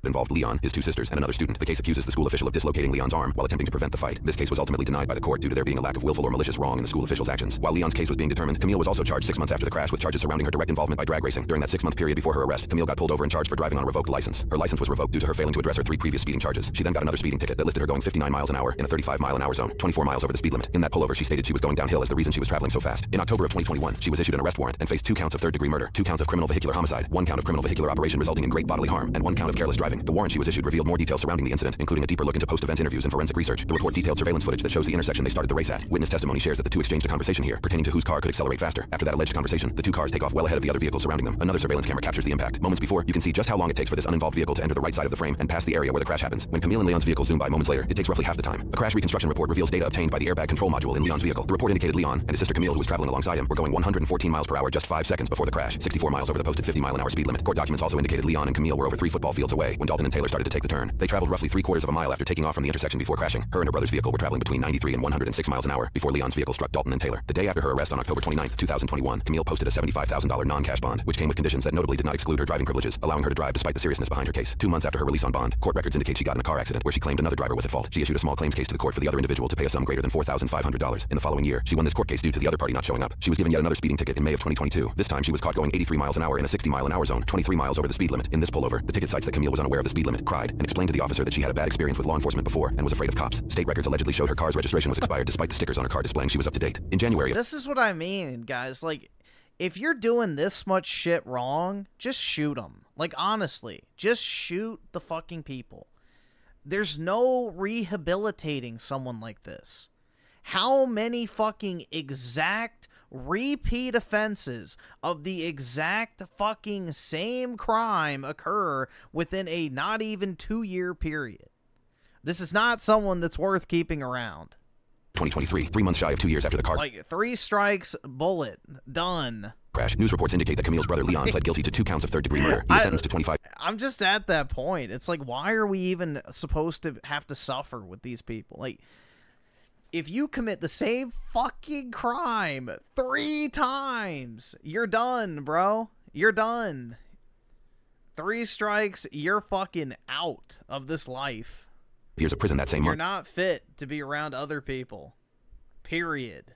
S3: that involved Leon, his 2 sisters, and another student. The case accuses the school official of dislocating Leon's arm while attempting to prevent the fight. This case was ultimately denied by the court due to there being a lack of willful or malicious wrong in the school official's actions. While Leon's case was being determined, Camille was also charged 6 months after the crash with charges surrounding her direct involvement by drag racing. During that 6-month period before her arrest, Camille got pulled over and charged for driving on a revoked license. Her license was revoked due to her failing to address her 3 previous speeding charges. She then got another speeding ticket that listed her going 59 miles an hour in a 35-mile-an-hour zone, 24 miles over the speed limit. In that pullover, she stated she was going downhill as the reason she was traveling so fast. In October of 2021, she was issued an arrest warrant and faced 2 counts of third-degree murder, 2 counts of criminal vehicular homicide, 1 count of criminal vehicular operation resulting in great bodily harm, and 1 count of careless driving. The warrant she was issued revealed more details surrounding the incident, including a deeper look into post-event interviews and forensic research. The report detailed surveillance footage that shows the intersection they started the race at. Witness testimony shares that the 2 exchanged a conversation here pertaining to whose car could accelerate faster. After that alleged conversation, the 2 cars take off well ahead of the other vehicles surrounding them. Another surveillance camera captures the impact. Moments before, you can see just how long it takes for this uninvolved vehicle to enter the right side of the frame and pass the area where the crash happens. When Camille and Leon's vehicle zoom by moments later, it takes roughly half the time. A crash reconstruction report reveals data obtained by the airbag control module in Leon's vehicle. The report indicated Leon and his sister Camille, who was traveling alongside him, were going 114 miles per hour just 5 seconds before the crash, 64 miles over the posted 50-mile-an-hour speed limit. Court documents also indicated Leon and Camille were over 3 football fields away when Dalton and Taylor started to take the turn. They traveled roughly 3/4 of a mile after taking off from the intersection before crashing. Her and her brother's vehicle were traveling between 93 and 106 miles an hour before Leon's vehicle struck Dalton and Taylor. The day after her arrest on October 29, 2021, Camille posted a $75,000 non-cash bond, which came with conditions that notably did not exclude her driving privileges, allowing her to drive despite the seriousness behind her case. 2 months after her release on bond, court records indicate she got in a car accident where she claimed another driver was at fault. She issued a small claims case to the court for the other individual to pay a sum greater than $4,500. In the following year, she won this court case due to the other party not showing up. She was given yet another speeding ticket in May of 2022. This time she was caught going 83 miles an hour in a 60-mile-an-hour zone, 23 miles over the speed limit. In this pullover, the ticket cites that Camille was unaware of the speed limit, cried, and explained to the officer that she had a bad experience with law enforcement before and was afraid of cops. State records allegedly showed her car's registration was expired despite the stickers on her car displaying she was up to date. In January,
S1: This is what I mean, guys. Like, if you're doing this much shit wrong, just shoot them. Like, honestly, just shoot the fucking people. There's no rehabilitating someone like this. How many fucking exact repeat offenses of the exact fucking same crime occur within a not even 2-year period? This is not someone that's worth keeping around.
S3: 2023, 3 months shy of 2 years after the car
S1: Like, 3 strikes, bullet, done.
S3: crash, news reports indicate that Camille's brother Leon pled guilty to 2 counts of third-degree murder. He was sentenced to 25.
S1: I'm just at that point. It's like, why are we even supposed to have to suffer with these people? Like, if you commit the same fucking crime 3 times, you're done, bro. You're done. 3 strikes, you're fucking out of this life.
S3: years of prison that same
S1: You're
S3: month.
S1: not fit to be around other people. Period.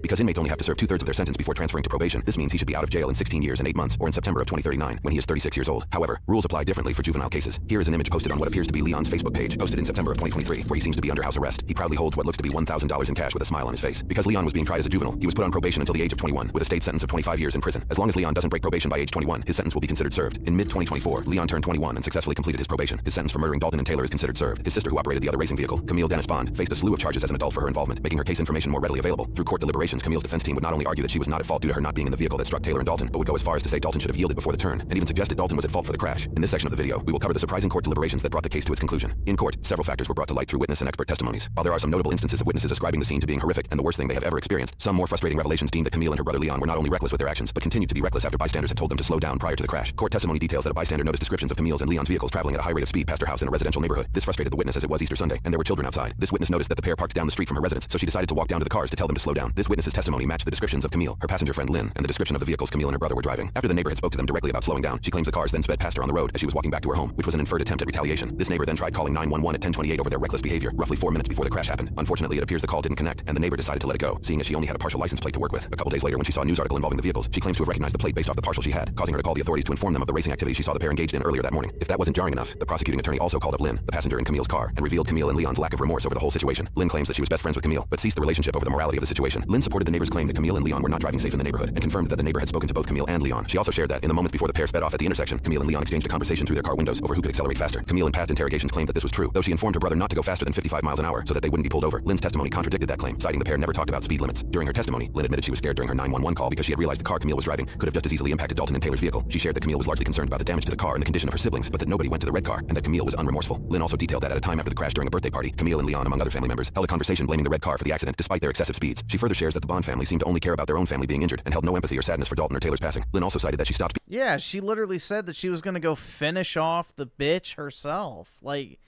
S3: Because inmates only have to serve 2/3 of their sentence before transferring to probation, this means he should be out of jail in 16 years and 8 months, or in September of 2039, when he is 36 years old. However, rules apply differently for juvenile cases. Here is an image posted on what appears to be Leon's Facebook page, posted in September of 2023, where he seems to be under house arrest. He proudly holds what looks to be $1,000 in cash with a smile on his face. Because Leon was being tried as a juvenile, he was put on probation until the age of 21, with a state sentence of 25 years in prison. As long as Leon doesn't break probation by age 21, his sentence will be considered served. In mid-2024, Leon turned 21 and successfully completed his probation. His sentence for murdering Dalton and Taylor is considered served. His sister, who operated the other racing vehicle, Camille Dennis Bond, faced a slew of charges as an adult for her involvement, making her case information more readily available. Through court deliberations, Camille's defense team would not only argue that she was not at fault due to her not being in the vehicle that struck Taylor and Dalton, but would go as far as to say Dalton should have yielded before the turn, and even suggested Dalton was at fault for the crash. In this section of the video, we will cover the surprising court deliberations that brought the case to its conclusion. In court, several factors were brought to light through witness and expert testimonies. While there are some notable instances of witnesses ascribing the scene to being horrific and the worst thing they have ever experienced, some more frustrating revelations deemed that Camille and her brother Leon were not only reckless with their actions, but continued to be reckless after bystanders had told them to slow down prior to the crash. Court testimony details that a bystander noticed descriptions of Camille's and Leon's vehicles traveling at a high rate of speed past her house in a residential neighborhood. This frustrated the witness as it was Easter Sunday, and there were children outside. This witness noticed that the pair parked down the street from her residence, so she decided to walk down to the cars to tell them to slow down. This witness's testimony matched the descriptions of Camille, her passenger friend Lynn, and the description of the vehicles Camille and her brother were driving. After the neighbor had spoke to them directly about slowing down, she claims the cars then sped past her on the road as she was walking back to her home, which was an inferred attempt at retaliation. This neighbor then tried calling 911 at 10:28 over their reckless behavior, roughly 4 minutes before the crash happened. Unfortunately, it appears the call didn't connect, and the neighbor decided to let it go, seeing as she only had a partial license plate to work with. A couple days later, when she saw a news article involving the vehicles, she claims to have recognized the plate based off the partial she had, causing her to call the authorities to inform them of the racing activity she saw the pair engaged in earlier that morning. If that wasn't jarring enough, the prosecuting attorney also called up Lynn, the passenger in Camille's car, and revealed Camille and Leon's lack of remorse over the whole situation. Lynn claims that she was best friends with Camille, but ceased the relationship over the morality of the situation. Lynn supported the neighbor's claim that Camille and Leon were not driving safe in the neighborhood, and confirmed that the neighbor had spoken to both Camille and Leon. She also shared that, in the moments before the pair sped off at the intersection, Camille and Leon exchanged a conversation through their car windows over who could accelerate faster. Camille in past interrogations claimed that this was true, though she informed her brother not to go faster than 55 miles an hour so that they wouldn't be pulled over. Lynn's testimony contradicted that claim, citing the pair never talked about speed limits. During her testimony, Lynn admitted she was scared during her 911 call because she had realized the car Camille was driving could have just as easily impacted Dalton and Taylor's vehicle. She shared that Camille was largely concerned about the damage to the car and the condition of her siblings, but that nobody went to the red car, and that Camille was unremorseful. Lynn also detailed that at a time after the crash during a birthday party, Camille and Leon, among other family members, held a conversation blaming the red car for the accident despite their excessive speeds. She further shares that the Bond family seemed to only care about their own family being injured and held no empathy or sadness for Dalton or Taylor's passing. Lynn also cited that she stopped
S1: Yeah, she literally said that she was gonna go finish off the bitch herself. Like,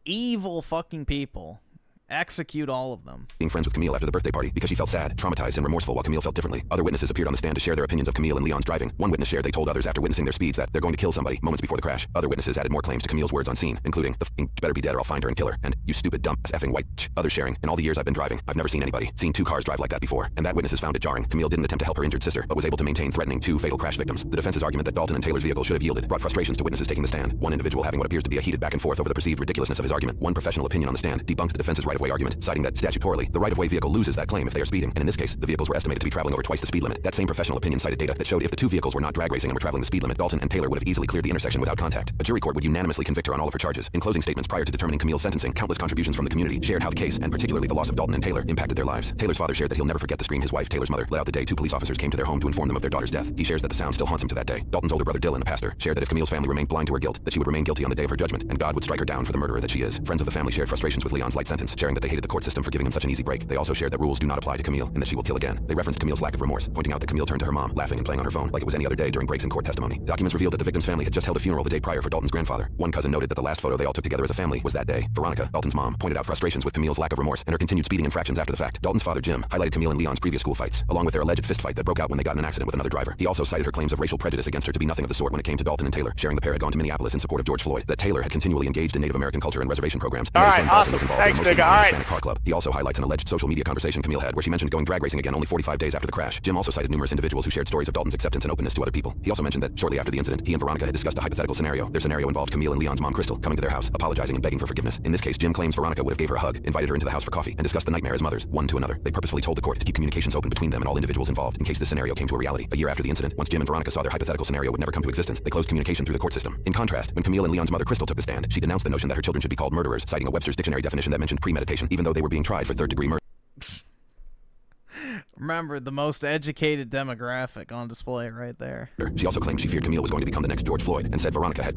S1: evil fucking people. Execute all of them.
S3: being friends with Camille after the birthday party because she felt sad, traumatized, and remorseful while Camille felt differently. Other witnesses appeared on the stand to share their opinions of Camille and Leon's driving. One witness shared they told others after witnessing their speeds that they're going to kill somebody moments before the crash. Other witnesses added more claims to Camille's words on scene, including, "The f***ing better be dead or I'll find her and kill her," and "You stupid dumb ass effing white ch." Others sharing, "In all the years I've been driving, I've never seen anybody seen two cars drive like that before," and that witnesses found it jarring. Camille didn't attempt to help her injured sister, but was able to maintain threatening two fatal crash victims. The defense's argument that Dalton and Taylor's vehicle should have yielded brought frustrations to witnesses taking the stand. One individual having what appears to be a heated back and forth over the perceived ridiculousness of his argument. One professional opinion on the stand debunked the defense's right-of-way argument, citing that statutorily, the right-of-way vehicle loses that claim if they are speeding, and in this case, the vehicles were estimated to be traveling over twice the speed limit. That same professional opinion cited data that showed if the two vehicles were not drag racing and were traveling the speed limit, Dalton and Taylor would have easily cleared the intersection without contact. A jury court would unanimously convict her on all of her charges. In closing statements prior to determining Camille's sentencing, countless contributions from the community shared how the case, and particularly the loss of Dalton and Taylor, impacted their lives. Taylor's father shared that he'll never forget the scream his wife, Taylor's mother, let out the day two police officers came to their home to inform them of their daughter's death. He shares that the sound still haunts him to that day. Dalton's older brother Dylan, a pastor, shared that if Camille's family remained blind to her guilt, that she would remain guilty on the day of her judgment, and God would strike her down for the murderer that she is. Friends of the family shared frustrations with Leon's light sentence, sharing that they hated the court system for giving him such an easy break. They also shared that rules do not apply to Camille, and that she will kill again. They referenced Camille's lack of remorse, pointing out that Camille turned to her mom, laughing and playing on her phone like it was any other day during breaks in court testimony. Documents revealed that the victim's family had just held a funeral the day prior for Dalton's grandfather. One cousin noted that the last photo they all took together as a family was that day. Veronica, Dalton's mom, pointed out frustrations with Camille's lack of remorse and her continued speeding infractions after the fact. Dalton's father, Jim, highlighted Camille and Leon's previous school fights, along with their alleged fistfight that broke out when they got in an accident with another driver. He also cited her claims of racial prejudice against her to be nothing of the sort when it came to Dalton and Taylor, sharing the pair had gone to Minneapolis in support of George Floyd, that Taylor had continually engaged in Native American culture and reservation programs.
S17: All right, awesome. Thanks, nigga. All right.
S3: Hispanic car club. He also highlights an alleged social media conversation Camille had where she mentioned going drag racing again only 45 days after the crash. Jim also cited numerous individuals who shared stories of Dalton's acceptance and openness to other people. He also mentioned that shortly after the incident, he and Veronica had discussed a hypothetical scenario. Their scenario involved Camille and Leon's mom, Crystal, coming to their house, apologizing and begging for forgiveness. In this case, Jim claims Veronica would have gave her a hug, invited her into the house for coffee, and discussed the nightmare as mothers, one to another. They purposefully told the court to keep communications open between them and all individuals involved in case this scenario came to a reality. A year after the incident, once Jim and Veronica saw their hypothetical scenario would never come to existence, they closed communication through the court system. In contrast, when Camille and Leon's mother, Crystal, took the stand, she denounced the notion that her children should be called murderers, citing a Webster's dictionary definition that mentioned premeditation, even though they were being tried for third-degree murder.
S1: Remember, the most educated demographic on display right there.
S3: She also claimed she feared Camille was going to become the next George Floyd, and said Veronica had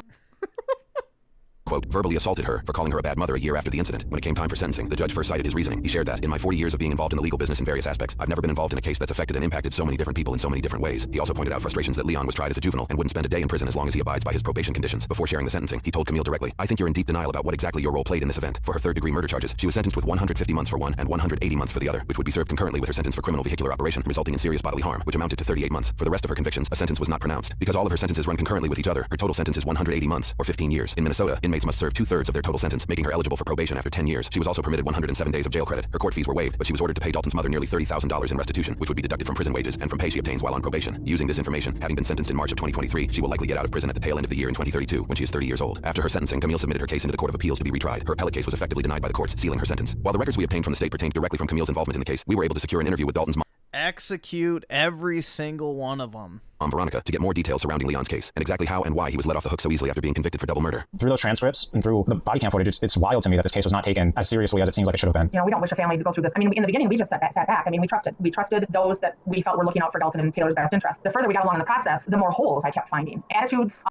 S3: quote, verbally assaulted her for calling her a bad mother a year after the incident. When it came time for sentencing, the judge first cited his reasoning. He shared that, in my 40 years of being involved in the legal business in various aspects, I've never been involved in a case that's affected and impacted so many different people in so many different ways. He also pointed out frustrations that Leon was tried as a juvenile and wouldn't spend a day in prison as long as he abides by his probation conditions. Before sharing the sentencing, he told Camille directly, I think you're in deep denial about what exactly your role played in this event. For her third-degree murder charges, she was sentenced with 150 months for one and 180 months for the other, which would be served concurrently with her sentence for criminal vehicular operation, resulting in serious bodily harm, which amounted to 38 months. For the rest of her convictions, a sentence was not pronounced. Because all of her sentences run concurrently with each other, her total sentence is 180 months, or 15 years. In Minnesota, inmates inmates must serve 2/3 of their total sentence, making her eligible for probation after 10 years. She was also permitted 107 days of jail credit. Her court fees were waived, but she was ordered to pay Dalton's mother nearly $30,000 in restitution, which would be deducted from prison wages and from pay she obtains while on probation. Using this information, having been sentenced in March of 2023, she will likely get out of prison at the tail end of the year in 2032, when she is 30 years old. After her sentencing, Camille submitted her case into the Court of Appeals to be retried. Her appellate case was effectively denied by the courts, sealing her sentence. While the records we obtained from the state pertained directly from Camille's involvement in the case, we were able to secure an interview with Dalton's mom.
S1: Execute every single one of them.
S3: Veronica, to get more details surrounding Leon's case and exactly how and why he was let off the hook so easily after being convicted for double murder.
S10: Through those transcripts and through the body cam footage, it's wild to me that this case was not taken as seriously as it seems like it should have been.
S18: You know, we don't wish a family to go through this. I mean, in the beginning, we just sat back. I mean, we trusted those that we felt were looking out for Dalton and Taylor's best interest. The further we got along in the process, the more holes I kept finding. Attitudes.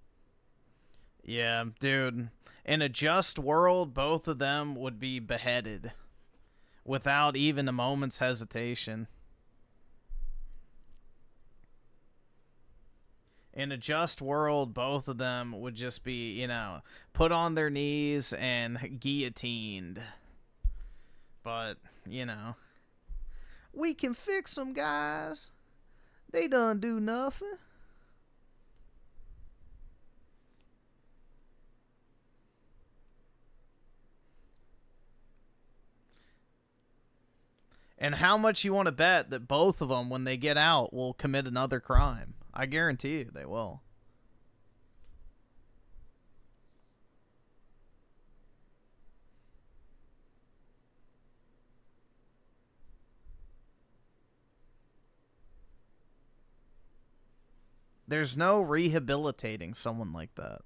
S1: Yeah, dude. In a just world, both of them would be beheaded without even a moment's hesitation. In a just world, both of them would just be, you know, put on their knees and guillotined. But, you know, we can fix them, guys. They done do nothing. And how much you want to bet that both of them, when they get out, will commit another crime? I guarantee you they will. There's no rehabilitating someone like that.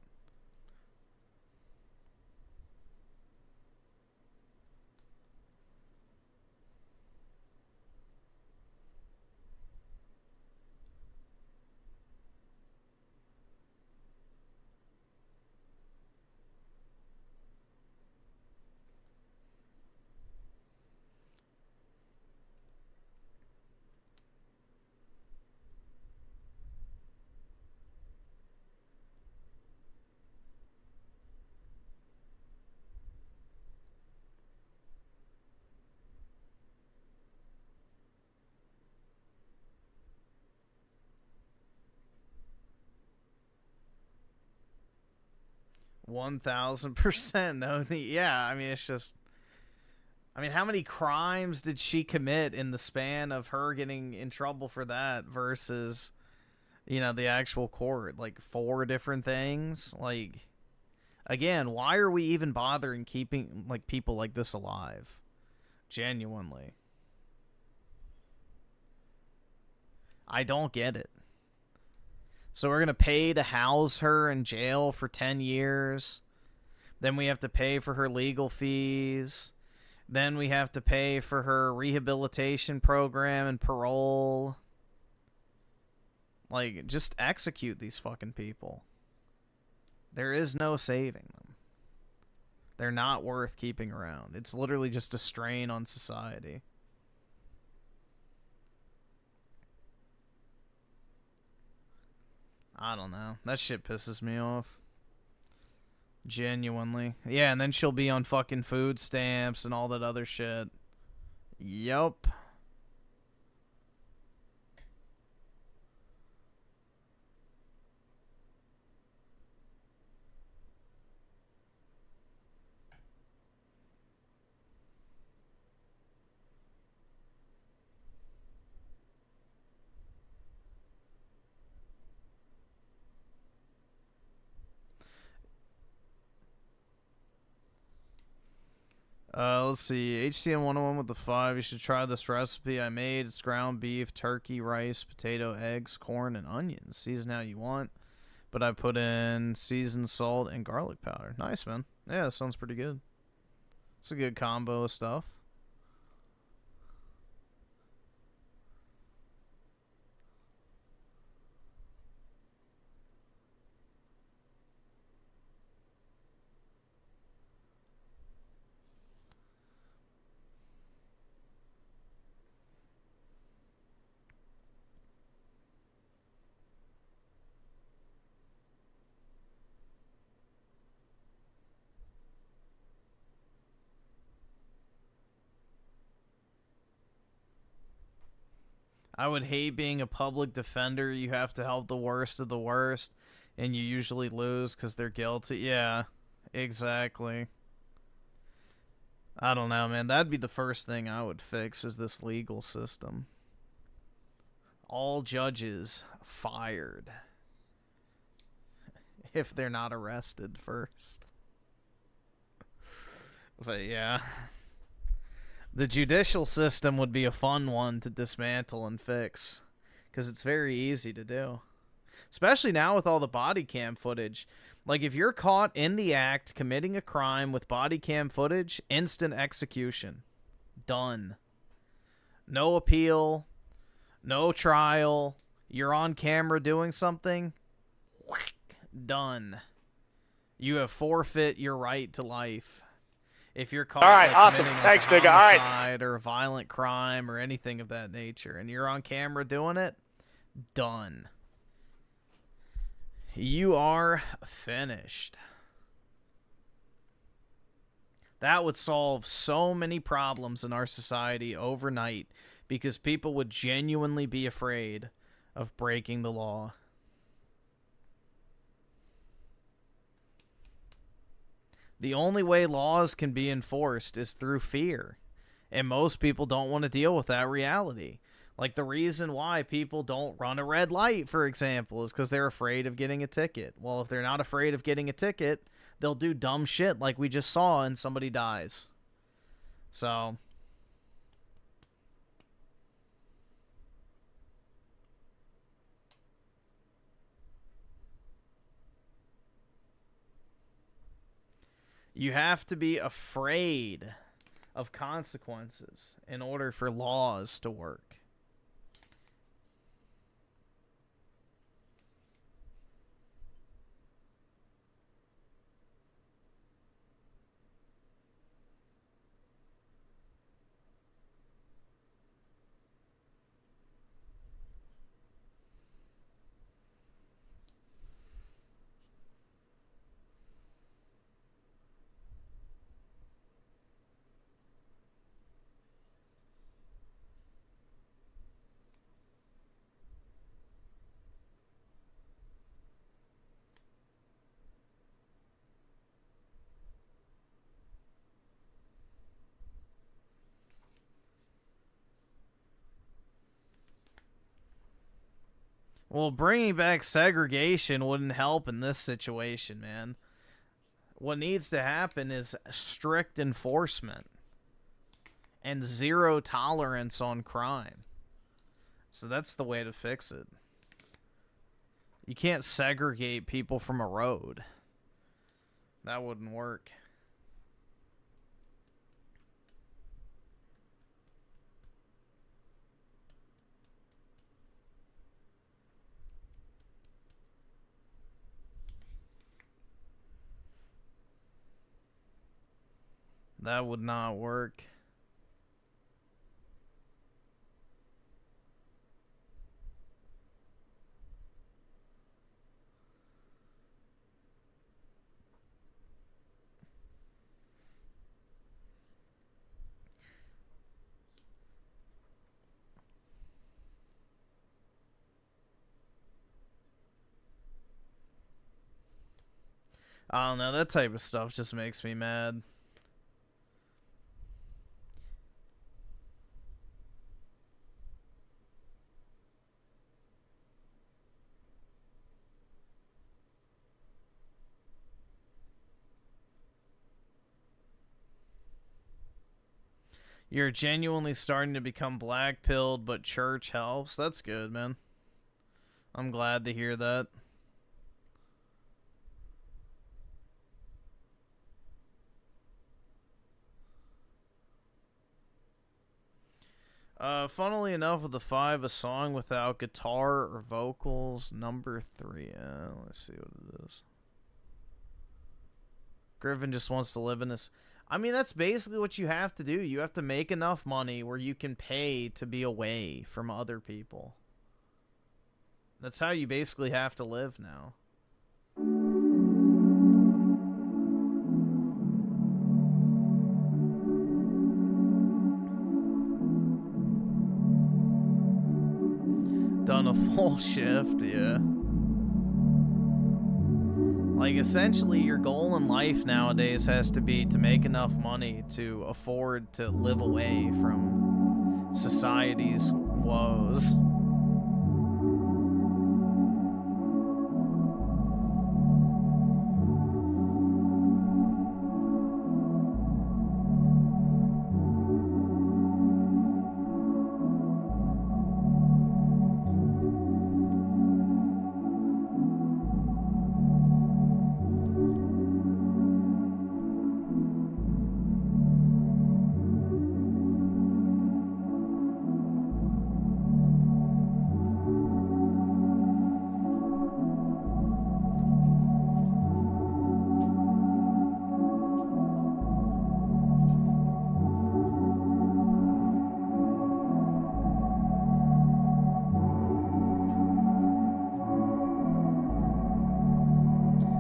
S1: $1,000% no need. Yeah, I mean, it's just, I mean, how many crimes did she commit in the span of her getting in trouble for that versus, you know, the actual court? Like 4 different things. Like, again, why are we even bothering keeping like people like this alive? Genuinely, I don't get it. So we're going to pay to house her in jail for 10 years. Then we have to pay for her legal fees. Then we have to pay for her rehabilitation program and parole. Like, just execute these fucking people. There is no saving them. They're not worth keeping around. It's literally just a strain on society. I don't know. That shit pisses me off. Genuinely. Yeah, and then she'll be on fucking food stamps and all that other shit. Yup. Let's see. HCM 101 with the 5. You should try this recipe I made. It's ground beef, turkey, rice, potato, eggs, corn, and onions. Season how you want. But I put in seasoned salt and garlic powder. Nice, man. Yeah, that sounds pretty good. It's a good combo of stuff. I would hate being a public defender. You have to help the worst of the worst, and you usually lose because they're guilty. Yeah, Exactly. I don't know, man. That'd be the first thing I would fix, is this legal system. All judges fired if they're not arrested first. But yeah, the judicial system would be a fun one to dismantle and fix, because it's very easy to do. Especially now with all the body cam footage. Like, if you're caught in the act committing a crime with body cam footage, instant execution. Done. No appeal. No trial. You're on camera doing something. Done. You have forfeit your right to life. If you're caught,
S17: all right,
S1: like,
S17: awesome.
S1: committing,
S17: Thanks,
S1: like, a
S17: nigga. All right.
S1: homicide or a violent crime or anything of that nature, and you're on camera doing it, done. You are finished. That would solve so many problems in our society overnight, because people would genuinely be afraid of breaking the law. The only way laws can be enforced is through fear, and most people don't want to deal with that reality. Like, the reason why people don't run a red light, for example, is because they're afraid of getting a ticket. Well, if they're not afraid of getting a ticket, they'll do dumb shit like we just saw and somebody dies. So, you have to be afraid of consequences in order for laws to work. Well, bringing back segregation wouldn't help in this situation, man. What needs to happen is strict enforcement and zero tolerance on crime. So that's the way to fix it. You can't segregate people from a road. That wouldn't work. That would not work. I don't know, that type of stuff just makes me mad. You're genuinely starting to become black-pilled, but church helps. That's good, man. I'm glad to hear that. Funnily enough, with the 5, a song without guitar or vocals, number 3. Let's see what it is. Griffin just wants to live in this. I mean, that's basically what you have to do. You have to make enough money where you can pay to be away from other people. That's how you basically have to live now. Done a full shift, yeah. Like, essentially, your goal in life nowadays has to be to make enough money to afford to live away from society's woes.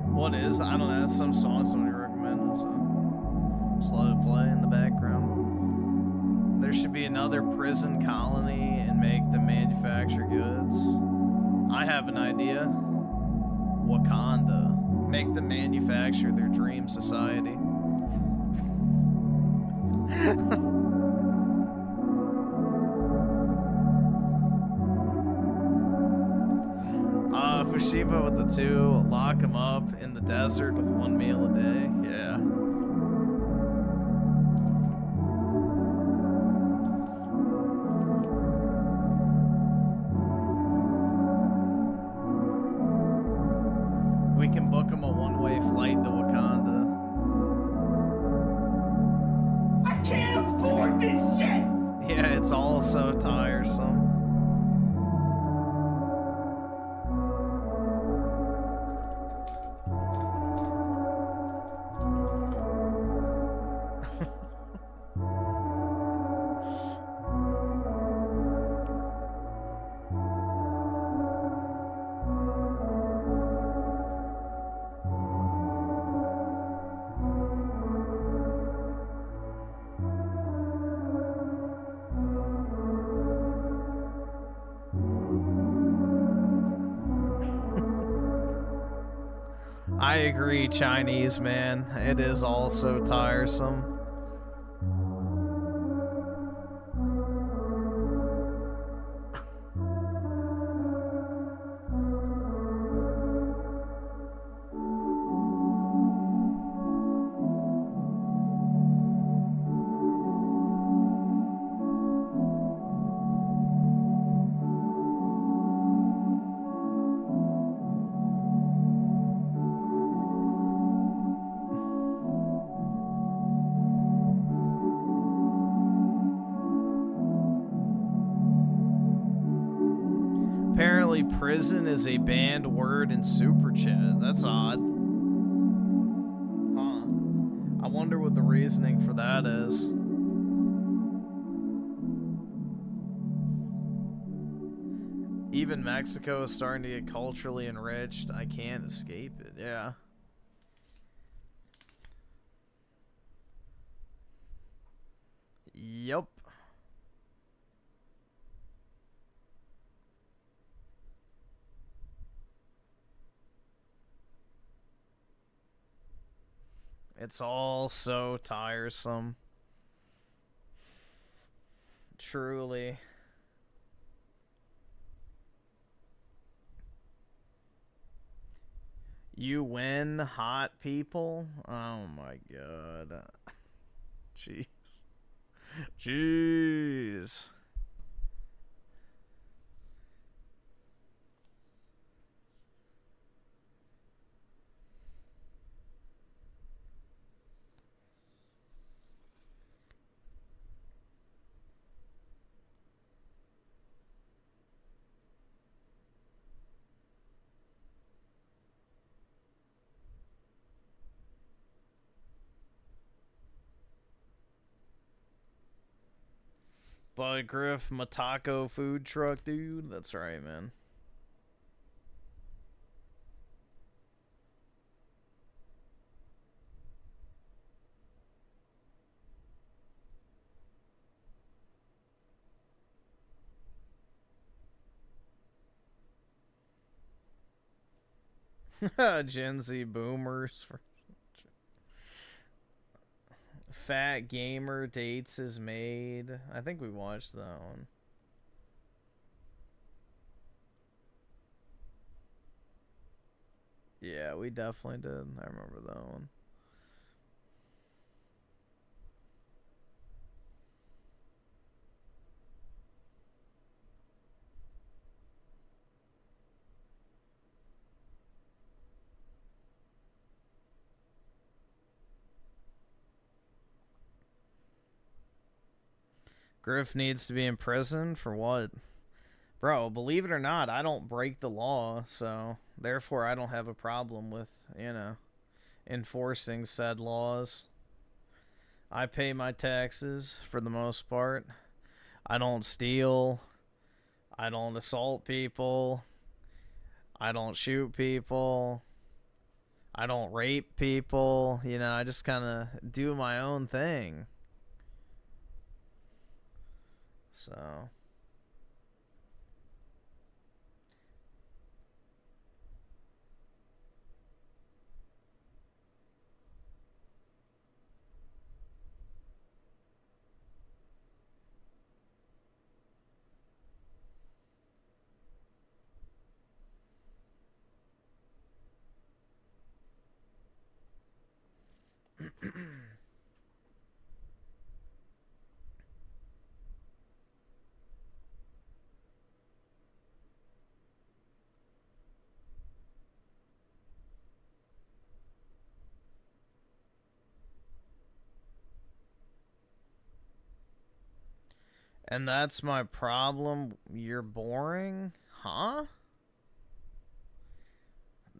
S1: What is? I don't know. It's some song somebody recommended, so just let it play in the background. There should be another prison colony and make them manufacture goods. I have an idea. Wakanda. Make them manufacture their dream society. Fushiba with the 2, lock him up in the desert with 1 meal a day. Yeah. We can book him a one-way flight to Wakanda. I can't afford this shit! Yeah, it's all so tiresome. I agree, Chinese man. It is all so tiresome. Apparently prison is a banned word in Super Chat. That's odd. Huh. I wonder what the reasoning for that is. Even Mexico is starting to get culturally enriched. I can't escape it. Yeah. Yup. It's all so tiresome. Truly. You win, hot people? Oh my god. Jeez. Jeez. But Griff, my taco food truck, dude. That's right, man. Gen Z boomers. Fat gamer dates his maid. I think we watched that one. Yeah, we definitely did. I remember that one. Griff needs to be in prison for what? Bro, believe it or not, I don't break the law, so therefore I don't have a problem with, you know, enforcing said laws. I pay my taxes for the most part. I don't steal. I don't assault people. I don't shoot people. I don't rape people. You know, I just kind of do my own thing. So... And that's my problem. You're boring? Huh?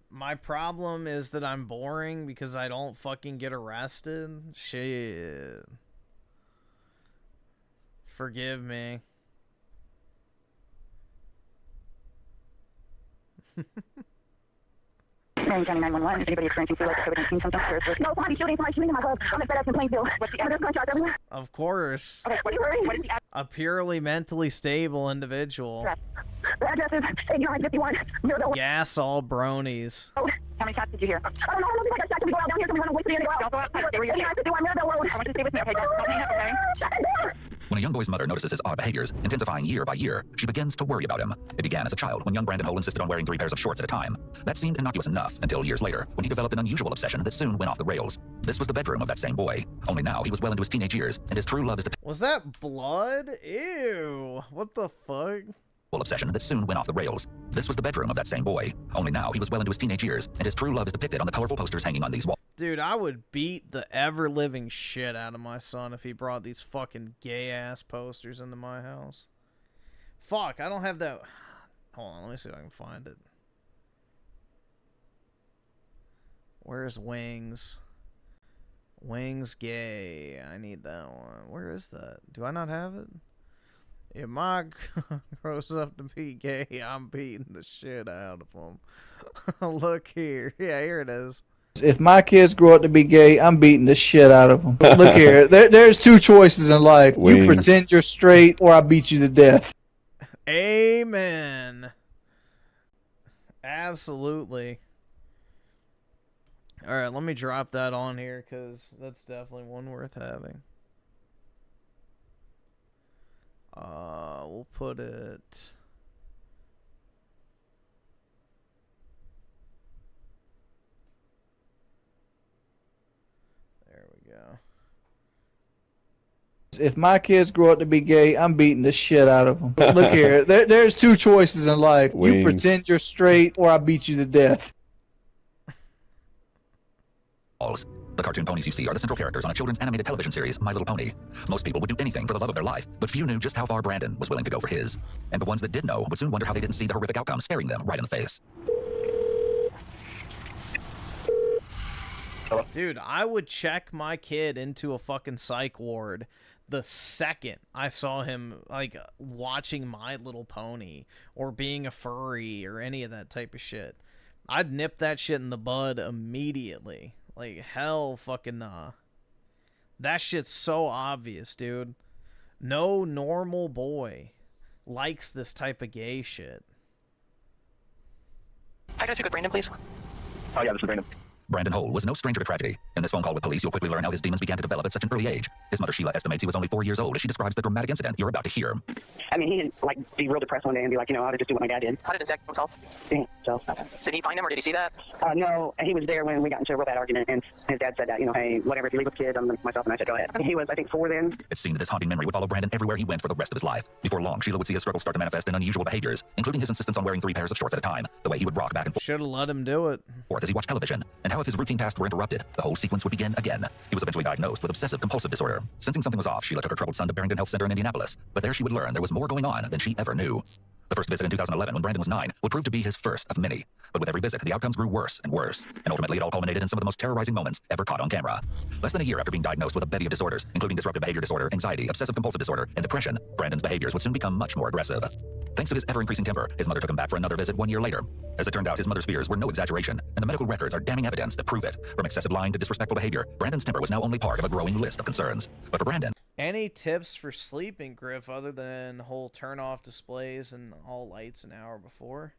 S1: My problem is that I'm boring because I don't fucking get arrested? Shit. Forgive me.
S18: County 911. Is anybody experiencing feel like COVID-19 symptoms? No, somebody shooting in my club. I'm at FedEx in Plainfield. What's the evidence gunshot everywhere?
S1: Of course.
S18: Okay, what is the
S1: A purely mentally stable individual.
S18: The address is 8951 Mirabelle.
S1: Gas all bronies.
S18: How many shots did you hear? I don't know. I don't think I got shot. Can we go out down here? Can we run away to the end of the hour? 8951 Mirabelle Road. I want you to stay with me. Okay, don't hang up, okay?
S3: When a young boy's mother notices his odd behaviors, intensifying year by year, she begins to worry about him. It began as a child when young Brandon Hole insisted on wearing 3 pairs of shorts at a time. That seemed innocuous enough until years later, when he developed an unusual obsession that soon went off the rails. This was the bedroom of that same boy. Only now he was well into his teenage years, and his true love is depicted.
S1: Was that blood? Ew. What the fuck?
S3: Obsession that soon went off the rails. This was the bedroom of that same boy. Only now he was well into his teenage years, and his true love is depicted on the colorful posters hanging on these walls.
S1: Dude, I would beat the ever-living shit out of my son if he brought these fucking gay-ass posters into my house. Fuck, I don't have that... Hold on, let me see if I can find it. Where's Wings? Wings gay. I need that one. Where is that? Do I not have it? If my grows up to be gay, I'm beating the shit out of him. Look here. Yeah, here it is.
S19: If my kids grow up to be gay, I'm beating the shit out of them. Look here. There's 2 choices in life.
S20: Wings.
S19: You pretend you're straight, or I beat you to death.
S1: Amen. Absolutely. All right, let me drop that on here because that's definitely one worth having. We'll put it... There we go.
S19: If my kids grow up to be gay, I'm beating the shit out of them. Look here. There's 2 choices in life.
S20: Wings.
S19: You pretend you're straight, or I beat you to death.
S3: The cartoon ponies you see are the central characters on a children's animated television series, My Little Pony. Most people would do anything for the love of their life, but few knew just how far Brandon was willing to go for his. And the ones that did know would soon wonder how they didn't see the horrific outcome staring them right in the face.
S1: Dude, I would check my kid into a fucking psych ward the second I saw him, like, watching My Little Pony or being a furry or any of that type of shit. I'd nip that shit in the bud immediately. Like, hell fucking nah. That shit's so obvious, dude. No normal boy likes this type of gay shit.
S18: Hi, can I speak with Brandon, please?
S9: Oh, yeah, this is Brandon.
S3: Brandon Hole was no stranger to tragedy. In this phone call with police, you'll quickly learn how his demons began to develop at such an early age. His mother, Sheila, estimates he was only 4 years old as she describes the dramatic incident you're about to hear.
S9: I mean, he'd like be real depressed one day and be like, you know, I'll just do what my dad did.
S20: How did his dad kill himself?
S9: So,
S20: Did he find him or did he see that?
S9: no, he was there when we got into a real bad argument, and his dad said that, you know, hey, whatever, if you leave with the kids, I'm going to myself, and I said, go ahead. He was, I think, 4 then.
S3: It seemed that this haunting memory would follow Brandon everywhere he went for the rest of his life. Before long, Sheila would see his struggles start to manifest in unusual behaviors, including his insistence on wearing 3 pairs of shorts at a time, the way he would rock back and forth.
S1: Should have let him do it.
S3: Or as he watched television, and how if his routine tasks were interrupted, the whole sequence would begin again. He was eventually diagnosed with obsessive-compulsive disorder. Sensing something was off, Sheila took her troubled son to Barrington Health Center in Indianapolis, but there she would learn there was more going on than she ever knew. The first visit in 2011, when Brandon was 9, would prove to be his first of many. But with every visit, the outcomes grew worse and worse, and ultimately it all culminated in some of the most terrorizing moments ever caught on camera. Less than a year after being diagnosed with a bevy of disorders, including disruptive behavior disorder, anxiety, obsessive-compulsive disorder, and depression, Brandon's behaviors would soon become much more aggressive. Thanks to his ever-increasing temper, his mother took him back for another visit 1 year later. As it turned out, his mother's fears were no exaggeration, and the medical records are damning evidence that prove it. From excessive lying to disrespectful behavior, Brandon's temper was now only part of a growing list of concerns. But for Brandon,
S1: any tips for sleeping, Griff, other than whole turn-off displays and all lights an hour before?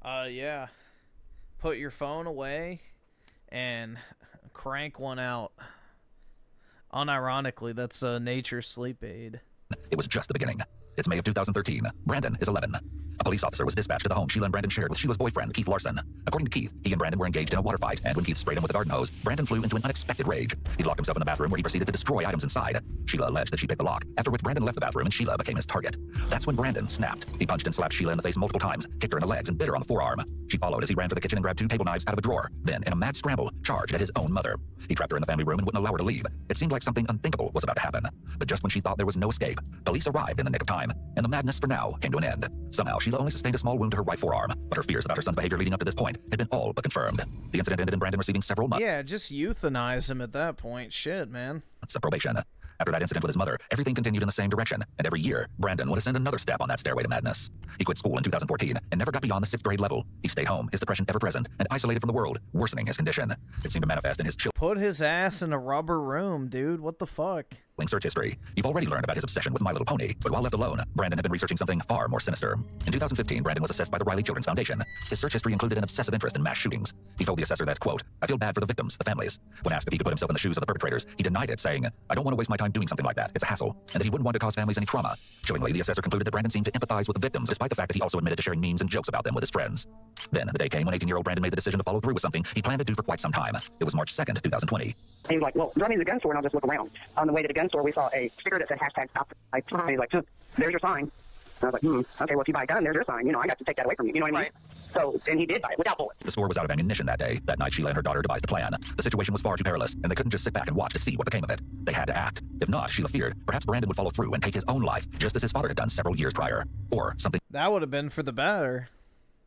S1: Yeah. Put your phone away and crank one out. Unironically, that's nature's sleep aid.
S3: It was just the beginning. It's May of 2013. Brandon is 11. A police officer was dispatched to the home Sheila and Brandon shared with Sheila's boyfriend, Keith Larson. According to Keith, he and Brandon were engaged in a water fight, and when Keith sprayed him with a garden hose, Brandon flew into an unexpected rage. He locked himself in the bathroom where he proceeded to destroy items inside. Sheila alleged that she picked the lock, after which Brandon left the bathroom and Sheila became his target. That's when Brandon snapped. He punched and slapped Sheila in the face multiple times, kicked her in the legs, and bit her on the forearm. She followed as he ran to the kitchen and grabbed 2 table knives out of a drawer. Then, in a mad scramble, charged at his own mother. He trapped her in the family room and wouldn't allow her to leave. It seemed like something unthinkable was about to happen. But just when she thought there was no escape, police arrived in the nick of time, and the madness for now came to an end. Somehow, Sheila only sustained a small wound to her right forearm, but her fears about her son's behavior leading up to this point had been all but confirmed. The incident ended in Brandon receiving several months.
S1: Yeah, just euthanize him at that point. Shit, man.
S3: Of probation. After that incident with his mother, everything continued in the same direction, and every year, Brandon would ascend another step on that stairway to madness. He quit school in 2014 and never got beyond the 6th grade level. He stayed home, his depression ever present, and isolated from the world, worsening his condition. It seemed to manifest in his
S1: Put his ass in a rubber room, dude. What the fuck?
S3: search history. You've already learned about his obsession with My Little Pony, but while left alone, Brandon had been researching something far more sinister. In 2015, Brandon was assessed by the Riley Children's Foundation. His search history included an obsessive interest in mass shootings. He told the assessor that, quote, I feel bad for the victims, the families. When asked if he could put himself in the shoes of the perpetrators, he denied it, saying, I don't want to waste my time doing something like that. It's a hassle, and that he wouldn't want to cause families any trauma. Chillingly, the assessor concluded that Brandon seemed to empathize with the victims, despite the fact that he also admitted to sharing memes and jokes about them with his friends. Then, the day came when 18-year-old Brandon made the decision to follow through with something he planned to do for quite some time. It was March 2nd, 2020.
S9: He was like, well, drive me to the gun store and I'll just look around. On the way to the gun store, we saw a sticker that said hashtag stop. He's like, there's your sign. And I was like, okay, well, if you buy a gun, there's your sign. You know, I got to take that away from you. You know what I mean? So, and he did buy it without bullets.
S3: The store was out of ammunition that day. That night, Sheila and her daughter devised a plan. The situation was far too perilous, and they couldn't just sit back and watch to see what became of it. They had to act. If not, Sheila feared, perhaps Brandon would follow through and take his own life, just as his father had done several years prior. Or something
S1: that would have been for the better.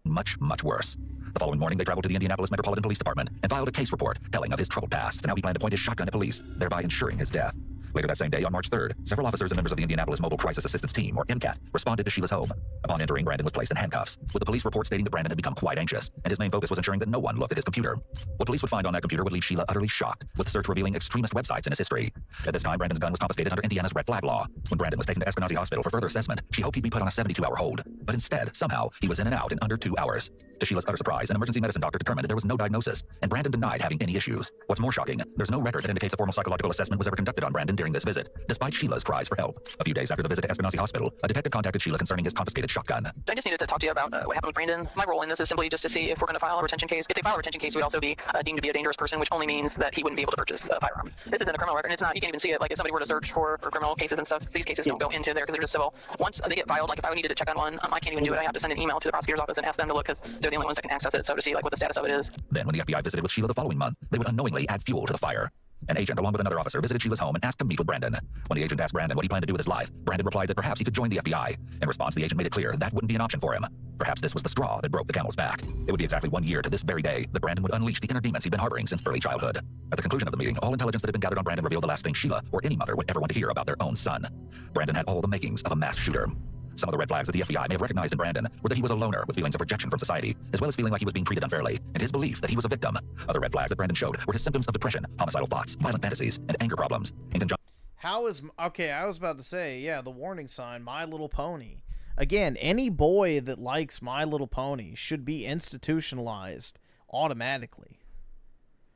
S3: Much, much worse. The following morning, they traveled to the Indianapolis Metropolitan Police Department and filed a case report telling of his troubled past and how he planned to point his shotgun at police, thereby ensuring his death. Later that same day, on March 3rd, several officers and members of the Indianapolis Mobile Crisis Assistance Team, or MCAT, responded to Sheila's home. Upon entering, Brandon was placed in handcuffs, with the police report stating that Brandon had become quite anxious, and his main focus was ensuring that no one looked at his computer. What police would find on that computer would leave Sheila utterly shocked, with the search revealing extremist websites in his history. At this time, Brandon's gun was confiscated under Indiana's red flag law. When Brandon was taken to Eskenazi Hospital for further assessment, she hoped he'd be put on a 72-hour hold. But instead, somehow, he was in and out in under 2 hours. To Sheila's utter surprise, an emergency medicine doctor determined there was no diagnosis, and Brandon denied having any issues. What's more shocking, there's no record that indicates a formal psychological assessment was ever conducted on Brandon during this visit, despite Sheila's cries for help. A few days after the visit to Eskenazi Hospital, a detective contacted Sheila concerning his confiscated shotgun.
S20: I just needed to talk to you about what happened with Brandon. My role in this is simply just to see if we're going to file a retention case. If they file a retention case, we'd also be deemed to be a dangerous person, which only means that he wouldn't be able to purchase a firearm. This isn't a criminal record, and it's not, you can't even see it. Like, if somebody were to search for criminal cases and stuff, these cases don't go into there because they're just civil. Once they get filed, like if I needed to check on one, I can't even do it. I have to send an email to the prosecutor's office and ask them to look because they're the only ones that can access it, so to see like what the status of it is.
S3: Then when the FBI visited with Sheila the following month, they would unknowingly add fuel to the fire. An agent, along with another officer, visited Sheila's home and asked to meet with Brandon. When the agent asked Brandon what he planned to do with his life, Brandon replied that perhaps he could join the FBI. In response, the agent made it clear that wouldn't be an option for him. Perhaps this was the straw that broke the camel's back. It would be exactly 1 year to this very day that Brandon would unleash the inner demons he'd been harboring since early childhood. At the conclusion of the meeting, all intelligence that had been gathered on Brandon revealed the last thing Sheila or any mother would ever want to hear about their own son. Brandon had all the makings of a mass shooter. Some of the red flags that the FBI may have recognized in Brandon were that he was a loner with feelings of rejection from society, as well as feeling like he was being treated unfairly, and his belief that he was a victim. Other red flags that Brandon showed were his symptoms of depression, homicidal thoughts, violent fantasies, and anger problems. In conjunction,
S1: okay, I was about to say, yeah, the warning sign, My Little Pony. Again, any boy that likes My Little Pony should be institutionalized automatically.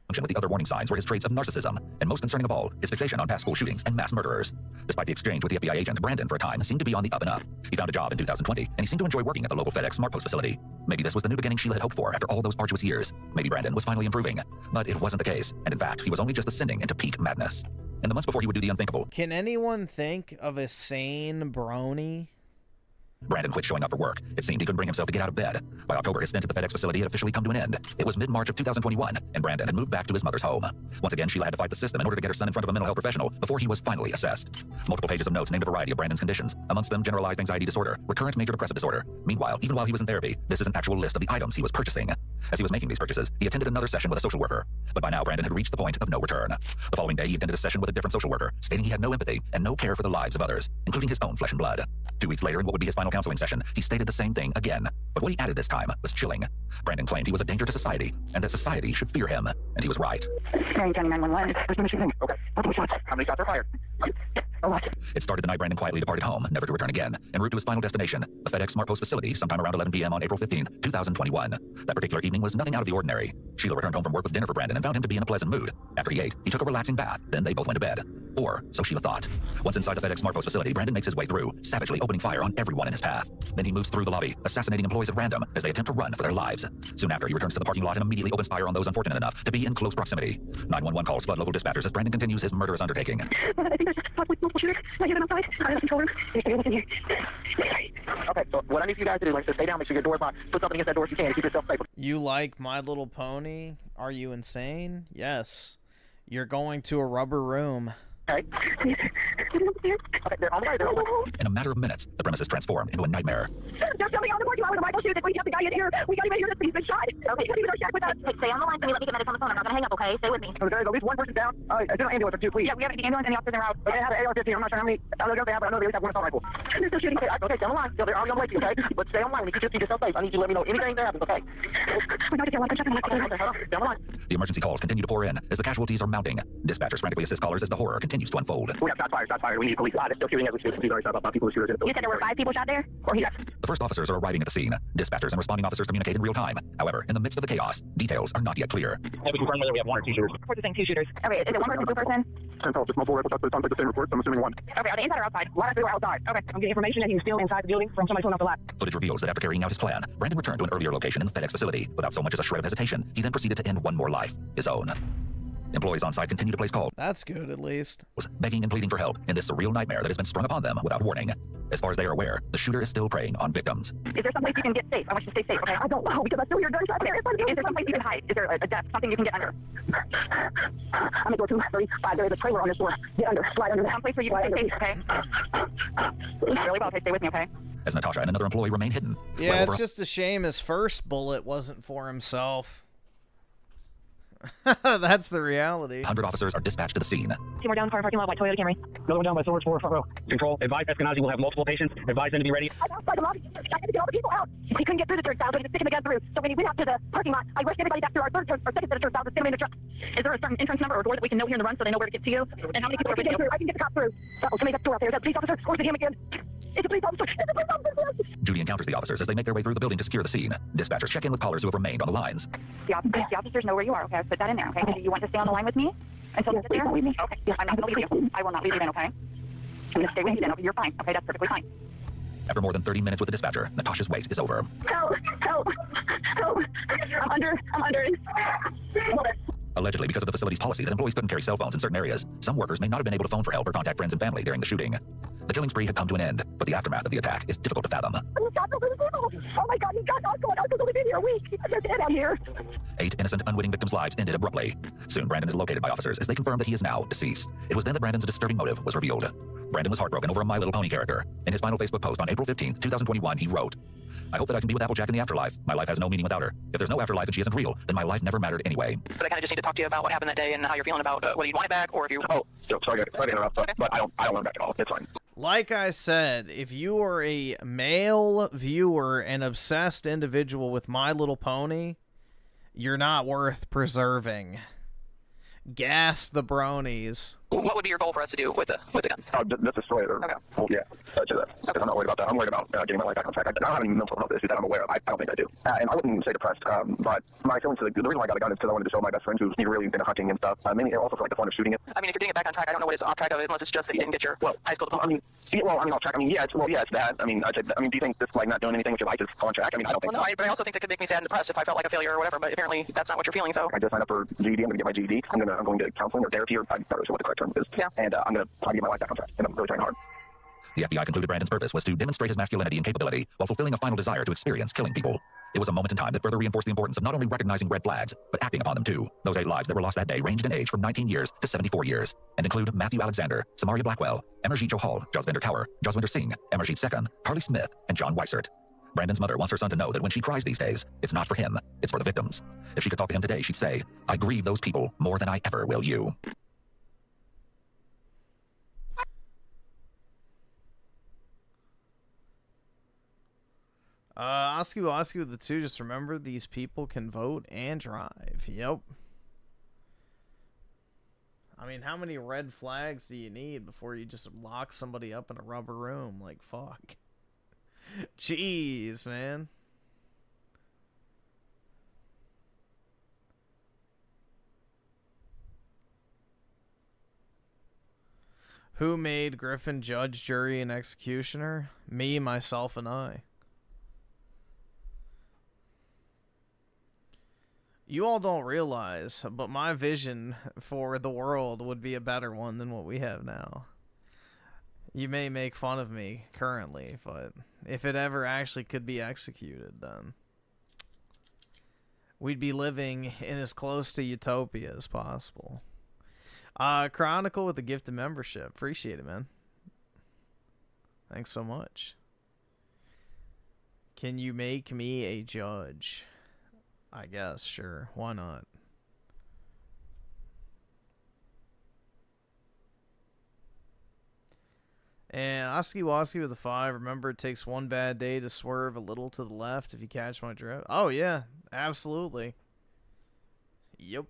S3: With the other warning signs were his traits of narcissism, and most concerning of all, his fixation on past school shootings and mass murderers. Despite the exchange with the FBI agent, Brandon, for a time, seemed to be on the up and up. He found a job in 2020, and he seemed to enjoy working at the local FedEx SmartPost facility. Maybe this was the new beginning Sheila had hoped for after all those arduous years. Maybe Brandon was finally improving. But it wasn't the case, and in fact, he was only just ascending into peak madness. In the months before he would do the unthinkable,
S1: Can anyone think of a sane brony?
S3: Brandon quit showing up for work. It seemed he couldn't bring himself to get out of bed. By October, his stint at the FedEx facility had officially come to an end. It was mid-March of 2021, and Brandon had moved back to his mother's home. Once again, Sheila had to fight the system in order to get her son in front of a mental health professional before he was finally assessed. Multiple pages of notes named a variety of Brandon's conditions, amongst them generalized anxiety disorder, recurrent major depressive disorder. Meanwhile, even while he was in therapy, this is an actual list of the items he was purchasing. As he was making these purchases, he attended another session with a social worker. But by now, Brandon had reached the point of no return. The following day, he attended a session with a different social worker, stating he had no empathy and no care for the lives of others, including his own flesh and blood. 2 weeks later, in what would be his final counseling session, he stated the same thing again. But what he added this time was chilling. Brandon claimed he was a danger to society, and that society should fear him. And he was right.
S9: County 911. There's been a shooting. Okay. Multiple shots. How many shots are fired? A lot.
S3: It started the night Brandon quietly departed home, never to return again, en route to his final destination, the FedEx SmartPost facility, sometime around 11 p.m. on April 15th, 2021. That particular evening was nothing out of the ordinary. Sheila returned home from work with dinner for Brandon and found him to be in a pleasant mood. After he ate, he took a relaxing bath. Then they both went to bed. Or so Sheila thought. Once inside the FedEx SmartPost facility, Brandon makes his way through, savagely opening fire on everyone in his path. Then he moves through the lobby, assassinating employees at random as they attempt to run for their lives. Soon after, he returns to the parking lot and immediately opens fire on those unfortunate enough to be in close proximity. 911 calls flood local dispatchers as Brandon continues his murderous undertaking.
S9: I think there's possibly multiple shooters. I hear them outside. I have a control room. There's in here. Okay, so what I need for you guys to do is to stay down, make sure your door's locked. Put something against that door if you can to keep yourself safe.
S1: You like My Little Pony? Are you insane? Yes. You're going to a rubber room.
S9: Okay. Okay, they're on the way. They're on the way.
S3: In a matter of minutes, the premises transformed into a nightmare.
S9: Just jumping on the parking lot with a rifle shoot. We have the guy in here. We got him in here. He's been shot. Okay, he's even shot with us.
S18: Hey, stay on the line for me. Let me get medics on the phone. I'm not going to hang up, okay? Stay with me.
S9: So there's at least one person down. I do an ambulance or two, please.
S18: Yeah, we have the ambulance and the officers en route.
S9: Okay, I have an AR-15. I'm not sure how many. I don't know if they have, but I know they always have one assault rifle. They're still shooting. Okay, stay on the line. They're already on the way to you, okay? But stay on the line. You can just keep yourself safe. I need you to let me know anything that happens, okay? We know to get one. Okay, hold on. Stay on the line.
S3: The emergency calls continue to pour in as the casualties are mounting. Dispatchers frantically assist callers as the horror continues to unfold.
S9: We have shots fired. Shots fired. We need police. They're still shooting as we speak. Please already stop about people who shoot us.
S18: You said there were 5 people shot there?
S9: Or yes.
S3: The first officers are arriving at the scene. Dispatchers and responding officers communicate in real time. However, in the midst of the chaos, details are not yet clear.
S21: Have we confirmed whether we have 1 or 2 shooters?
S18: Reports are saying 2 shooters. Okay, is it 1 person, 2 person?
S9: Just multiple rifle shots, but it sounds like the same report. I'm assuming 1.
S18: Okay, are they inside or outside?
S9: Last they were outside.
S18: Okay.
S9: I'm getting information that he was still inside the building from somebody pulling off the lap.
S3: Footage reveals that after carrying out his plan, Brandon returned to an earlier location in the FedEx facility. Without so much as a shred of hesitation, he then proceeded to end one more life, his own. Employees on site continue to place calls.
S1: That's good, at least.
S3: Begging and pleading for help in this surreal nightmare that has been sprung upon them without warning. As far as they are aware, the shooter is still preying on victims.
S18: Is there some place you can get safe? I want you to stay safe, okay?
S9: I don't know because I still hear gunshots.
S18: Is there some place you can hide? Is there a desk, something you can get under?
S9: I'm at door 235. There is a trailer on this door. Get under. Slide under.
S18: Some place where you can stay safe, okay? Really well, okay? Stay with me, okay?
S3: As Natasha and another employee remain hidden.
S1: Yeah, it's just a shame his first bullet wasn't for himself. That's the reality.
S3: 100 officers are dispatched to the scene.
S18: 2 more down, car parking lot, white Toyota Camry.
S21: Another one down by Swords 4, front row. Control, advise Eskenazi will have multiple patients. Advise them to be ready.
S9: I'm outside the lobby. I had to get all the people out. He couldn't get through the turnstile, so he was sticking the gun through. So when he went out to the parking lot, I rushed everybody back through our second set of turnstiles and stick them in the truck. Is there a certain entrance number or door that we can know here in the run so they know where to get to you? And how many people are with you? I can get the cop through. Oh, somebody got the door out there. Is that a police officer? Or is it him again? It's a police officer. It's a police officer.
S3: Judy encounters the officers as they make their way through the building to secure the scene. Dispatchers check in with callers who have remained on the lines.
S18: The officers know where you are, okay? Put that in there, okay? Do you want to stay on the line with me until you get there? Okay. Yeah, I'm not going to leave you. I will not leave you then, okay? I'm going to stay with you then, okay? You're fine. Okay, that's perfectly fine.
S3: After more than 30 minutes with the dispatcher, Natasha's wait is over.
S9: Help! Help! Help! I'm under.
S3: Allegedly, because of the facility's policy that employees couldn't carry cell phones in certain areas, some workers may not have been able to phone for help or contact friends and family during the shooting. The killing spree had come to an end, but the aftermath of the attack is difficult to fathom.
S9: Oh my God, you got us going on. We've only been here a week. They're dead out here.
S3: 8 innocent, unwitting victims' lives ended abruptly. Soon, Brandon is located by officers as they confirm that he is now deceased. It was then that Brandon's disturbing motive was revealed. Brandon was heartbroken over a My Little Pony character. In his final Facebook post on April 15th, 2021, he wrote, "I hope that I can be with Applejack in the afterlife. My life has no meaning without her. If there's no afterlife and she isn't real, then my life never mattered anyway."
S20: But I kind of just need to talk to you about what happened that day and how you're feeling about whether you want it back or if you...
S12: Oh, sorry to interrupt, but I don't want it back at all. It's fine.
S1: Like I said, if you are a male viewer and obsessed individual with My Little Pony, you're not worth preserving. Gas the bronies.
S20: What would be your goal for us to do with the gun?
S9: Just destroy it. Or, okay. Well, yeah. Because I'm not worried about that. I'm worried about getting my life back on track. I don't have any mental health issues that I'm aware of. I don't think I do. And I wouldn't say depressed. But my feelings to the reason why I got a gun is because I wanted to show my best friends who's really into hunting and stuff. Mainly also for like the fun of shooting it.
S20: I mean, if you're getting it back on track, I don't know what it's off track of unless it's just that you didn't get your high school diploma.
S9: Off track. It's that. I mean, do you think this like not doing anything with your life is on track? I mean, I don't think.
S20: Well, no, but I also think that could make me sad and depressed if I felt like a failure or whatever. But apparently, that's not what you're feeling. So
S9: I just signed up for GED. I'm going to get my GED. I'm going to counseling or therapy, or I'm not really sure what the correct term is.
S20: Yeah.
S9: And I'm going to try to get my life back on track. And I'm really trying hard.
S3: The FBI concluded Brandon's purpose was to demonstrate his masculinity and capability while fulfilling a final desire to experience killing people. It was a moment in time that further reinforced the importance of not only recognizing red flags, but acting upon them too. Those 8 lives that were lost that day ranged in age from 19 years to 74 years, and include Matthew Alexander, Samaria Blackwell, Emerjit Johal, Jasvinder Kaur, Jaswinder Singh, Emerjit Sekun, Carly Smith, and John Weissert. Brandon's mother wants her son to know that when she cries these days, it's not for him, it's for the victims. If she could talk to him today, she'd say, "I grieve those people more than I ever will you."
S1: Osky the 2, just remember these people can vote and drive. Yep. I mean, how many red flags do you need before you just lock somebody up in a rubber room? Like, fuck. Jeez, man. Who made Griffin judge, jury, and executioner? Me, myself, and I. You all don't realize, but my vision for the world would be a better one than what we have now. You may make fun of me currently, but if it ever actually could be executed, then we'd be living in as close to utopia as possible. Chronicle with the gift of membership. Appreciate it, man. Thanks so much. Can you make me a judge? I guess, sure. Why not? And Oski Woski with a 5. Remember, it takes one bad day to swerve a little to the left if you catch my drift. Oh, yeah. Absolutely. Yep.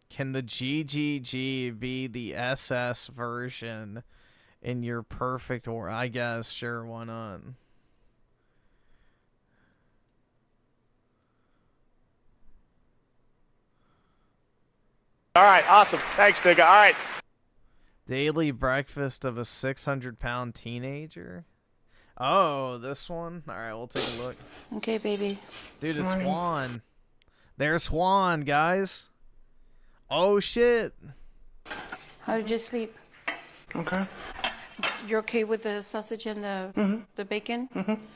S1: Can the GGG be the SS version in your perfect order? I guess, sure, why not?
S17: All right, awesome. Thanks, nigga. All right.
S1: Daily breakfast of a 600-pound teenager? Oh, this one? All right, we'll take a look.
S2: Okay, baby.
S1: Dude, it's Juan. There's Juan, guys. Oh, shit.
S2: How did you sleep?
S7: Okay.
S2: You're okay with the sausage and the bacon?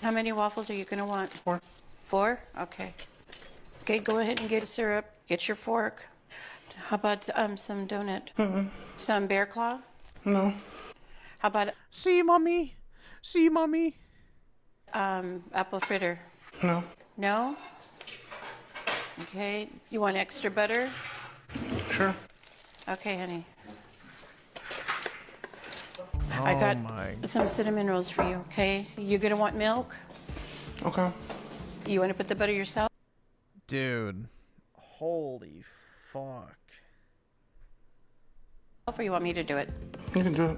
S2: How many waffles are you going to want?
S7: 4.
S2: 4? Okay. Okay, go ahead and get syrup. Get your fork. How about some donut? Some bear claw?
S7: No.
S2: How about...
S1: See, mommy. See, mommy.
S2: Apple fritter?
S7: No.
S2: No? Okay. You want extra butter?
S7: Sure.
S2: Okay, honey.
S1: Oh,
S2: I got some cinnamon rolls for you, okay? You're going to want milk?
S7: Okay.
S2: You want to put the butter yourself?
S1: Dude. Holy fuck.
S2: Or you want me to do it?
S7: You can do it.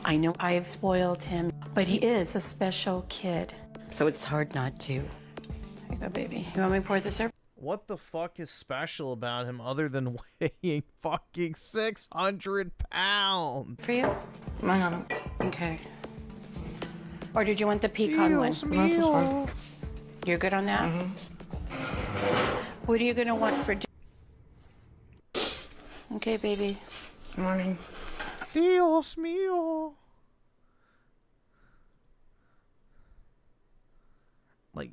S2: I know I've spoiled him, but he is a special kid. So it's hard not to. Here you go, baby. You want me to pour the syrup?
S1: What the fuck is special about him other than weighing fucking 600 pounds?
S2: For you?
S7: I got it.
S2: Okay. Or did you want the pecan one?
S7: No, that's fine.
S2: You're good on that? What are you going to want for dinner? Okay, baby.
S7: Morning.
S1: Dios mío. Like,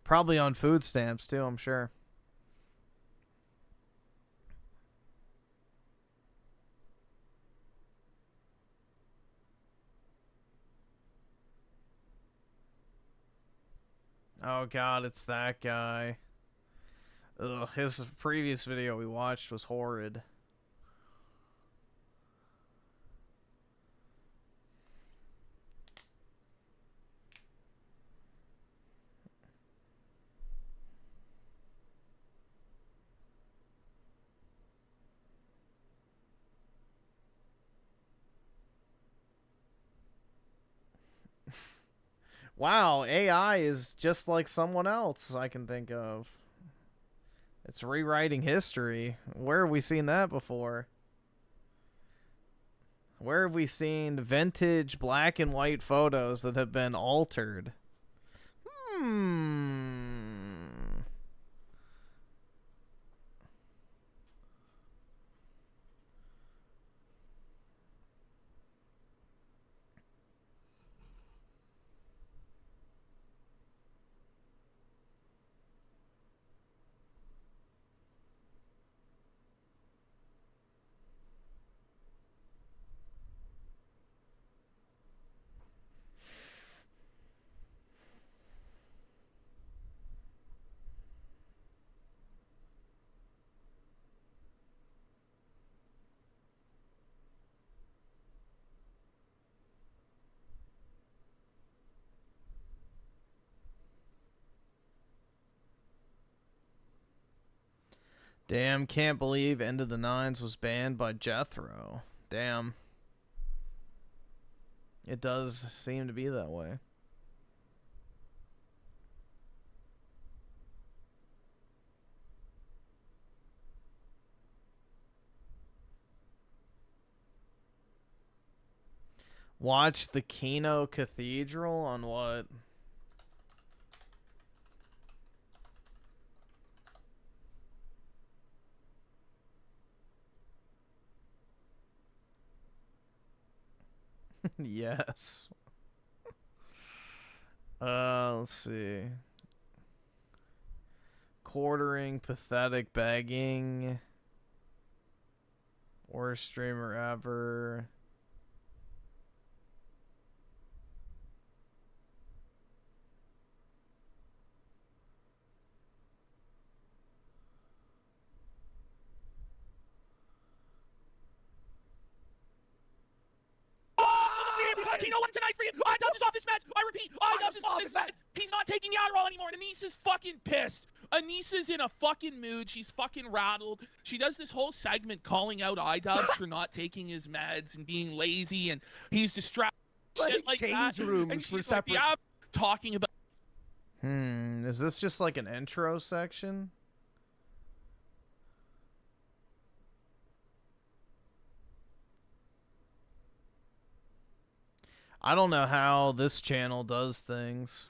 S1: probably on food stamps too, I'm sure. Oh god, it's that guy. Ugh, his previous video we watched was horrid. Wow, AI is just like someone else I can think of. It's rewriting history. Where have we seen that before? Where have we seen vintage black and white photos that have been altered? Damn, can't believe End of the Nines was banned by Jethro. Damn. It does seem to be that way. Watch the Kino Cathedral on what? Yes. Let's see. Quartering, pathetic begging. Worst streamer ever.
S4: Kino won tonight for you. I-Dubs is off this match. I repeat, I-Dubs is off this match. He's not taking the Adderall anymore, and Anissa's fucking pissed. Anissa's in a fucking mood. She's fucking rattled. She does this whole segment calling out I-Dubs for not taking his meds and being lazy, and he's distracted. Like
S5: change
S4: that.
S5: rooms
S4: and
S5: for
S4: she's
S5: separate.
S4: Like, yeah, talking about.
S1: Is this just like an intro section? I don't know how this channel does things.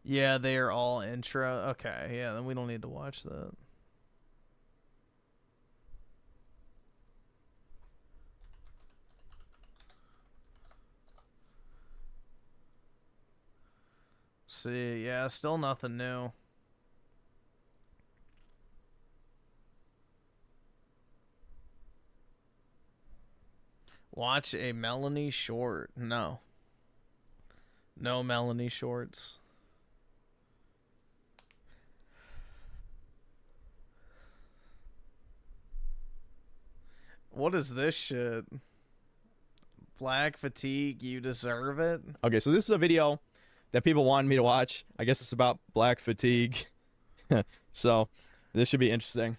S1: Yeah, they are all intro. Okay, yeah, then we don't need to watch that. See, yeah, still nothing new. Watch a Melanie short. No. No Melanie shorts. What is this shit? Black fatigue, you deserve it?
S23: Okay, so this is a video that people wanted me to watch. I guess it's about black fatigue. So, this should be interesting.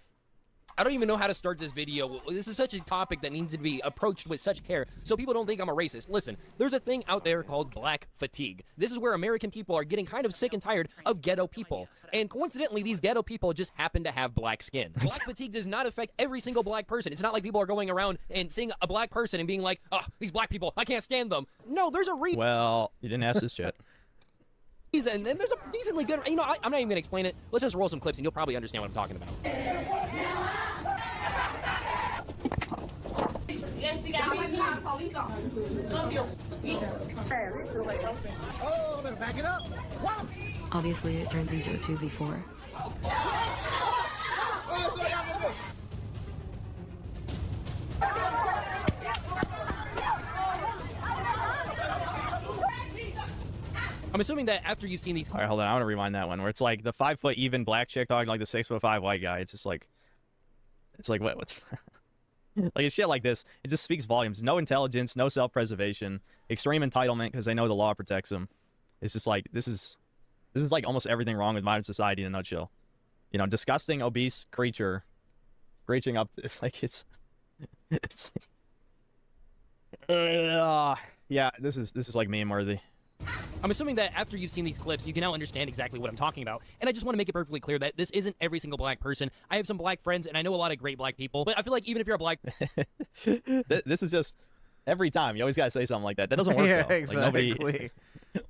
S5: I don't even know how to start this video. This is such a topic that needs to be approached with such care so people don't think I'm a racist. Listen, there's a thing out there called black fatigue. This is where American people are getting kind of sick and tired of ghetto people. And coincidentally, these ghetto people just happen to have black skin. Black fatigue does not affect every single black person. It's not like people are going around and seeing a black person and being like, oh, these black people, I can't stand them. No, there's a reason.
S23: Well, you didn't ask this yet.
S5: And then there's a decently good, I'm not even going to explain it. Let's just roll some clips and you'll probably understand what I'm talking about.
S15: Oh, better back it up.
S24: Obviously, it turns into a 2v4.
S5: I'm assuming that after you've seen these.
S23: All right, hold on. I want to rewind that one where it's like the 5 foot even black chick talking like the 6'5" white guy. It's just like, what? Like shit like this. It just speaks volumes. No intelligence, no self-preservation, extreme entitlement because they know the law protects them. It's just like this is like almost everything wrong with modern society in a nutshell. You know, disgusting, obese creature, reaching up to, like it's. Yeah, this is like meme worthy.
S5: I'm assuming that after you've seen these clips, you can now understand exactly what I'm talking about. And I just want to make it perfectly clear that this isn't every single black person. I have some black friends, and I know a lot of great black people. But I feel like even if you're a black...
S23: This is just... Every time, you always gotta say something like that. That doesn't work,
S1: Yeah,
S23: though.
S1: exactly.
S23: Like, nobody...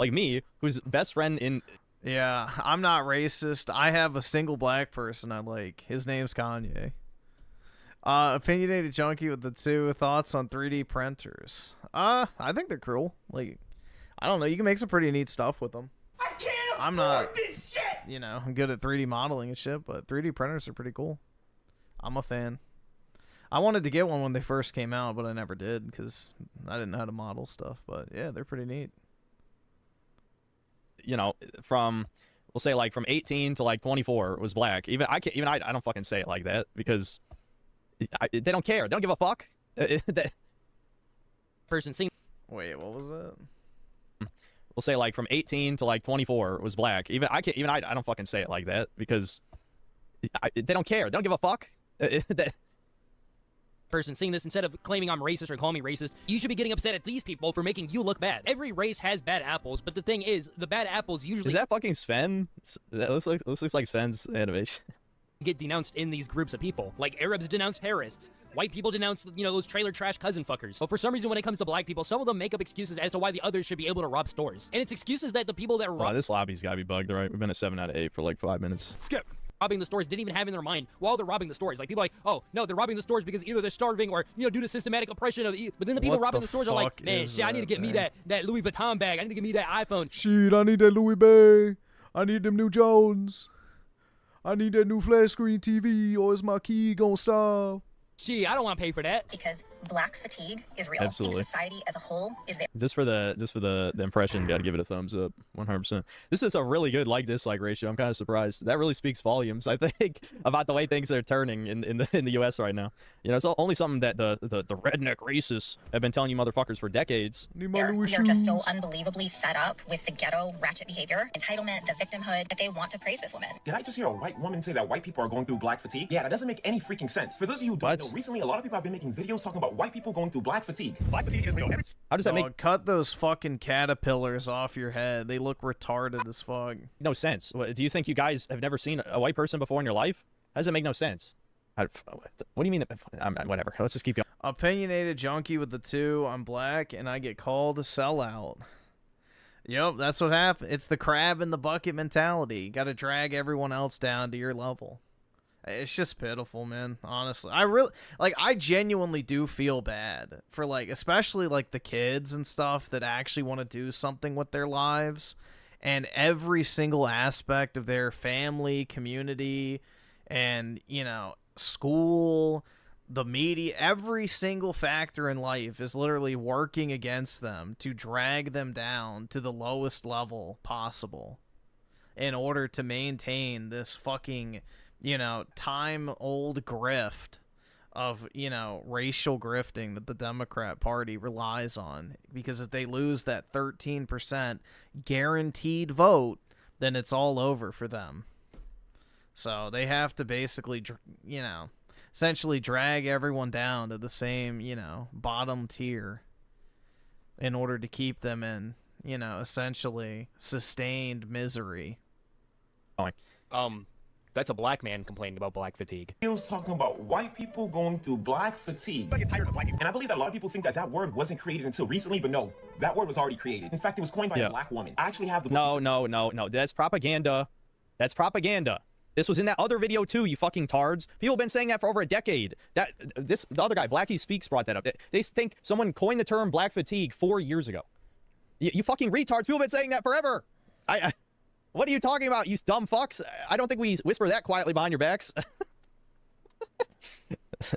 S23: like me, whose best friend in...
S1: Yeah, I'm not racist. I have a single black person I like. His name's Kanye. Opinionated junkie with the 2 thoughts on 3D printers. I think they're cool. Like... I don't know. You can make some pretty neat stuff with them.
S13: I can't
S1: I'm not, you know, I'm good at 3D modeling and shit, but 3D printers are pretty cool. I'm a fan. I wanted to get one when they first came out, but I never did because I didn't know how to model stuff. But yeah, they're pretty neat.
S23: You know, from we'll say like from 18 to like 24 was black. Even I don't fucking say it like that because they don't care. They don't give a fuck.
S5: Person seeing.
S1: Wait, what was that?
S23: We'll say like from 18 to like 24 was black. Even I don't fucking say it like that because they don't care. They don't give a fuck.
S5: Person seeing this, instead of claiming I'm racist or calling me racist, you should be getting upset at these people for making you look bad. Every race has bad apples, but the thing is, the bad apples usually...
S23: Is that fucking Sven? That looks like Sven's animation.
S5: ...get denounced in these groups of people. Like Arabs denounce terrorists. White people denounce, you know, those trailer trash cousin fuckers. But for some reason, when it comes to black people, some of them make up excuses as to why the others should be able to rob stores. And it's excuses that the people that rob...
S23: This lobby's gotta be bugged, right? We've been at 7 out of 8 for like 5 minutes.
S5: Skip. Robbing the stores didn't even have in their mind while they're robbing the stores. Like, people are like, oh, no, they're robbing the stores because either they're starving or, you know, due to systematic oppression of... But then the people robbing the stores are like, man, shit, I need to get me that Louis Vuitton bag. I need to get me that iPhone.
S15: Shit, I need that Louis bag. I need them new Jones. I need that new flat screen TV or is my key gonna stop?
S5: Gee, I don't want to pay for that.
S11: Because black fatigue is real.
S23: Absolutely.
S11: And society as a whole is there.
S23: Just for the impression, gotta give it a thumbs up, 100%. This is a really good like-dislike ratio. I'm kind of surprised. That really speaks volumes, I think, about the way things are turning in the U.S. right now. You know, it's only something that the redneck racists have been telling you motherfuckers for decades.
S11: We are just so unbelievably fed up with the ghetto ratchet behavior, entitlement, the victimhood, that they want to praise this woman.
S14: Did I just hear a white woman say that white people are going through black fatigue? Yeah, that doesn't make any freaking sense. For those of you who don't know, recently a lot of people have been making videos talking about white people going through black fatigue. Black fatigue is real.
S23: How does that make...
S1: Cut those fucking caterpillars off your head. They look retarded as fuck.
S23: No sense. Do you think you guys have never seen a white person before in your life? How does it make no sense? What do you mean? Whatever. Let's just keep going.
S1: Opinionated junkie with the 2. I'm black and I get called a sellout. Yep, that's what happened. It's the crab in the bucket mentality. You got to drag everyone else down to your level. It's just pitiful, man. Honestly, I genuinely do feel bad for, like, especially like the kids and stuff that actually want to do something with their lives, and every single aspect of their family, community, and, you know, school, the media, every single factor in life is literally working against them to drag them down to the lowest level possible in order to maintain this fucking, you know, time-old grift of, you know, racial grifting that the Democrat Party relies on. Because if they lose that 13% guaranteed vote, then it's all over for them. So they have to basically, you know, essentially drag everyone down to the same, you know, bottom tier in order to keep them in, you know, essentially sustained misery.
S5: That's a black man complaining about black fatigue.
S14: He was talking about white people going through black fatigue. I get tired of black people. And I believe that a lot of people think that that word wasn't created until recently, but no, that word was already created. In fact, it was coined by a black woman. I actually have the...
S23: No. That's propaganda. That's propaganda. This was in that other video too, you fucking tards. People have been saying that for over a decade. The other guy, Blackie Speaks, brought that up. They think someone coined the term black fatigue 4 years ago. You fucking retards. People have been saying that forever. What are you talking about, you dumb fucks? I don't think we whisper that quietly behind your backs.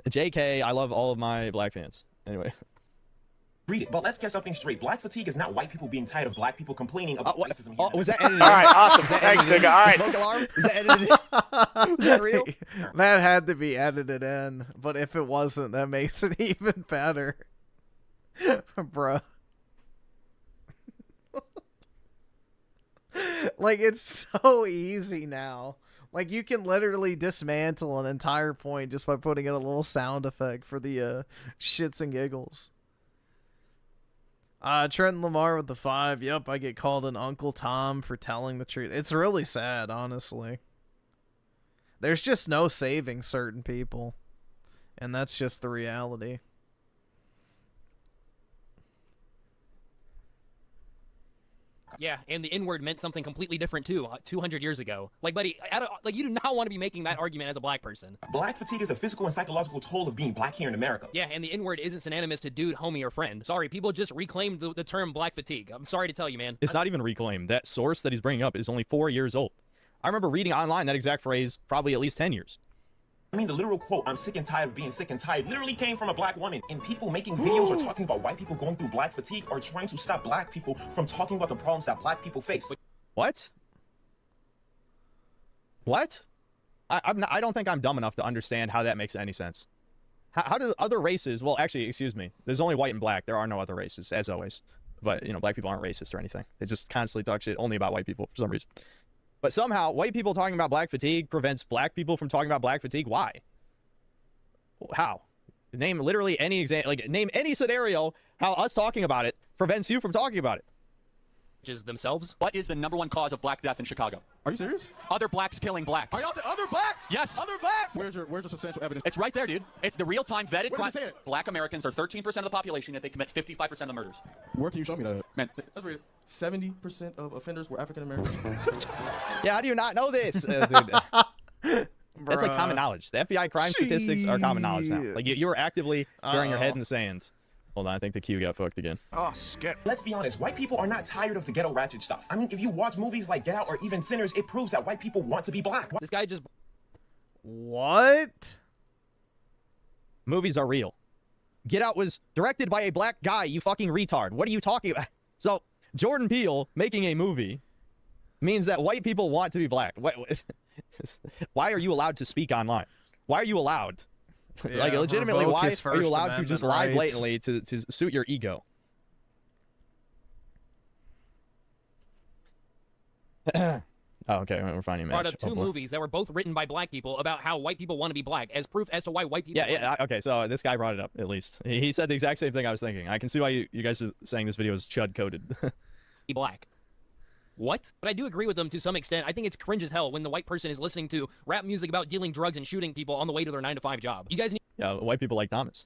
S23: JK, I love all of my black fans. Anyway.
S14: Read it. But let's get something straight. Black fatigue is not white people being tired of black people complaining about racism here.
S23: Was that edited?
S17: All right, awesome. Thanks, nigga. All right.
S23: Smoke alarm? Is that edited? Was that real?
S1: That had to be edited in, but if it wasn't, that makes it even better. Bruh. Like, it's so easy now. Like, you can literally dismantle an entire point just by putting in a little sound effect for the shits and giggles. Trent Lamar with the 5. Yep, I get called an Uncle Tom for telling the truth. It's really sad, honestly. There's just no saving certain people. And that's just the reality.
S5: Yeah, and the N-word meant something completely different too, 200 years ago. Like, buddy, you do not want to be making that argument as a black person.
S14: Black fatigue is the physical and psychological toll of being black here in America.
S5: Yeah, and the N-word isn't synonymous to dude, homie, or friend. Sorry, people just reclaimed the term black fatigue. I'm sorry to tell you, man.
S23: It's not even reclaimed. That source that he's bringing up is only 4 years old. I remember reading online that exact phrase probably at least 10 years.
S14: I mean, the literal quote, "I'm sick and tired of being sick and tired," literally came from a black woman. And people making videos or talking about white people going through black fatigue are trying to stop black people from talking about the problems that black people face.
S23: What? What? I don't think I'm dumb enough to understand how that makes any sense. How do other races... Well, actually, excuse me. There's only white and black. There are no other races, as always. But, you know, black people aren't racist or anything. They just constantly talk shit only about white people for some reason. But somehow, white people talking about black fatigue prevents black people from talking about black fatigue. Why? How? Name literally any example, like name any scenario how us talking about it prevents you from talking about it.
S5: Just themselves.
S6: What is the #1 cause of black death in Chicago?
S8: Are you serious?
S6: Other blacks killing blacks.
S8: Are y'all saying other blacks?
S6: Yes.
S8: Other blacks? Where's your substantial evidence?
S6: It's right there, dude. It's the real-time vetted.
S8: Where does it say it?
S6: Black Americans are 13% of the population, yet they commit 55% of the murders.
S8: Where can you show me that?
S6: Man,
S8: that's weird. 70% of offenders were African Americans.
S23: Yeah, how do you not know this? Dude. That's like common knowledge. The FBI crime statistics are common knowledge now. Like you are actively burying your head in the sand. Hold on, I think the queue got fucked again.
S14: Oh, skip. Let's be honest, white people are not tired of the ghetto ratchet stuff. I mean, if you watch movies like Get Out or even Sinners, it proves that white people want to be black.
S5: This guy just...
S1: What?
S23: Movies are real. Get Out was directed by a black guy, you fucking retard. What are you talking about? So, Jordan Peele making a movie means that white people want to be black. Why are you allowed to speak online? Why are you allowed?
S1: Yeah,
S23: like, legitimately, why are you allowed to just lie
S1: rights.
S23: blatantly to suit your ego? Oh, okay, we're finding a match.
S5: Brought up two movies that were both written by black people about how white people want to be black as proof as to why white people...
S23: Yeah, okay, so this guy brought it up, at least. He said the exact same thing I was thinking. I can see why you guys are saying this video is chud-coded.
S5: Be black. What? But I do agree with them to some extent. I think it's cringe as hell when the white person is listening to rap music about dealing drugs and shooting people on the way to their 9-to-5 job. You guys need...
S23: Yeah, white people like Thomas.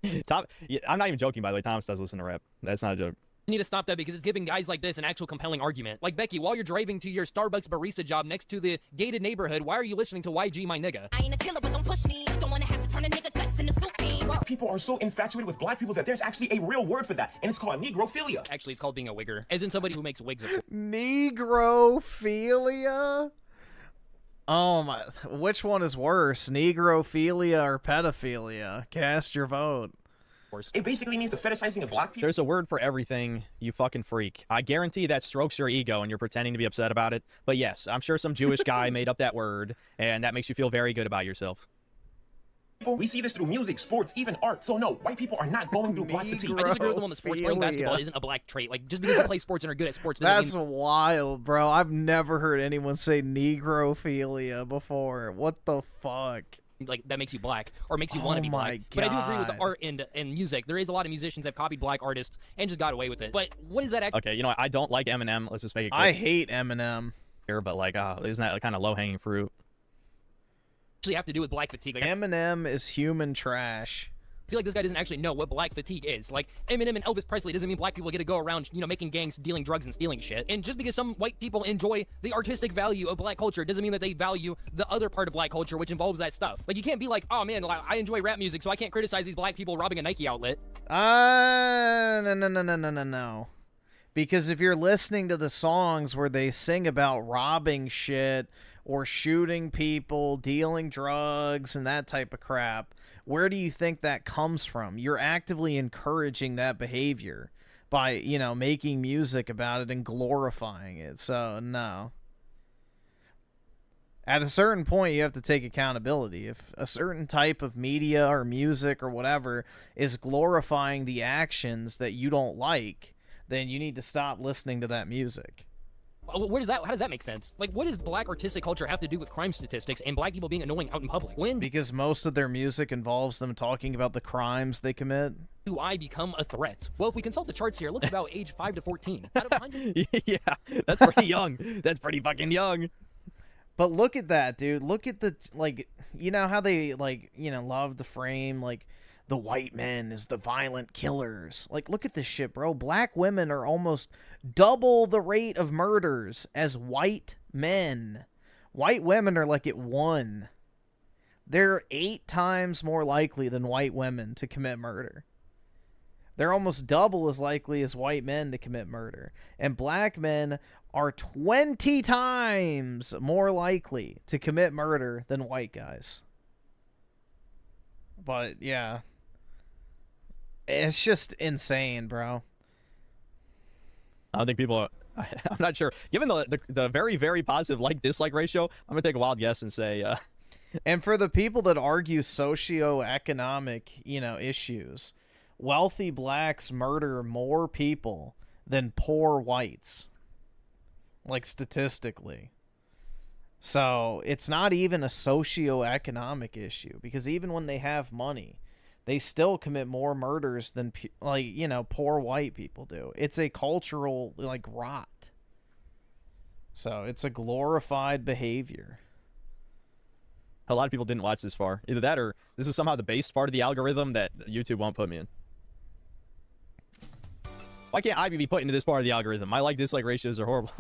S23: I'm not even joking, by the way. Thomas does listen to rap. That's not a joke.
S5: You need to stop that because it's giving guys like this an actual compelling argument. Like, Becky, while you're driving to your Starbucks barista job next to the gated neighborhood, why are you listening to YG My Nigga?
S13: I ain't a killer, but don't push me. Don't wanna have to turn a nigga guts into soup.
S14: People are so infatuated with black people that there's actually a real word for that, and it's called negrophilia.
S5: Actually, it's called being a wigger, as in somebody who makes wigs of...
S1: Negrophilia? Oh my, which one is worse, negrophilia or pedophilia? Cast your vote.
S14: It basically means the fetishizing of black people.
S23: There's a word for everything, you fucking freak. I guarantee that strokes your ego and you're pretending to be upset about it. But yes, I'm sure some Jewish guy made up that word, and that makes you feel very good about yourself.
S14: We see this through music, sports, even art. So no, white people are not going through black fatigue.
S5: I disagree with them on the sports. Playing basketball isn't a black trait. Like, just because you play sports and are good at sports doesn't
S1: That's wild, bro. I've never heard anyone say negrophilia before. What the fuck?
S5: Like, that makes you black or makes you want to be black. But I do agree with the art and music. There is a lot of musicians that have copied black artists and just got away with it. But what is that actually?
S23: Okay, you know what? I don't like Eminem. Let's just make it clear.
S1: I hate Eminem.
S23: Here, but like, isn't that kind of low-hanging fruit?
S5: Actually have to do with black fatigue. Like,
S1: Eminem is human trash.
S5: I feel like this guy doesn't actually know what black fatigue is. Like, Eminem and Elvis Presley doesn't mean black people get to go around, you know, making gangs, dealing drugs, and stealing shit. And just because some white people enjoy the artistic value of black culture doesn't mean that they value the other part of black culture, which involves that stuff. Like, you can't be like, oh man, like, I enjoy rap music, so I can't criticize these black people robbing a Nike outlet.
S1: No. Because if you're listening to the songs where they sing about robbing shit or shooting people, dealing drugs, and that type of crap, Where do you think that comes from? You're actively encouraging that behavior by, you know, making music about it and glorifying it. So, no. At a certain point, you have to take accountability. If a certain type of media or music or whatever is glorifying the actions that you don't like, then you need to stop listening to that music.
S5: Where does that? How does that make sense? Like, what does black artistic culture have to do with crime statistics and black people being annoying out in public? When
S1: Because most of their music involves them talking about the crimes they commit.
S5: do I become a threat? Well, if we consult the charts here, it looks about age 5 to 14. Out of 100.
S23: Yeah, that's pretty young. That's pretty fucking young.
S1: But look at that, dude. Look at the, like, you know how they, like, you know, love to frame, like, the white men as the violent killers. Like, look at this shit, bro. Black women are almost double the rate of murders as white men. White women are like at 1. They're 8 times more likely than white women to commit murder. They're almost double as likely as white men to commit murder. And black men are 20 times more likely to commit murder than white guys. But, yeah. It's just insane, bro.
S23: I don't think people are, I'm not sure. Given the very, very positive like-dislike ratio, I'm going to take a wild guess and say...
S1: And for the people that argue socioeconomic, you know, issues, wealthy blacks murder more people than poor whites. Like, statistically. So, it's not even a socioeconomic issue. Because even when they have money, they still commit more murders than, like, you know, poor white people do. It's a cultural, like, rot. So, it's a glorified behavior.
S23: A lot of people didn't watch this far. Either that or this is somehow the base part of the algorithm that YouTube won't put me in. Why can't I be put into this part of the algorithm? My like-dislike ratios are horrible.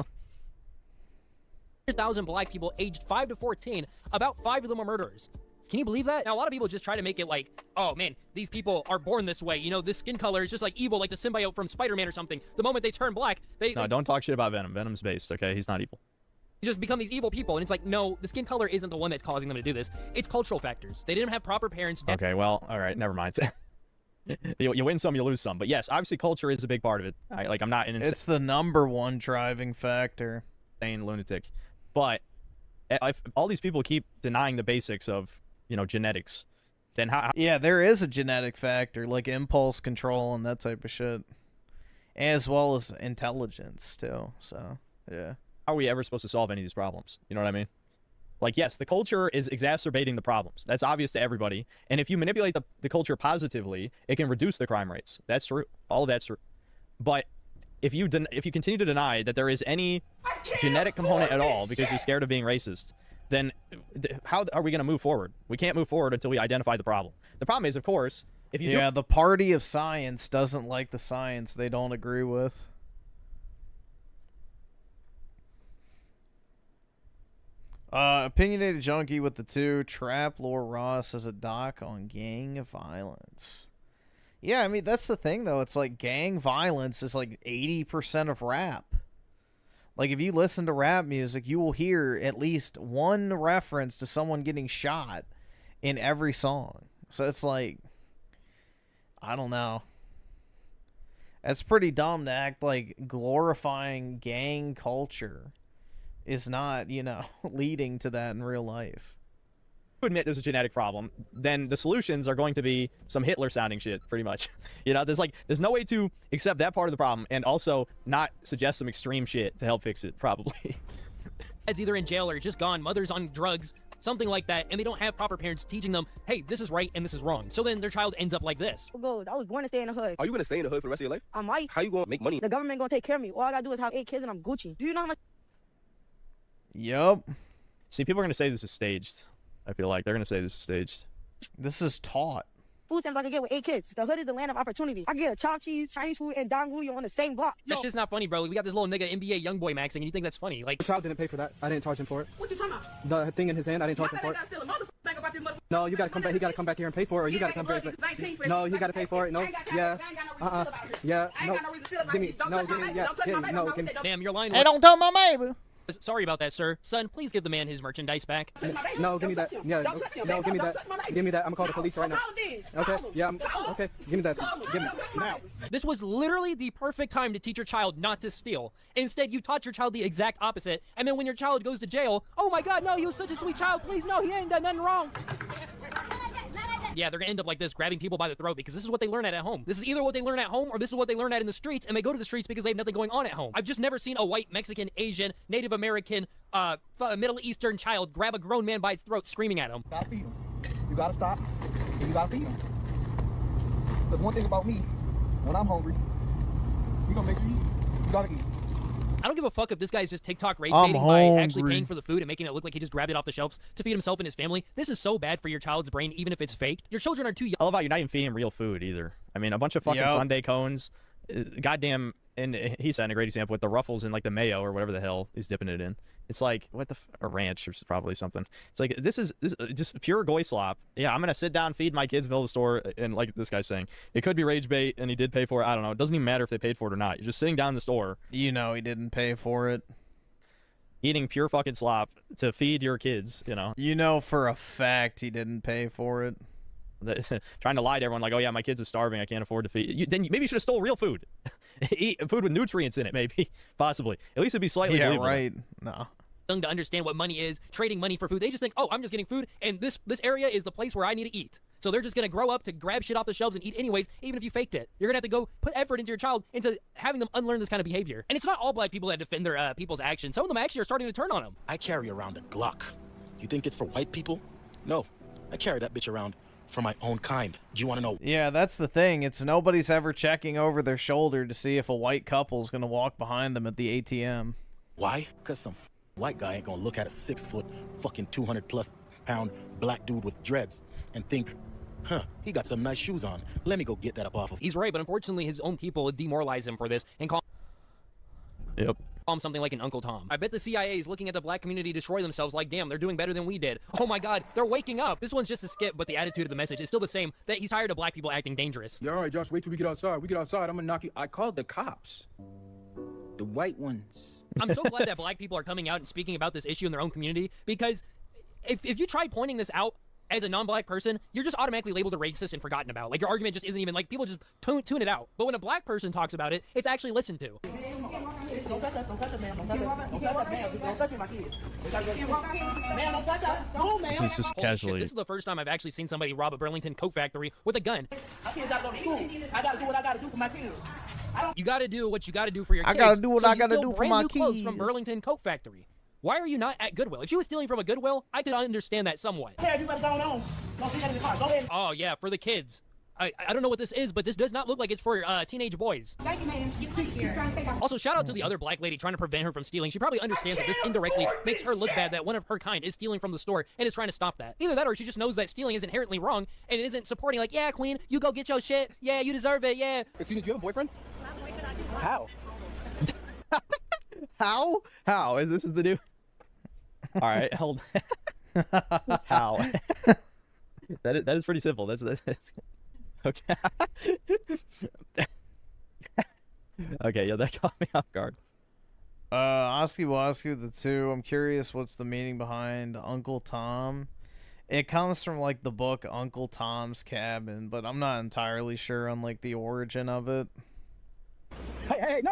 S5: 100,000 black people aged 5 to 14, about 5 of them are murderers. Can you believe that? Now, a lot of people just try to make it like, oh, man, these people are born this way. You know, this skin color is just like evil, like the symbiote from Spider-Man or something. The moment they turn black,
S23: No, don't talk shit about Venom. Venom's based, okay? He's not evil.
S5: just become these evil people. And it's like, no, the skin color isn't the one that's causing them to do this. It's cultural factors. They didn't have proper parents.
S23: Okay, well, all right, never mind. You win some, you lose some. But yes, obviously culture is a big part of it. I'm not an insane...
S1: It's the #1 driving factor.
S23: Insane lunatic. But if all these people keep denying the basics of, you know, genetics, then how...
S1: Yeah, there is a genetic factor, like impulse control and that type of shit. As well as intelligence, too. So, yeah.
S23: How are we ever supposed to solve any of these problems? You know what I mean? Like, yes, the culture is exacerbating the problems. That's obvious to everybody. And if you manipulate the culture positively, it can reduce the crime rates. That's true. All of that's true. But if you continue to deny that there is any genetic component at all because you're scared of being racist, then how are we going to move forward? We can't move forward until we identify the problem. The problem is, of course, if you
S1: yeah, the party of science doesn't like the science they don't agree with. Opinionated junkie with the 2. Trap Lore Ross has a doc on gang violence. Yeah, I mean, that's the thing, though. It's like gang violence is like 80% of rap. Like, if you listen to rap music, you will hear at least one reference to someone getting shot in every song. So it's like, I don't know. That's pretty dumb to act like glorifying gang culture is not, you know, leading to that in real life.
S23: Admit there's a genetic problem, then the solutions are going to be some Hitler-sounding shit, pretty much. You know, there's no way to accept that part of the problem and also not suggest some extreme shit to help fix it, probably.
S5: It's either in jail or just gone, mothers on drugs, something like that, and they don't have proper parents teaching them, hey, this is right and this is wrong. So then their child ends up like this.
S10: Good. I was born to stay in the hood.
S16: Are you going to stay in the hood for the rest of your life?
S10: I might.
S16: How you going to make money?
S10: The government going to take care of me. All I got to do is have 8 kids and I'm Gucci. Do you know how much...
S1: Yup.
S23: See, people are going to say this is staged. I feel like they're going to say this is staged.
S1: This is taught.
S10: Food stamps I can get with 8 kids. The hood is the land of opportunity. I get a chopped cheese, Chinese food, and Don Julio on the same block.
S5: That's just not funny, bro. We got this little nigga NBA young boy maxing, and you think that's funny? Like,
S19: the child didn't pay for that. I didn't charge him for it.
S10: What you talking about?
S19: The thing in his hand, I didn't charge him for it. No, you got to come back. He got to come back here and pay for it, or you got to come back. No, you got to pay for it. No, yeah, yeah, no. Give me, no, give me, yeah, no, give me.
S5: Damn, you're lying.
S1: Hey, don't tell my baby.
S5: Sorry about that, sir. Son, please give the man his merchandise back.
S19: No, give me that. Yeah, no, give me that. Give me that. I'm gonna call the police right now. Okay, yeah, okay, give me that. Give me now.
S5: This was literally the perfect time to teach your child not to steal. Instead, you taught your child the exact opposite, and then when your child goes to jail, oh my god, no, he was such a sweet child, please, no, he ain't done nothing wrong. Yeah, they're gonna end up like this, grabbing people by the throat, because this is what they learn at home. This is either what they learn at home, or this is what they learn at in the streets, and they go to the streets because they have nothing going on at home. I've just never seen a white, Mexican, Asian, Native American, Middle Eastern child grab a grown man by its throat, screaming at him.
S19: Gotta feed him. You gotta stop, and you gotta feed him. Because one thing about me, when I'm hungry, you gonna make sure you eat. You gotta eat.
S5: I don't give a fuck if this guy's just TikTok rage baiting by actually paying for the food and making it look like he just grabbed it off the shelves to feed himself and his family. This is so bad for your child's brain, even if it's faked. Your children are too young.
S23: I love how you're not even feeding him real food either. I mean, a bunch of fucking Sunday cones. Goddamn, and he's setting a great example with the Ruffles and like the mayo or whatever the hell he's dipping it in. It's like, what the a ranch or probably something. It's like, this is just pure goy slop. Yeah, I'm going to sit down, feed my kids, middle of the store, and like this guy's saying, it could be rage bait, and he did pay for it. I don't know. It doesn't even matter if they paid for it or not. You're just sitting down in the store.
S1: You know he didn't pay for it.
S23: Eating pure fucking slop to feed your kids, you know.
S1: You know for a fact he didn't pay for it.
S23: Trying to lie to everyone like, oh yeah, my kids are starving, I can't afford to feed you. Then maybe you should have stole real food. Eat food with nutrients in it, maybe. Possibly. At least it'd be slightly believable.
S1: Right. No.
S5: To understand what money is, trading money for food. They just think, oh, I'm just getting food, and this area is the place where I need to eat. So they're just going to grow up to grab shit off the shelves and eat anyways, even if you faked it. You're going to have to go put effort into your child, into having them unlearn this kind of behavior. And it's not all black people that defend their people's actions. Some of them actually are starting to turn on them.
S16: I carry around a Glock. You think it's for white people? No. I carry that bitch around for my own kind. Do you want to know?
S1: Yeah, that's the thing. It's nobody's ever checking over their shoulder to see if a white couple's going to walk behind them at the ATM.
S16: Why? Because some white guy ain't gonna look at a 6 foot fucking 200+ pound black dude with dreads and think, huh, he got some nice shoes on. Let me go get that up off of.
S5: He's right, but unfortunately his own people demoralize him for this and call him something like an Uncle Tom. I bet the CIA is looking at the black community destroy themselves like, damn, they're doing better than we did. Oh my god, they're waking up. This one's just a skip, but the attitude of the message is still the same, that he's tired of black people acting dangerous.
S18: Yeah, all right, Josh, wait till we get outside. We get outside, I'm gonna knock you. I called the cops. The white ones.
S5: I'm so glad that black people are coming out and speaking about this issue in their own community, because if you try pointing this out as a non-black person, you're just automatically labeled a racist and forgotten about. Like, your argument just isn't even, like, people just tune it out. But when a black person talks about it, it's actually listened to.
S23: He's just casually.
S5: This is the first time I've actually seen somebody rob a Burlington coat factory with a gun.
S10: I gotta go to school. I gotta do what I gotta do for my kids.
S5: You gotta do what you gotta do for your kids.
S1: I gotta do what I gotta do for my kids.
S5: From Burlington Coat Factory. Why are you not at Goodwill? If she was stealing from a Goodwill, I could understand that somewhat.
S10: Hey, you what's going on? Go in the car. Go ahead.
S5: Oh yeah, for the kids. I don't know what this is, but this does not look like it's for teenage boys. Also, shout out to the other black lady trying to prevent her from stealing. She probably understands that this indirectly makes her look bad, that one of her kind is stealing from the store and is trying to stop that. Either that, or she just knows that stealing is inherently wrong and it isn't supporting, like, yeah, queen, you go get your shit. Yeah, you deserve it. Yeah.
S19: Excuse me, do you have a boyfriend? How?
S23: How? This is the new... All right, hold. How? That is pretty simple. That's okay. Okay, yeah, that caught me off guard.
S1: Oski will ask you the two. I'm curious, what's the meaning behind Uncle Tom? It comes from like the book Uncle Tom's Cabin, but I'm not entirely sure on like the origin of it.
S19: Hey, no.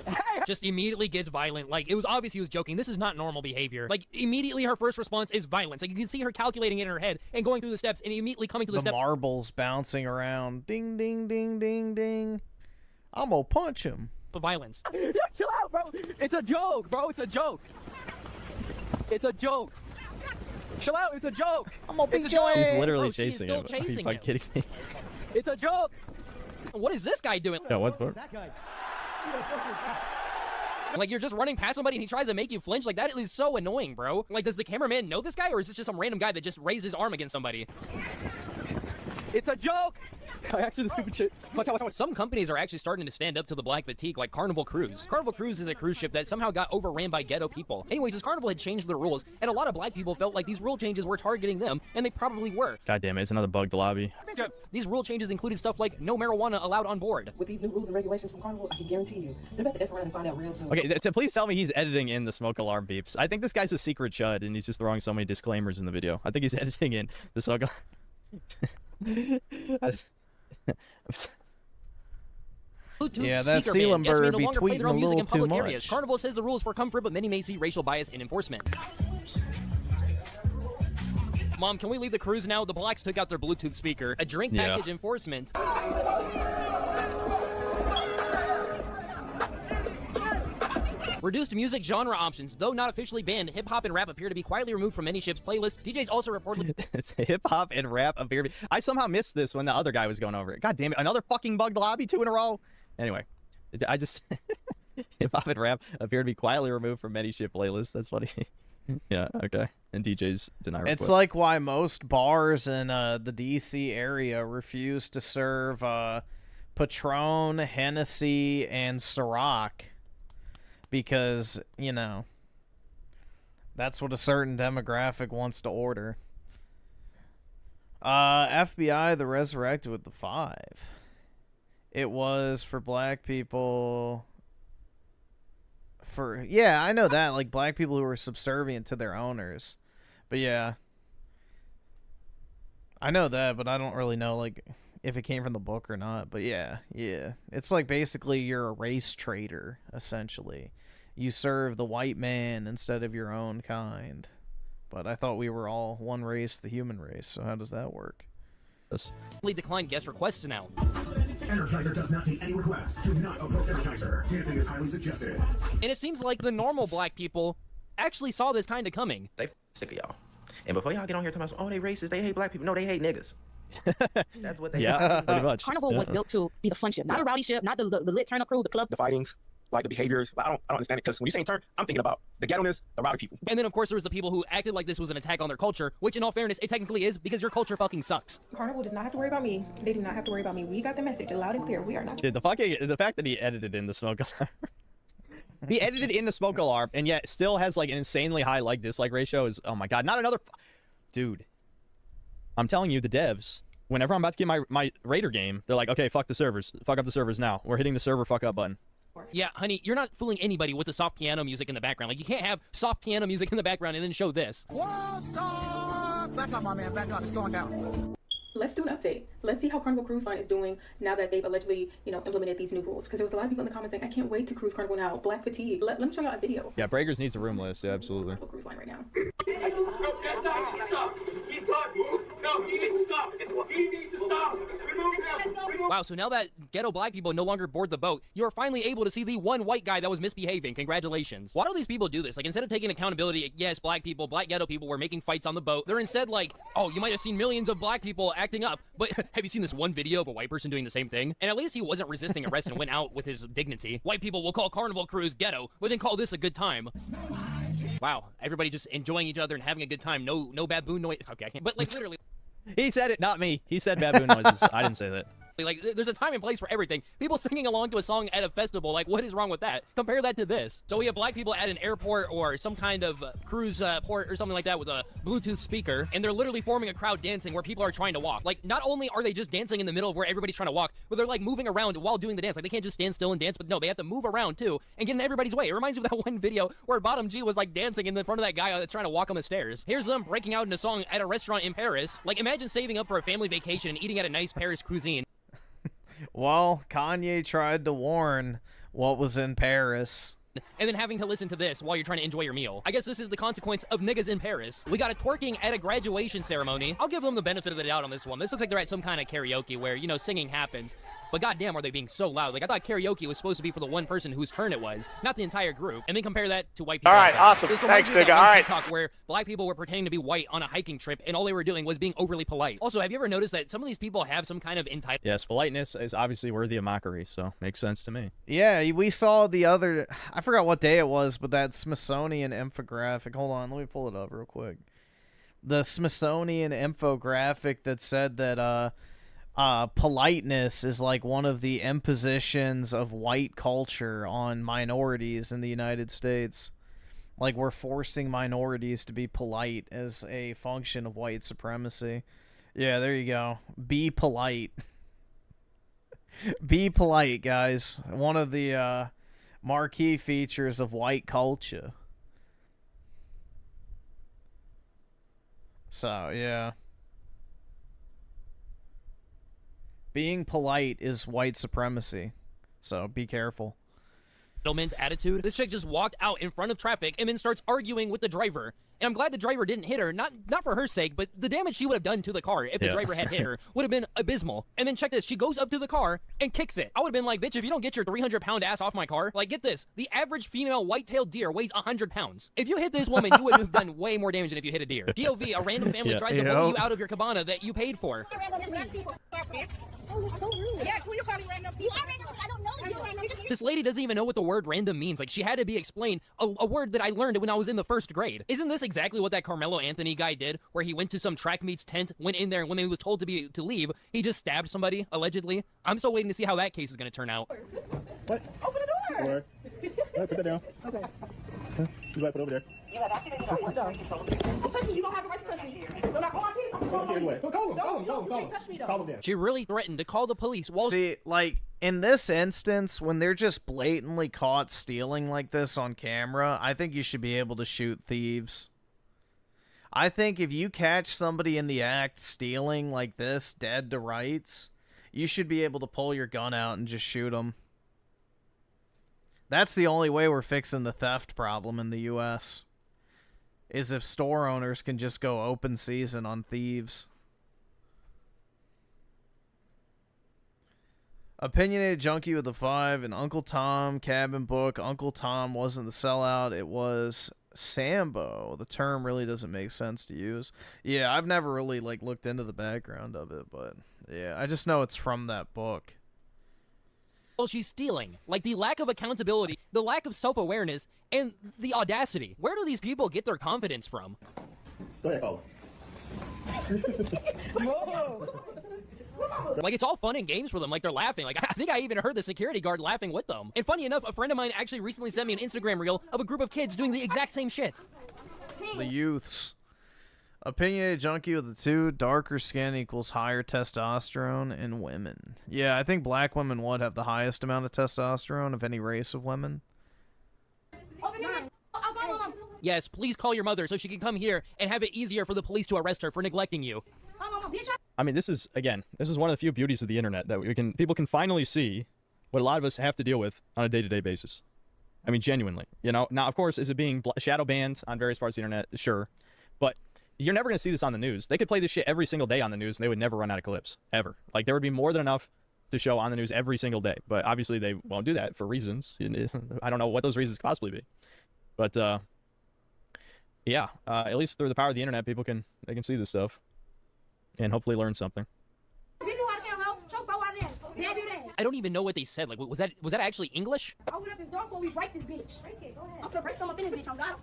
S19: Hey.
S5: Just immediately gets violent. Like, it was obvious he was joking. This is not normal behavior. Like, immediately her first response is violence. Like, you can see her calculating it in her head and going through the steps and immediately coming to the step.
S1: Marbles bouncing around. Ding, ding, ding, ding, ding. I'm gonna punch him.
S5: But violence.
S19: Yeah, chill out, bro. It's a joke, bro. It's a joke. It's a joke. Chill out. It's a joke.
S1: I'm gonna beat your ass.
S23: He's literally chasing him.
S5: Chasing
S23: Are you kidding me?
S19: It's a joke.
S5: What is this guy doing?
S23: Yeah, what?
S19: That guy. Who the fuck is that?
S5: Like, you're just running past somebody and he tries to make you flinch. Like, that is so annoying, bro. Like, does the cameraman know this guy, or is this just some random guy that just raised his arm against somebody?
S19: It's a joke.
S5: I actually the stupid shit. Watch out. Some companies are actually starting to stand up to the black fatigue, like Carnival Cruise. Carnival Cruise is a cruise ship that somehow got overran by ghetto people. Anyways, this Carnival had changed the rules, and a lot of black people felt like these rule changes were targeting them, and they probably were.
S23: God damn it, it's another bugged lobby.
S5: These rule changes included stuff like no marijuana allowed on board.
S10: With these new rules and regulations from Carnival, I can guarantee you, they're about to F around and find out real soon.
S23: Okay, please tell me he's editing in the smoke alarm beeps. I think this guy's a secret chud, and he's just throwing so many disclaimers in the video. I think he's editing in the smoke alarm.
S1: Yeah, that
S5: speaker ban. Yes, may
S1: Sealenberg
S5: no
S1: be
S5: longer play
S1: tweeting
S5: their
S1: a
S5: own music
S1: little
S5: in
S1: too
S5: public areas.
S1: much.
S5: Carnival says the rules for comfort, but many may see racial bias in enforcement. Mom, can we leave the cruise now? The blacks took out their Bluetooth speaker. A drink package enforcement. Reduced music genre options. Though not officially banned, hip-hop and rap appear to be quietly removed from many ships' playlists. DJs also reportedly...
S23: Hip-hop and rap appear to be... I somehow missed this when the other guy was going over it. God damn it, another fucking bugged lobby, 2 in a row? Anyway, I just... Hip-hop and rap appear to be quietly removed from many ship playlists. That's funny. Yeah, okay. And DJs deny request.
S1: It's like why most bars in the DC area refuse to serve Patron, Hennessy, and Ciroc. Because, you know, that's what a certain demographic wants to order. FBI, the Resurrected with the 5. It was for black people... Yeah, I know that. Like, black people who were subservient to their owners. But, yeah. I know that, but I don't really know, like, if it came from the book or not. But, yeah. It's like, basically, you're a race trader, essentially. You serve the white man instead of your own kind. But I thought we were all one race, the human race. So how does that work?
S5: declined guest requests now.
S12: Energizer does not take any requests. Do not approach Energizer. Dancing is highly suggested.
S5: And it seems like the normal black people actually saw this kind of coming.
S20: They sick of y'all. And before y'all get on here talking about, oh, they racist, they hate black people. No, they hate niggas. That's what they
S23: pretty much.
S13: Carnival was built to be the fun ship, not a rowdy ship, not the lit turn-up crew, the club.
S19: The fightings, like the behaviors. I don't understand it, because when you say turn, I'm thinking about the ghetto-ness, the rowdy people.
S5: And then, of course, there was the people who acted like this was an attack on their culture, which, in all fairness, it technically is, because your culture fucking sucks.
S21: Carnival does not have to worry about me. They do not have to worry about me. We got the message loud and clear. We are not.
S23: Dude, the fact that he edited in the smoke alarm. He edited in the smoke alarm, and yet still has, like, an insanely high like-dislike ratio is, oh my god, not another... Dude, I'm telling you, the devs... Whenever I'm about to get my Raider game, they're like, okay, fuck the servers. Fuck up the servers now. We're hitting the server fuck up button.
S5: Yeah, honey, you're not fooling anybody with the soft piano music in the background. Like, you can't have soft piano music in the background and then show this.
S10: Back up, my man. Back up. It's going down.
S21: Let's do an update. Let's see how Carnival Cruise Line is doing now that they've allegedly, implemented these new rules. Because there was a lot of people in the comments saying, I can't wait to cruise Carnival now. Black fatigue. Let me show y'all a video.
S23: Yeah, Breakers needs a room list. Yeah, absolutely.
S21: Carnival Cruise Line right now.
S22: No, just stop. He's caught. No, he needs to stop. He needs to stop. Remove him.
S5: Wow, so now that ghetto black people no longer board the boat, you're finally able to see the one white guy that was misbehaving. Congratulations. Why do these people do this? Like, instead of taking accountability, yes, black people, black ghetto people were making fights on the boat, they're instead like, oh, you might have seen millions of black people acting up, but have you seen this one video of a white person doing the same thing? And at least he wasn't resisting arrest and went out with his dignity. White people will call Carnival Cruise ghetto, but then call this a good time. Wow, everybody just enjoying each other and having a good time. No baboon noise. Okay, I can't, but like literally.
S23: He said it, not me. He said baboon noises. I didn't say that.
S5: Like, there's a time and place for everything. People singing along to a song at a festival, like, what is wrong with that? Compare that to this. So we have black people at an airport or some kind of cruise port or something like that with a Bluetooth speaker, and they're literally forming a crowd dancing where people are trying to walk. Like, not only are they just dancing in the middle of where everybody's trying to walk, but they're, like, moving around while doing the dance. Like, they can't just stand still and dance, but no, they have to move around, too, and get in everybody's way. It reminds me of that one video where Bottom G was, like, dancing in the front of that guy that's trying to walk on the stairs. Here's them breaking out into song at a restaurant in Paris. Like, imagine saving up for a family vacation and eating at a nice Paris cuisine.
S1: Well, Kanye tried to warn what was in Paris.
S5: And then having to listen to this while you're trying to enjoy your meal. I guess this is the consequence of niggas in Paris. We got a twerking at a graduation ceremony. I'll give them the benefit of the doubt on this one. This looks like they're at some kind of karaoke where, singing happens. But goddamn, are they being so loud? Like, I thought karaoke was supposed to be for the one person whose turn it was, not the entire group. And then compare that to white people.
S17: All right, awesome.
S5: This
S17: Thanks,
S5: reminds me of
S17: nigga.
S5: that
S17: All
S5: one
S17: right.
S5: TikTok where black people were pretending to be white on a hiking trip, and all they were doing was being overly polite. Also, have you ever noticed that some of these people have some kind of entitlement?
S23: Yes, politeness is obviously worthy of mockery, so makes sense to me.
S1: Yeah, we saw the other... I forgot what day it was, but that Smithsonian infographic... Hold on, let me pull it up real quick. The Smithsonian infographic that said that politeness is like one of the impositions of white culture on minorities in the United States. Like, we're forcing minorities to be polite as a function of white supremacy. Yeah, there you go. Be polite. Be polite, guys. One of the marquee features of white culture. So, yeah. Being polite is white supremacy. So, be careful.
S5: Attitude. This chick just walked out in front of traffic and then starts arguing with the driver. And I'm glad the driver didn't hit her, not for her sake, but the damage she would have done to the car if the driver had hit her would have been abysmal. And then check this, she goes up to the car and kicks it. I would have been like, bitch, if you don't get your 300-pound ass off my car, like, get this, the average female white-tailed deer weighs 100 pounds. If you hit this woman, you would have done way more damage than if you hit a deer. POV, a random family tries to bully you out of your cabana that you paid for.
S13: Oh, you're so rude. Yes, when you call me random people. I don't know you.
S5: This lady doesn't even know what the word random means. Like, she had to be explained a word that I learned when I was in the 1st grade. Isn't this exactly what that Carmelo Anthony guy did, where he went to some track meets tent, went in there, and when he was told to leave, he just stabbed somebody, allegedly? I'm still waiting to see how that case is going to turn out.
S19: What? Open the door! Where? Put that down. Okay. Huh? You like put it over there.
S10: Don't touch me. You don't have the right to touch me. No, not on my kids.
S19: Call him.
S5: She really threatened to call the police while
S1: See, like, in this instance, when they're just blatantly caught stealing like this on camera, I think you should be able to shoot thieves. I think if you catch somebody in the act stealing like this, dead to rights, you should be able to pull your gun out and just shoot them. That's the only way we're fixing the theft problem in the U.S., is if store owners can just go open season on thieves. Opinionated Junkie with a 5, and Uncle Tom Cabin Book. Uncle Tom wasn't the sellout, it was Sambo. The term really doesn't make sense to use. Yeah, I've never really like looked into the background of it, but yeah, I just know it's from that book.
S5: She's stealing. Like, the lack of accountability, the lack of self-awareness, and the audacity. Where do these people get their confidence from?
S19: Go ahead, Paul.
S5: Like, it's all fun and games for them. Like, they're laughing. Like, I think I even heard the security guard laughing with them. And funny enough, a friend of mine actually recently sent me an Instagram reel of a group of kids doing the exact same shit.
S1: The youths. Opinionated Junkie with a 2, darker skin equals higher testosterone in women. Yeah, I think black women would have the highest amount of testosterone of any race of women.
S5: Yes, please call your mother so she can come here and have it easier for the police to arrest her for neglecting you.
S23: I mean, this is one of the few beauties of the internet that people can finally see what a lot of us have to deal with on a day-to-day basis. I mean, genuinely, you know. Now, of course, is it being shadow banned on various parts of the internet? Sure, but you're never going to see this on the news. They could play this shit every single day on the news, and they would never run out of clips, ever. Like, there would be more than enough to show on the news every single day. But obviously, they won't do that for reasons. I don't know what those reasons could possibly be. But, yeah, at least through the power of the internet, people can see this stuff and hopefully learn something.
S5: I don't even know what they said. Like, was that actually English?
S13: Open up his door before we break this bitch. Break it. Go ahead. I'm gonna break something up in this bitch. I'm God.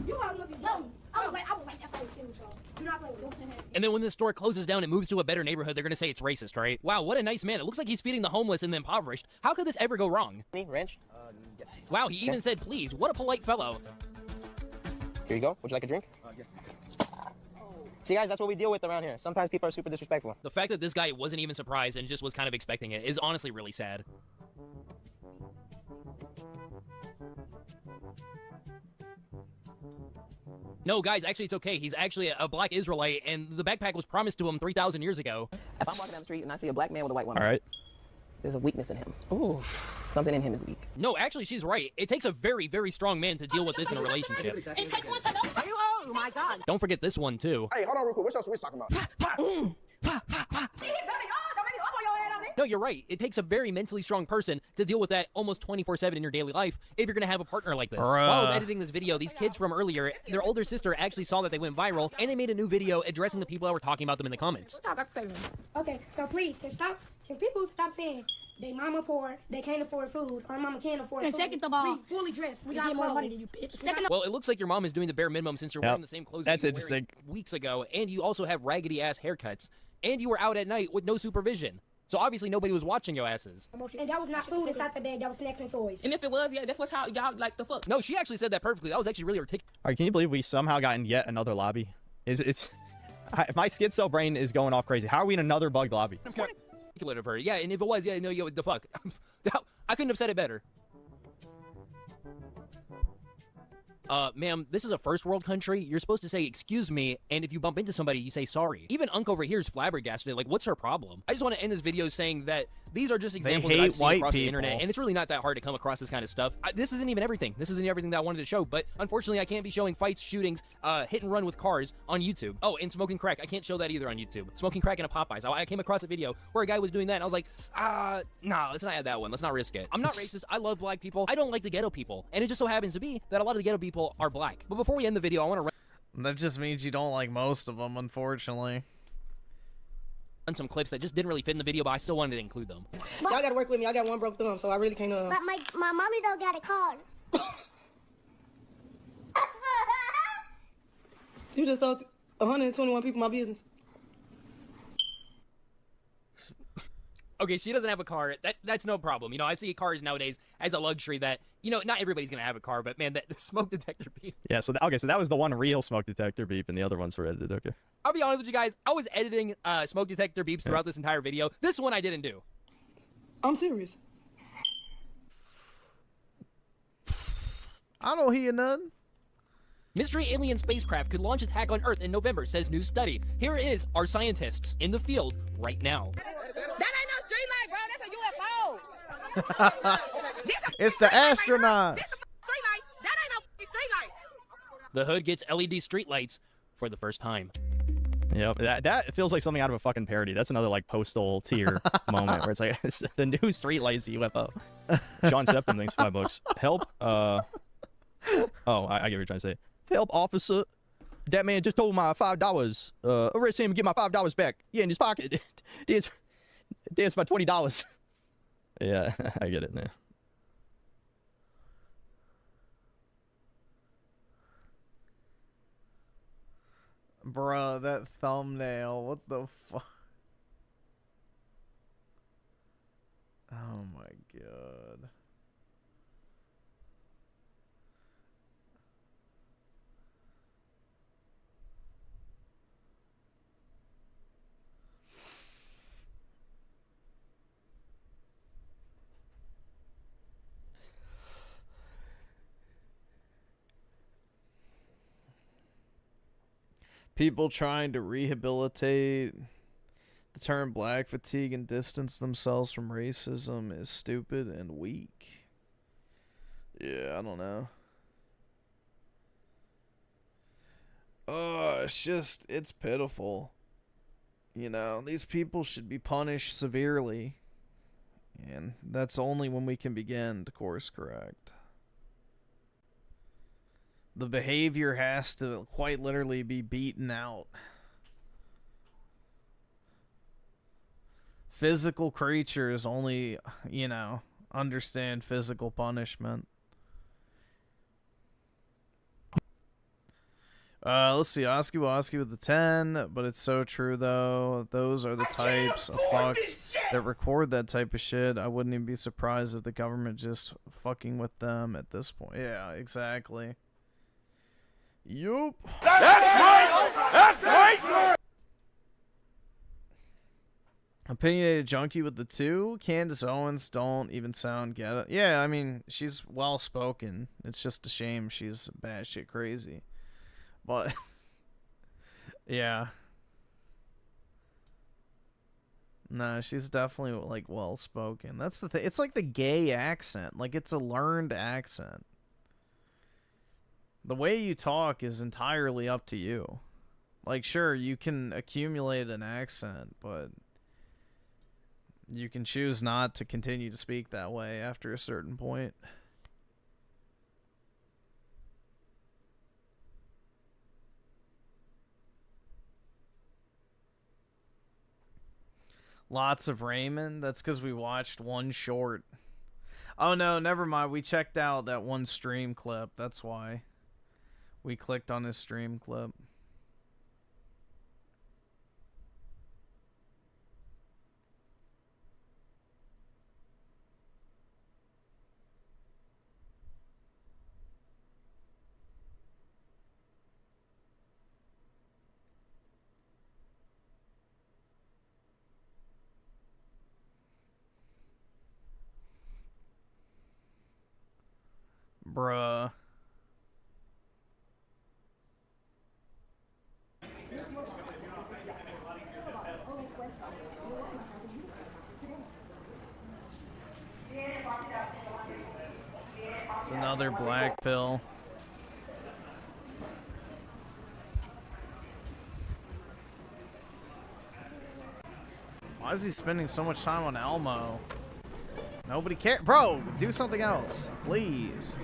S13: You always must be dumb. I would like that for you, so do not play with me.
S5: And then when this store closes down and moves to a better neighborhood, they're gonna say it's racist, right? Wow, what a nice man. It looks like he's feeding the homeless and the impoverished. How could this ever go wrong?
S2: Ranch?
S5: Yes. Wow, he even said please. What a polite fellow.
S2: Here you go. Would you like a drink? Yes. See, guys, that's what we deal with around here. Sometimes people are super disrespectful.
S5: The fact that this guy wasn't even surprised and just was kind of expecting it is honestly really sad. No, guys, actually, it's okay. He's actually a black Israelite, and the backpack was promised to him 3,000 years ago.
S2: If I'm walking down the street and I see a black man with a white woman,
S23: all right,
S2: there's a weakness in him. Ooh, something in him is weak.
S5: No, actually, she's right. It takes a very, very strong man to deal with this in a relationship.
S13: It takes one to know. Oh my God.
S5: Don't forget this one, too.
S19: Hey, hold on real quick. What's else we talking about?
S5: No, you're right. It takes a very mentally strong person to deal with that almost 24/7 in your daily life if you're going to have a partner like this. While I was editing this video, these kids from earlier, their older sister actually saw that they went viral, and they made a new video addressing the people that were talking about them in the comments.
S13: Okay, so please, can people stop saying they mama poor, they can't afford food, our mama can't afford food. And second of all, we fully dressed, we got more money than you, bitch.
S5: Well, it looks like your mom is doing the bare minimum since you're wearing the same clothes
S23: that's
S5: that you
S23: interesting.
S5: were weeks ago, and you also have raggedy-ass haircuts. and you were out at night with no supervision. So obviously nobody was watching your asses.
S13: And that was not food inside the bag. That was snacks and toys. And if it was, yeah, that's what y'all like the fuck.
S5: No, she actually said that perfectly. That was actually really articulate.
S23: All right, can you believe we somehow got in yet another lobby? My schizo brain is going off crazy. How are we in another bugged lobby?
S5: Articulate of her. Yeah, and if it was, yeah, no, yo, the fuck. I couldn't have said it better. Ma'am, this is a first world country. You're supposed to say, excuse me, and if you bump into somebody, you say sorry. Even Unc over here is flabbergasted. Like, what's her problem? I just want to end this video saying that these are just examples that I've seen across the internet, and it's really not that hard to come across this kind of stuff. This isn't even everything. This isn't everything that I wanted to show, but unfortunately, I can't be showing fights, shootings, hit and run with cars on YouTube. Oh, and smoking crack. I can't show that either on YouTube. Smoking crack in a Popeyes. I came across a video where a guy was doing that, and I was like, nah, let's not add that one. Let's not risk it. I'm not racist. I love black people. I don't like the ghetto people, and it just so happens to be that a lot of the ghetto people are black. But before we end the video, I want to...
S1: That just means you don't like most of them, unfortunately.
S5: On some clips that just didn't really fit in the video, but I still wanted to include them.
S10: Y'all gotta work with me. I got one broke thumb, so I really can't.
S13: But my mommy don't got a car.
S10: You just told 121 people my business.
S5: Okay, she doesn't have a car. That's no problem. You know, I see cars nowadays as a luxury that, you know, not everybody's gonna have a car, but man, the smoke detector beep.
S23: Yeah, so that was the one real smoke detector beep, and the other ones were edited. Okay.
S5: I'll be honest with you guys. I was editing smoke detector beeps throughout this entire video. This one I didn't do.
S10: I'm serious.
S1: I don't hear none.
S5: Mystery alien spacecraft could launch attack on Earth in November, says new study. Here is our scientists in the field right now.
S13: That ain't no street light, bro. That's a UFO.
S1: It's the astronauts.
S13: Street light. That ain't no street light.
S5: The hood gets LED street lights for the first time.
S23: Yep, that feels like something out of a fucking parody. That's another like postal tier moment where it's like it's the new streetlights UFO. Sean Septum thinks $5. Help. Oh, I get what you're trying to say. Help, officer. That man just told my $5. Arrest him and get my $5 back. Yeah, in his pocket. There's my $20. Yeah, I get it now.
S1: Bruh, that thumbnail. What the fuck? Oh my god. People trying to rehabilitate the term black fatigue and distance themselves from racism is stupid and weak. Yeah, I don't know. Oh, it's pitiful. You know, these people should be punished severely. And that's only when we can begin to course correct. The behavior has to quite literally be beaten out. Physical creatures only, you know, understand physical punishment. Let's see, Oski Woski with the 10, but it's so true though. Those are the types of fucks that record that type of shit. I wouldn't even be surprised if the government just fucking with them at this point. Yeah, exactly. Yup.
S22: That's right! That's right!
S1: Opinionated junkie with the 2. Candace Owens don't even sound ghetto. Yeah, I mean, she's well spoken. It's just a shame she's batshit crazy. But yeah. No, she's definitely like well spoken. That's the thing. It's like the gay accent. Like it's a learned accent. The way you talk is entirely up to you. Like, sure, you can accumulate an accent, but you can choose not to continue to speak that way after a certain point. Lots of Raymond. That's because we watched one short. Oh, no, never mind. We checked out that one stream clip. That's why. We clicked on his stream clip. Bruh. It's another black pill. Why is he spending so much time on Elmo? Nobody cares. Bro, do something else, please.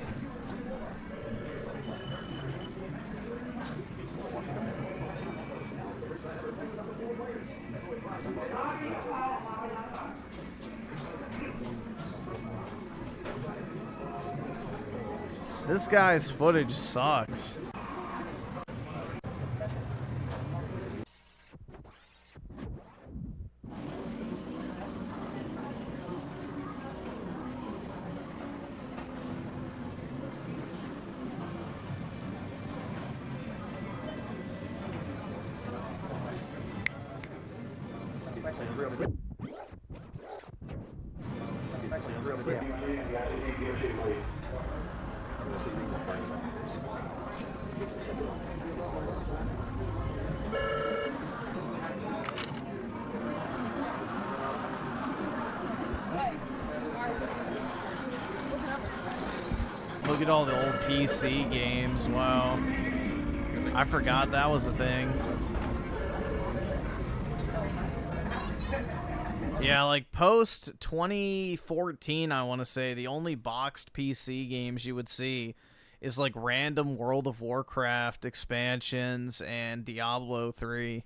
S1: This guy's footage sucks. Look at all the old PC games. Wow. I forgot that was a thing. Yeah, like post 2014, I want to say, the only boxed PC games you would see is like random World of Warcraft expansions and Diablo 3.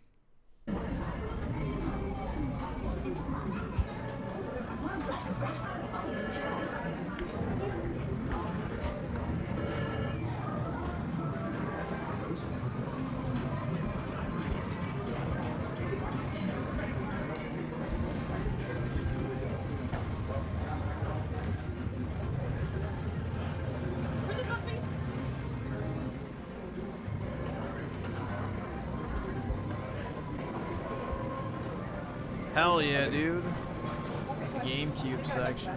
S1: Hell yeah, dude. GameCube section.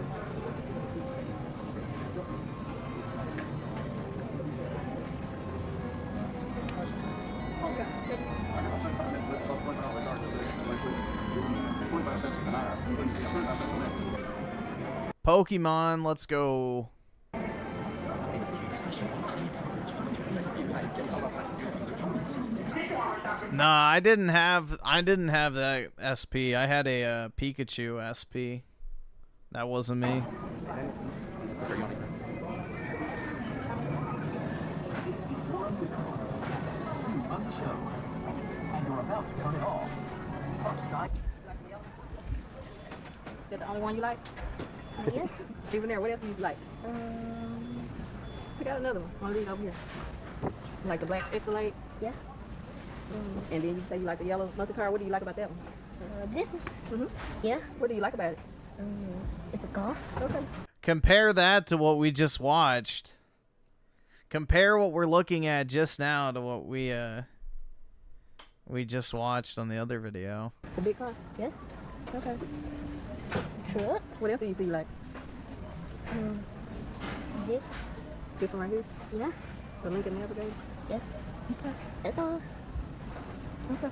S1: Pokemon, let's go. Nah, I didn't have that SP. I had a Pikachu SP. That wasn't me.
S10: Is that the only one you like? Yes. Even there, what else do you like? We got another one. One of these over here. You like the black Escalade? Yeah. And then you say you like the yellow muscle car. What do you like about that one?
S3: This one? Yeah.
S10: What do you like about it?
S3: It's a car.
S10: Okay.
S1: Compare that to what we just watched. Compare what we're looking at just now to what we just watched on the other video.
S10: It's a big car?
S3: Yeah.
S10: Okay.
S3: Truck.
S10: What else do you see you like?
S3: This.
S10: This one right here?
S3: Yeah.
S10: The Lincoln Navigator?
S3: Yeah. Okay. That's all.
S10: Okay.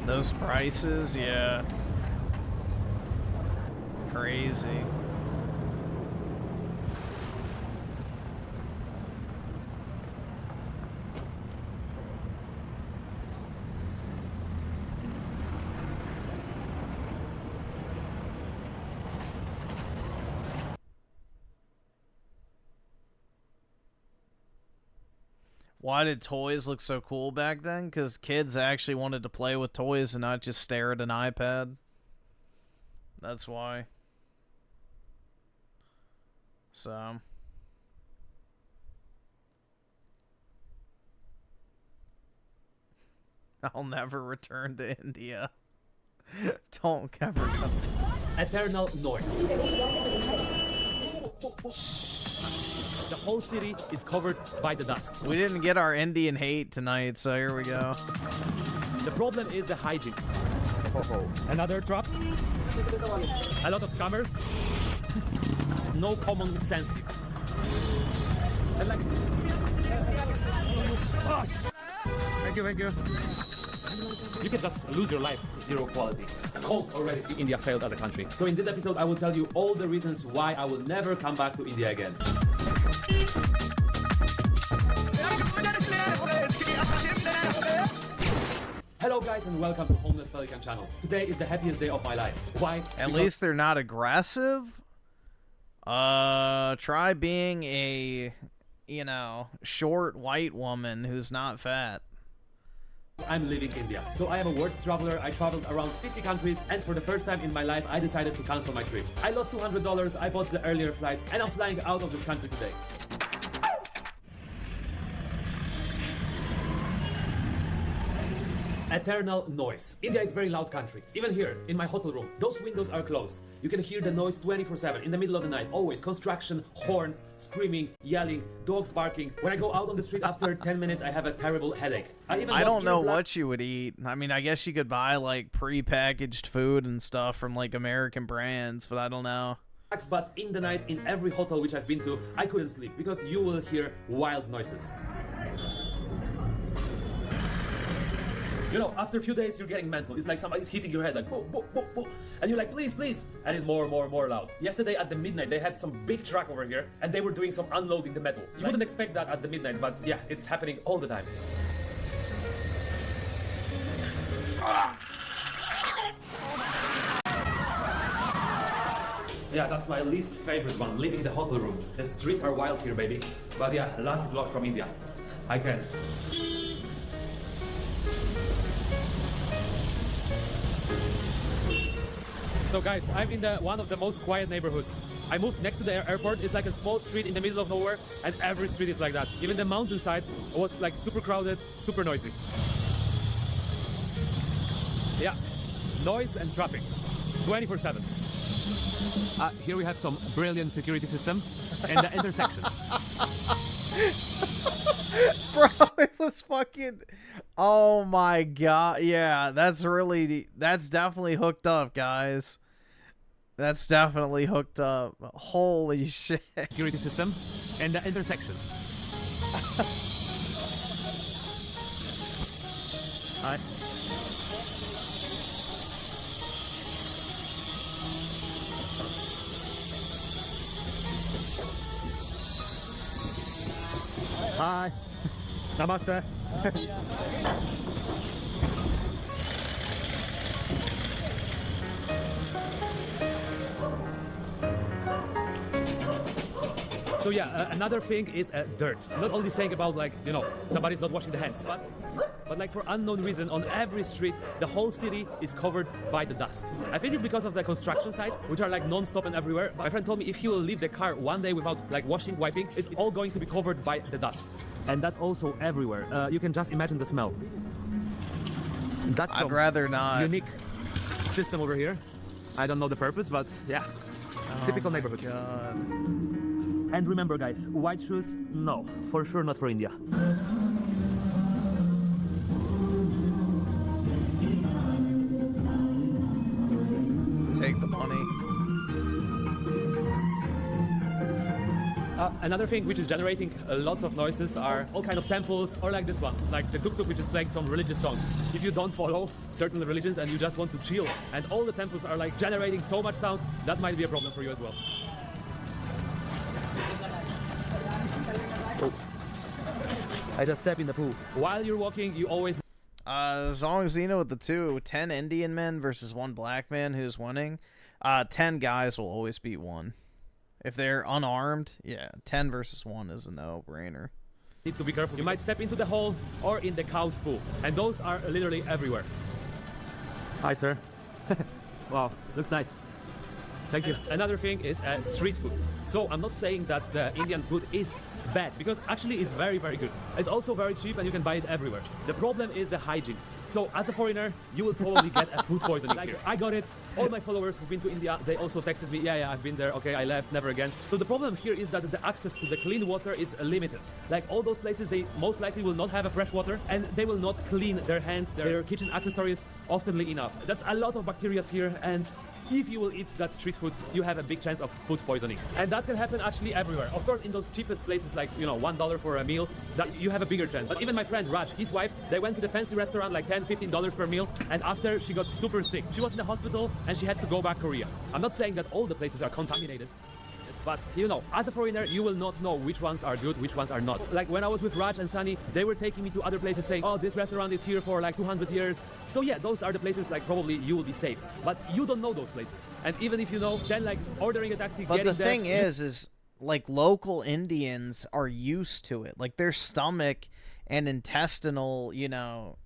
S1: Those prices, yeah. Crazy. Why did toys look so cool back then? Because kids actually wanted to play with toys and not just stare at an iPad. That's why. So... I'll never return to India. Don't ever go.
S4: Eternal noise. The whole city is covered by the dust.
S1: We didn't get our Indian hate tonight, so here we go.
S4: The problem is the hygiene. Another trap. A lot of scammers. No common sense. And like... Oh. Thank you, thank you. You can just lose your life with zero quality. Cold already. India failed as a country. So in this episode, I will tell you all the reasons why I will never come back to India again. Hello guys and welcome to Homeless Pelican channel. Today is the happiest day of my life. Why?
S1: At least they're not aggressive. Try being a, you know, short white woman who's not fat.
S4: I'm leaving India. So I am a world traveler. I traveled around 50 countries, and for the first time in my life, I decided to cancel my trip. I lost $200, I bought the earlier flight, and I'm flying out of this country today. Eternal noise. India is a very loud country. Even here, in my hotel room, those windows are closed. You can hear the noise 24/7, in the middle of the night. Always construction, horns, screaming, yelling, dogs barking. When I go out on the street after 10 minutes, I have a terrible headache. I
S1: don't know what you would eat. I mean, I guess you could buy like pre-packaged food and stuff from like American brands, but I don't know.
S4: But in the night, in every hotel which I've been to, I couldn't sleep because you will hear wild noises. You know, after a few days, you're getting mental. It's like somebody's hitting your head, like, boom, boom, boom, boom. And you're like, please, please. And it's more loud. Yesterday at the midnight, they had some big truck over here, and they were doing some unloading the metal. You wouldn't expect that at the midnight, but yeah, it's happening all the time. Yeah, that's my least favorite one, leaving the hotel room. The streets are wild here, baby. But yeah, last vlog from India. I can. So guys, I'm in one of the most quiet neighborhoods. I moved next to the airport. It's like a small street in the middle of nowhere, and every street is like that. Even the mountainside was like super crowded, super noisy. Yeah, noise and traffic, 24/7. Here we have some brilliant security system and the intersection.
S1: Bro, it was fucking... Oh my god. Yeah, that's definitely hooked up, guys. That's definitely hooked up. Holy shit.
S4: Security system and the intersection. Hi. Hi. Namaste. So yeah, another thing is dirt. I'm not only saying about like, you know, somebody's not washing the hands, but like for unknown reason, on every street, the whole city is covered by the dust. I think it's because of the construction sites, which are like non-stop and everywhere. My friend told me if he will leave the car one day without like wiping, it's all going to be covered by the dust. And that's also everywhere. You can just imagine the smell. That's
S1: I'd rather not.
S4: Unique system over here. I don't know the purpose, but yeah, typical neighborhood.
S1: God.
S4: And remember guys, white shoes, no, for sure not for India.
S1: Take the money.
S4: Another thing which is generating lots of noises are all kind of temples, or like this one, like the tuk-tuk which is playing some religious songs. If you don't follow certain religions and you just want to chill, and all the temples are like generating so much sound, that might be a problem for you as well. Oh. I just stepped in the pool. While you're walking, you always...
S1: Zongzina with the 10 Indian men versus 1 black man who's winning. 10 guys will always beat 1. If they're unarmed, yeah, 10 versus 1 is a no-brainer.
S4: need to be careful. You might step into the hole or in the cow's poo, and those are literally everywhere. Hi, sir. Wow, looks nice. Thank you. Another thing is street food. So I'm not saying that the Indian food is bad, because actually it's very, very good. It's also very cheap and you can buy it everywhere. The problem is the hygiene. So as a foreigner, you will probably get a food poisoning here. I got it. All my followers who've been to India, they also texted me, yeah, I've been there. Okay, I left, never again. So the problem here is that the access to the clean water is limited. Like all those places, they most likely will not have a fresh water, and they will not clean their hands, their kitchen accessories oftenly enough. That's a lot of bacteria here, and if you will eat that street food, you have a big chance of food poisoning. And that can happen actually everywhere. Of course, in those cheapest places, like, you know, $1 for a meal, that you have a bigger chance. But even my friend Raj, his wife, they went to the fancy restaurant, like $10, $15 per meal, and after she got super sick. She was in the hospital and she had to go back Korea. I'm not saying that all the places are contaminated, but, you know, as a foreigner, you will not know which ones are good, which ones are not. Like when I was with Raj and Sunny, they were taking me to other places saying, oh, this restaurant is here for like 200 years. So yeah, those are the places like probably you will be safe. But you don't know those places. And even if you know, then like ordering a taxi,
S1: But
S4: getting
S1: the thing is like local Indians are used to it. Like their stomach and intestinal, you know,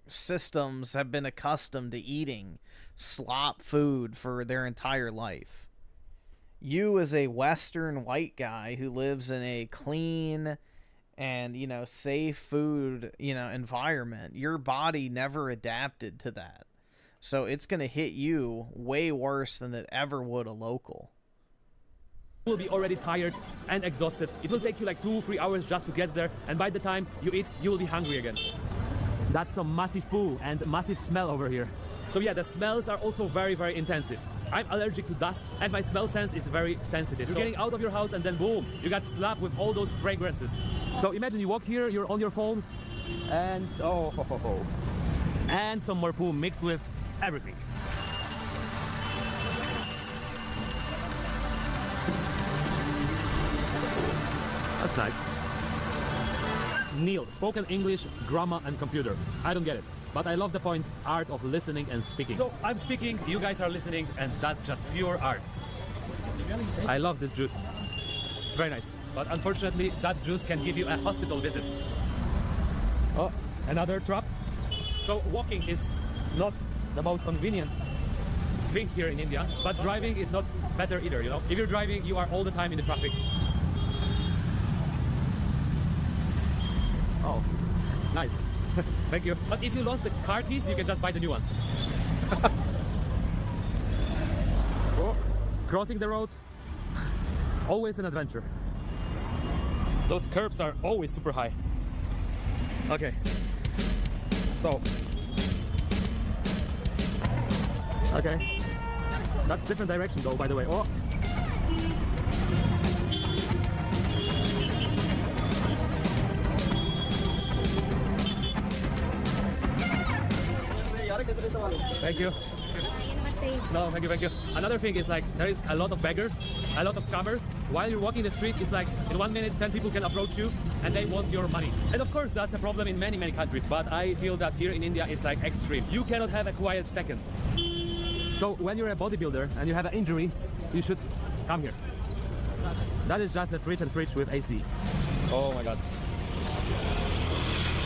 S1: systems have been accustomed to eating slop food for their entire life. You as a Western white guy who lives in a clean and, you know, safe food, you know, environment, your body never adapted to that. So it's going to hit you way worse than it ever would a local.
S4: You will be already tired and exhausted. It will take you like 2-3 hours just to get there, and by the time you eat, you will be hungry again. That's some massive poo and massive smell over here. So yeah, the smells are also very, very intensive. I'm allergic to dust, and my smell sense is very sensitive. You're getting out of your house and then boom, you got slapped with all those fragrances. So imagine you walk here, you're on your phone, and and some more poo mixed with everything. That's nice. Neil, spoken English, grammar and computer. I don't get it. But I love the point, art of listening and speaking. So I'm speaking, you guys are listening, and that's just pure art. I love this juice. It's very nice. But unfortunately, that juice can give you a hospital visit. Oh, another trap. So walking is not the most convenient thing here in India, but driving is not better either, you know? If you're driving, you are all the time in the traffic. Oh, nice. Thank you. But if you lost the car keys, you can just buy the new ones. Oh, crossing the road, always an adventure. Those curbs are always super high. Okay. So. Okay. That's different direction though, by the way. Oh. Thank you. No, thank you. Another thing is like there is a lot of beggars, a lot of scammers. While you're walking the street, it's like in 1 minute 10 people can approach you and they want your money. And of course that's a problem in many countries, but I feel that here in India it's like extreme. You cannot have a quiet second. So when you're a bodybuilder and you have an injury, you should come here. That is just a fridge with AC. Oh my god.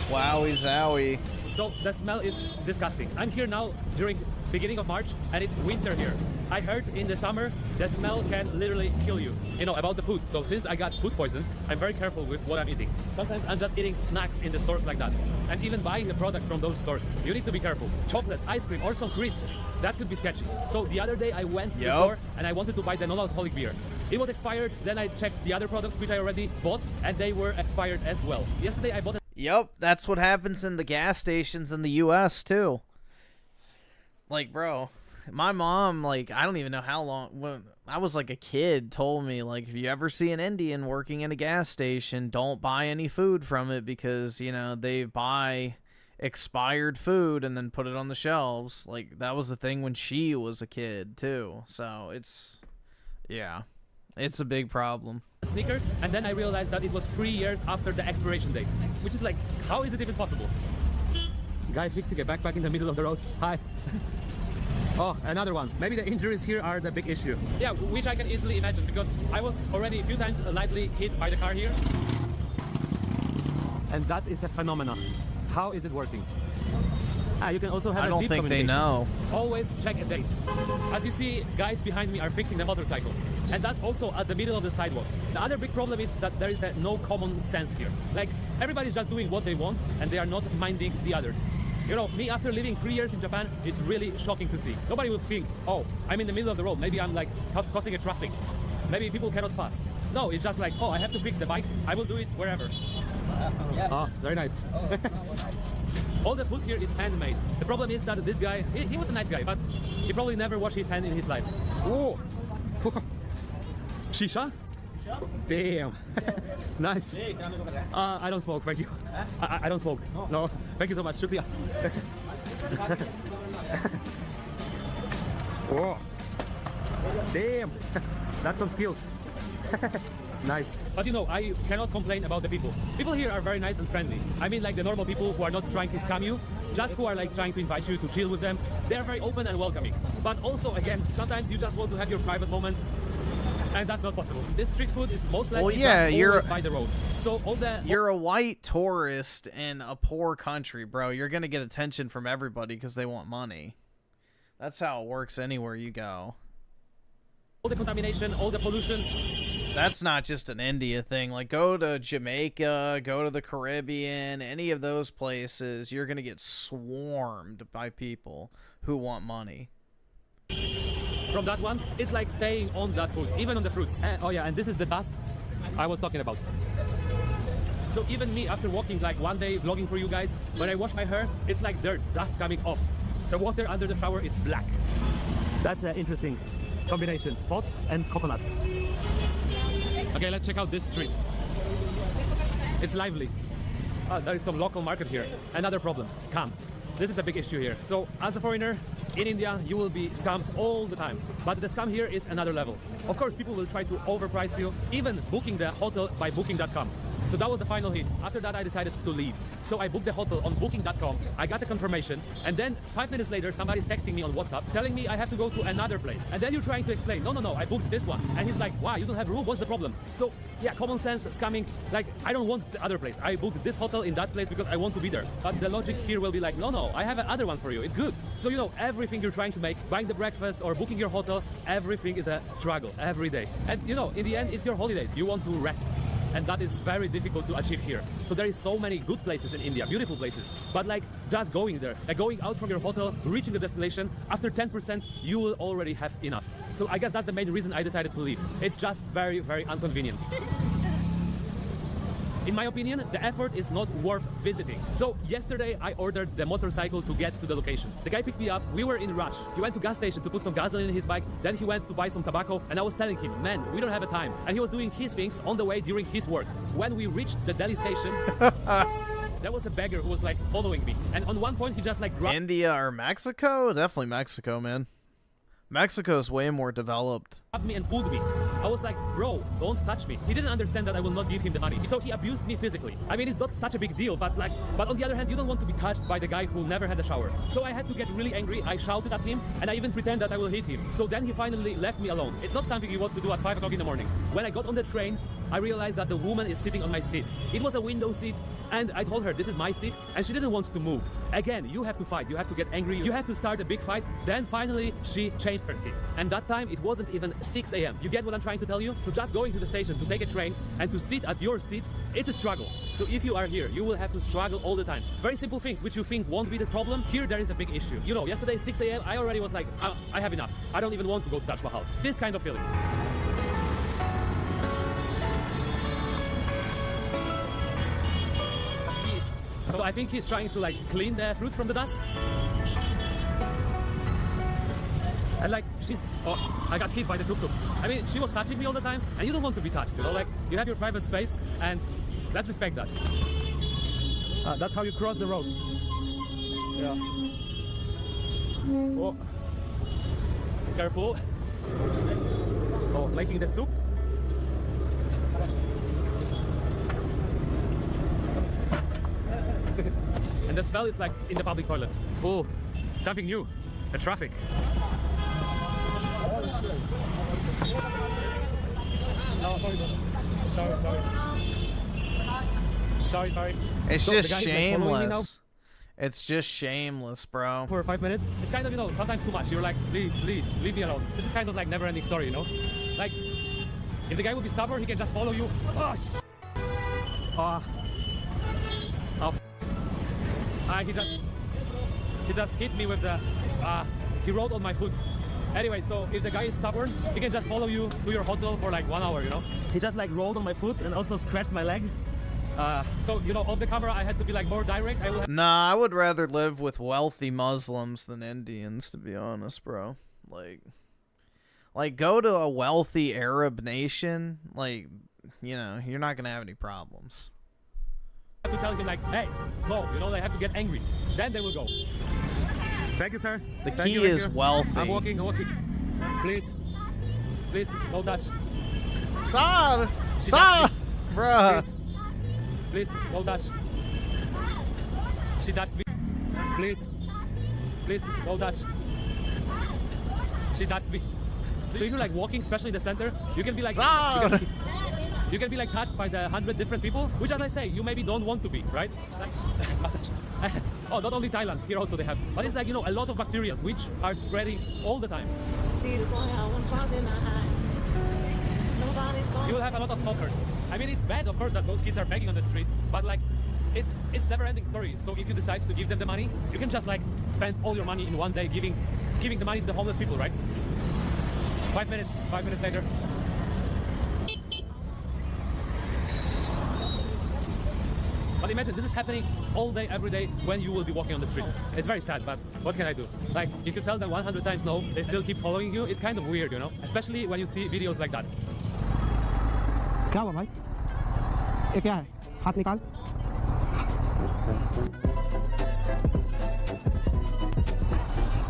S1: Wowie zowie.
S4: So the smell is disgusting. I'm here now during beginning of March and it's winter here. I heard in the summer the smell can literally kill you. You know about the food. So since I got food poison, I'm very careful with what I'm eating. Sometimes I'm just eating snacks in the stores like that. And even buying the products from those stores. You need to be careful. Chocolate, ice cream or some crisps. That could be sketchy. So the other day I went to the store and I wanted to buy the non-alcoholic beer. It was expired. Then I checked the other products which I already bought and they were expired as well. Yesterday I bought
S1: Yep, that's what happens in the gas stations in the U.S. too. Like, bro, my mom, like, I don't even know how long, when I was like a kid, told me, like, if you ever see an Indian working in a gas station, don't buy any food from it because, you know, they buy expired food and then put it on the shelves. Like, that was the thing when she was a kid too. So it's, yeah, it's a big problem.
S4: Sneakers, and then I realized that it was 3 years after the expiration date, which is like, how is it even possible? Guy fixing a backpack in the middle of the road. Hi. Oh, another one. Maybe the injuries here are the big issue. Yeah, which I can easily imagine because I was already a few times lightly hit by the car here. and that is a phenomenon. How is it working? You can also have
S1: I
S4: a
S1: don't
S4: deep
S1: think they
S4: communication.
S1: know.
S4: Always check a date. As you see, guys behind me are fixing the motorcycle. And that's also at the middle of the sidewalk. The other big problem is that there is no common sense here. Like, everybody's just doing what they want, and they are not minding the others. You know, me after living 3 years in Japan, it's really shocking to see. Nobody will think, oh, I'm in the middle of the road. Maybe I'm like causing a traffic. Maybe people cannot pass. No, it's just like, oh, I have to fix the bike. I will do it wherever. Oh, very nice. All the food here is handmade. The problem is that this guy, he was a nice guy, but he probably never washed his hand in his life. Oh! Shisha? Damn. Nice. I don't smoke, thank you. I don't smoke. No, thank you so much. Shukriya. Oh. Damn. That's some skills. Nice. But you know, I cannot complain about the people. People here are very nice and friendly. I mean, like the normal people who are not trying to scam you, just who are like trying to invite you to chill with them. They are very open and welcoming. But also, again, sometimes you just want to have your private moment, and that's not possible. This street food is most likely just always by the road. So all the
S1: you're a white tourist in a poor country, bro. You're gonna get attention from everybody because they want money. That's how it works anywhere you go.
S4: All the contamination, all the pollution.
S1: That's not just an India thing. Like, go to Jamaica, go to the Caribbean, any of those places, you're going to get swarmed by people who want money.
S4: From that one, it's like staying on that food, even on the fruits. Oh yeah, and this is the dust I was talking about. So even me, after walking like one day, vlogging for you guys, when I wash my hair, it's like dirt, dust coming off. The water under the shower is black. That's an interesting combination, pots and coconuts. Okay, let's check out this street. It's lively. There is some local market here. Another problem, scam. This is a big issue here. So as a foreigner in India, you will be scammed all the time. But the scam here is another level. Of course, people will try to overprice you, even booking the hotel by booking.com. So that was the final hit. After that, I decided to leave. So I booked the hotel on booking.com. I got the confirmation. And then 5 minutes later, somebody's texting me on WhatsApp, telling me I have to go to another place. And then you're trying to explain, no, I booked this one. And he's like, wow, you don't have room? What's the problem? So yeah, common sense, scamming. Like, I don't want the other place. I booked this hotel in that place because I want to be there. But the logic here will be like, no, I have another one for you. It's good. So, you know, everything you're trying to make, buying the breakfast or booking your hotel, everything is a struggle every day. And, you know, in the end, it's your holidays. You want to rest. And that is very difficult to achieve here. So there is so many good places in India, beautiful places. But like just going there, like going out from your hotel, reaching the destination, after 10%, you will already have enough. So I guess that's the main reason I decided to leave. It's just very, very inconvenient. In my opinion, the effort is not worth visiting. So yesterday I ordered the motorcycle to get to the location. The guy picked me up, we were in rush. He went to gas station to put some gasoline in his bike, then he went to buy some tobacco, and I was telling him, man, we don't have a time. And he was doing his things on the way during his work. When we reached the Delhi station, there was a beggar who was like following me. And on one point he just like grabbed
S1: India or Mexico? Definitely Mexico, man. Mexico's way more developed.
S4: me and pulled me. I was like, bro, don't touch me. He didn't understand that I will not give him the money. So he abused me physically. I mean, it's not such a big deal, but on the other hand, you don't want to be touched by the guy who never had a shower. So I had to get really angry. I shouted at him and I even pretend that I will hit him. So then he finally left me alone. It's not something you want to do at 5 o'clock in the morning. When I got on the train, I realized that the woman is sitting on my seat. It was a window seat, and I told her this is my seat, and she didn't want to move. Again, you have to fight, you have to get angry, you have to start a big fight. Then finally, she changed her seat. And that time, it wasn't even 6 a.m. You get what I'm trying to tell you? So just going to the station to take a train and to sit at your seat, it's a struggle. So if you are here, you will have to struggle all the times. Very simple things, which you think won't be the problem, here there is a big issue. You know, yesterday, 6 a.m., I already was like, I have enough. I don't even want to go to Taj Mahal. This kind of feeling. So I think he's trying to like clean the fruit from the dust. And like I got hit by the tuk-tuk. I mean, she was touching me all the time, and you don't want to be touched, you know? Like, you have your private space, and let's respect that. That's how you cross the road. Yeah. Oh. Careful. Oh, making the soup. And the smell is like in the public toilet. Oh, something new. The traffic. No, sorry. Sorry.
S1: It's
S4: So the
S1: just
S4: guy is, like, following me now
S1: shameless. It's just shameless, bro.
S4: for 5 minutes. It's kind of, sometimes too much. You're like, please, leave me alone. This is kind of like never-ending story, Like, if the guy would be stubborn, he can just follow you. He just hit me with the, he rode on my foot. Anyway, so if the guy is stubborn, he can just follow you to your hotel for like 1 hour, He just like rolled on my foot and also scratched my leg. So, off the camera, I had to be like more direct.
S1: Nah, I would rather live with wealthy Muslims than Indians, to be honest, bro. Like go to a wealthy Arab nation, like, you're not gonna have any problems.
S4: I have to tell him like, hey, go, they have to get angry. Then they will go. Thank you, sir.
S1: The
S4: Thank
S1: key
S4: you,
S1: is wealthy.
S4: I'm walking. Please, no touch.
S1: Sad, bruh.
S4: Please, no touch. She touched me. Please, no touch. She touched me. So if you're like walking, especially in the center, you can be like, you can be like touched by the 100 different people, which, as I say, you maybe don't want to be, right? Oh, not only Thailand, here also they have. But it's like, a lot of bacteria which are spreading all the time.
S7: See the boy I once was in my eyes. Nobody's gonna
S4: You will have a lot of stalkers. I mean, it's bad, of course, that those kids are begging on the street, but like, it's never-ending story. So if you decide to give them the money, you can just like spend all your money in one day giving the money to the homeless people, right? 5 minutes later. But imagine this is happening all day, every day when you will be walking on the street. It's very sad, but what can I do? Like, if you tell them 100 times no, they still keep following you. It's kind of weird, Especially when you see videos like that.
S2: क्या हुआ भाई? ये क्या है? हाथ निकाल.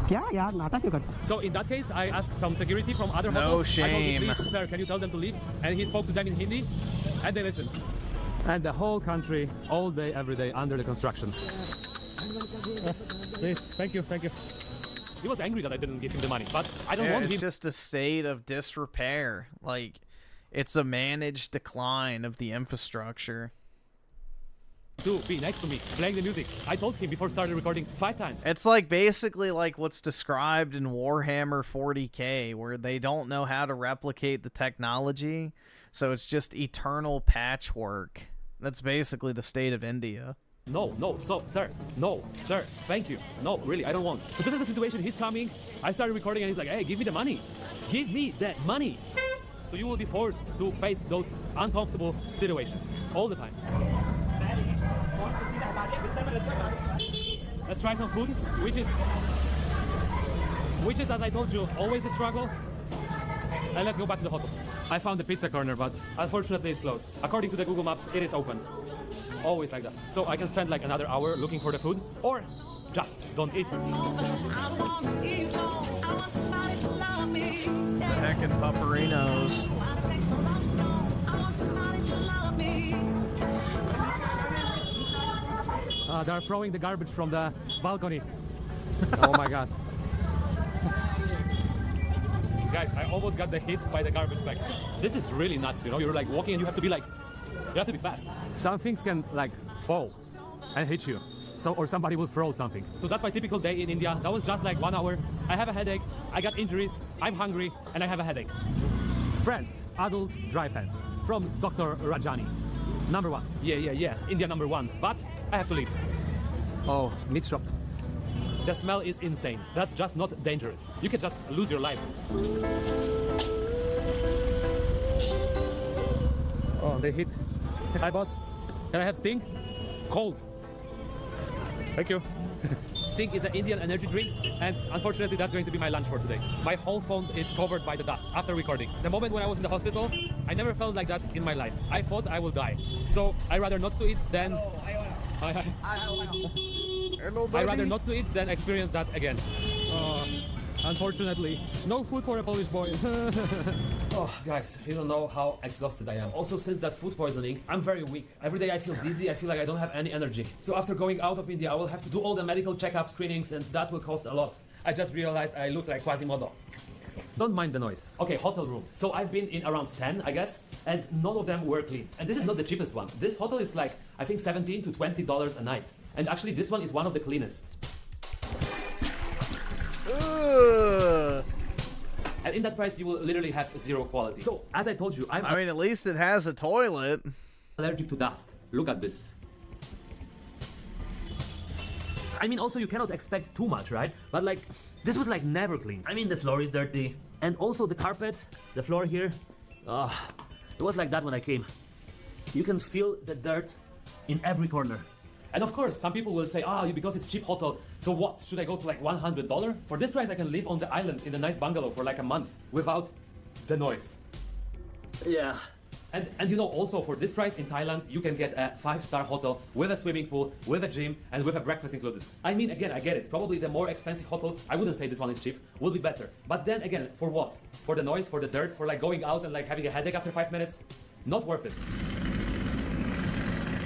S2: क्या यार नाटक क्यों करता?
S4: So in that case, I asked some security from other hotels.
S1: No shame.
S4: I told him, please, sir, can you tell them to leave? And he spoke to them in Hindi, and they listened. And the whole country, all day, every day, under the construction. Please, thank you. He was angry that I didn't give him the money, but I don't want him.
S1: It's just a state of disrepair. Like, it's a managed decline of the infrastructure.
S4: To be next to me, playing the music. I told him before started recording 5 times.
S1: It's like basically like what's described in Warhammer 40K, where they don't know how to replicate the technology, so it's just eternal patchwork. That's basically the state of India.
S4: No, sir, thank you. No, really, I don't want. So this is the situation. He's coming. I started recording and he's like, hey, give me the money. Give me that money. So you will be forced to face those uncomfortable situations all the time. Let's try some food, which is, as I told you, always a struggle. And let's go back to the hotel. I found the pizza corner, but unfortunately it's closed. According to the Google Maps, it is open. Always like that. So I can spend like another hour looking for the food, or just don't eat it.
S1: The heckin' pupperinos.
S4: They're throwing the garbage from the balcony. Oh my god. Guys, I almost got the hit by the garbage bag. This is really nuts, You're like walking and you have to be fast. Some things can like fall and hit you. So, or somebody will throw something. So that's my typical day in India. That was just like 1 hour. I have a headache, I got injuries, I'm hungry, and I have a headache. Friends, adult dry pants from Dr. Rajani. Number 1. Yeah. India number 1. But I have to leave. Oh, meat shop. The smell is insane. That's just not dangerous. You can just lose your life. Oh, they hit. Hi, boss. Can I have Sting? Cold. Thank you. Sting is an Indian energy drink, and unfortunately that's going to be my lunch for today. My whole phone is covered by the dust after recording. The moment when I was in the hospital, I never felt like that in my life. I thought I will die. So I rather not to eat than... I rather not to eat than experience that again. Unfortunately, no food for a Polish boy. Oh, guys, you don't know how exhausted I am. Also, since that food poisoning, I'm very weak. Every day I feel dizzy, I feel like I don't have any energy. So after going out of India, I will have to do all the medical checkup screenings, and that will cost a lot. I just realized I look like Quasimodo. Don't mind the noise. Okay, hotel rooms. So I've been in around 10, I guess, and none of them were clean. And this is not the cheapest one. This hotel is like, I think $17 to $20 a night. And actually this one is one of the cleanest. And in that price, you will literally have zero quality. So, as I told you, I
S1: mean, at least it has a toilet.
S4: Allergic to dust. Look at this. I mean, also, you cannot expect too much, right? But, like, this was, like, never clean. I mean, the floor is dirty. And also the carpet, the floor here, it was like that when I came. You can feel the dirt in every corner. And of course, some people will say, because it's cheap hotel, so what? Should I go to like $100? For this price, I can live on the island in a nice bungalow for like a month without the noise. Yeah. And you know, also for this price in Thailand, you can get a 5-star hotel with a swimming pool, with a gym, and with a breakfast included. I mean, again, I get it. Probably the more expensive hotels, I wouldn't say this one is cheap, will be better. But then again, for what? For the noise, for the dirt, for like going out and like having a headache after 5 minutes? Not worth it.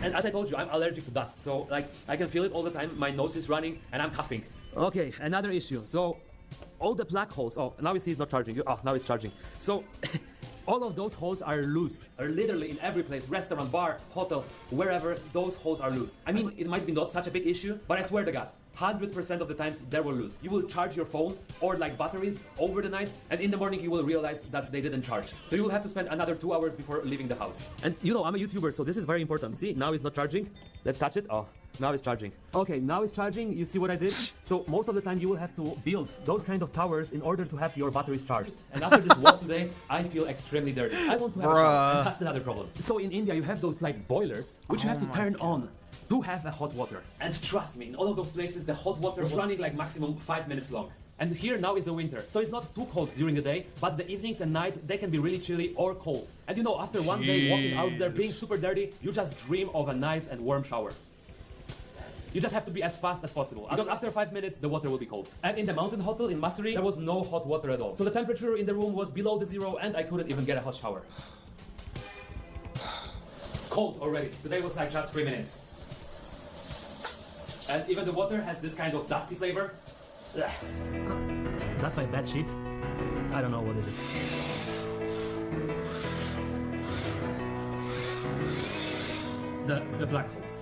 S4: And as I told you, I'm allergic to dust, so like I can feel it all the time. My nose is running and I'm coughing. Okay, another issue. So all the plug holes. Oh, now you see it's not charging. Oh, now it's charging. So all of those holes are loose. Are literally in every place, restaurant, bar, hotel, wherever, those holes are loose. I mean, it might be not such a big issue, but I swear to God, 100% of the times they will loose. You will charge your phone or like batteries over the night, and in the morning you will realize that they didn't charge. So you will have to spend another 2 hours before leaving the house. And you know, I'm a YouTuber, so this is very important. See, now it's not charging. Let's touch it. Oh, now it's charging. Okay, now it's charging. You see what I did? So most of the time you will have to build those kind of towers in order to have your batteries charged. And after this walk today, I feel extremely dirty. I want to have a shower, and that's another problem. So in India, you have those like boilers, which you have to turn on to have a hot water. And trust me, in all of those places, the hot water is running like maximum 5 minutes long. And here now is the winter, so it's not too cold during the day, but the evenings and night, they can be really chilly or cold. And you know, after one day walking out there being super dirty, you just dream of a nice and warm shower. You just have to be as fast as possible, because after 5 minutes, the water will be cold. And in the mountain hotel in Masuri, there was no hot water at all. So the temperature in the room was below the zero, and I couldn't even get a hot shower. Cold already. Today was like just 3 minutes. And even the water has this kind of dusty flavor. That's my bed sheet. I don't know what is it. The black holes.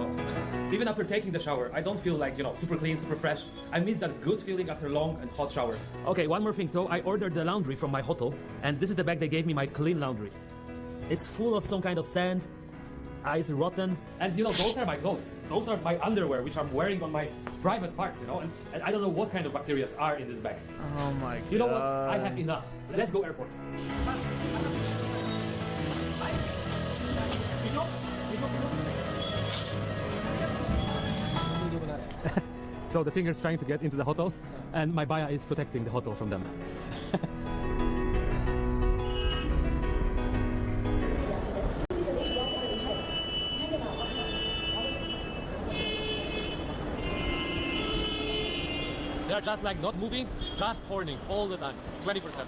S4: Oh. Even after taking the shower, I don't feel like, you know, super clean, super fresh. I miss that good feeling after a long and hot shower. Okay, one more thing. So I ordered the laundry from my hotel, and this is the bag they gave me, my clean laundry. It's full of some kind of sand. Eyes rotten, and you know, those are my clothes. Those are my underwear, which I'm wearing on my private parts, you know, and I don't know what kind of bacteria are in this bag.
S1: Oh my god.
S4: You know what? I have enough. Let's go airport. So the singer's trying to get into the hotel, and my baya is protecting the hotel from them. They're just like not moving, just horning all the time, 24/7.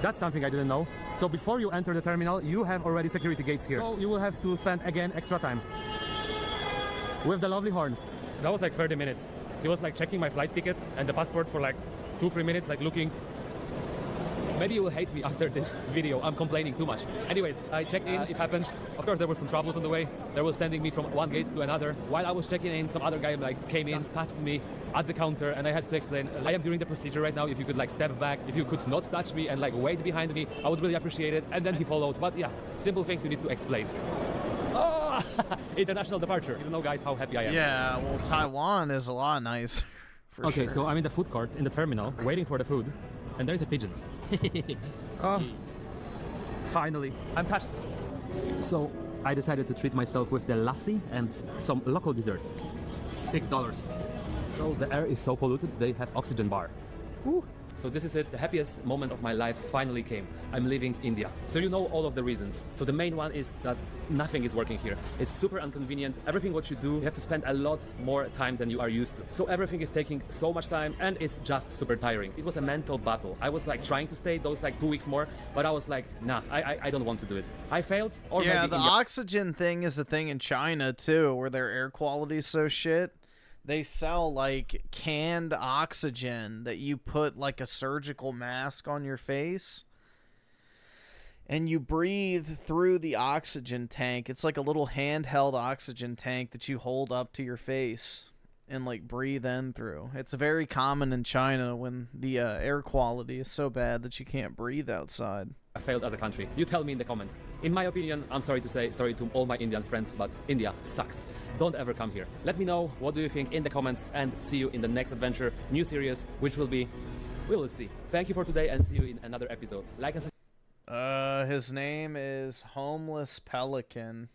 S4: That's something I didn't know. So before you enter the terminal, you have already security gates here. So you will have to spend again extra time with the lovely horns. That was like 30 minutes. He was like checking my flight ticket and the passport for like 2-3 minutes, like looking. Maybe you will hate me after this video. I'm complaining too much. Anyways, I checked in, it happened. Of course, there were some troubles on the way. They were sending me from one gate to another. While I was checking in, some other guy like came in, touched me at the counter, and I had to explain, I am doing the procedure right now. If you could like step back, if you could not touch me and like wait behind me, I would really appreciate it. And then he followed. But yeah, simple things you need to explain. Oh, international departure. You don't know, guys, how happy I am.
S1: Yeah, well, Taiwan is a lot nicer.
S4: Okay, so I'm in the food court in the terminal, waiting for the food, and there's a pigeon. Oh, finally, I'm touched. So I decided to treat myself with the lassi and some local dessert. $6. So the air is so polluted, they have oxygen bar. Woo. So this is it, the happiest moment of my life finally came. I'm leaving India. So you know all of the reasons. So the main one is that nothing is working here. It's super inconvenient. Everything what you do, you have to spend a lot more time than you are used to. So everything is taking so much time, and it's just super tiring. It was a mental battle. I was like trying to stay those like 2 weeks more, but I was like, nah, I don't want to do it. I failed. Or
S1: yeah, the oxygen thing is a thing in China too, where their air quality is so shit They sell like canned oxygen that you put like a surgical mask on your face and you breathe through the oxygen tank. It's like a little handheld oxygen tank that you hold up to your face and like breathe in through. It's very common in China when the air quality is so bad that you can't breathe outside.
S4: I failed as a country. You tell me in the comments. In my opinion, I'm sorry to say, sorry to all my Indian friends, but India sucks. Don't ever come here. Let me know what do you think in the comments, and see you in the next adventure, new series, which will be, we will see. Thank you for today, and see you in another episode. Like and subscribe.
S1: His name is Homeless Pelican.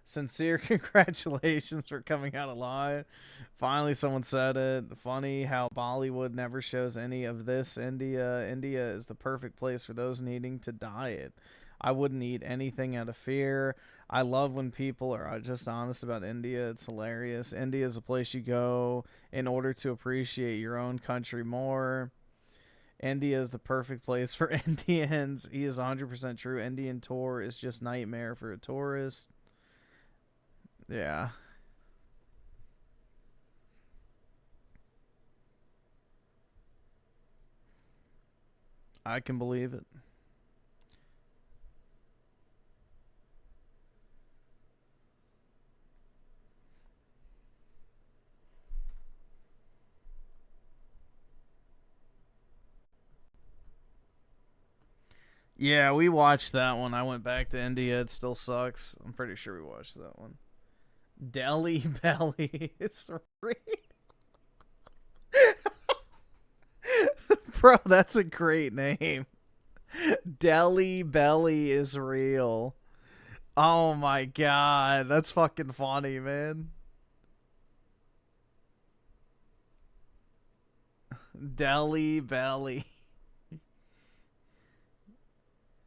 S1: Sincere congratulations for coming out alive. Finally, someone said it. Funny how Bollywood never shows any of this. India is the perfect place for those needing to diet. I wouldn't eat anything out of fear. I love when people are just honest about India. It's hilarious. India is a place you go in order to appreciate your own country more. India is the perfect place for Indians. He is 100% true. Indian tour is just nightmare for a tourist. Yeah. I can believe it. Yeah, we watched that one. I went back to India. It still sucks. I'm pretty sure we watched that one. Delhi Belly is real. Bro, that's a great name. Delhi Belly is real. Oh my god, that's fucking funny, man. Delhi Belly.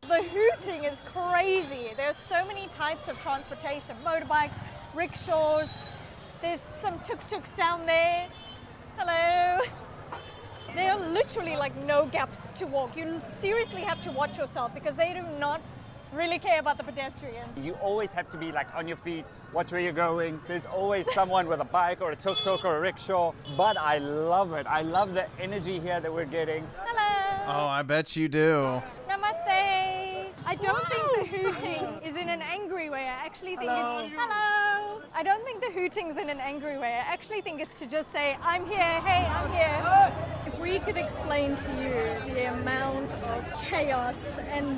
S9: The hooting is crazy. There's so many types of transportation. Motorbikes, rickshaws. There's some tuk-tuks down there. Hello. There are literally like no gaps to walk. You seriously have to watch yourself because they do not really care about the pedestrians.
S11: You always have to be like on your feet, watch where you're going. There's always someone with a bike or a tuk-tuk or a rickshaw, but I love it. I love the energy here that we're getting.
S9: Hello.
S1: Oh, I bet you do.
S9: Namaste. I don't think the hooting is in an angry way. I actually think it's hello. I don't think the hooting's in an angry way. I actually think it's to just say, I'm here, hey, I'm here. If we could explain to you the amount of chaos and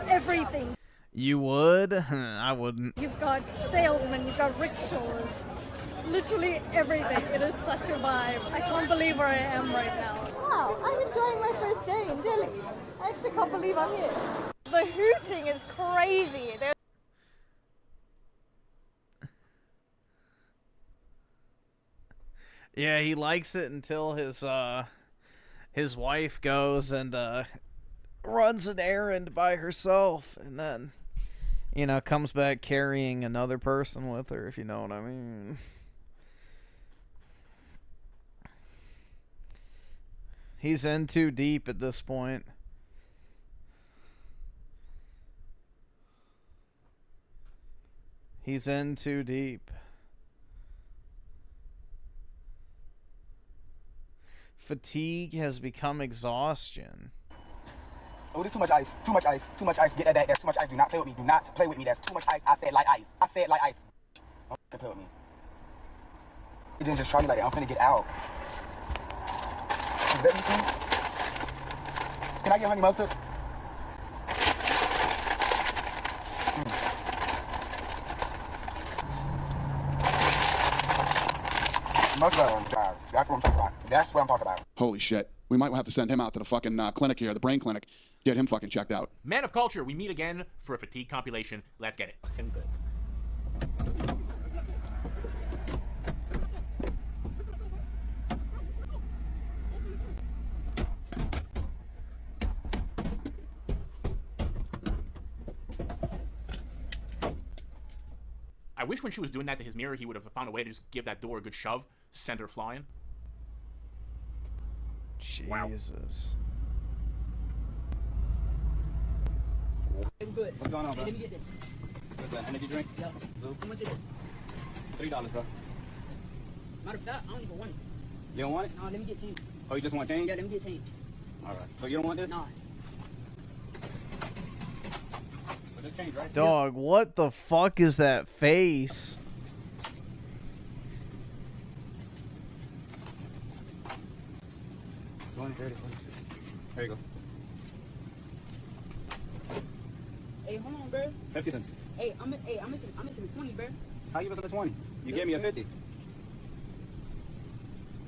S9: everything.
S1: You would? I wouldn't.
S9: You've got salesmen, you've got rickshaws, literally everything. It is such a vibe. I can't believe where I am right now. Wow, I'm enjoying my first day in Delhi. I actually can't believe I'm here. The hooting is crazy.
S1: Yeah, he likes it until his wife goes and runs an errand by herself, and then, you know, comes back carrying another person with her, if you know what I mean. He's in too deep at this point. He's in too deep. Fatigue has become exhaustion.
S19: Oh, there's too much ice. Too much ice. Too much ice. Get that back. There's too much ice. Do not play with me. Do not play with me. There's too much ice. I said like ice. I said like ice. Don't play with me. You didn't just try me like that. I'm finna get out. You bet me some? Can I get honey mustard? That's what I'm talking about. That's what I'm talking about.
S15: Holy shit. We might have to send him out to the fucking clinic here, the brain clinic. Get him fucking checked out.
S24: Man of Culture, we meet again for a fatigue compilation. Let's get it. Fucking good. I wish when she was doing that to his mirror, he would have found a way to just give that door a good shove, send her flying.
S1: Jesus.
S19: What's going on, bro? Let me get this. What's that, energy drink? Yep. How much is it?
S18: $3, bro.
S10: Matter of fact, I don't even want it.
S18: You don't want it?
S10: No, let me get change.
S18: Oh, you just want change?
S10: Yeah, let me get change.
S18: All right. So you don't want this?
S10: No.
S18: So just change, right?
S1: Dog, what the fuck is that face?
S18: 20, 30, 40. There you go.
S10: Hey, hold on, bro.
S18: 50 cents.
S10: Hey, I'm missing the 20, bro.
S18: How you missing the 20? You gave me a 50.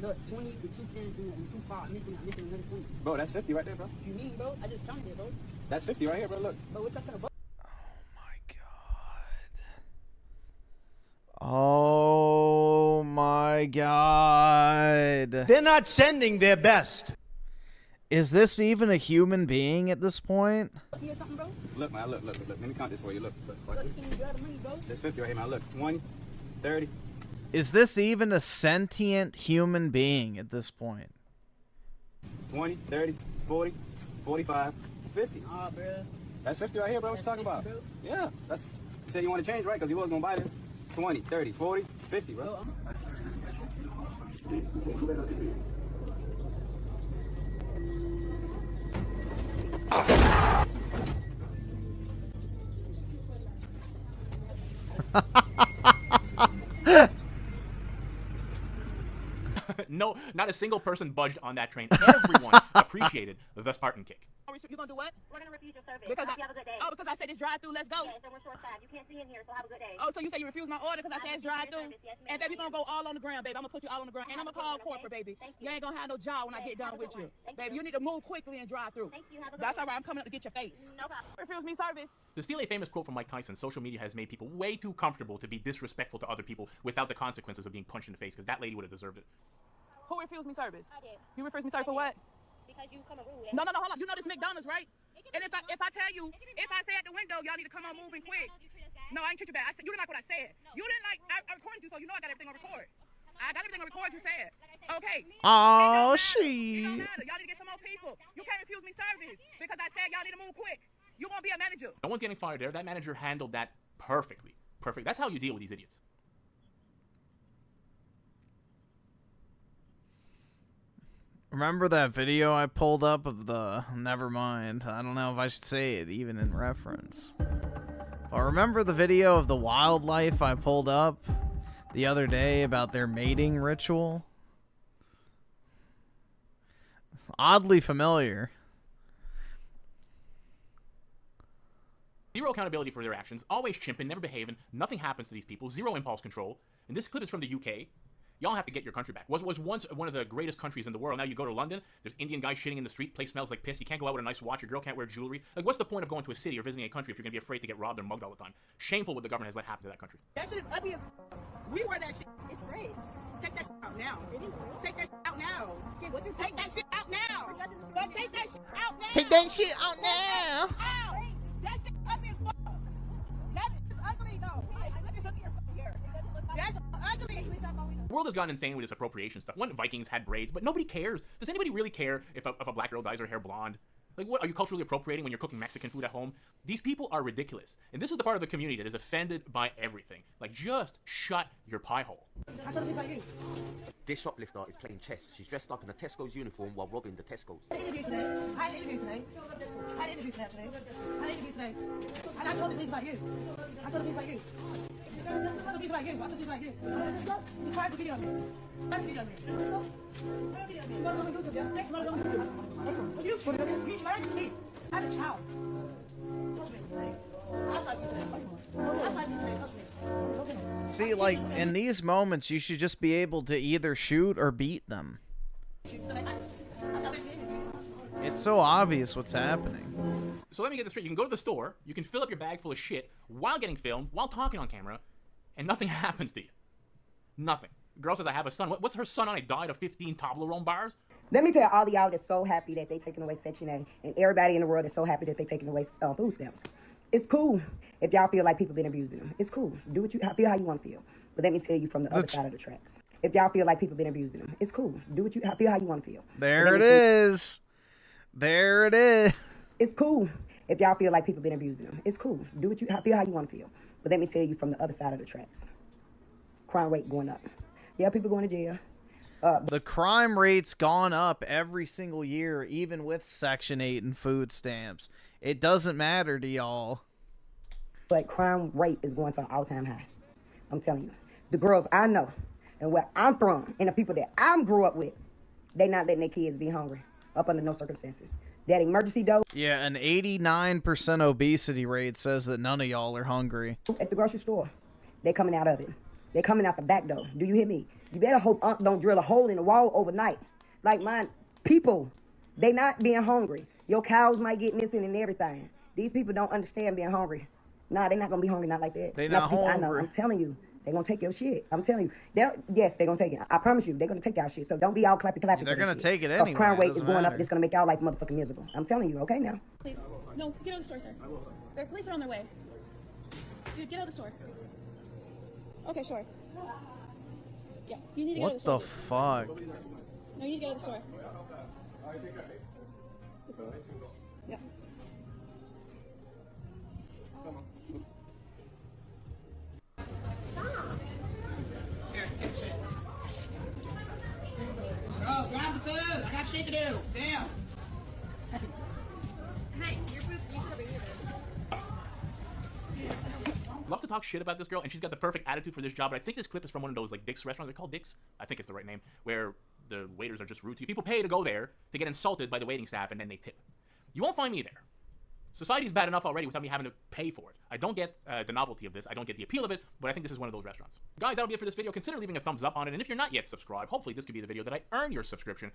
S10: Look, 20, the 2 cents, and the 2 5. I'm missing another 20.
S18: Bro, that's 50 right there, bro.
S10: You mean, bro? I just counted it, bro.
S18: That's 50 right here, bro. Look.
S10: Bro, what's up to the buck?
S1: Oh my god.
S6: They're not sending their best.
S1: Is this even a human being at this point?
S10: Hear something, bro?
S18: Look, man. Look. Let me count this for you. Look.
S10: Look, can you grab the money, bro?
S18: There's 50 right here, man. Look. 20, 30.
S1: Is this even a sentient human being at this point?
S18: 20, 30, 40, 45, 50.
S10: Nah, bro.
S18: That's 50 right here, bro. What you talking about?
S10: Bro.
S18: Yeah. That's. You said you want to change, right? Because you was going to buy this. 20, 30, 40, 50, bro.
S24: No, not a single person budged on that train. Everyone appreciated the Spartan kick.
S10: You gonna do what?
S13: We're gonna refuse your service.
S10: Because
S13: I hope you have a good day.
S10: Oh, because I said it's drive-through. Let's go.
S13: Yes, and we're short-staffed. You can't see in here, so have a good day.
S10: Oh, so you say you refuse my order because I said it's drive-through?
S13: Yes,
S10: And baby, we're gonna go all on the ground, baby. I'm gonna put you all on the ground. And I'm gonna call corporate, baby. You ain't gonna have no job when I get done with you. Baby, you need to move quickly and drive through.
S13: Thank you. Have a good
S10: That's
S13: one.
S10: all right. I'm coming up to get your face.
S13: No problem.
S10: Refuse me service.
S24: To steal a famous quote from Mike Tyson, social media has made people way too comfortable to be disrespectful to other people without the consequences of being punched in the face, because that lady would have deserved it.
S10: Who refused me service?
S13: I did.
S10: You refused me service for what?
S13: Because you come rude.
S10: No, hold on. You know this McDonald's, right? And if I tell you, if I say at the window, y'all need to come on moving quick. No, I ain't treat you bad. I said you didn't like what I said. You didn't like. I recorded you, so you know I got everything on record. I got everything on record. You said. Okay.
S1: Oh,
S10: It
S1: shit.
S10: don't matter. Y'all need to get some more people. You can't refuse me service because I said y'all need to move quick. You won't be a manager.
S24: No one's getting fired there. That manager handled that perfectly. Perfect. That's how you deal with these idiots.
S1: Remember that video I pulled up of the... Never mind. I don't know if I should say it even in reference. But remember the video of the wildlife I pulled up the other day about their mating ritual? Oddly familiar.
S24: Zero accountability for their actions, always chimping, never behaving, nothing happens to these people, zero impulse control. And this clip is from the UK. Y'all have to get your country back. Was once one of the greatest countries in the world. Now you go to London, there's Indian guys shitting in the street, place smells like piss, you can't go out with a nice watch, your girl can't wear jewelry. Like, what's the point of going to a city or visiting a country if you're gonna be afraid to get robbed or mugged all the time? Shameful what the government has let happen to that country.
S10: That shit is ugly as we wear that shit. It's great. Take that shit out now. Take that shit out now. Take that shit out now. But take that shit out now.
S1: Take that shit out now.
S10: Ow. That shit ugly as fuck. That shit is ugly though. I just look at your fucking hair. That's ugly.
S24: The world has gone insane with this appropriation stuff. When Vikings had braids, but nobody cares. Does anybody really care if a black girl dyes her hair blonde? Like, what, are you culturally appropriating when you're cooking Mexican food at home? These people are ridiculous. And this is the part of the community that is offended by everything. Like, just shut your pie hole.
S8: This shoplifter is playing chess. She's dressed up in a Tesco's uniform while robbing the Tesco's.
S10: I had an interview today. And I told the police about you. I told the police about you. You tried to video me. I'm a child.
S1: See, like, in these moments, you should just be able to either shoot or beat them. It's so obvious what's happening.
S24: So let me get this straight. You can go to the store, you can fill up your bag full of shit while getting filmed, while talking on camera, and nothing happens to you. Nothing. Girl says, I have a son. What's her son on a diet of 15 Toblerone bars?
S14: Let me tell all of y'all that's so happy that they taking away Section 8, and everybody in the world is so happy that they taking away food stamps. It's cool if y'all feel like people been abusing them. It's cool. Do what you feel how you want to feel. But let me tell you from the other side of the tracks. If y'all feel like people been abusing them, it's cool. Do what you feel how you want to feel.
S1: There it is. There it is.
S14: It's cool if y'all feel like people been abusing them. It's cool. Do what you feel how you want to feel. But let me tell you from the other side of the tracks. crime rate going up. Yeah, people going to jail.
S1: The crime rate's gone up every single year, even with Section 8 and food stamps. It doesn't matter to y'all.
S14: But crime rate is going to an all-time high. I'm telling you. The girls I know and where I'm from and the people that I grew up with, they not letting their kids be hungry up under no circumstances. That emergency dose.
S1: Yeah, an 89% obesity rate says that none of y'all are hungry.
S14: At the grocery store, they coming out of it. They coming out the back door. Do you hear me? You better hope Unc don't drill a hole in the wall overnight. Like mine, people, they not being hungry. Your cows might get missing and everything. These people don't understand being hungry. Nah, they not gonna be hungry, not like that.
S1: They not
S14: people
S1: hungry.
S14: I know, I'm telling you. They gonna take your shit. I'm telling you. Yes, they gonna take it. I promise you, they're gonna take our shit. So don't be all clappy.
S1: They're gonna take it
S14: Because
S1: anyway.
S14: crime
S1: It
S14: rate is
S1: doesn't
S14: going up.
S1: matter.
S14: It's gonna make y'all life motherfucking miserable. I'm telling you. Okay now.
S13: Please. No, get out of the store, sir. The police are on their way. Dude, get out of the store. Okay, sure. Yeah, you need to get out of the
S1: What
S13: store.
S1: the fuck?
S13: No, you need to get out of the store. Yeah.
S19: Oh, grab the food. I got shit to do. Damn.
S13: Hey, your food, you should be here.
S24: Love to talk shit about this girl, and she's got the perfect attitude for this job. But I think this clip is from one of those like Dick's restaurants. They're called Dick's. I think it's the right name, where the waiters are just rude to you. People pay to go there to get insulted by the waiting staff, and then they tip. You won't find me there. Society's bad enough already without me having to pay for it. I don't get the novelty of this. I don't get the appeal of it, but I think this is one of those restaurants. Guys, that'll be it for this video. Consider leaving a thumbs up on it, and if you're not yet subscribed, hopefully this could be the video that I earn your subscription.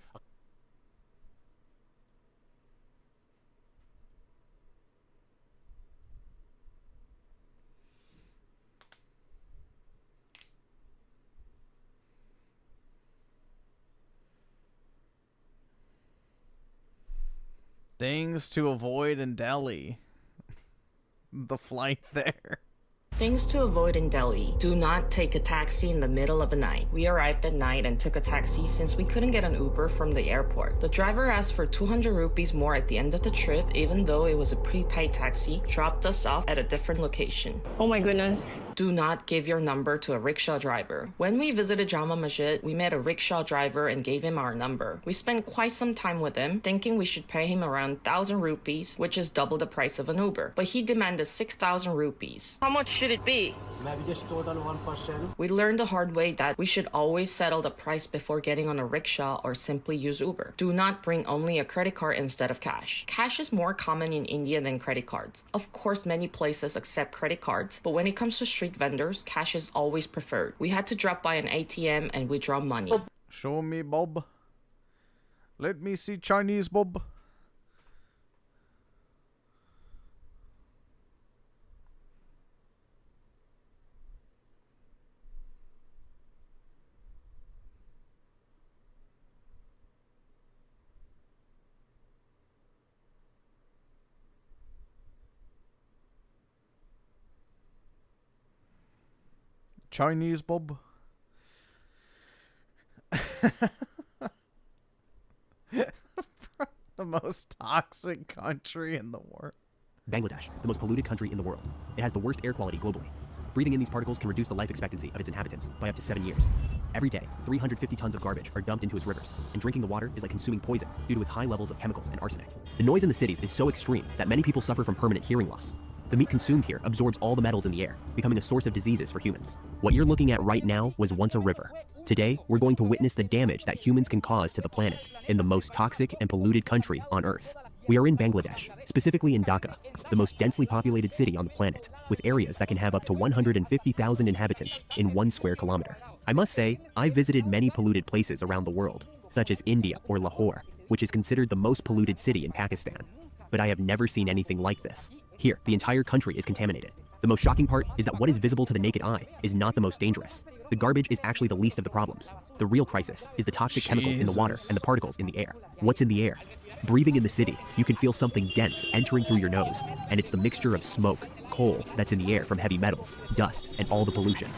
S1: Things to avoid in Delhi. The flight there.
S12: Things to avoid in Delhi. Do not take a taxi in the middle of the night. We arrived at night and took a taxi since we couldn't get an Uber from the airport. The driver asked for 200 rupees more at the end of the trip, even though it was a prepaid taxi, dropped us off at a different location.
S16: Oh my goodness.
S12: Do not give your number to a rickshaw driver. When we visited Jama Masjid, we met a rickshaw driver and gave him our number. We spent quite some time with him, thinking we should pay him around 1,000 rupees, which is double the price of an Uber. But he demanded 6,000 rupees. How much should it be?
S2: Maybe just total 1%.
S12: We learned the hard way that we should always settle the price before getting on a rickshaw or simply use Uber. Do not bring only a credit card instead of cash. Cash is more common in India than credit cards. Of course, many places accept credit cards, but when it comes to street vendors, cash is always preferred. We had to drop by an ATM and withdraw money.
S1: Show me, Bob. Let me see Chinese, Bob. Chinese, Bob. The most toxic country in the world.
S20: Bangladesh, the most polluted country in the world. It has the worst air quality globally. Breathing in these particles can reduce the life expectancy of its inhabitants by up to 7 years. Every day, 350 tons of garbage are dumped into its rivers, and drinking the water is like consuming poison due to its high levels of chemicals and arsenic. The noise in the cities is so extreme that many people suffer from permanent hearing loss. The meat consumed here absorbs all the metals in the air, becoming a source of diseases for humans. What you're looking at right now was once a river. Today, we're going to witness the damage that humans can cause to the planet in the most toxic and polluted country on Earth. We are in Bangladesh, specifically in Dhaka, the most densely populated city on the planet, with areas that can have up to 150,000 inhabitants in 1 square kilometer. I must say, I visited many polluted places around the world, such as India or Lahore, which is considered the most polluted city in Pakistan. But I have never seen anything like this. Here, the entire country is contaminated. The most shocking part is that what is visible to the naked eye is not the most dangerous. The garbage is actually the least of the problems. The real crisis is the toxic chemicals in the water and the particles in the air. What's in the air? Breathing in the city, you can feel something dense entering through your nose, and it's the mixture of smoke, coal that's in the air from heavy metals, dust, and all the pollution.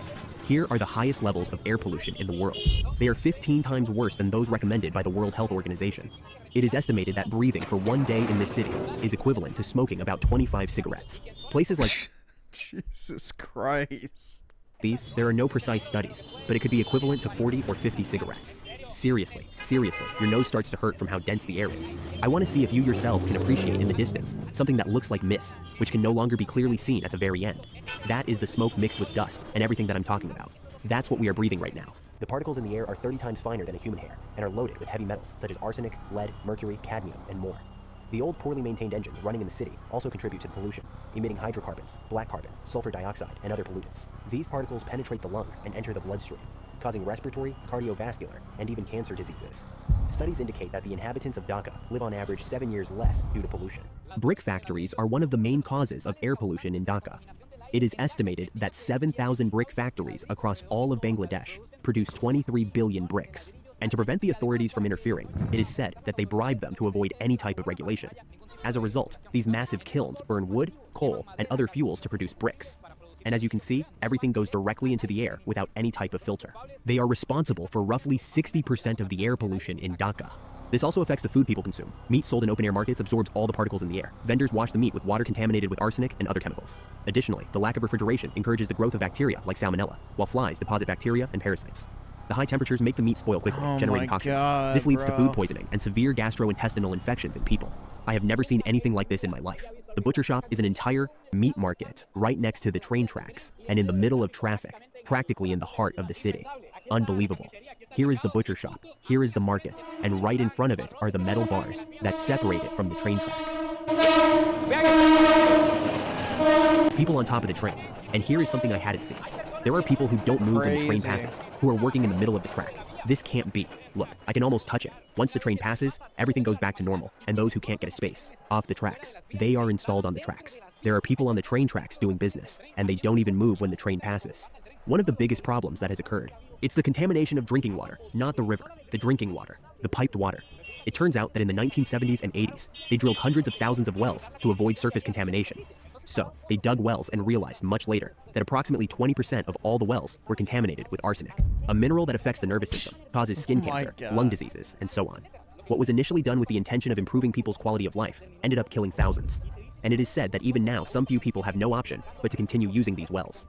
S20: Here are the highest levels of air pollution in the world. They are 15 times worse than those recommended by the World Health Organization. It is estimated that breathing for 1 day in this city is equivalent to smoking about 25 cigarettes. Places like...
S1: Jesus Christ.
S20: these, there are no precise studies, but it could be equivalent to 40 or 50 cigarettes. Seriously, your nose starts to hurt from how dense the air is. I want to see if you yourselves can appreciate in the distance something that looks like mist, which can no longer be clearly seen at the very end. That is the smoke mixed with dust and everything that I'm talking about. That's what we are breathing right now. The particles in the air are 30 times finer than a human hair and are loaded with heavy metals such as arsenic, lead, mercury, cadmium, and more. The old, poorly maintained engines running in the city also contribute to the pollution, emitting hydrocarbons, black carbon, sulfur dioxide, and other pollutants. These particles penetrate the lungs and enter the bloodstream, causing respiratory, cardiovascular, and even cancer diseases. Studies indicate that the inhabitants of Dhaka live on average 7 years less due to pollution. Brick factories are one of the main causes of air pollution in Dhaka. It is estimated that 7,000 brick factories across all of Bangladesh produce 23 billion bricks. And to prevent the authorities from interfering, it is said that they bribe them to avoid any type of regulation. As a result, these massive kilns burn wood, coal, and other fuels to produce bricks. And as you can see, everything goes directly into the air without any type of filter. They are responsible for roughly 60% of the air pollution in Dhaka. This also affects the food people consume. Meat sold in open-air markets absorbs all the particles in the air. Vendors wash the meat with water contaminated with arsenic and other chemicals. Additionally, the lack of refrigeration encourages the growth of bacteria like salmonella, while flies deposit bacteria and parasites. The high temperatures make the meat spoil quickly, generating toxins. This leads to food poisoning and severe gastrointestinal infections in people. I have never seen anything like this in my life. The butcher shop is an entire meat market right next to the train tracks and in the middle of traffic, practically in the heart of the city. Unbelievable. Here is the butcher shop, here is the market, and right in front of it are the metal bars that separate it from the train tracks. People on top of the train, and here is something I hadn't seen. There are people who don't move when the train passes, who are working in the middle of the track. This can't be. Look, I can almost touch it. Once the train passes, everything goes back to normal, and those who can't get a space, off the tracks, they are installed on the tracks. There are people on the train tracks doing business, and they don't even move when the train passes. One of the biggest problems that has occurred, it's the contamination of drinking water, not the river, the drinking water, the piped water. It turns out that in the 1970s and 80s, they drilled hundreds of thousands of wells to avoid surface contamination. So, they dug wells and realized much later that approximately 20% of all the wells were contaminated with arsenic, a mineral that affects the nervous system, causes skin cancer, lung diseases, and so on. What was initially done with the intention of improving people's quality of life ended up killing thousands. And it is said that even now, some few people have no option but to continue using these wells.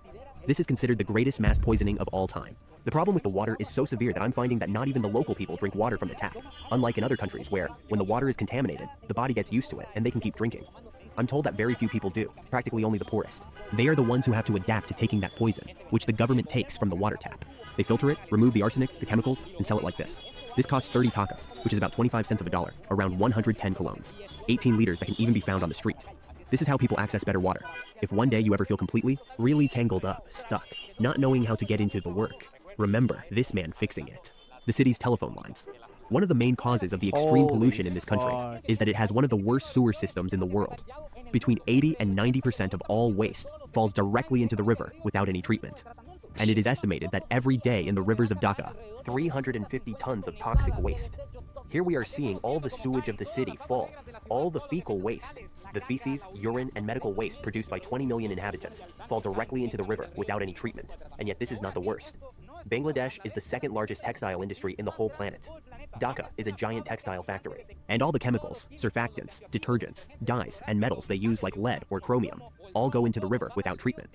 S20: This is considered the greatest mass poisoning of all time. The problem with the water is so severe that I'm finding that not even the local people drink water from the tap, unlike in other countries where, when the water is contaminated, the body gets used to it and they can keep drinking. I'm told that very few people do, practically only the poorest. They are the ones who have to adapt to taking that poison, which the government takes from the water tap. They filter it, remove the arsenic, the chemicals, and sell it like this. This costs 30 takas, which is about 25 cents of a dollar, around 110 colognes, 18 liters that can even be found on the street. This is how people access better water. If one day you ever feel completely, really tangled up, stuck, not knowing how to get into the work, remember this man fixing it. The city's telephone lines. One of the main causes of the extreme pollution in this country is that it has one of the worst sewer systems in the world. Between 80 and 90% of all waste falls directly into the river without any treatment. And it is estimated that every day in the rivers of Dhaka, 350 tons of toxic waste. Here we are seeing all the sewage of the city fall, all the fecal waste. The feces, urine, and medical waste produced by 20 million inhabitants fall directly into the river without any treatment. And yet this is not the worst. Bangladesh is the second largest textile industry in the whole planet. Dhaka is a giant textile factory. And all the chemicals, surfactants, detergents, dyes, and metals they use like lead or chromium all go into the river without treatment.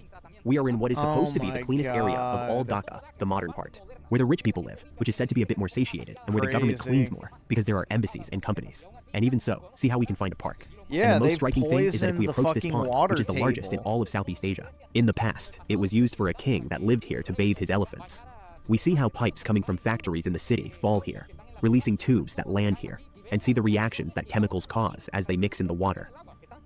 S20: We are in what is supposed to be the cleanest area of all Dhaka, the modern part, where the rich people live, which is said to be a bit more satiated, and where the government cleans more, because there are embassies and companies. And even so, see how we can find a park.
S1: Yeah,
S20: and the most striking thing is that if we approach this pond, which is the largest in all of Southeast Asia, in the past, it was used for a king that lived here to bathe his elephants. We see how pipes coming from factories in the city fall here, releasing tubes that land here, and see the reactions that chemicals cause as they mix in the water.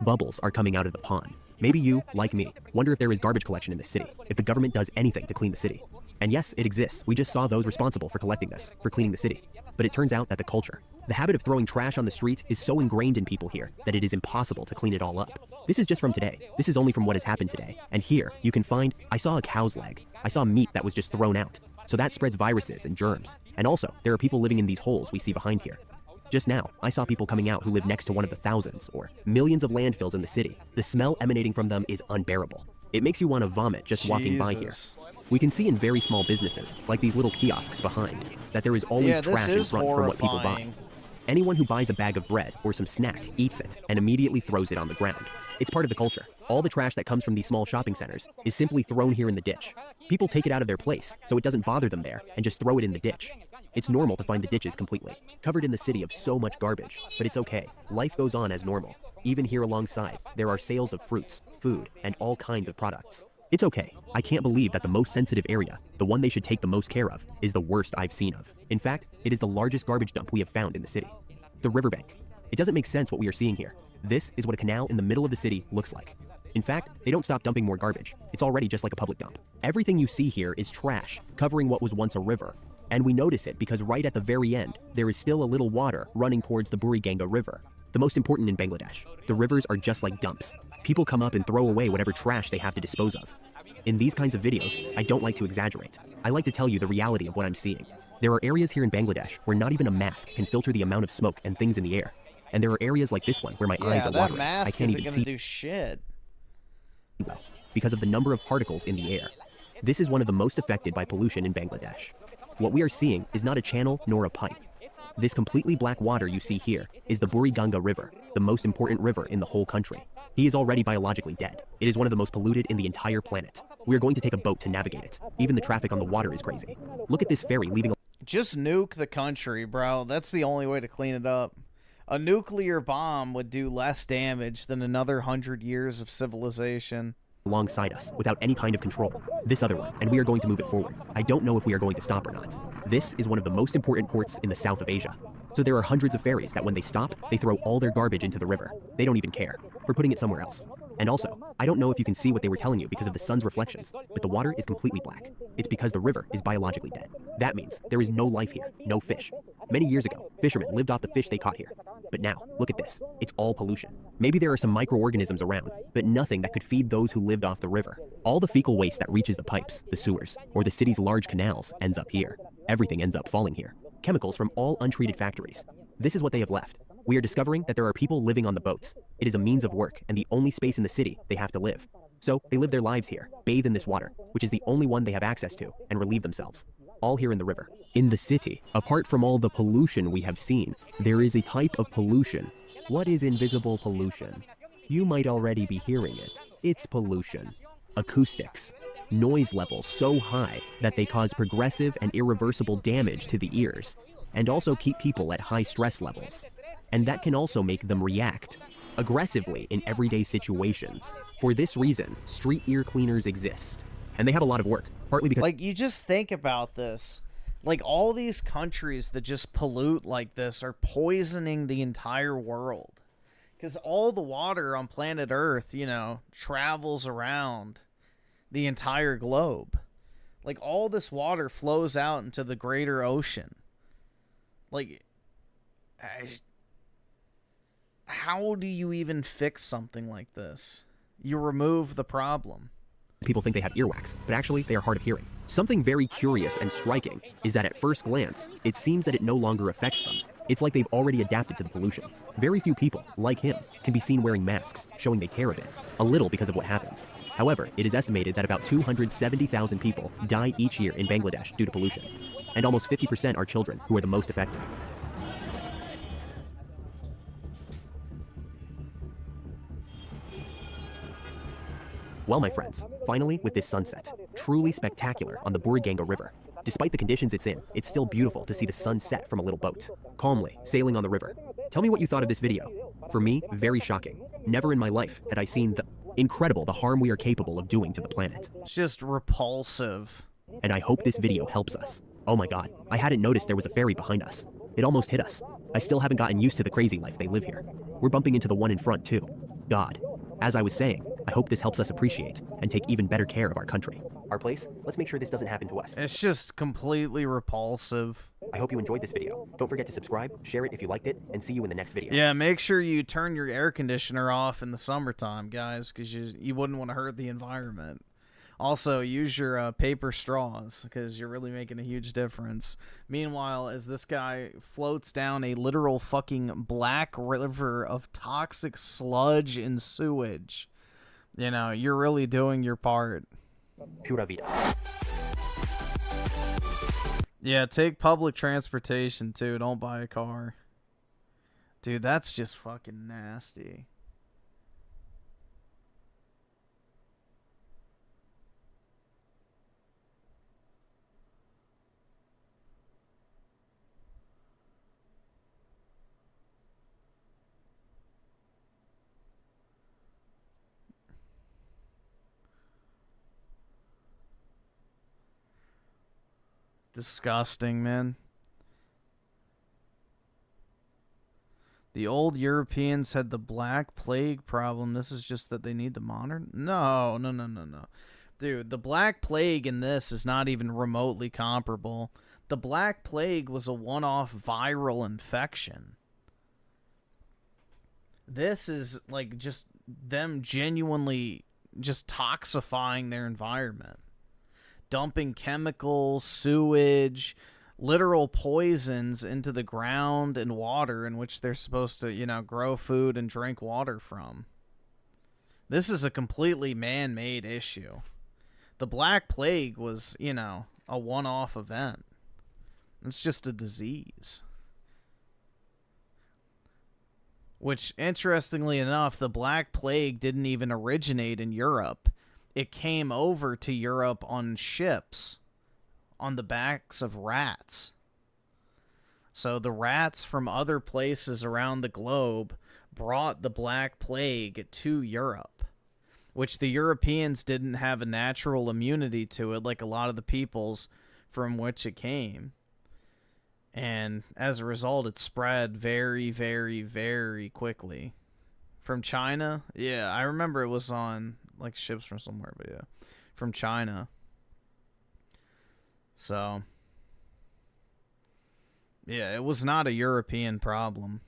S20: Bubbles are coming out of the pond. Maybe you, like me, wonder if there is garbage collection in this city, if the government does anything to clean the city. And yes, it exists. We just saw those responsible for collecting this, for cleaning the city. But it turns out that the culture, the habit of throwing trash on the street is so ingrained in people here that it is impossible to clean it all up. This is just from today. This is only from what has happened today. And here, you can find, I saw a cow's leg. I saw meat that was just thrown out. So that spreads viruses and germs. And also, there are people living in these holes we see behind here. Just now, I saw people coming out who live next to one of the thousands or millions of landfills in the city. The smell emanating from them is unbearable. It makes you want to vomit just walking by here. We can see in very small businesses, like these little kiosks behind, that there is always trash in front from what people buy. Anyone who buys a bag of bread or some snack eats it and immediately throws it on the ground. It's part of the culture. All the trash that comes from these small shopping centers is simply thrown here in the ditch. People take it out of their place, so it doesn't bother them there, and just throw it in the ditch. It's normal to find the ditches completely covered in the city of so much garbage, but it's okay. Life goes on as normal. Even here alongside, there are sales of fruits, food, and all kinds of products. It's okay. I can't believe that the most sensitive area, the one they should take the most care of, is the worst I've seen of. In fact, it is the largest garbage dump we have found in the city. The riverbank. It doesn't make sense what we are seeing here. This is what a canal in the middle of the city looks like. In fact, they don't stop dumping more garbage. It's already just like a public dump. Everything you see here is trash, covering what was once a river. And we notice it because right at the very end, there is still a little water running towards the Buriganga River. The most important in Bangladesh, the rivers are just like dumps. People come up and throw away whatever trash they have to dispose of. In these kinds of videos, I don't like to exaggerate. I like to tell you the reality of what I'm seeing. There are areas here in Bangladesh where not even a mask can filter the amount of smoke and things in the air. And there are areas like this one where my eyes are watering. I can't even see
S1: do shit
S20: because of the number of particles in the air. This is one of the most affected by pollution in Bangladesh. What we are seeing is not a channel nor a pipe. This completely black water you see here is the Buriganga River, the most important river in the whole country. He is already biologically dead. It is one of the most polluted in the entire planet. We are going to take a boat to navigate it. Even the traffic on the water is crazy. Look at this ferry leaving.
S1: Just nuke the country, bro. That's the only way to clean it up. A nuclear bomb would do less damage than another 100 years of civilization.
S20: Alongside us, without any kind of control. This other one, and we are going to move it forward. I don't know if we are going to stop or not. This is one of the most important ports in the south of Asia. So there are hundreds of ferries that when they stop, they throw all their garbage into the river. They don't even care. We're putting it somewhere else. And also, I don't know if you can see what they were telling you because of the sun's reflections, but the water is completely black. It's because the river is biologically dead. That means there is no life here, no fish. Many years ago, fishermen lived off the fish they caught here. But now, look at this. It's all pollution. Maybe there are some microorganisms around, but nothing that could feed those who lived off the river. All the fecal waste that reaches the pipes, the sewers, or the city's large canals ends up here. Everything ends up falling here. Chemicals from all untreated factories. This is what they have left. We are discovering that there are people living on the boats. It is a means of work and the only space in the city they have to live. So they live their lives here, bathe in this water, which is the only one they have access to, and relieve themselves. All here in the river. In the city, apart from all the pollution we have seen, there is a type of pollution. What is invisible pollution? You might already be hearing it. It's pollution. Acoustics. Noise levels so high that they cause progressive and irreversible damage to the ears, and also keep people at high stress levels. And that can also make them react aggressively in everyday situations. For this reason, street ear cleaners exist. And they have a lot of work, partly because—
S1: Like, you just think about this. Like, all these countries that just pollute like this are poisoning the entire world. Because all the water on planet Earth, you know, travels around the entire globe. Like, all this water flows out into the greater ocean. Like, how do you even fix something like this? You remove the problem.
S20: people think they have earwax, but actually they are hard of hearing. Something very curious and striking is that at first glance, it seems that it no longer affects them. It's like they've already adapted to the pollution. Very few people, like him, can be seen wearing masks, showing they care a little because of what happens. However, it is estimated that about 270,000 people die each year in Bangladesh due to pollution, and almost 50% are children, who are the most affected. Well, my friends, finally with this sunset, truly spectacular on the Buriganga River. Despite the conditions it's in, it's still beautiful to see the sun set from a little boat, calmly sailing on the river. Tell me what you thought of this video. For me, very shocking. Never in my life had I seen the harm we are capable of doing to the planet.
S1: It's just repulsive.
S20: And I hope this video helps us. Oh my god, I hadn't noticed there was a ferry behind us. It almost hit us. I still haven't gotten used to the crazy life they live here. We're bumping into the one in front too. God. As I was saying, I hope this helps us appreciate and take even better care of our country. Our place, let's make sure this doesn't happen to us.
S1: It's just completely repulsive.
S20: I hope you enjoyed this video. Don't forget to subscribe, share it if you liked it, and see you in the next video.
S1: Yeah, make sure you turn your air conditioner off in the summertime, guys, because you wouldn't want to hurt the environment. Also, use your paper straws, because you're really making a huge difference. Meanwhile, as this guy floats down a literal fucking black river of toxic sludge and sewage, you know, you're really doing your part.
S20: Pura vida.
S1: Yeah, take public transportation, too. Don't buy a car. Dude, that's just fucking nasty. Disgusting, man. The old Europeans had the Black Plague problem. This is just that they need the modern... No. Dude, the Black Plague in this is not even remotely comparable. The Black Plague was a one-off viral infection. This is, like, just them genuinely just toxifying their environment. Dumping chemicals, sewage, literal poisons into the ground and water in which they're supposed to, you know, grow food and drink water from. This is a completely man-made issue. The Black Plague was, you know, a one-off event. It's just a disease. Which, interestingly enough, the Black Plague didn't even originate in Europe. It came over to Europe on ships on the backs of rats. So the rats from other places around the globe brought the Black Plague to Europe, which the Europeans didn't have a natural immunity to it like a lot of the peoples from which it came. And as a result, it spread very, very, very quickly. From China? Yeah, I remember it was on, like, ships from somewhere, but yeah. From China. So, yeah, it was not a European problem.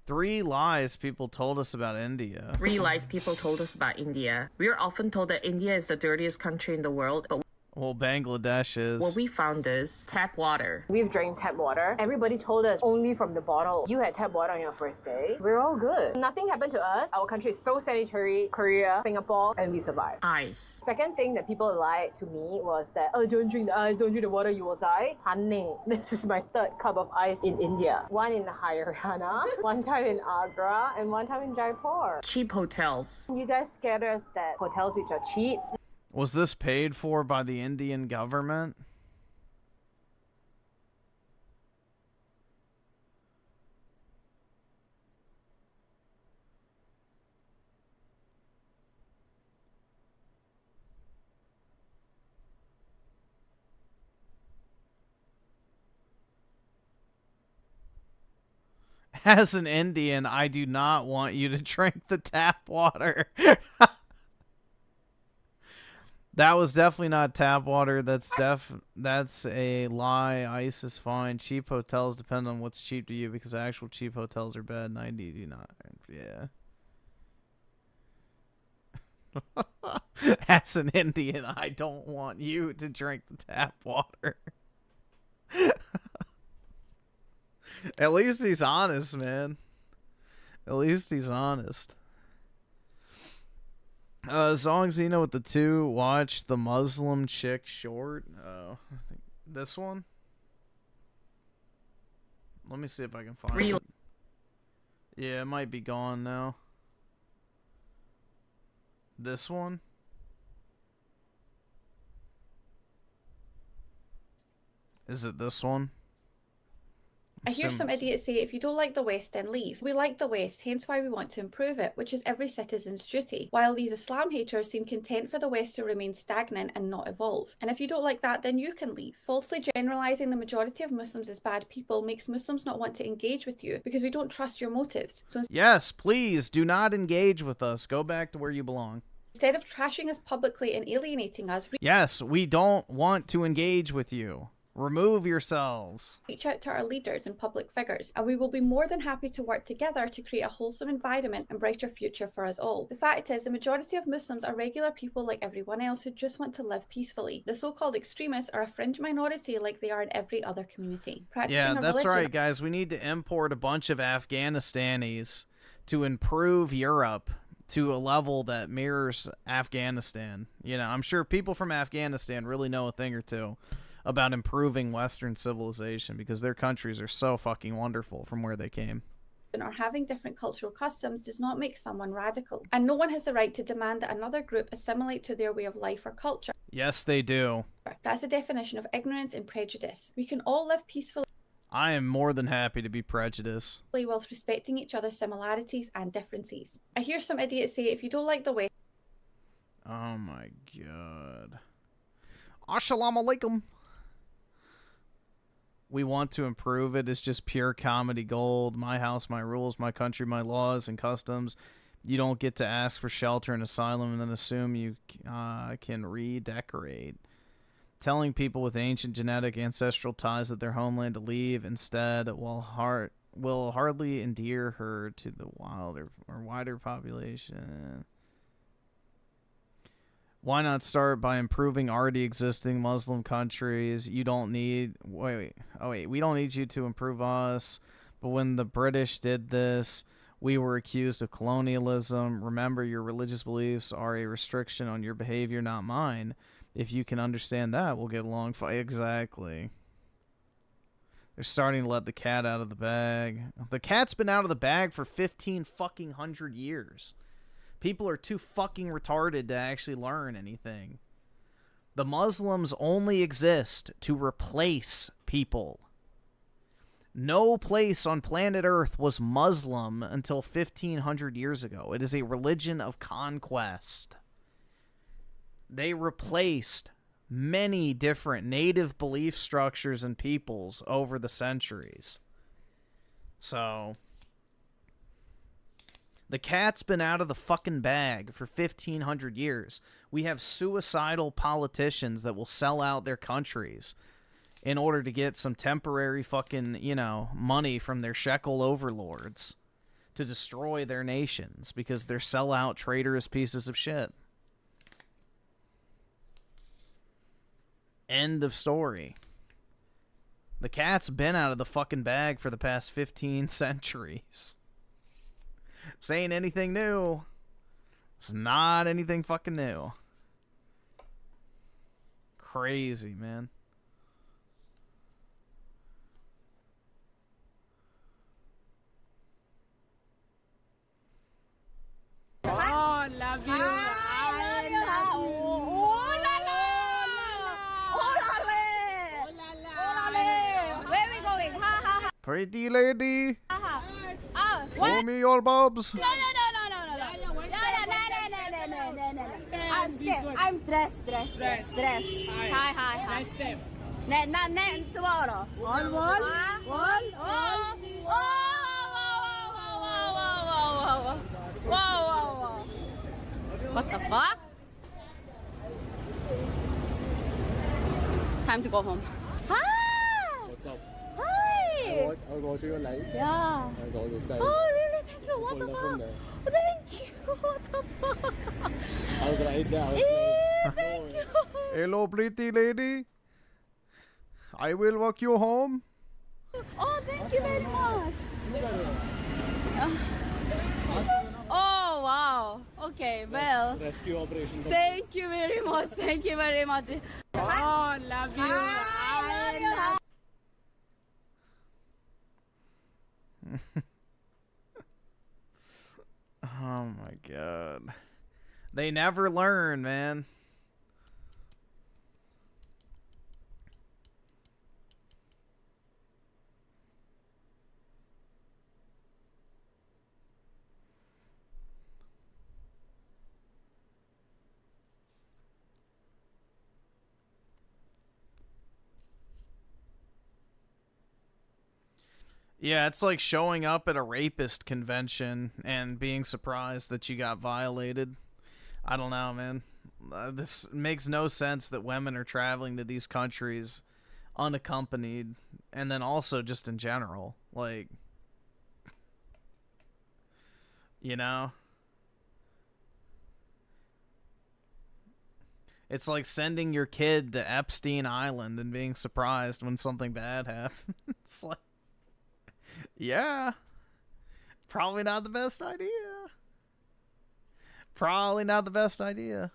S1: Three lies people told us about India.
S12: 3 lies people told us about India. We are often told that India is the dirtiest country in the world, but
S1: Well, Bangladesh is.
S12: what we found is tap water.
S10: We've drank tap water. Everybody told us only from the bottle. You had tap water on your first day. We're all good. Nothing happened to us. Our country is so sanitary. Korea, Singapore, and we survived.
S12: Ice.
S10: Second thing that people lied to me was that, oh, don't drink the ice, don't drink the water, you will die. Honey, this is my 3rd cup of ice in India. One in Haryana, one time in Agra, and one time in Jaipur.
S12: Cheap hotels.
S10: You guys scared us that hotels which are cheap.
S1: Was this paid for by the Indian government? As an Indian, I do not want you to drink the tap water. That was definitely not tap water. That's a lie. Ice is fine. Cheap hotels depend on what's cheap to you, because actual cheap hotels are bad and I do not. Yeah. As an Indian, I don't want you to drink the tap water. At least he's honest, man. At least he's honest. As long as you know what the 2, watch the Muslim chick short. Oh, I think this one. Let me see if I can find it. Yeah, it might be gone now. This one. Is it this one?
S5: I hear some idiots say, if you don't like the West, then leave. We like the West, hence why we want to improve it, which is every citizen's duty. While these Islam haters seem content for the West to remain stagnant and not evolve. And if you don't like that, then you can leave. Falsely generalizing the majority of Muslims as bad people makes Muslims not want to engage with you, because we don't trust your motives. So
S1: yes, please, do not engage with us. Go back to where you belong.
S5: instead of trashing us publicly and alienating us...
S1: Yes, we don't want to engage with you. Remove yourselves.
S5: Reach out to our leaders and public figures, and we will be more than happy to work together to create a wholesome environment and brighter future for us all. The fact is, the majority of Muslims are regular people like everyone else who just want to live peacefully. The so-called extremists are a fringe minority like they are in every other community.
S1: Yeah, that's right, guys. We need to import a bunch of Afghanistanis to improve Europe to a level that mirrors Afghanistan. You know, I'm sure people from Afghanistan really know a thing or two about improving Western civilization because their countries are so fucking wonderful from where they came.
S5: Or having different cultural customs does not make someone radical. And no one has the right to demand that another group assimilate to their way of life or culture.
S1: Yes, they do.
S5: That's a definition of ignorance and prejudice. We can all live peacefully.
S1: I am more than happy to be prejudiced.
S5: Whilst respecting each other's similarities and differences. I hear some idiots say if you don't like the way.
S1: Oh my god. Assalamu alaikum. We want to improve it. It's just pure comedy gold. My house, my rules, my country, my laws and customs. You don't get to ask for shelter and asylum and then assume you can redecorate. Telling people with ancient genetic ancestral ties that their homeland to leave instead will hardly endear her to the wilder or wider population. Why not start by improving already existing Muslim countries? You don't need... Wait. Oh, wait. We don't need you to improve us. But when the British did this, we were accused of colonialism. Remember, your religious beliefs are a restriction on your behavior, not mine. If you can understand that, we'll get along fine. Exactly. They're starting to let the cat out of the bag. The cat's been out of the bag for 1,500 years. People are too fucking retarded to actually learn anything. The Muslims only exist to replace people. No place on planet Earth was Muslim until 1,500 years ago. It is a religion of conquest. They replaced many different native belief structures and peoples over the centuries. So... the cat's been out of the fucking bag for 1,500 years. We have suicidal politicians that will sell out their countries in order to get some temporary fucking, you know, money from their shekel overlords to destroy their nations because they're sellout, traitorous pieces of shit. End of story. The cat's been out of the fucking bag for the past 15 centuries. Saying anything new. It's not anything fucking new. Crazy, man.
S10: Oh, love you. I love you. Oh, la la. Oh, la la. Where are we going? Ha ha ha.
S1: Pretty lady.
S10: Ha ha. Oh,
S1: Show
S10: what?
S1: me your bobs.
S10: No. I'm scared. I'm dressed. Hi. Tomorrow. Wall. Whoa. What the fuck? Time to go home. Hi.
S16: What's up?
S10: Hi.
S16: I'll go to your life.
S10: Yeah.
S16: As always, guys.
S10: Oh, really? Thank you. What the fuck? Thank you. What the fuck?
S16: I was right there.
S10: Thank you.
S1: Hello, pretty lady. I will walk you home.
S10: Oh, thank you very much. Oh, wow. Okay, well.
S16: Rescue operation.
S10: Thank you very much. Oh, love you. I love you.
S1: Oh my god. They never learn, man. Yeah, it's like showing up at a rapist convention and being surprised that you got violated. I don't know, man. This makes no sense that women are traveling to these countries unaccompanied, and then also just in general, like, you know, it's like sending your kid to Epstein Island and being surprised when something bad happens. It's like, yeah, probably not the best idea. Probably not the best idea.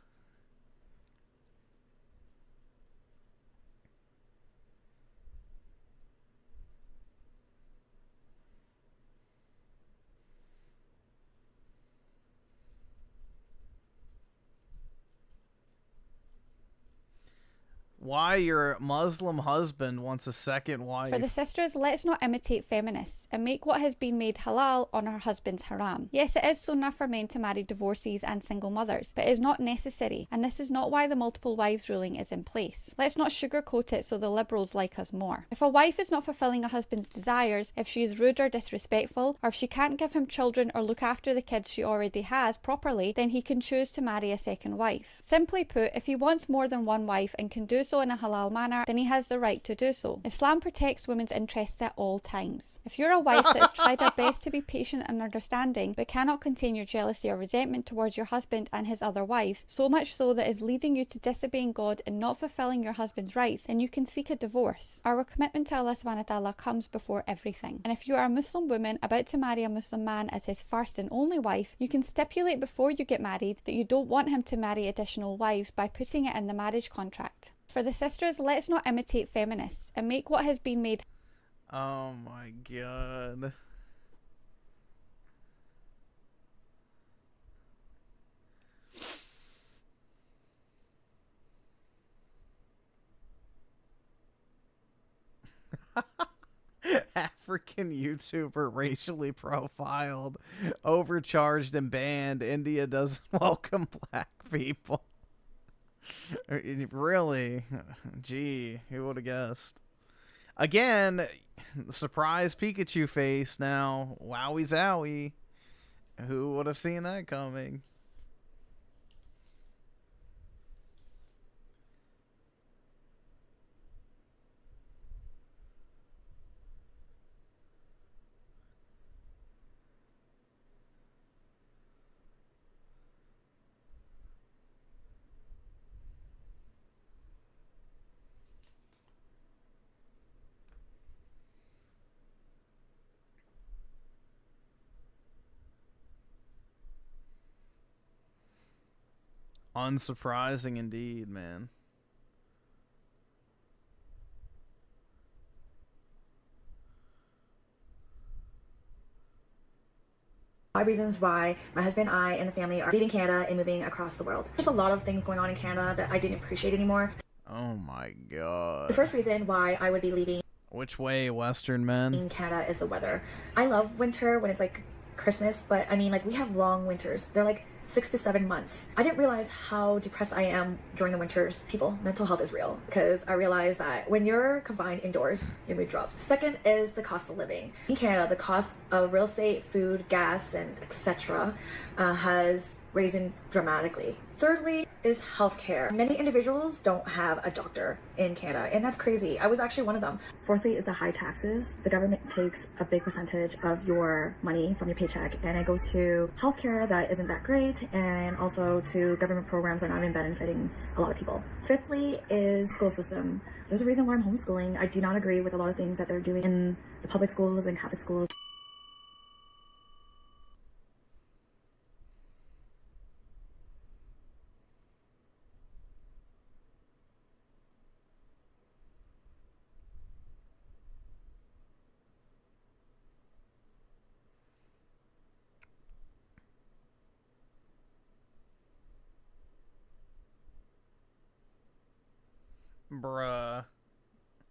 S1: Why your Muslim husband wants a second wife.
S5: For the sisters, let's not imitate feminists and make what has been made halal on our husbands haram. Yes, it is sunnah for men to marry divorcees and single mothers, but it is not necessary, and this is not why the multiple wives ruling is in place. Let's not sugarcoat it so the liberals like us more. If a wife is not fulfilling a husband's desires, if she is rude or disrespectful, or if she can't give him children or look after the kids she already has properly, then he can choose to marry a second wife. Simply put, if he wants more than one wife and can do so in a halal manner, then he has the right to do so. Islam protects women's interests at all times. If you're a wife that has tried her best to be patient and understanding, but cannot contain your jealousy or resentment towards your husband and his other wives, so much so that is leading you to disobeying God and not fulfilling your husband's rights, then you can seek a divorce. Our commitment to Allah subhanahu wa ta'ala comes before everything. And if you are a Muslim woman about to marry a Muslim man as his first and only wife, you can stipulate before you get married that you don't want him to marry additional wives by putting it in the marriage contract. For the sisters, let's not imitate feminists and make what has been made.
S1: Oh my god. African YouTuber racially profiled, overcharged and banned. India doesn't welcome black people. Really? Gee, who would have guessed? Again, surprise Pikachu face now. Wowie zowie. Who would have seen that coming? Unsurprising indeed, man.
S17: Reasons why my husband, I, and the family are leaving Canada and moving across the world. There's a lot of things going on in Canada that I didn't appreciate anymore.
S1: Oh my god.
S17: The first reason why I would be leaving
S1: Which way, Western men?
S17: in Canada is the weather. I love winter when it's like Christmas, but I mean, like, we have long winters. They're like 6 to 7 months. I didn't realize how depressed I am during the winters. People, mental health is real, because I realized that when you're confined indoors, your mood drops. Second is the cost of living. In Canada, the cost of real estate, food, gas, and etc. Has risen dramatically. Thirdly is healthcare. Many individuals don't have a doctor in Canada, and that's crazy. I was actually one of them. Fourthly is the high taxes. The government takes a big percentage of your money from your paycheck, and it goes to healthcare that isn't that great, and also to government programs that aren't even benefiting a lot of people. Fifthly is school system. There's a reason why I'm homeschooling. I do not agree with a lot of things that they're doing in the public schools and Catholic schools.
S1: Bruh.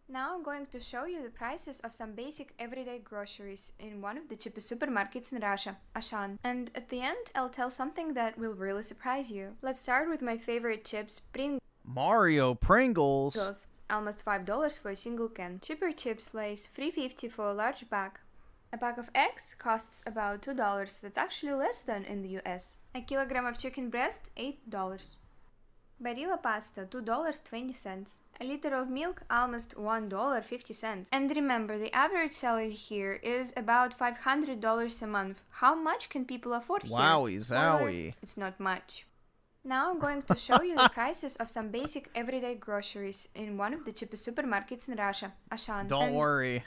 S21: Now I'm going to show you the prices of some basic everyday groceries in one of the cheapest supermarkets in Russia, Ashan. And at the end, I'll tell something that will really surprise you. Let's start with my favorite chips,
S1: Mario Pringles.
S21: Pringles. Almost $5 for a single can. Cheaper chips Lay's $3.50 for a large bag. A bag of eggs costs about $2. That's actually less than in the US. A kilogram of chicken breast, $8. Barilla pasta $2.20. A liter of milk almost $1.50. And remember, the average salary here is about $500 a month. How much can people afford here?
S1: Wowie
S21: Spoiler,
S1: zowie.
S21: it's not much. Now I'm going to show you the prices of some basic everyday groceries in one of the cheapest supermarkets in Russia, Ashan.
S1: Don't worry.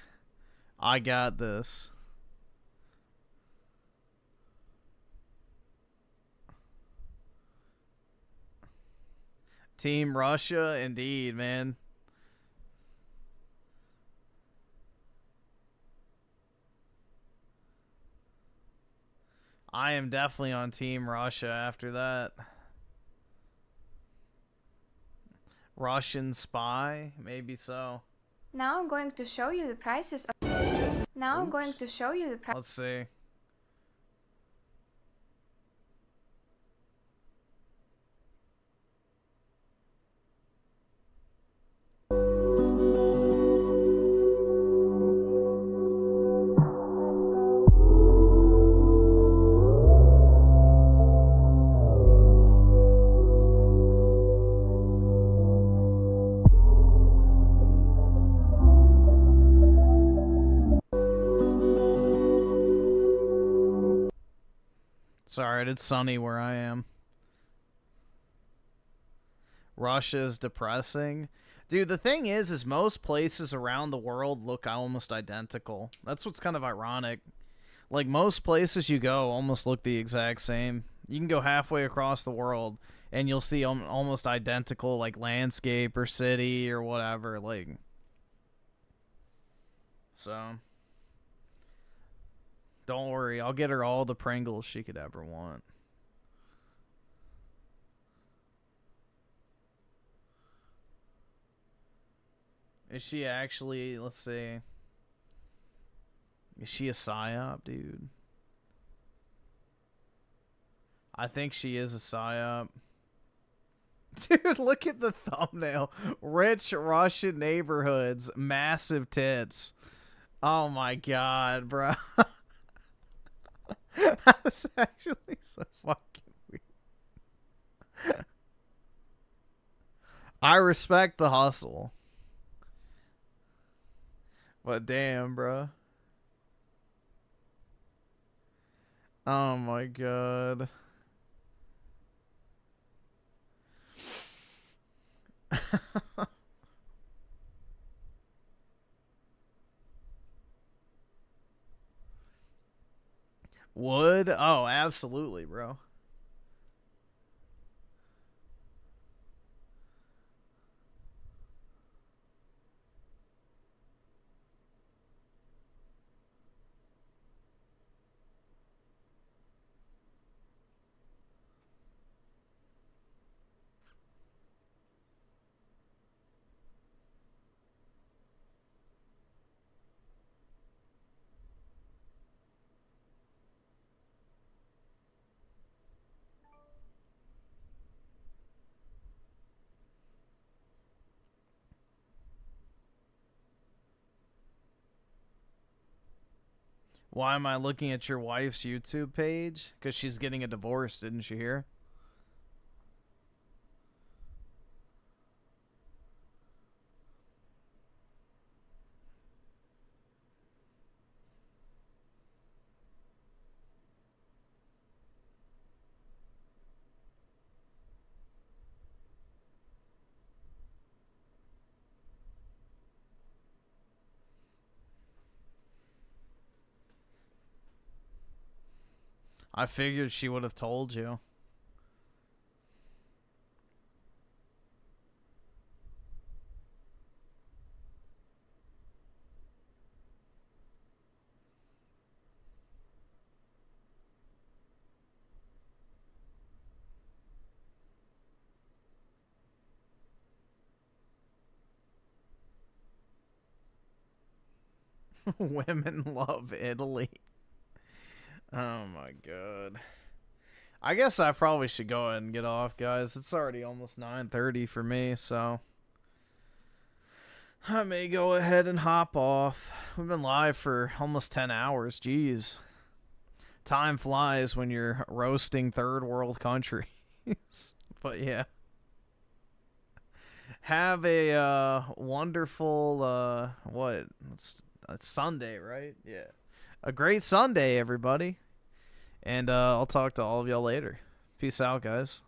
S1: I got this. Team Russia, indeed, man. I am definitely on Team Russia after that. Russian spy? Maybe so.
S21: Now I'm going to show you the prices of... Now I'm going to show you the prices...
S1: Let's see. Sorry, it's sunny where I am. Russia is depressing. Dude, the thing is most places around the world look almost identical. That's what's kind of ironic. Like, most places you go almost look the exact same. You can go halfway across the world, and you'll see almost identical, like, landscape or city or whatever. Like, so... Don't worry, I'll get her all the Pringles she could ever want. Is she actually, let's see. Is she a psyop, dude? I think she is a psyop. Dude, look at the thumbnail. Rich Russian neighborhoods, massive tits. Oh my god, bro. That's actually so fucking weird. I respect the hustle. But damn, bro. Oh my god. Would? Oh, absolutely, bro. Why am I looking at your wife's YouTube page? Because she's getting a divorce, didn't she hear? I figured she would have told you. Women love Italy. Oh my god. I guess I probably should go ahead and get off, guys. It's already almost 9:30 for me, so I may go ahead and hop off. We've been live for almost 10 hours. Jeez. Time flies when you're roasting third world countries. But yeah. Have a wonderful what? It's Sunday, right? Yeah. A great Sunday, everybody. And I'll talk to all of y'all later. Peace out, guys.